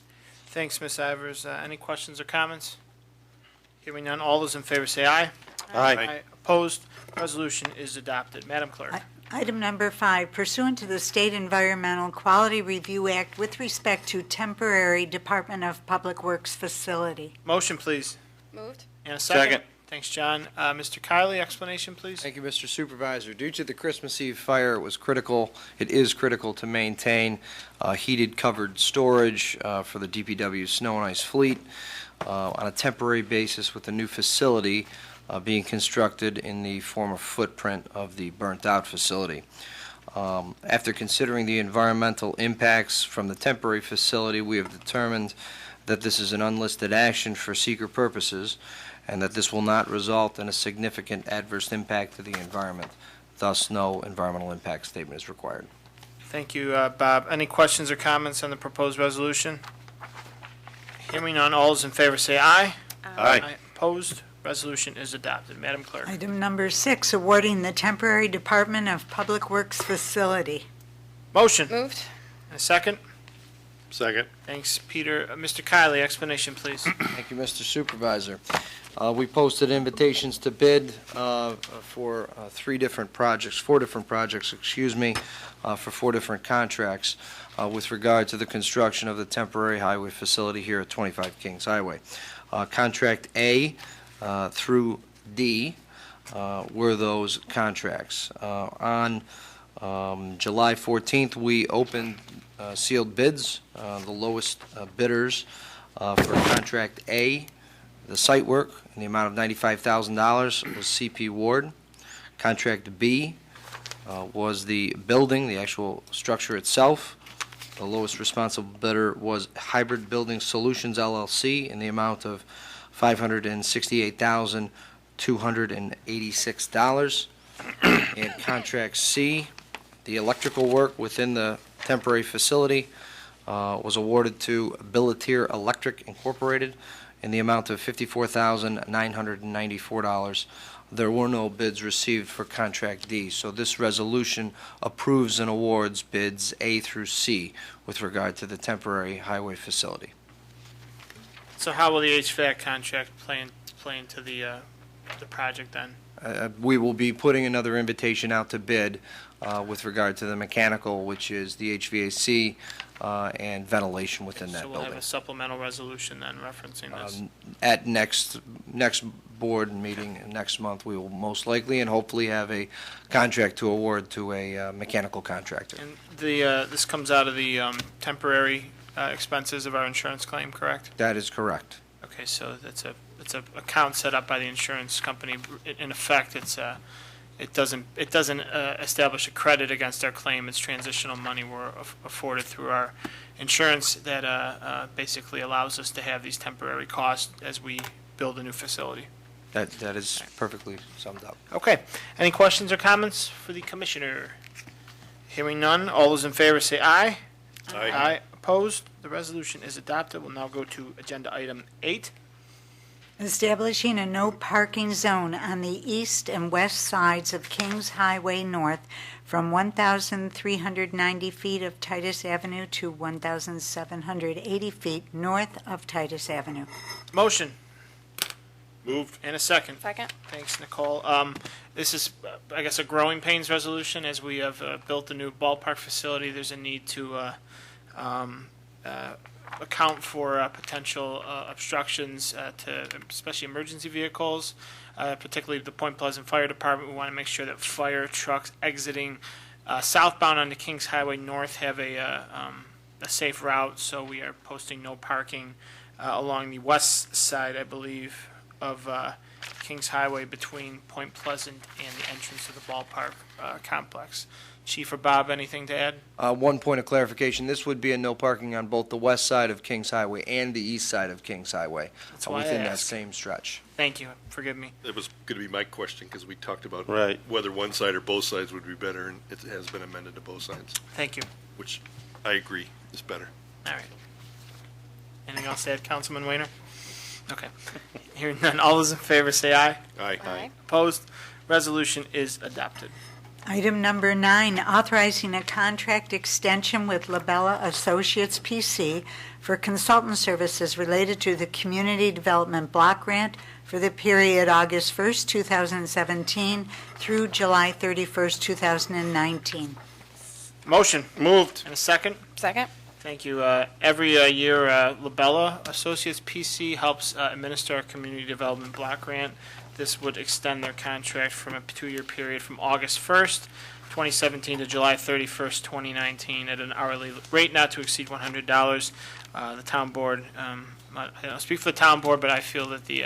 Thanks, Ms. Ivers. Any questions or comments? Hearing none, all those in favor say aye. Aye. Opposed? Resolution is adopted. Madam Clerk. Item number 5, pursuant to the State Environmental Quality Review Act with respect to temporary Department of Public Works facility. Motion, please. Moved. And a second. Thanks, John. Mr. Kiley, explanation, please. Thank you, Mr. Supervisor. Due to the Christmas Eve fire, it is critical to maintain heated covered storage for the DPW snow and ice fleet on a temporary basis with a new facility being constructed in the former footprint of the burnt-out facility. After considering the environmental impacts from the temporary facility, we have determined that this is an unlisted action for seeker purposes, and that this will not result in a significant adverse impact to the environment. Thus, no environmental impact statement is required. Thank you, Bob. Any questions or comments on the proposed resolution? Hearing none, all those in favor say aye. Aye. Opposed? Resolution is adopted. Madam Clerk. Item number 6, awarding the temporary Department of Public Works facility. Motion. Moved. A second. Second. Thanks, Peter. Mr. Kiley, explanation, please. Thank you, Mr. Supervisor. We posted invitations to bid for four different projects, for 4 different contracts with regard to the construction of the temporary highway facility here at 25 Kings Highway. Contract A through D were those contracts. On July 14th, we opened sealed bids. The lowest bidders for Contract A, the site work, in the amount of $95,000 was CP Ward. Contract B was the building, the actual structure itself. The lowest responsible bidder was Hybrid Building Solutions LLC in the amount of $568,286. And Contract C, the electrical work within the temporary facility, was awarded to Billatier Electric Incorporated in the amount of $54,994. There were no bids received for Contract D, so this resolution approves and awards bids A through C with regard to the temporary highway facility. So how will the HVAC contract play into the project then? We will be putting another invitation out to bid with regard to the mechanical, which is the HVAC and ventilation within that So we'll building. have a supplemental resolution then referencing this. At next board meeting next month, we will most likely and hopefully have a contract to award to a mechanical contractor. And this comes out of the temporary expenses of our insurance claim, correct? That is correct. Okay, so it's a account set up by the insurance company. In effect, it doesn't establish a credit against our claim. It's transitional money we're afforded through our insurance that basically allows us to have these temporary costs as we build a new facility. That is perfectly summed up. Okay. Any questions or comments for the commissioner? Hearing none, all those in favor say aye. Aye. Aye. Opposed? The resolution is adopted. We'll now go to agenda item 8. Establishing a no parking zone on the east and west sides of Kings Highway North from 1,390 feet of Titus Avenue to 1,780 feet north of Titus Avenue. Motion. Moved. And a second. Second. Thanks, Nicole. This is, I guess, a growing pains resolution. As we have built a new ballpark facility, there's a need to account for potential obstructions to especially emergency vehicles, particularly the Point Pleasant Fire Department. We want to make sure that fire trucks exiting southbound onto Kings Highway North have a safe route, so we are posting no parking along the west side, I believe, of Kings Highway between Point Pleasant and the entrance to the ballpark complex. Chief or Bob, anything to add? One point of clarification, this would be a no parking on both the west side of Kings Highway and the east side of Kings Highway That's why I within that asked. same stretch. Thank you. Forgive me. That was going to be my question, because we talked about Right. whether one side or both sides would be better, and it has been amended to both sides, Thank you. which I agree is better. All right. Anything else to add, Councilman Weiner? Okay. Hearing none, all those in favor say aye. Aye. Aye. Opposed? Resolution is adopted. Item number 9, authorizing a contract extension with Labella Associates PC for consultant services related to the Community Development Block Grant for the period August 1st, 2017 through July 31st, 2019. Motion. Moved. And a second? Second. Thank you. Every year, Labella Associates PC helps administer our Community Development Block Grant. This would extend their contract from a 2-year period from August 1st, 2017 to July 31st, 2019 at an hourly rate not to exceed $100. The town board, I don't speak for the town board, but I feel that the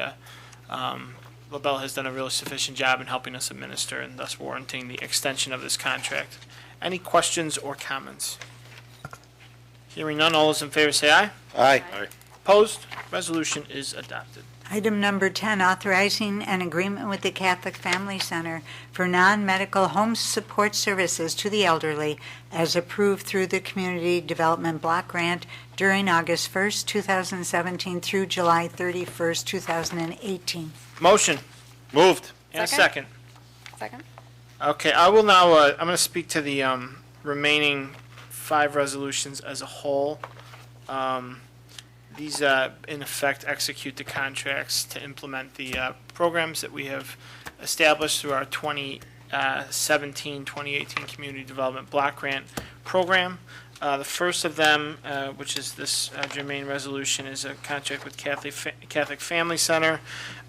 Labella has done a really sufficient job in helping us administer and thus warranting the extension of this contract. Any questions or comments? Hearing none, all those in favor say aye. Aye. Aye. Opposed? Resolution is adopted. Item number 10, authorizing an agreement with the Catholic Family Center for non-medical home support services to the elderly as approved through the Community Development Block Grant during August 1st, 2017 through July 31st, 2018. Motion. Moved. And a second. Second. Okay, I will now, I'm going to speak to the remaining 5 resolutions as a whole. These, in effect, execute the contracts to implement the programs that we have established through our 2017-2018 Community Development Block Grant Program. The first of them, which is this germane resolution, is a contract with Catholic Family Center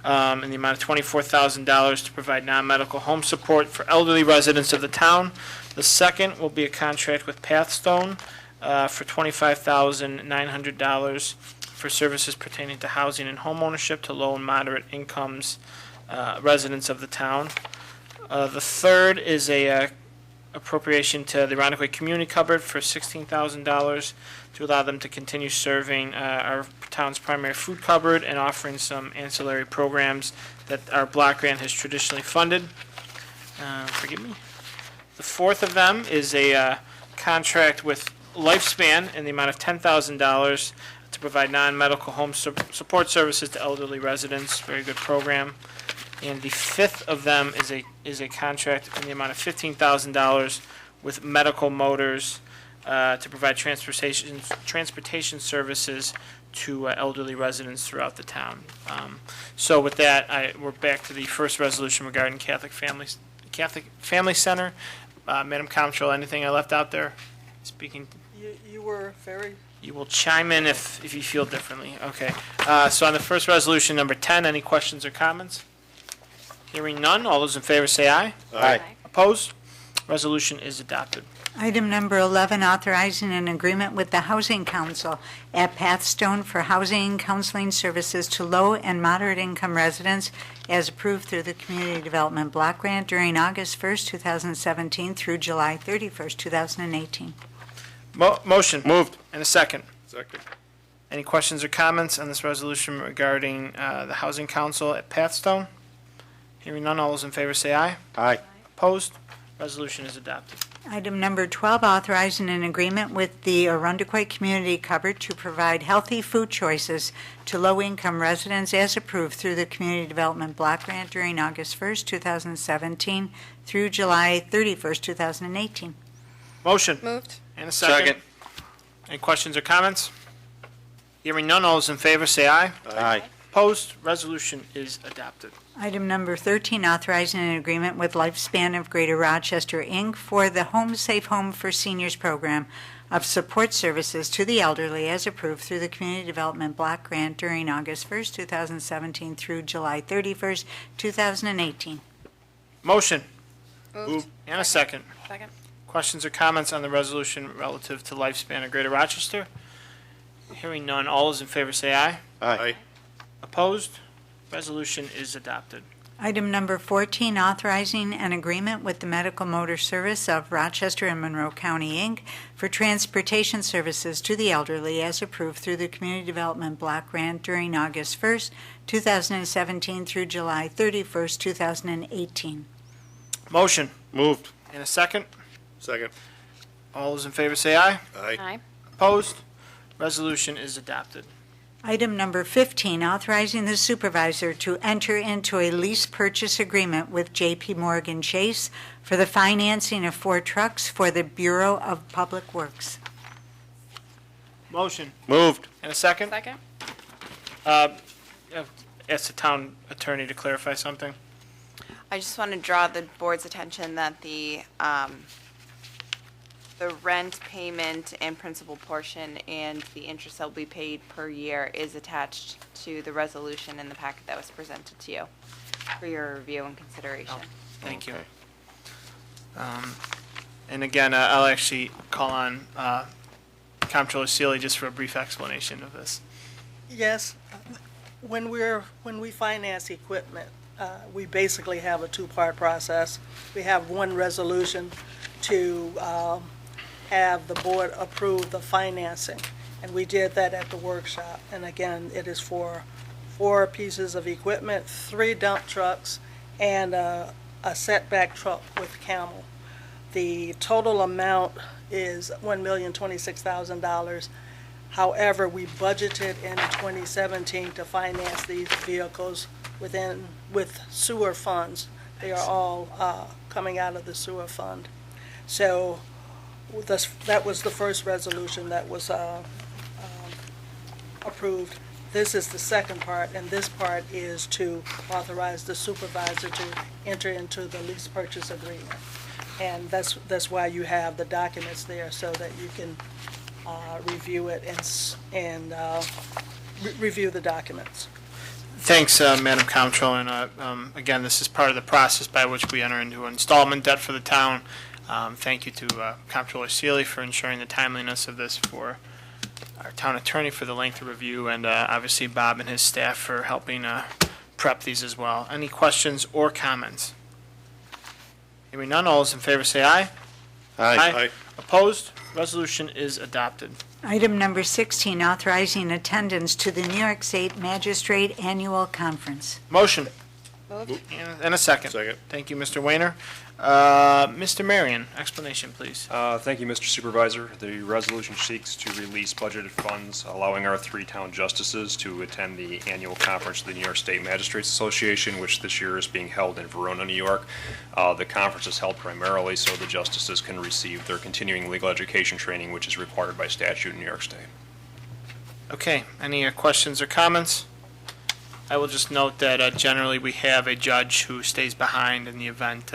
in the amount of $24,000 to provide non-medical home support for elderly residents of the town. The second will be a contract with Pathstone for $25,900 for services pertaining to housing and home ownership to low and moderate incomes residents of the town. The third is a appropriation to the Irondequoit Community Cupboard for $16,000 to allow them to continue serving our town's primary food cupboard and offering some ancillary programs that our block grant has traditionally funded. Forgive me. The fourth of them is a contract with Lifespan in the amount of $10,000 to provide non-medical home support services to elderly residents. Very good program. And the fifth of them is a contract in the amount of $15,000 with Medical Motors to provide transportation services to elderly residents throughout the town. So with that, we're back to the first resolution regarding Catholic Family Center. Madam Comptroller, anything I left out there? Speaking. You were very. You will chime in if you feel differently. Okay. So on the first resolution, number 10, any questions or comments? Hearing none, all those in favor say aye. Aye. Opposed? Resolution is adopted. Item number 11, authorizing an agreement with the Housing Council at Pathstone for housing and counseling services to low and moderate income residents as approved through the Community Development Block Grant during August 1st, 2017 through July 31st, 2018. Motion. Moved. And a second. Second. Any questions or comments on this resolution regarding the Housing Council at Pathstone? Hearing none, all those in favor say aye. Aye. Opposed? Resolution is adopted. Item number 12, authorizing an agreement with the Irondequoit Community Cupboard to provide healthy food choices to low-income residents as approved through the Community Development Block Grant during August 1st, 2017 through July 31st, 2018. Motion. Moved. And a second. Any questions or comments? Hearing none, all those in favor say aye. Aye. Opposed? Resolution is adopted. Item number 13, authorizing an agreement with Lifespan of Greater Rochester, Inc. for the Home Safe Home for Seniors program of support services to the elderly as approved through the Community Development Block Grant during August 1st, 2017 through July 31st, 2018. Motion. Moved. And a second. Second. Questions or comments on the resolution relative to Lifespan of Greater Rochester? Hearing none, all those in favor say aye. Aye. Opposed? Resolution is adopted. Item number 14, authorizing an agreement with the Medical Motor Service of Rochester and Monroe County, Inc. for transportation services to the elderly as approved through the Community Development Block Grant during August 1st, 2017 through July 31st, 2018. Motion. Moved. And a second. Second. All those in favor say aye. Aye. Opposed? Resolution is adopted. Item number 15, authorizing the supervisor to enter into a lease purchase agreement with J.P. Morgan Chase for the financing of 4 trucks for the Bureau of Public Works. Motion. Moved. And a second. Second. Ask the town attorney to clarify something. I just want to draw the board's attention that the rent payment and principal portion and the interest that will be paid per year is attached to the resolution in the packet that was presented to you for your review and consideration. Thank you. And again, I'll actually call on Comptroller Seeley just for a brief explanation of this. Yes, when we finance equipment, we basically have a 2-part process. We have one resolution to have the board approve the financing, And we did that at the workshop. And again, it is for 4 pieces of equipment, 3 dump trucks, and a setback truck with Camel. The total amount is $1,026,000. However, we budgeted in 2017 to finance these vehicles with sewer funds. They are all coming out of the sewer fund. So that was the first resolution that was approved. This is the second part, and this part is to authorize the supervisor to enter into the lease purchase agreement. And that's why you have the documents there, so that you can review it and review the documents. Thanks, Madam Comptroller, and again, this is part of the process by which we enter into installment debt for the town. Thank you to Comptroller Seeley for ensuring the timeliness of this, for our town attorney for the length of review, and obviously Bob and his staff for helping prep these as well. Any questions or comments? Hearing none, all those in favor say aye. Aye. Opposed? Resolution is adopted. Item number 16, authorizing attendance to the New York State Magistrate Annual Conference. Motion. Moved. And a second. Second. Thank you, Mr. Weiner. Mr. Marion, explanation, please. Thank you, Mr. Supervisor. The resolution seeks to release budgeted funds, allowing our 3 town justices to attend the annual conference of the New York State Magistrates Association, which this year is being held in Verona, New York. The conference is held primarily so the justices can receive their continuing legal education training, which is required by statute in New York State. Okay, any questions or comments? I will just note that generally we have a judge who stays behind in the event,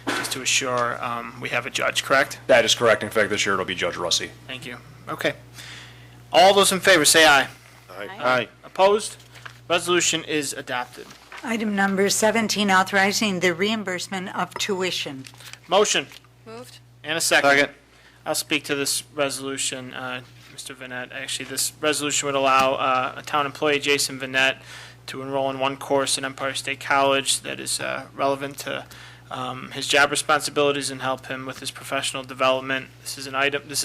just to assure we have a judge, correct? That is correct. In fact, this year it'll be Judge Russi. Thank you. Okay. All those in favor say aye. Aye. Opposed? Resolution is adopted. Item number 17, authorizing the reimbursement of tuition. Motion. Moved. And a second. Second. I'll speak to this resolution, Mr. Vanette. Actually, this resolution would allow a town employee, Jason Vanette, to enroll in one course at Empire State College that is relevant to his job responsibilities and help him with his professional development. This is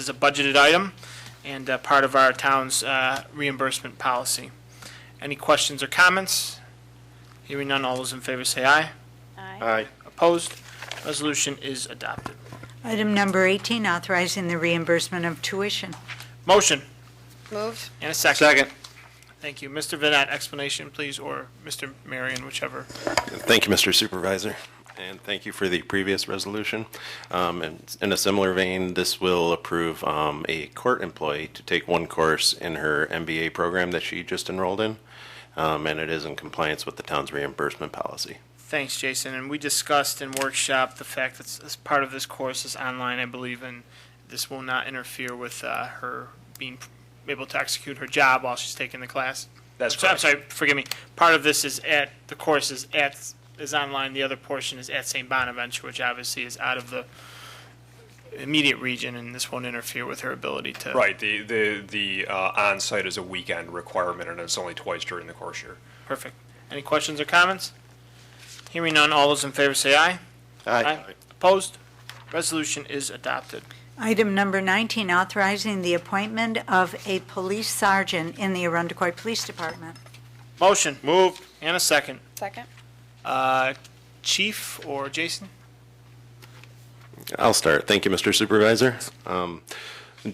a budgeted item and part of our town's reimbursement policy. Any questions or comments? Hearing none, all those in favor say aye. Aye. Opposed? Resolution is adopted. Item number 18, authorizing the reimbursement of tuition. Motion. Moved. And a second. Second. Thank you. Mr. Vanette, explanation, please, or Mr. Marion, whichever. Thank you, Mr. Supervisor, and thank you for the previous resolution. And in a similar vein, this will approve a court employee to take one course in her MBA program that she just enrolled in, and it is in compliance with the town's reimbursement policy. Thanks, Jason. And we discussed in workshop the fact that as part of this course is online, I believe, and this will not interfere with her being able to execute her job while she's taking the class. That's I'm correct. sorry, forgive me. Part of this is the course is online. The other portion is at St. Bonaventure, which obviously is out of the immediate region, and this won't interfere with her ability to. Right. The on-site is a weekend requirement, and it's only twice during the course year. Perfect. Any questions or comments? Hearing none, all those in favor say aye. Aye. Opposed? Resolution is adopted. Item number 19, authorizing the appointment of a police sergeant in the Arundecoit Police Department. Motion. Moved. And a second. Second. Chief or Jason? I'll start. Thank you, Mr. Supervisor.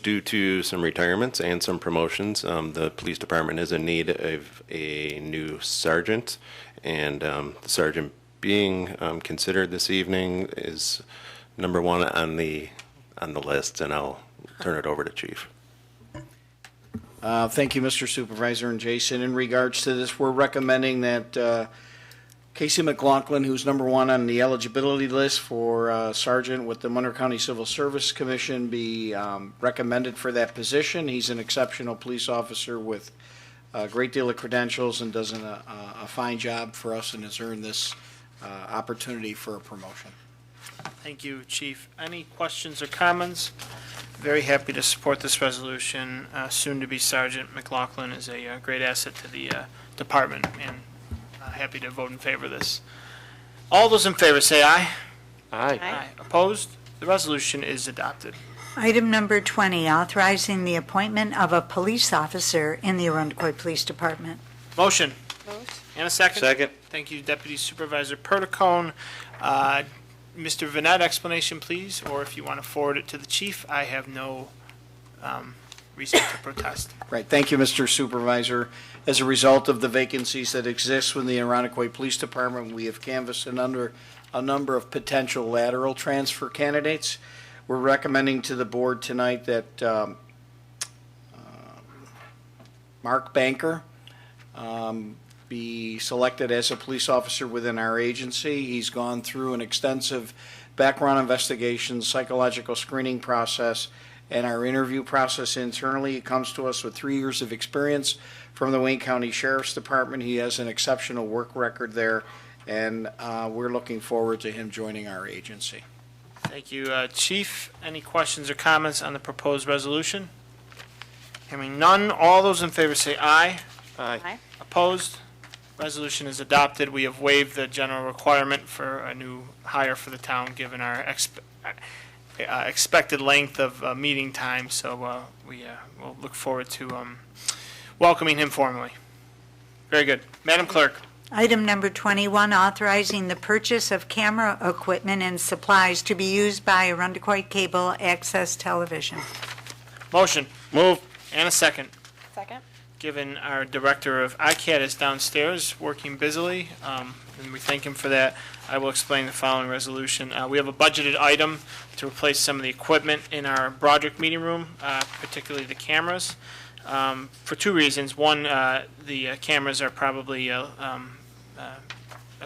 Due to some retirements and some promotions, the police department is in need of a new sergeant, and the sergeant being considered this evening is number 1 on the list, and I'll turn it over to Chief. Thank you, Mr. Supervisor and Jason. In regards to this, we're recommending that Casey McLaughlin, who's number 1 on the eligibility list for sergeant with the Monroe County Civil Service Commission, be recommended for that position. He's an exceptional police officer with a great deal of credentials and does a fine job for us and has earned this opportunity for a promotion. Thank you, Chief. Any questions or comments? Very happy to support this resolution. Soon-to-be Sergeant McLaughlin is a great asset to the department, and happy to vote in favor of this. All those in favor say aye. Aye. Opposed? The resolution is adopted. Item number 20, authorizing the appointment of a police officer in the Arundecoy Police Department. Motion. Moved. And a second? Second. Thank you, Deputy Supervisor Perticone. Mr. Vanette, explanation, please, or if you want to forward it to the chief, I have no reason to protest. Right, thank you, Mr. Supervisor. As a result of the vacancies that exist within the Arundecoy Police Department, we have canvassed a number of potential lateral transfer candidates. We're recommending to the board tonight that Mark Banker be selected as a police officer within our agency. He's gone through an extensive background investigation, psychological screening process, and our interview process internally. He comes to us with 3 years of experience from the Wayne County Sheriff's Department. He has an exceptional work record there, and we're looking forward to him joining our agency. Thank you, Chief. Any questions or comments on the proposed resolution? Hearing none, all those in favor say aye. Aye. Opposed? Resolution is adopted. We have waived the general requirement for a new hire for the town, given our expected length of meeting time, so we'll look forward to welcoming him formally. Very good. Madam Clerk. Item number 21, authorizing the purchase of camera equipment and supplies to be used by Arundecoy Cable Access Television. Motion. Move. And a second. Second. Given our Director of ICAT is downstairs working busily, and we thank him for that, I will explain the following resolution. We have a budgeted item to replace some of the equipment in our Broderick meeting room, particularly the cameras, for 2 reasons. One, the cameras are probably a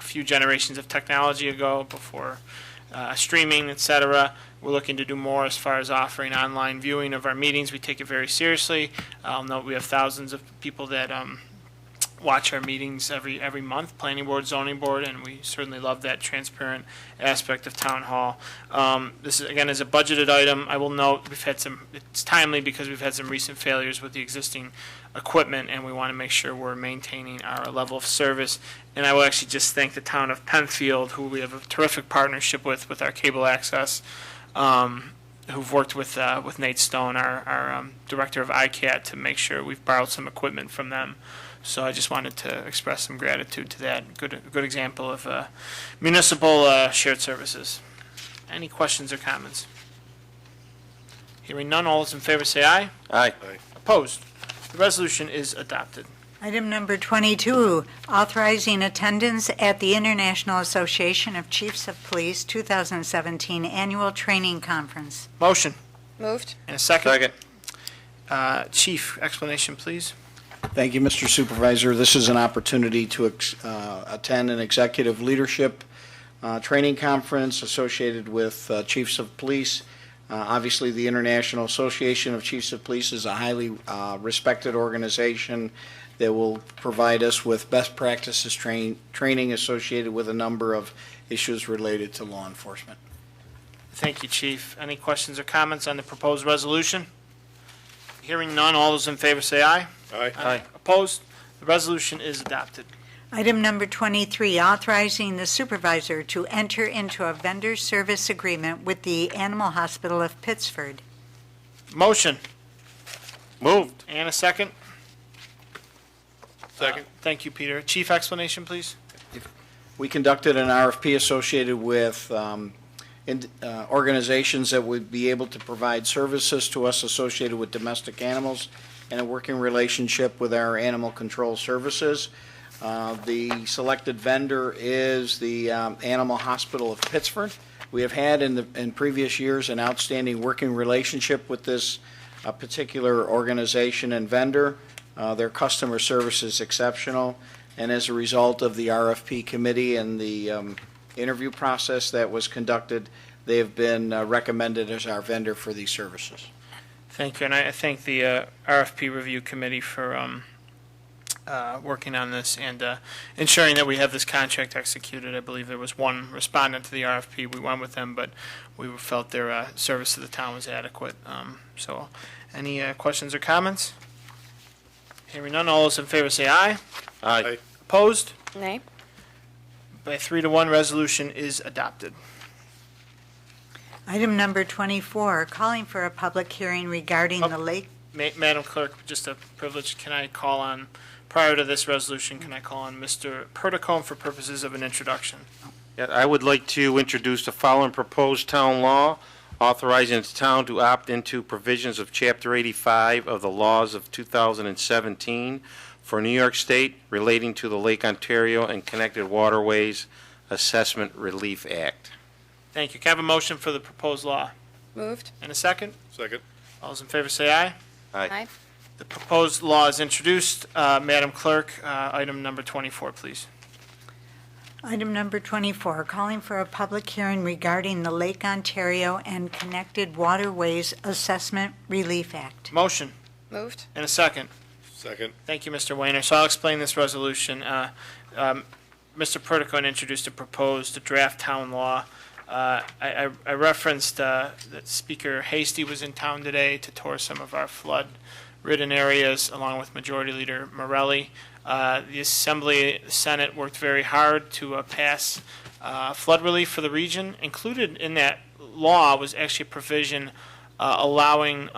few generations of technology ago, before streaming, etc. We're looking to do more as far as offering online viewing of our meetings. We take it very seriously. I'll note we have thousands of people that watch our meetings every month, planning board, zoning board, and we certainly love that transparent aspect of town hall. This is, again, is a budgeted item. I will note it's timely because we've had some recent failures with the existing equipment, and we want to make sure we're maintaining our level of service. And I will actually just thank the town of Penfield, who we have a terrific partnership with our cable access, who've worked with Nate Stone, our Director of ICAT, to make sure we've borrowed some equipment from them. So I just wanted to express some gratitude to that. Good example of municipal shared services. Any questions or comments? Hearing none, all those in favor say aye. Aye. Opposed? The resolution is adopted. Item number 22, authorizing attendance at the International Association of Chiefs of Police 2017 Annual Training Conference. Motion. Moved. And a second? Second. Chief, explanation, please. Thank you, Mr. Supervisor. This is an opportunity to attend an executive leadership training conference associated with chiefs of police. Obviously, the International Association of Chiefs of Police is a highly respected organization that will provide us with best practices training associated with a number of issues related to law enforcement. Thank you, Chief. Any questions or comments on the proposed resolution? Hearing none, all those in favor say aye. Aye. Aye. Opposed? The resolution is adopted. Item number 23, authorizing the supervisor to enter into a vendor service agreement with the Animal Hospital of Pittsford. Motion. Moved. And a second? Second. Thank you, Peter. Chief, explanation, please. We conducted an RFP associated with organizations that would be able to provide services to us associated with domestic animals and a working relationship with our animal control services. The selected vendor is the Animal Hospital of Pittsford. We have had in previous years an outstanding working relationship with this particular organization and vendor. Their customer service is exceptional, and as a result of the RFP committee and the interview process that was conducted, they have been recommended as our vendor for these services. Thank you, and I thank the RFP review committee for working on this and ensuring that we have this contract executed. I believe there was one respondent to the RFP. We went with them, but we felt their service to the town was adequate. So any questions or comments? Hearing none, all those in favor say aye. Aye. Opposed? Nay. By 3-1, resolution is adopted. Item number 24, calling for a public hearing regarding the lake. Madam Clerk, just a privilege, can I call on, prior to this resolution, can I call on Mr. Perticone for purposes of an introduction? Yeah, I would like to introduce the following proposed town law authorizing the town to opt into provisions of Chapter 85 of the laws of 2017 for New York State relating to the Lake Ontario and Connected Waterways Assessment Relief Act. Thank you. Can I have a motion for the proposed law? Moved. And a second? Second. All those in favor say aye. Aye. The proposed law is introduced. Madam Clerk, item number 24, please. Item number 24, calling for a public hearing regarding the Lake Ontario and Connected Waterways Assessment Relief Act. Motion. Moved. And a second. Second. Thank you, Mr. Weiner. So I'll explain this resolution. Mr. Perticone introduced a proposed draft town law. I referenced that Speaker Hasty was in town today to tour some of our flood-ridden areas, along with Majority Leader Morelli. The Assembly, the Senate worked very hard to pass flood relief for the region. Included in that law was actually a provision allowing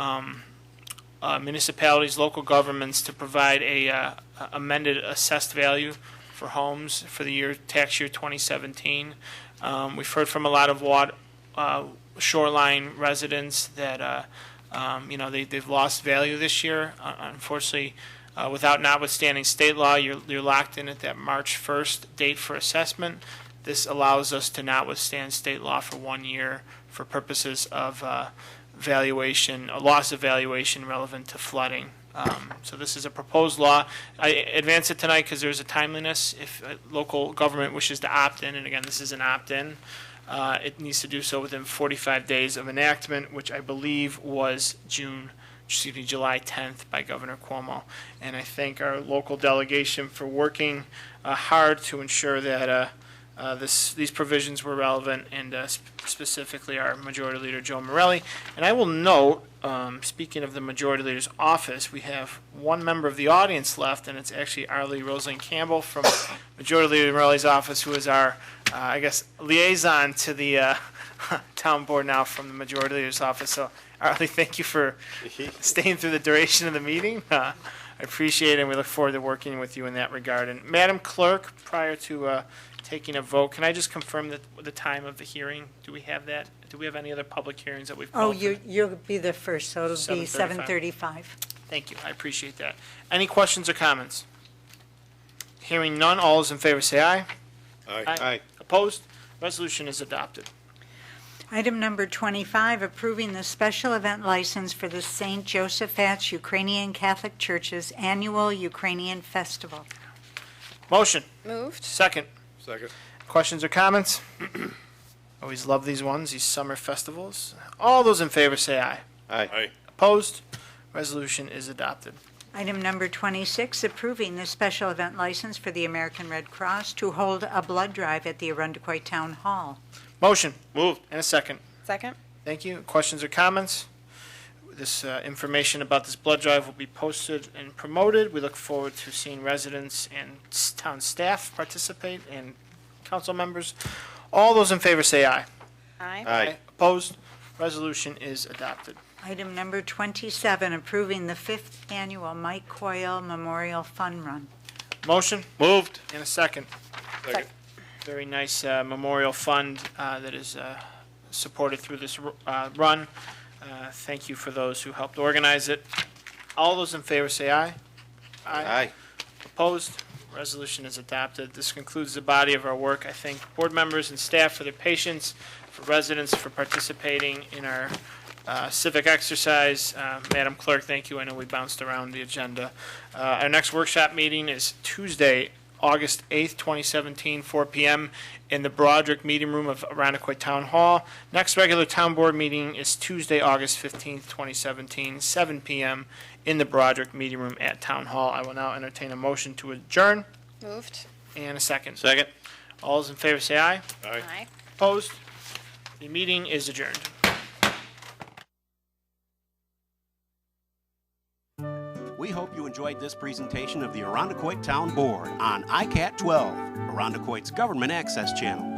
municipalities, local governments to provide a amended assessed value for homes for the tax year 2017. We've heard from a lot of shoreline residents that they've lost value this year. Unfortunately, notwithstanding state law, you're locked in at that March 1st date for assessment. This allows us to not withstand state law for 1 year for purposes of valuation, a loss of valuation relevant to flooding. So this is a proposed law. I advance it tonight because there's a timeliness. If a local government wishes to opt in, and again, this is an opt-in, it needs to do so within 45 days of enactment, which I believe was July 10th by Governor Cuomo. And I thank our local delegation for working hard to ensure that these provisions were relevant, and specifically our Majority Leader Joe Morelli. And I will note, speaking of the Majority Leader's office, we have one member of the audience left, and it's actually Arlie Rosaline Campbell from Majority Leader Morelli's office, who is our, liaison to the town board now from the Majority Leader's office. So, Arlie, thank you for staying through the duration of the meeting. I appreciate it, and we look forward to working with you in that regard. And Madam Clerk, prior to taking a vote, can I just confirm the time of the hearing? Do we have that? Do we have any other public hearings that we've called? Oh, you'll be the first, so it'll be 7:35. 7:35. Thank you. I appreciate that. Any questions or comments? Hearing none, all those in favor say aye. Aye. Opposed? Resolution is adopted. Item number 25, approving the special event license for the St. Joseph's Ukrainian Catholic Church's annual Ukrainian Festival. Motion. Moved. Second. Second. Questions or comments? Always love these ones, these summer festivals. All those in favor say aye. Aye. Opposed? Resolution is adopted. Item number 26, approving the special event license for the American Red Cross to hold a blood drive at the Arundecoit Town Hall. Motion. Moved. And a second. Second. Thank you. Questions or comments? This information about this blood drive will be posted and promoted. We look forward to seeing residents and town staff participate and council members. All those in favor say aye. Aye. Opposed? Resolution is adopted. Item number 27, approving the 5th annual Mike Coyle Memorial Fun Run. Motion. Moved. And a second. Second. Very nice memorial fund that is supported through this run. Thank you for those who helped organize it. All those in favor say aye. Aye. Opposed? Resolution is adopted. This concludes the body of our work. I thank board members and staff for their patience, for residents for participating in our civic exercise. Madam Clerk, thank you. I know we bounced around the agenda. Our next workshop meeting is Tuesday, August 8th, 2017, 4 p.m. in the Broderick Meeting Room of Arundecoit Town Hall. Next regular town board meeting is Tuesday, August 15th, 2017, 7 p.m. in the Broderick Meeting Room at Town Hall. I will now entertain a motion to adjourn. Moved. And a second. Second. All those in favor say aye. Aye. Opposed? The meeting is adjourned. We hope you enjoyed this presentation of the Arundecoit Town Board on ICAT 12, Arundecoit's government access channel.